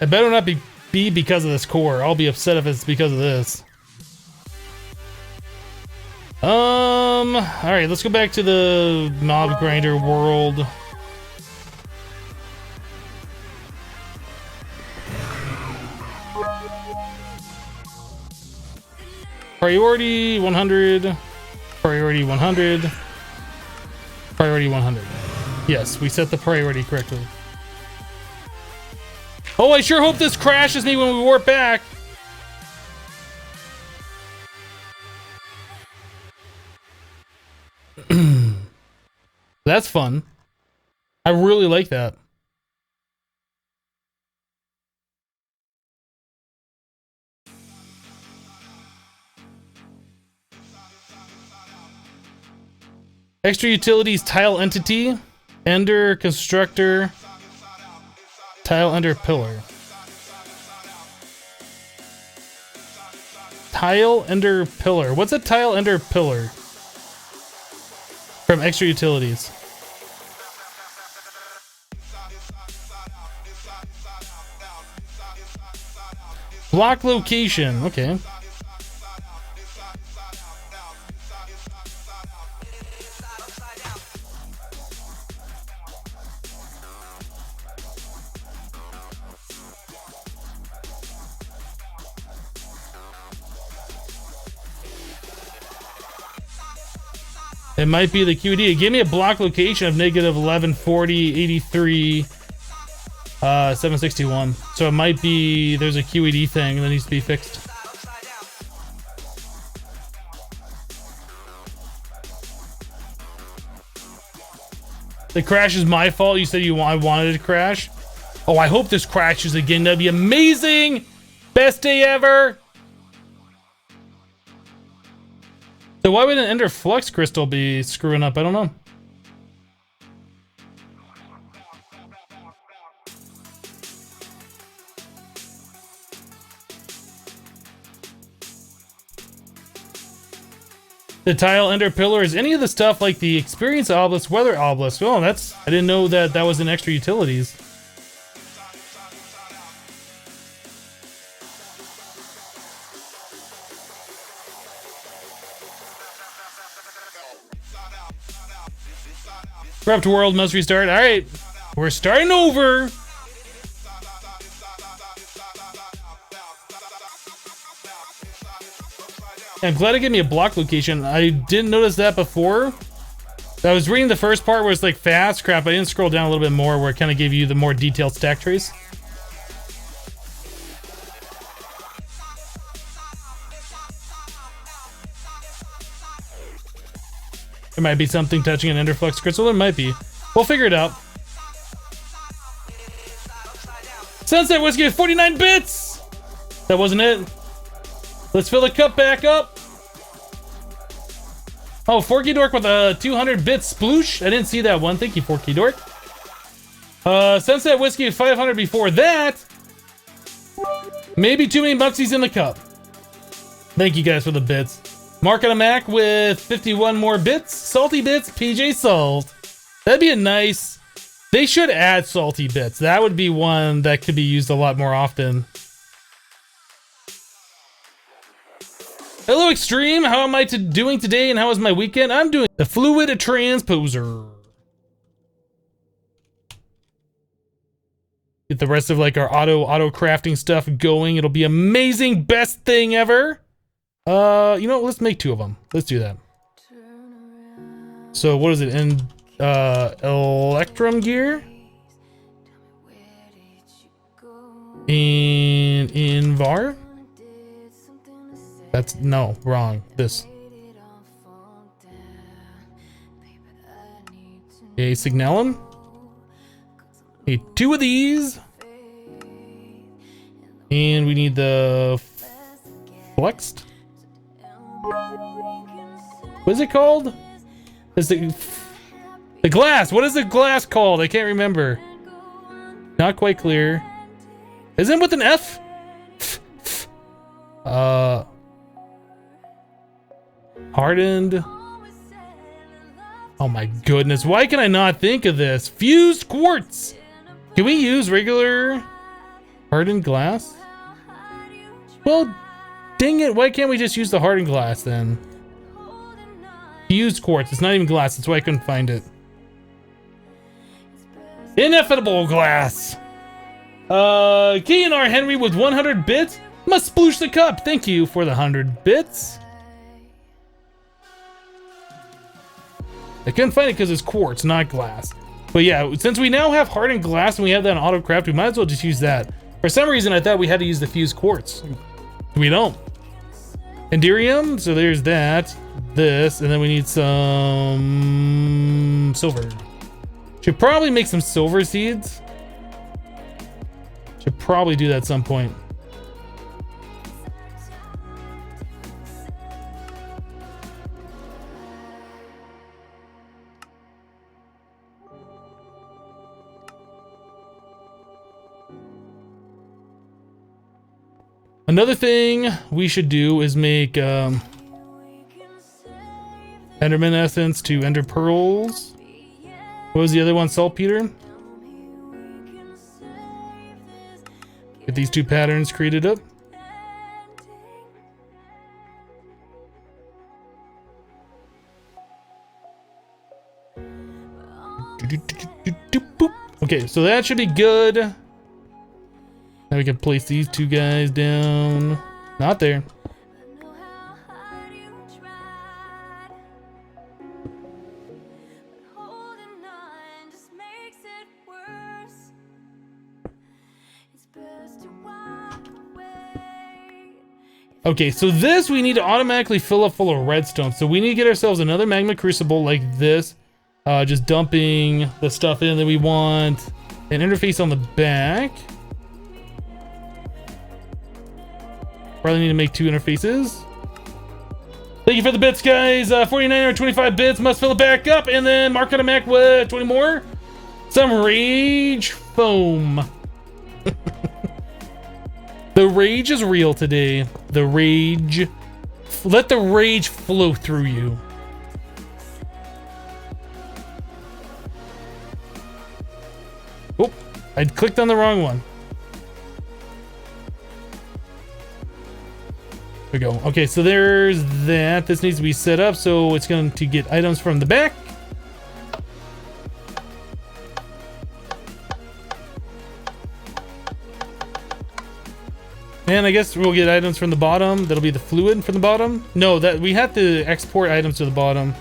It better not be because of this core. I'll be upset if it's because of this. All right, let's go back to the mob grinder world. Priority 100. Priority 100. Priority 100. Yes, we set the priority correctly. Oh, I sure hope this crashes me when we warp back. That's fun. I really like that. Extra utilities tile entity, ender constructor, tile ender pillar. Tile ender pillar. What's a tile ender pillar? From extra utilities. Block location. Okay. It might be the QED. It gave me a block location of negative 1140, 83, 761. So it might be there's a QED thing that needs to be fixed. The crash is my fault. You said I wanted it to crash. Oh, I hope this crashes again. That'd be amazing. Best day ever. So why would an Ender Flux Crystal be screwing up? I don't know. The tile Ender Pillar is any of the stuff like the Experience Obelisk, Weather Obelisk. Oh, I didn't know that was in extra utilities. Corrupt world must restart. All right, we're starting over. I'm glad it gave me a block location. I didn't notice that before. I was reading the first part where it's like fast crap. I didn't scroll down a little bit more where it kind of gave you the more detailed stack trace. There might be something touching an Enderflux crystal. There might be. We'll figure it out. Sunset Whiskey with 49 bits! That wasn't it. Let's fill the cup back up. Oh, Forky Dork with a 200 bit sploosh. I didn't see that one. Thank you, Forky Dork. Sunset Whiskey at 500 before that. Maybe too many bucksies in the cup. Thank you guys for the bits. Mark on a Mac with 51 more bits. Salty bits, PJ Salt. That'd be a nice... They should add salty bits. That would be one that could be used a lot more often. Hello, Extreme. How am I doing today and how was my weekend? I'm doing the Fluid Transposer. Get the rest of like our auto crafting stuff going. It'll be amazing. Best thing ever. You know, let's make 2 of them. Let's do that. So what is it in Electrum gear? In VAR? That's no, wrong. This. Okay, Signalum. Okay, 2 of these. And we need the flexed. What is it called? Is the glass? What is the glass called? I can't remember. Not quite clear. Isn't it with an F? Hardened. Oh my goodness. Why can I not think of this? Fused quartz. Can we use regular hardened glass? Well, dang it. Why can't we just use the hardened glass then? Fused quartz. It's not even glass. That's why I couldn't find it. Ineffable glass. K&R Henry with 100 bits. Must sploosh the cup. Thank you for the 100 bits. I couldn't find it because it's quartz, not glass. But yeah, since we now have hardened glass and we have that in autocraft, we might as well just use that. For some reason, I thought we had to use the fused quartz. We don't. Enderium, so there's that. This, and then we need some silver. Should probably make some silver seeds. Should probably do that at some point. Another thing we should do is make Enderman essence to Ender pearls. What was the other one? Saltpeter. Get these two patterns created up. Okay, so that should be good. Now we can place these two guys down. Not there. Okay, so this we need to automatically fill up full of redstone. So we need to get ourselves another magma crucible like this. Just dumping the stuff in that we want. An interface on the back. Probably need to make two interfaces. Thank you for the bits, guys. 49 or 25 bits. Must fill it back up. And then mark on a Mac with 20 more. Some rage foam. The rage is real today. The rage. Let the rage flow through you. Oh, I clicked on the wrong one. There we go. Okay, so there's that. This needs to be set up, so it's going to get items from the back. And I guess we'll get items from the bottom. That'll be the fluid from the bottom. No, that we have to export items to the bottom.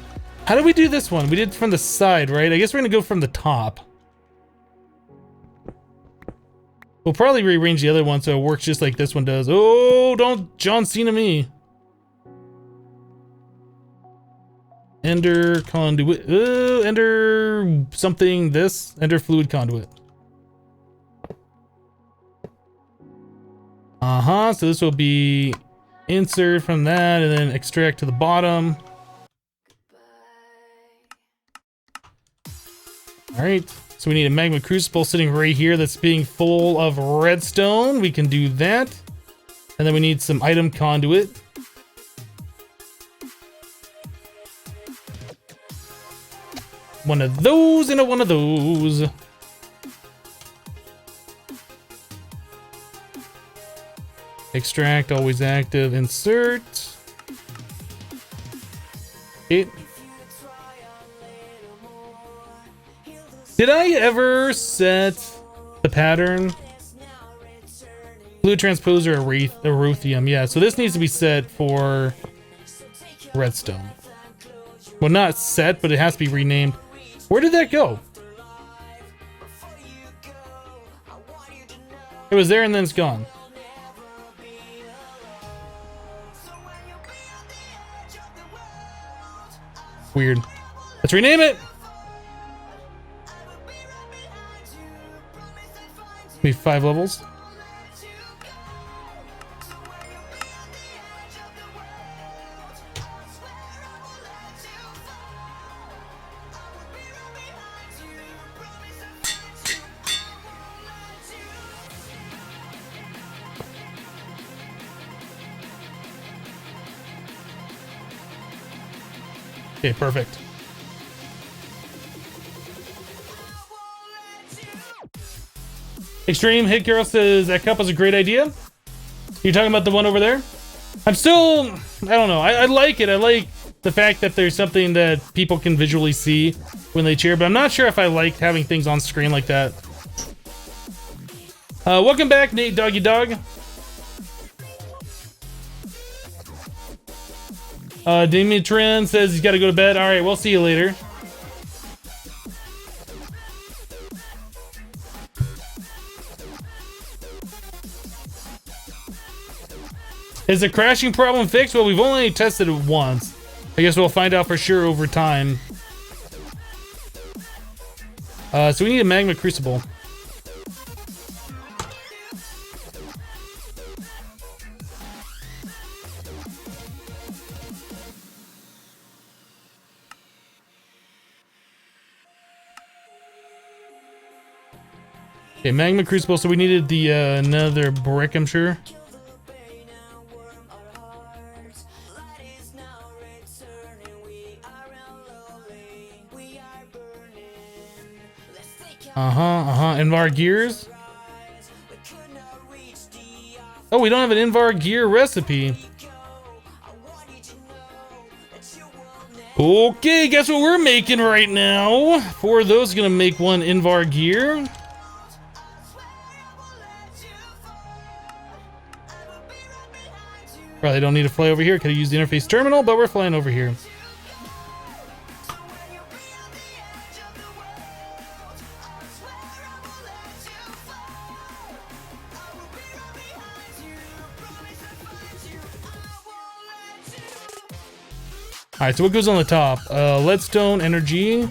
How do we do this one? We did it from the side, right? I guess we're going to go from the top. We'll probably rearrange the other one so it works just like this one does. Oh, don't John Cena me. Ender conduit. Ender something this. Ender fluid conduit. Uh-huh, so this will be insert from that and then extract to the bottom. All right. So we need a magma crucible sitting right here that's being full of redstone. We can do that. And then we need some item conduit. One of those and one of those. Extract, always active, insert. It. Did I ever set the pattern? Fluid transposer erythium. Yeah, so this needs to be set for redstone. Well, not set, but it has to be renamed. Where did that go? It was there and then it's gone. Weird. Let's rename it. Be 5 levels. Okay, perfect. Extreme Hit Girl says that cup was a great idea. You're talking about the one over there? I'm still, I don't know. I like it. I like the fact that there's something that people can visually see when they cheer, but I'm not sure if I like having things on screen like that. Welcome back, Nate Doggy Dog. Dimitrin says he's got to go to bed. All right, we'll see you later. Is the crashing problem fixed? Well, we've only tested it once. I guess we'll find out for sure over time. So we need a magma crucible. Okay, magma crucible. So we needed the another brick, I'm sure. Invar gears. Oh, we don't have an Invar gear recipe. Okay, guess what we're making right now? Four of those, gonna make one Invar gear. Probably don't need to fly over here. Could have used the interface terminal, but we're flying over here. Alright, so what goes on the top? Leadstone, energy.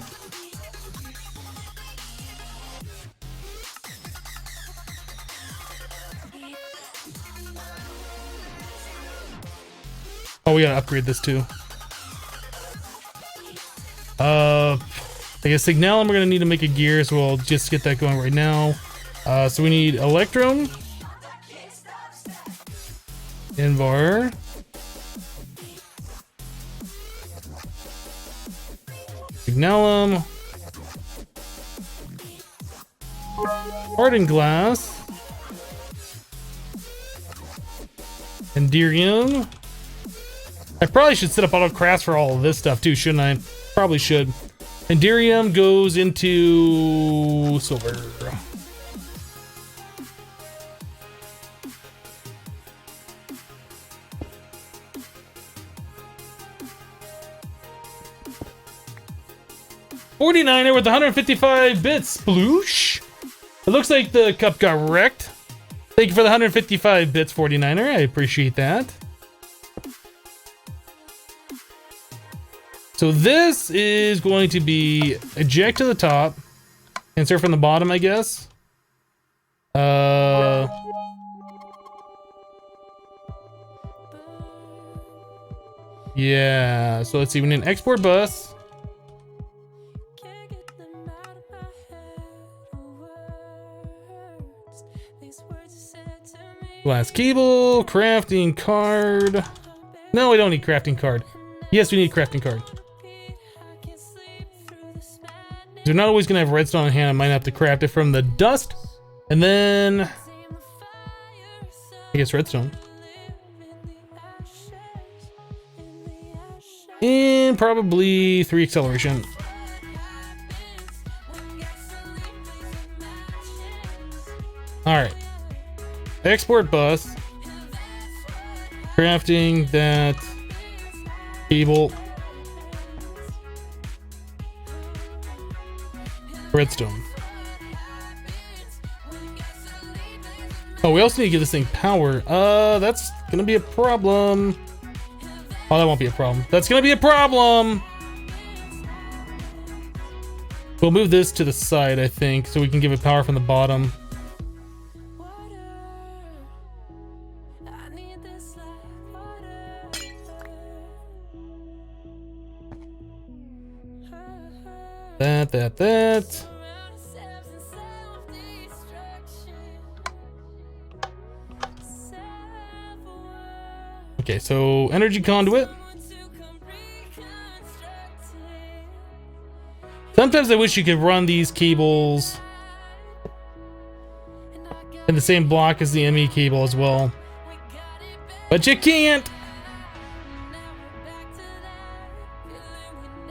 Oh, we gotta upgrade this too. I guess signalum we're gonna need to make a gear, so we'll just get that going right now. So we need electrum. Invar. Signalum. Hardened glass. Enderium. I probably should set up auto crafts for all of this stuff too, shouldn't I? Probably should. Enderium goes into silver. $49er with 155 bits. Sploosh. It looks like the cup got wrecked. Thank you for the 155 bits, 49er. I appreciate that. So this is going to be eject to the top, insert from the bottom, I guess. Yeah. So let's see. We need an export bus. Glass cable, crafting card. No, we don't need crafting card. Yes, we need crafting card. They're not always gonna have redstone on hand. I might have to craft it from the dust, and then I guess redstone, and probably 3 acceleration. All right. Export bus. Crafting that cable. Redstone. Oh, we also need to give this thing power. That's gonna be a problem. Oh, that won't be a problem. That's gonna be a problem. We'll move this to the side, I think, so we can give it power from the bottom. That. Okay, so energy conduit. Sometimes I wish you could run these cables in the same block as the ME cable as well, but you can't.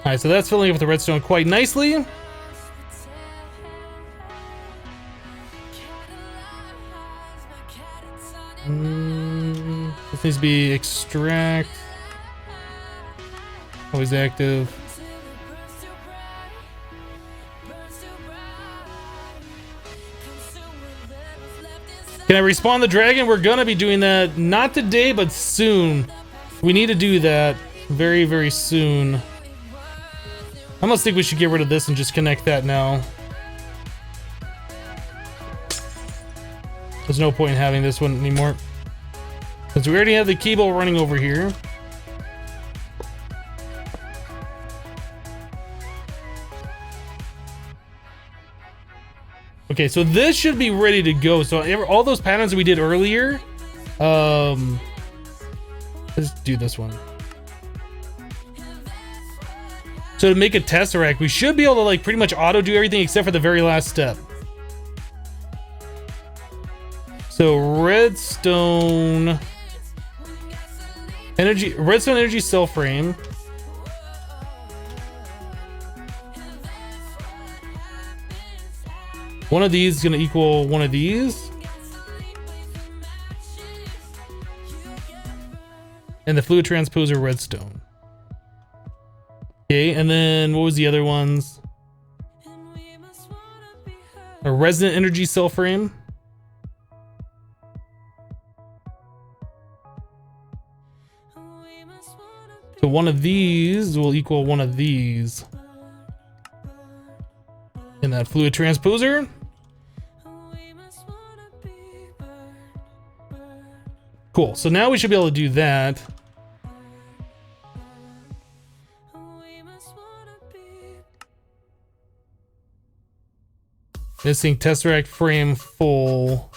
right, so that's filling up with the redstone quite nicely. This needs to be extract. Always active. Can I respawn the dragon? We're gonna be doing that, not today, but soon. We need to do that very, very soon. I almost think we should get rid of this and just connect that now. There's no point in having this one anymore, because we already have the cable running over here. Okay, so this should be ready to go. So all those patterns that we did earlier, let's do this one. So to make a Tesseract, we should be able to like pretty much auto do everything except for the very last step. So redstone energy cell frame. One of these is going to equal one of these. And the fluid transposer redstone. Okay, and then what was the other ones? A resonant energy cell frame. So one of these will equal one of these. In that fluid transposer. Cool, so now we should be able to do that. Missing Tesseract frame full.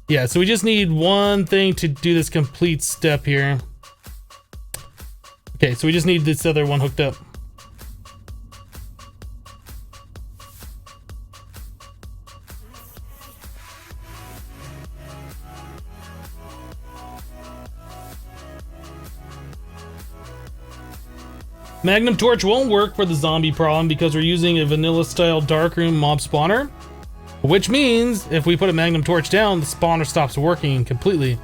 Yeah, so we just need one thing to do this complete step here. Okay, so we just need this other one hooked up. Magnum torch won't work for the zombie problem because we're using a vanilla style darkroom mob spawner, which means if we put a magnum torch down, the spawner stops working completely.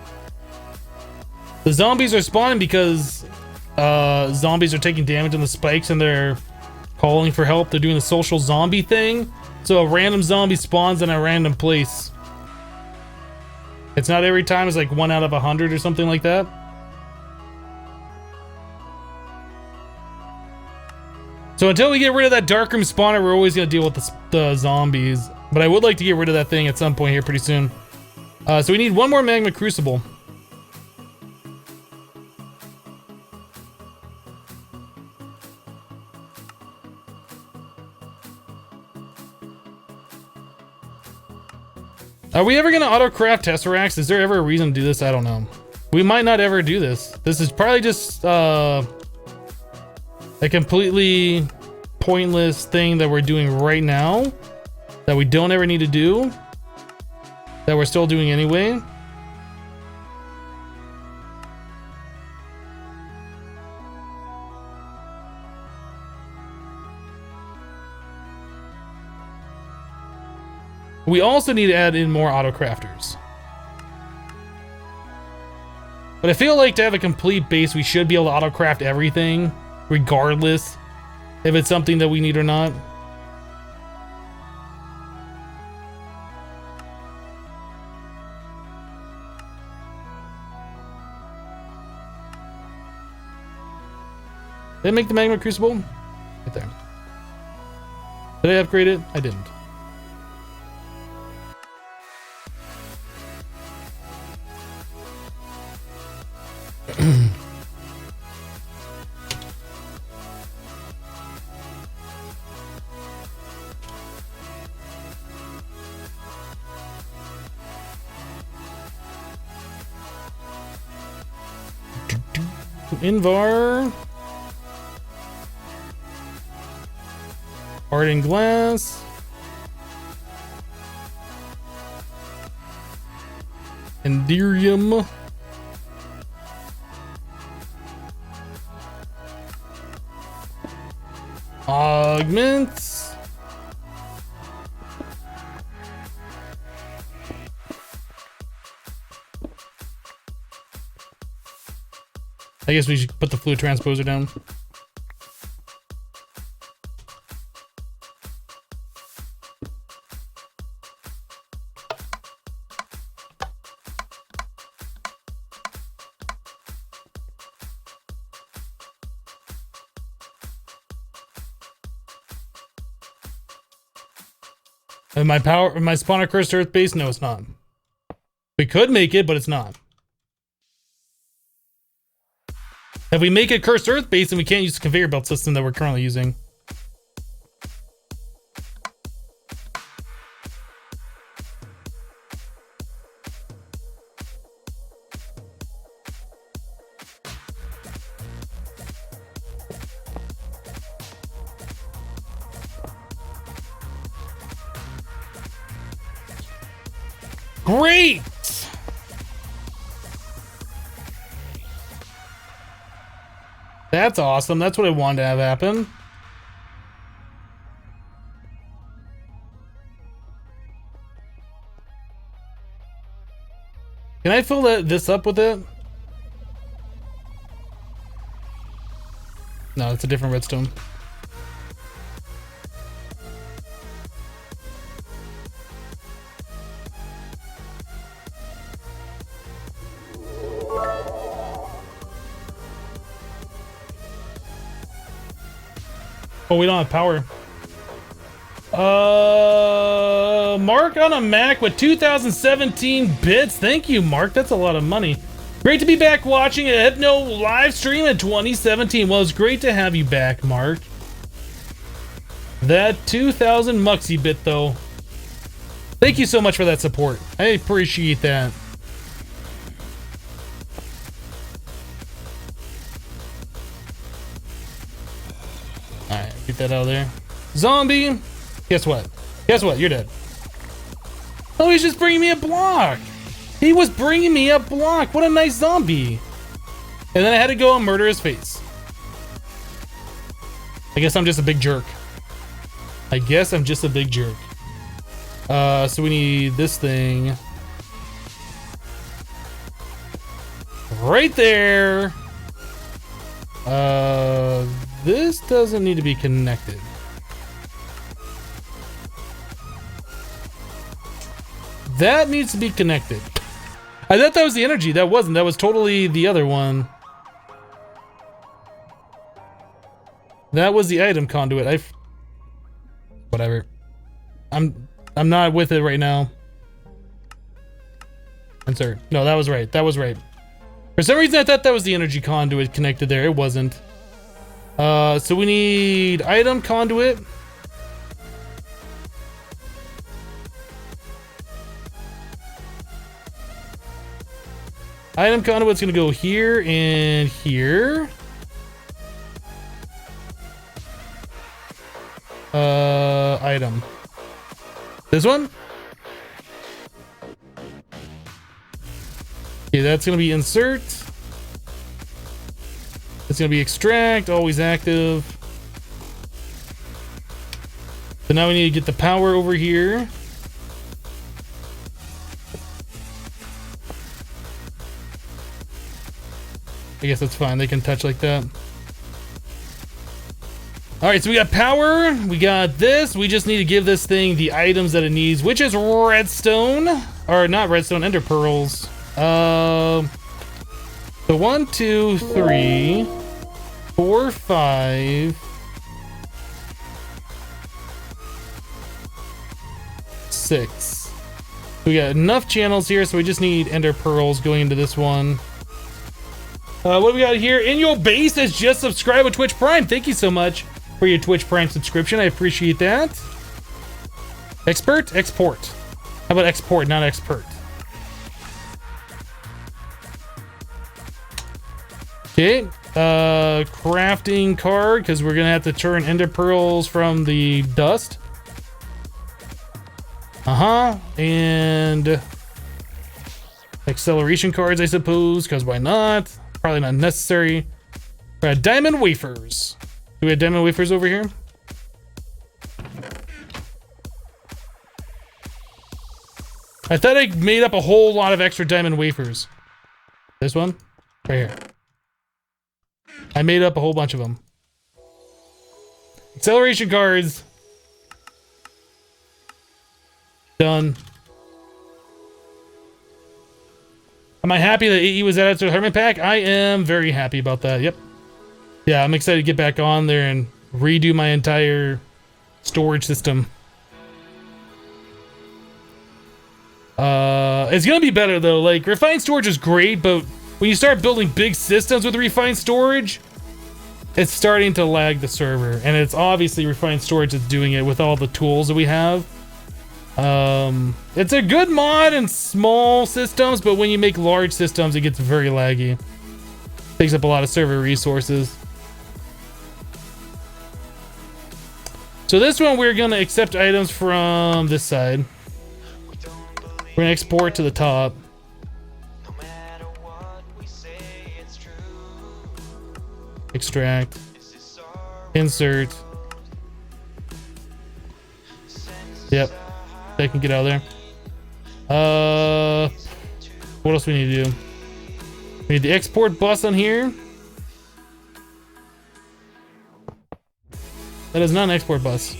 The zombies are spawning because zombies are taking damage on the spikes and they're calling for help. They're doing the social zombie thing. So a random zombie spawns in a random place. It's not every time, it's like 1 out of 100 or something like that. So until we get rid of that darkroom spawner, we're always going to deal with the zombies. But I would like to get rid of that thing at some point here pretty soon. So we need one more magma crucible. Are we ever going to auto-craft Tesseracts? Is there ever a reason to do this? I don't know. We might not ever do this. This is probably just a completely pointless thing that we're doing right now that we don't ever need to do, that we're still doing anyway. We also need to add in more auto crafters. But I feel like to have a complete base, we should be able to auto craft everything, regardless if it's something that we need or not. Did I make the magma crucible? Right there. Did I upgrade it? I didn't. Invar. Hardened glass. Enderium. Augments. I guess we should put the fluid transposer down. And my spawner cursed earth base? No, it's not. We could make it, but it's not. If we make a cursed earth base, then we can't use the conveyor belt system that we're currently using. Great! That's awesome. That's what I wanted to have happen. Can I fill this up with it? No, it's a different redstone. Oh, we don't have power. Mark on a Mac with 2017 bits. Thank you, Mark. That's a lot of money. Great to be back watching a Hypno live stream in 2017. Well, it's great to have you back, Mark. That 2000 Muxy bit, though. Thank you so much for that support. I appreciate that. Alright, get that out of there. Zombie! Guess what? Guess what? You're dead. Oh, he's just bringing me a block! He was bringing me a block! What a nice zombie! And then I had to go and murder his face. I guess I'm just a big jerk. I guess I'm just a big jerk. So we need this thing. Right there! This doesn't need to be connected. That needs to be connected. I thought that was the energy. That wasn't. That was totally the other one. That was the item conduit. Whatever. I'm not with it right now. Insert. No, that was right. That was right. For some reason, I thought that was the energy conduit connected there. It wasn't. So we need item conduit. Item conduit's gonna go here and here. Item. This one? Okay, that's gonna be insert. It's gonna be extract, always active. So now we need to get the power over here. I guess that's fine, they can touch like that. Alright, so we got power, we got this, we just need to give this thing the items that it needs, which is redstone, or not redstone, ender pearls. So 1, 2, 3, 4, 5, 6. We got enough channels here, so we just need ender pearls going into this one. What do we got here? In your base has just subscribed with Twitch Prime. Thank you so much for your Twitch Prime subscription. I appreciate that. Expert? Export. How about export, not expert? Okay. crafting card because we're gonna have to turn ender pearls from the dust. And acceleration cards, I suppose, because why not? Probably not necessary. Diamond wafers. Do we have diamond wafers over here? I thought I made up a whole lot of extra diamond wafers. This one? Right here. I made up a whole bunch of them. Acceleration cards. Done. Am I happy that AE was added to the Hermit Pack? I am very happy about that. Yep. Yeah, I'm excited to get back on there and redo my entire storage system. It's gonna be better though. Like, refined storage is great, but when you start building big systems with refined storage, it's starting to lag the server. And it's obviously refined storage that's doing it with all the tools that we have. It's a good mod in small systems, but when you make large systems, it gets very laggy. Takes up a lot of server resources. So this one, we're gonna accept items from this side. We're gonna export to the top. Extract. Insert. Yep. That can get out of there. What else we need to do? We need the export bus on here. That is not an export bus.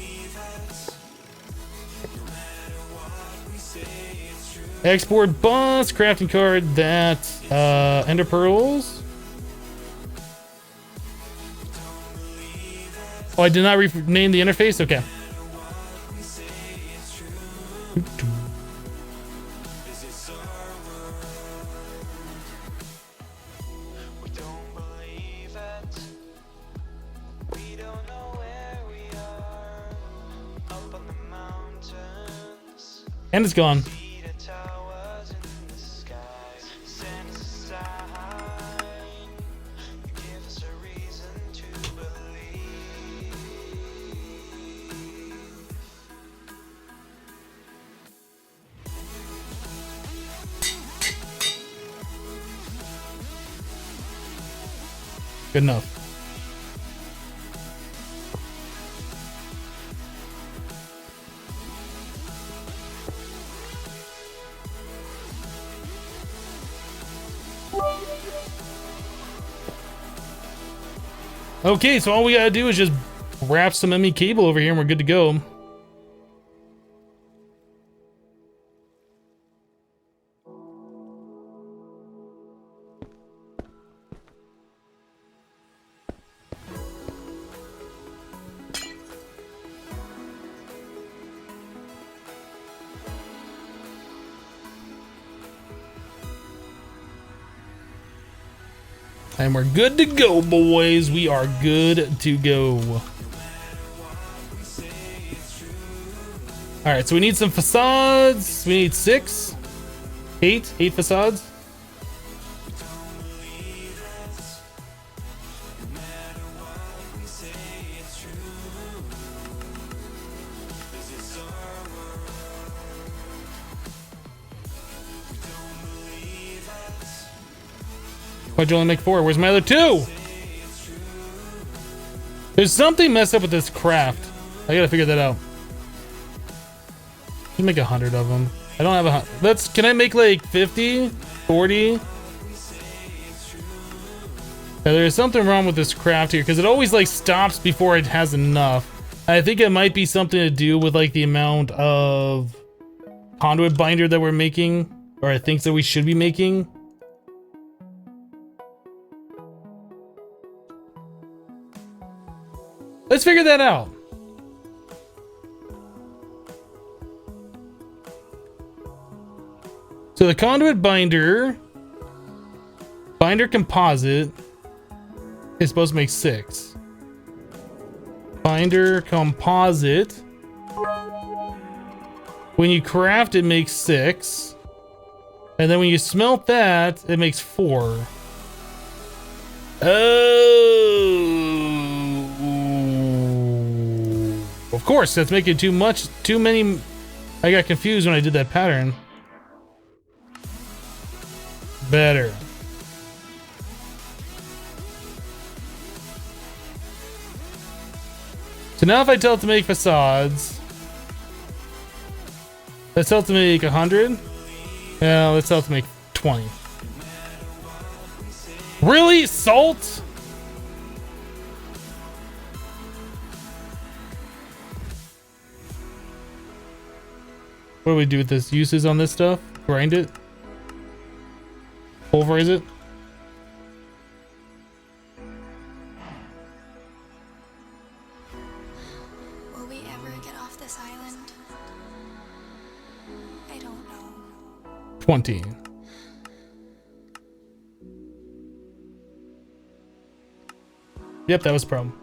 Export bus, crafting card, that, ender pearls. Oh, I did not rename the interface? Okay. And it's gone. Good enough. Okay, so all we gotta do is just wrap some ME cable over here and we're good to go. And we're good to go, boys. We are good to go. All right, so we need some facades. We need 6, 8 facades. Why'd you only make 4? Where's my other 2? There's something messed up with this craft. I gotta figure that out. Just make 100 of them. I don't have 100. Can I make like 50? 40? Yeah, there's something wrong with this craft here because it always like stops before it has enough. I think it might be something to do with like the amount of conduit binder that we're making, or I think that we should be making. Let's figure that out. So the conduit binder composite is supposed to make 6. Binder composite. When you craft, it makes 6. And then when you smelt that, it makes 4. Oh, of course, that's making too many. I got confused when I did that pattern. Better. So now if I tell it to make facades, let's tell it to make 100. Yeah, let's tell it to make 20. Really? Salt? What do we do with this? Uses on this stuff? Grind it? Pulverize it? Will we ever get off this island? I don't know. 20. Yep, that was a problem.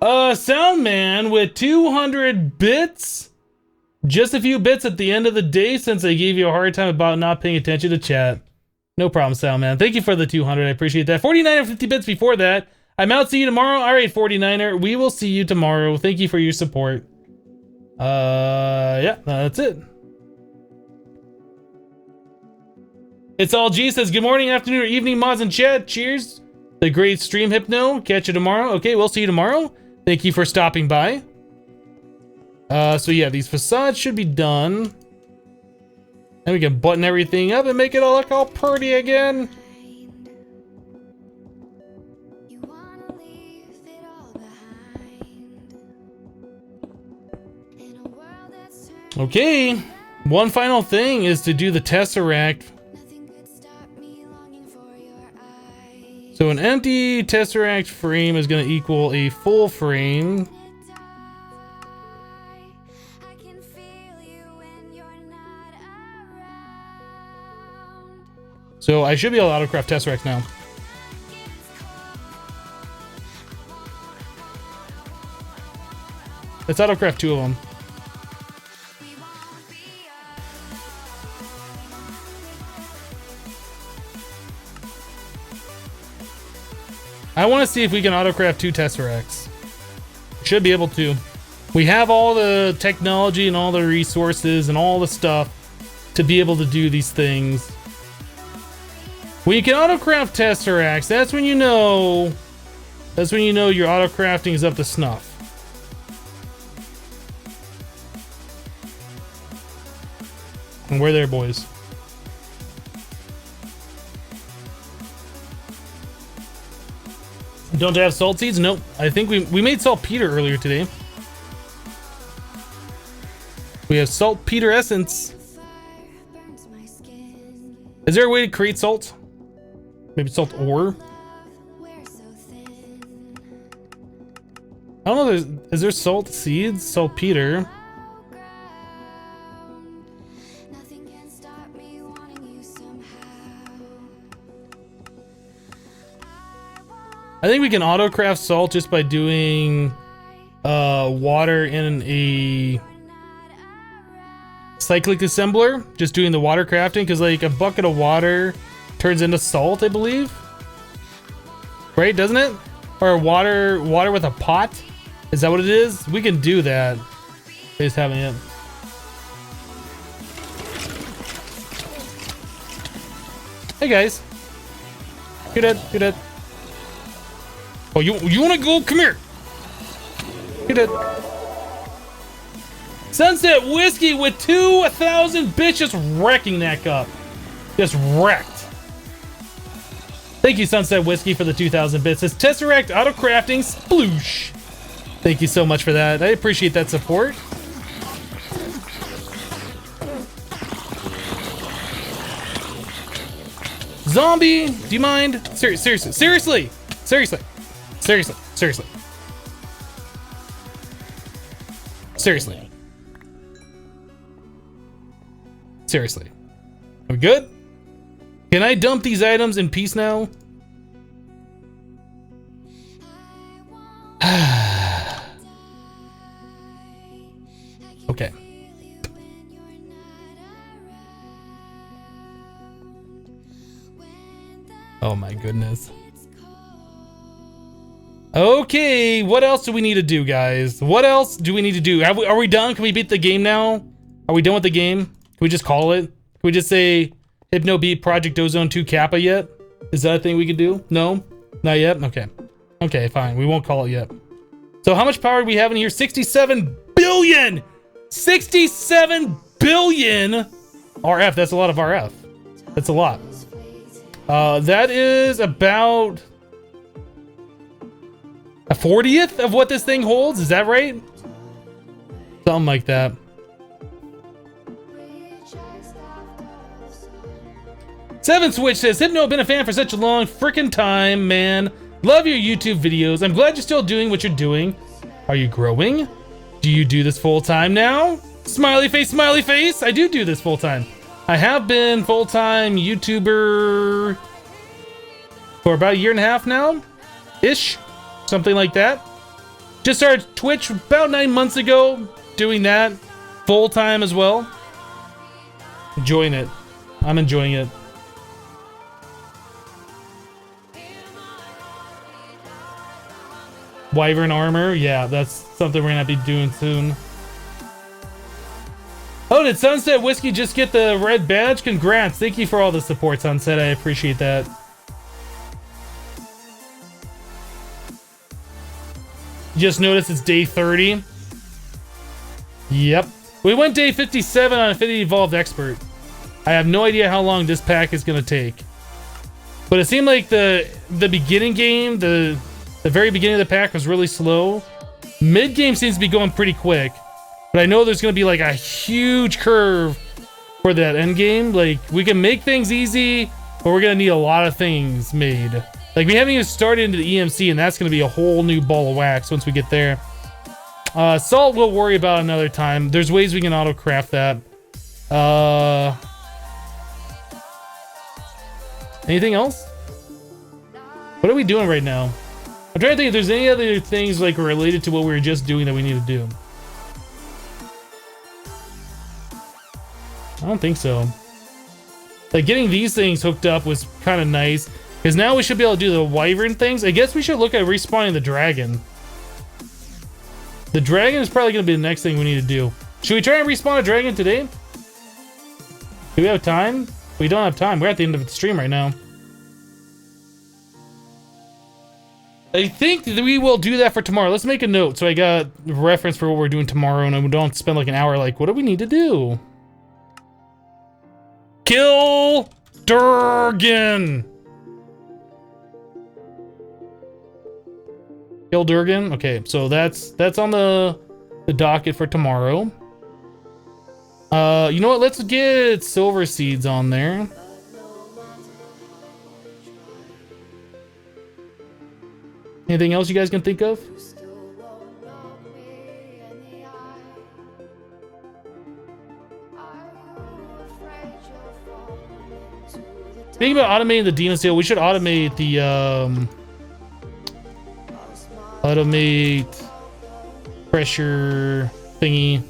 Soundman with 200 bits? Just a few bits at the end of the day since I gave you a hard time about not paying attention to chat. No problem, Soundman. Thank you for the 200. I appreciate that. 49 or 50 bits before that. I'm out. See you tomorrow. All right, 49er. We will see you tomorrow. Thank you for your support. Yeah, that's it. It's all G says good morning, afternoon, or evening, mods and chat. Cheers. The great stream, Hypno. Catch you tomorrow. Okay, we'll see you tomorrow. Thank you for stopping by. So yeah, these facades should be done. And we can button everything up and make it all look all pretty again. Okay, one final thing is to do the Tesseract. So an empty Tesseract frame is going to equal a full frame. So I should be able to autocraft Tesseract now. Let's autocraft 2 of them. I want to see if we can autocraft 2 Tesseracts. Should be able to. We have all the technology and all the resources and all the stuff to be able to do these things. When you can autocraft Tesseracts, that's when you know. That's when you know your autocrafting is up to snuff. And we're there, boys. Don't have salt seeds? Nope. I think we made saltpeter earlier today. We have saltpeter essence. Is there a way to create salt? Maybe salt ore? I don't know. Is there salt seeds? Saltpeter. I think we can autocraft salt just by doing water in a cyclic assembler. Just doing the water crafting, because like a bucket of water turns into salt, I believe. Right, doesn't it? Or water with a pot? Is that what it is? We can do that. I just haven't yet. Hey guys. You're dead. You're dead. Oh, you want to go? Come here. You're dead. Sunset Whiskey with 2,000 bitches, just wrecking that cup. Just wrecked. Thank you, Sunset Whiskey, for the 2,000 bits. It's Tesseract Auto Crafting Sploosh. Thank you so much for that. I appreciate that support. Zombie, do you mind? Seriously. Seriously. Are we good? Can I dump these items in peace now? Okay. Oh my goodness. Okay, what else do we need to do, guys? What else do we need to do? Are we done? Can we beat the game now? Are we done with the game? Can we just call it? Can we just say Hypno beat Project Ozone 2 Kappa yet? Is that a thing we can do? No? Not yet? Okay. Okay, fine. We won't call it yet. So how much power do we have in here? 67 billion! 67 billion RF. That's a lot of RF. That's a lot. That is about a 40th of what this thing holds. Is that right? Something like that. Seven Switch says, Hypno, been a fan for such a long freaking time, man. Love your YouTube videos. I'm glad you're still doing what you're doing. Are you growing? Do you do this full time now? Smiley face, smiley face. I do this full time. I have been full-time YouTuber for about a year and a half now, ish, something like that. Just started Twitch about 9 months ago, doing that full-time as well. Enjoying it. I'm enjoying it. Wyvern armor, yeah, that's something we're gonna be doing soon. Oh, did Sunset Whiskey just get the red badge? Congrats. Thank you for all the support, Sunset. I appreciate that. Just noticed it's day 30. Yep. We went day 57 on Affinity Evolved Expert. I have no idea how long this pack is going to take. But it seemed like the beginning game, the very beginning of the pack was really slow. Mid game seems to be going pretty quick. But I know there's going to be like a huge curve for that end game. Like, we can make things easy, but we're going to need a lot of things made. Like, we haven't even started into the EMC, and that's going to be a whole new ball of wax once we get there. Salt we'll worry about another time. There's ways we can auto-craft that. Anything else? What are we doing right now? I'm trying to think if there's any other things like related to what we were just doing that we need to do. I don't think so. Like, getting these things hooked up was kind of nice, because now we should be able to do the wyvern things. I guess we should look at respawning the dragon. The dragon is probably going to be the next thing we need to do. Should we try and respawn a dragon today? Do we have time? We don't have time. We're at the end of the stream right now. I think that we will do that for tomorrow. Let's make a note so I got reference for what we're doing tomorrow, and we don't spend like an hour like, what do we need to do? Kill Durgan. Kill Durgan. Okay, so that's on the docket for tomorrow. You know what? Let's get silver seeds on there. Anything else you guys can think of? Thinking about automating the demon seal, we should automate the automate pressure thingy.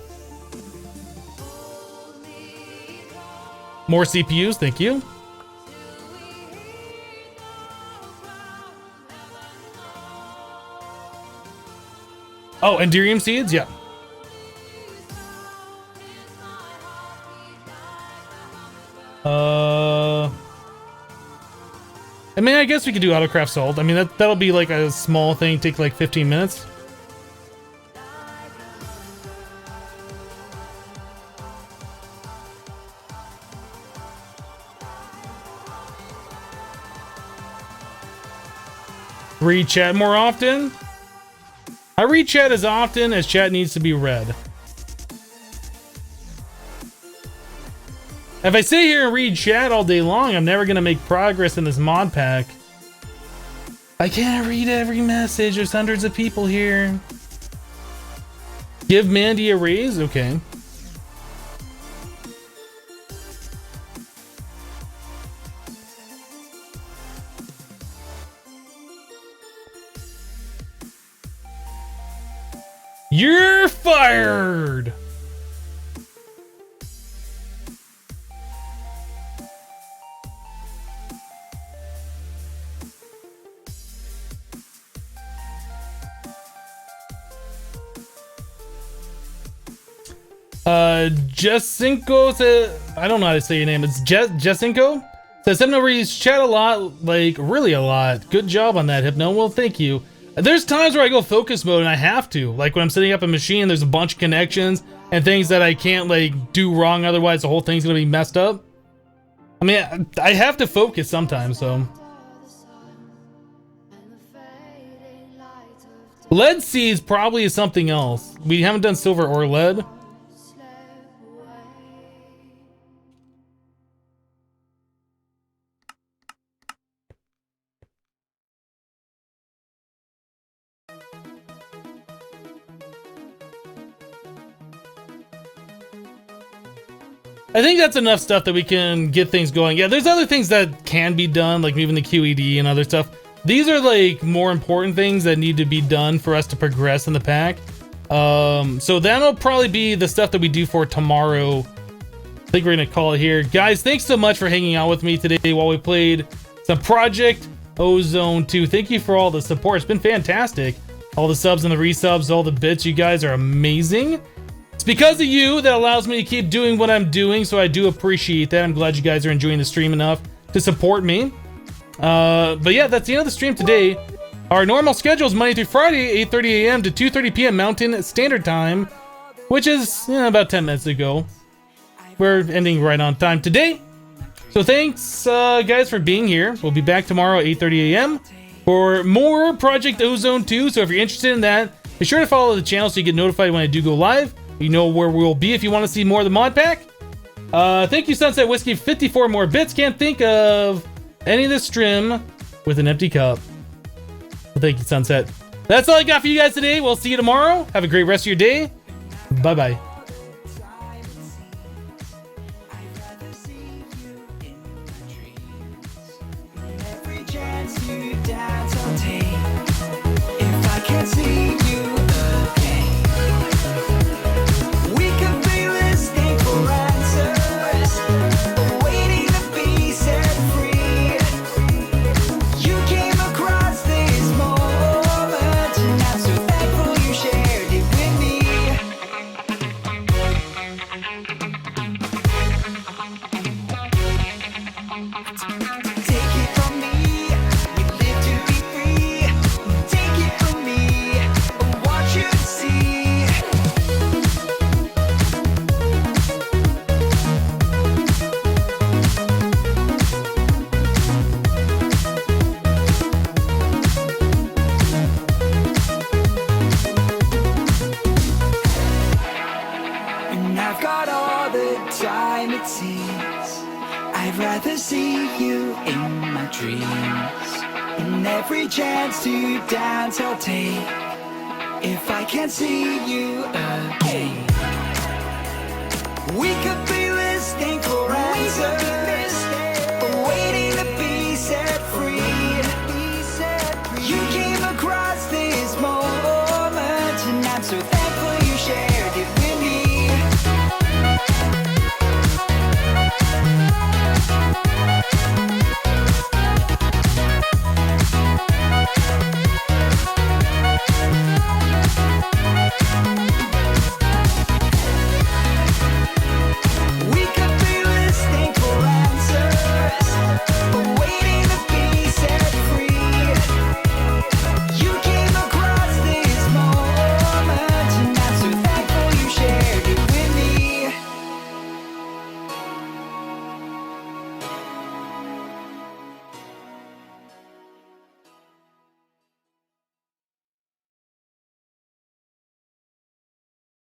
More CPUs, thank you. Oh, Enderium seeds, yeah. I mean, I guess we could do autocraft salt. I mean, that'll be like a small thing, take like 15 minutes. Read chat more often? I read chat as often as chat needs to be read. If I sit here and read chat all day long, I'm never gonna make progress in this mod pack. I can't read every message. There's hundreds of people here. Give Mandy a raise? Okay. You're fired! Jesinko said, I don't know how to say your name. It's Jesinko says Hypno reads chat a lot, like really a lot. Good job on that, Hypno. Well, thank you. There's times where I go focus mode and I have to, like when I'm setting up a machine, there's a bunch of connections and things that I can't like do wrong, otherwise the whole thing's gonna be messed up. I mean, I have to focus sometimes, so. Lead seeds probably is something else. We haven't done silver or lead. I think that's enough stuff that we can get things going. Yeah, there's other things that can be done, like moving the QED and other stuff. These are like more important things that need to be done for us to progress in the pack. So that'll probably be the stuff that we do for tomorrow. I think we're gonna call it here. Guys, thanks so much for hanging out with me today while we played some Project Ozone 2. Thank you for all the support. It's been fantastic. All the subs and the resubs, all the bits. You guys are amazing. It's because of you that allows me to keep doing what I'm doing, so I do appreciate that. I'm glad you guys are enjoying the stream enough to support me. But yeah, that's the end of the stream today. Our normal schedule is Monday through Friday, 8:30 a.m. to 2:30 p.m. Mountain Standard Time, which is about 10 minutes ago. We're ending right on time today. So thanks, guys, for being here. We'll be back tomorrow, 8:30 a.m. for more Project Ozone 2. So if you're interested in that, be sure to follow the channel so you get notified when I do go live. You know where we'll be if you want to see more of the mod pack. Thank you, Sunset Whiskey. 54 more bits. Can't think of any of this stream with an empty cup. Well, thank you, Sunset. That's all I got for you guys today. We'll see you tomorrow. Have a great rest of your day. Bye-bye. Chance to dance I'll take if I can't see you again. We could be listening for answers.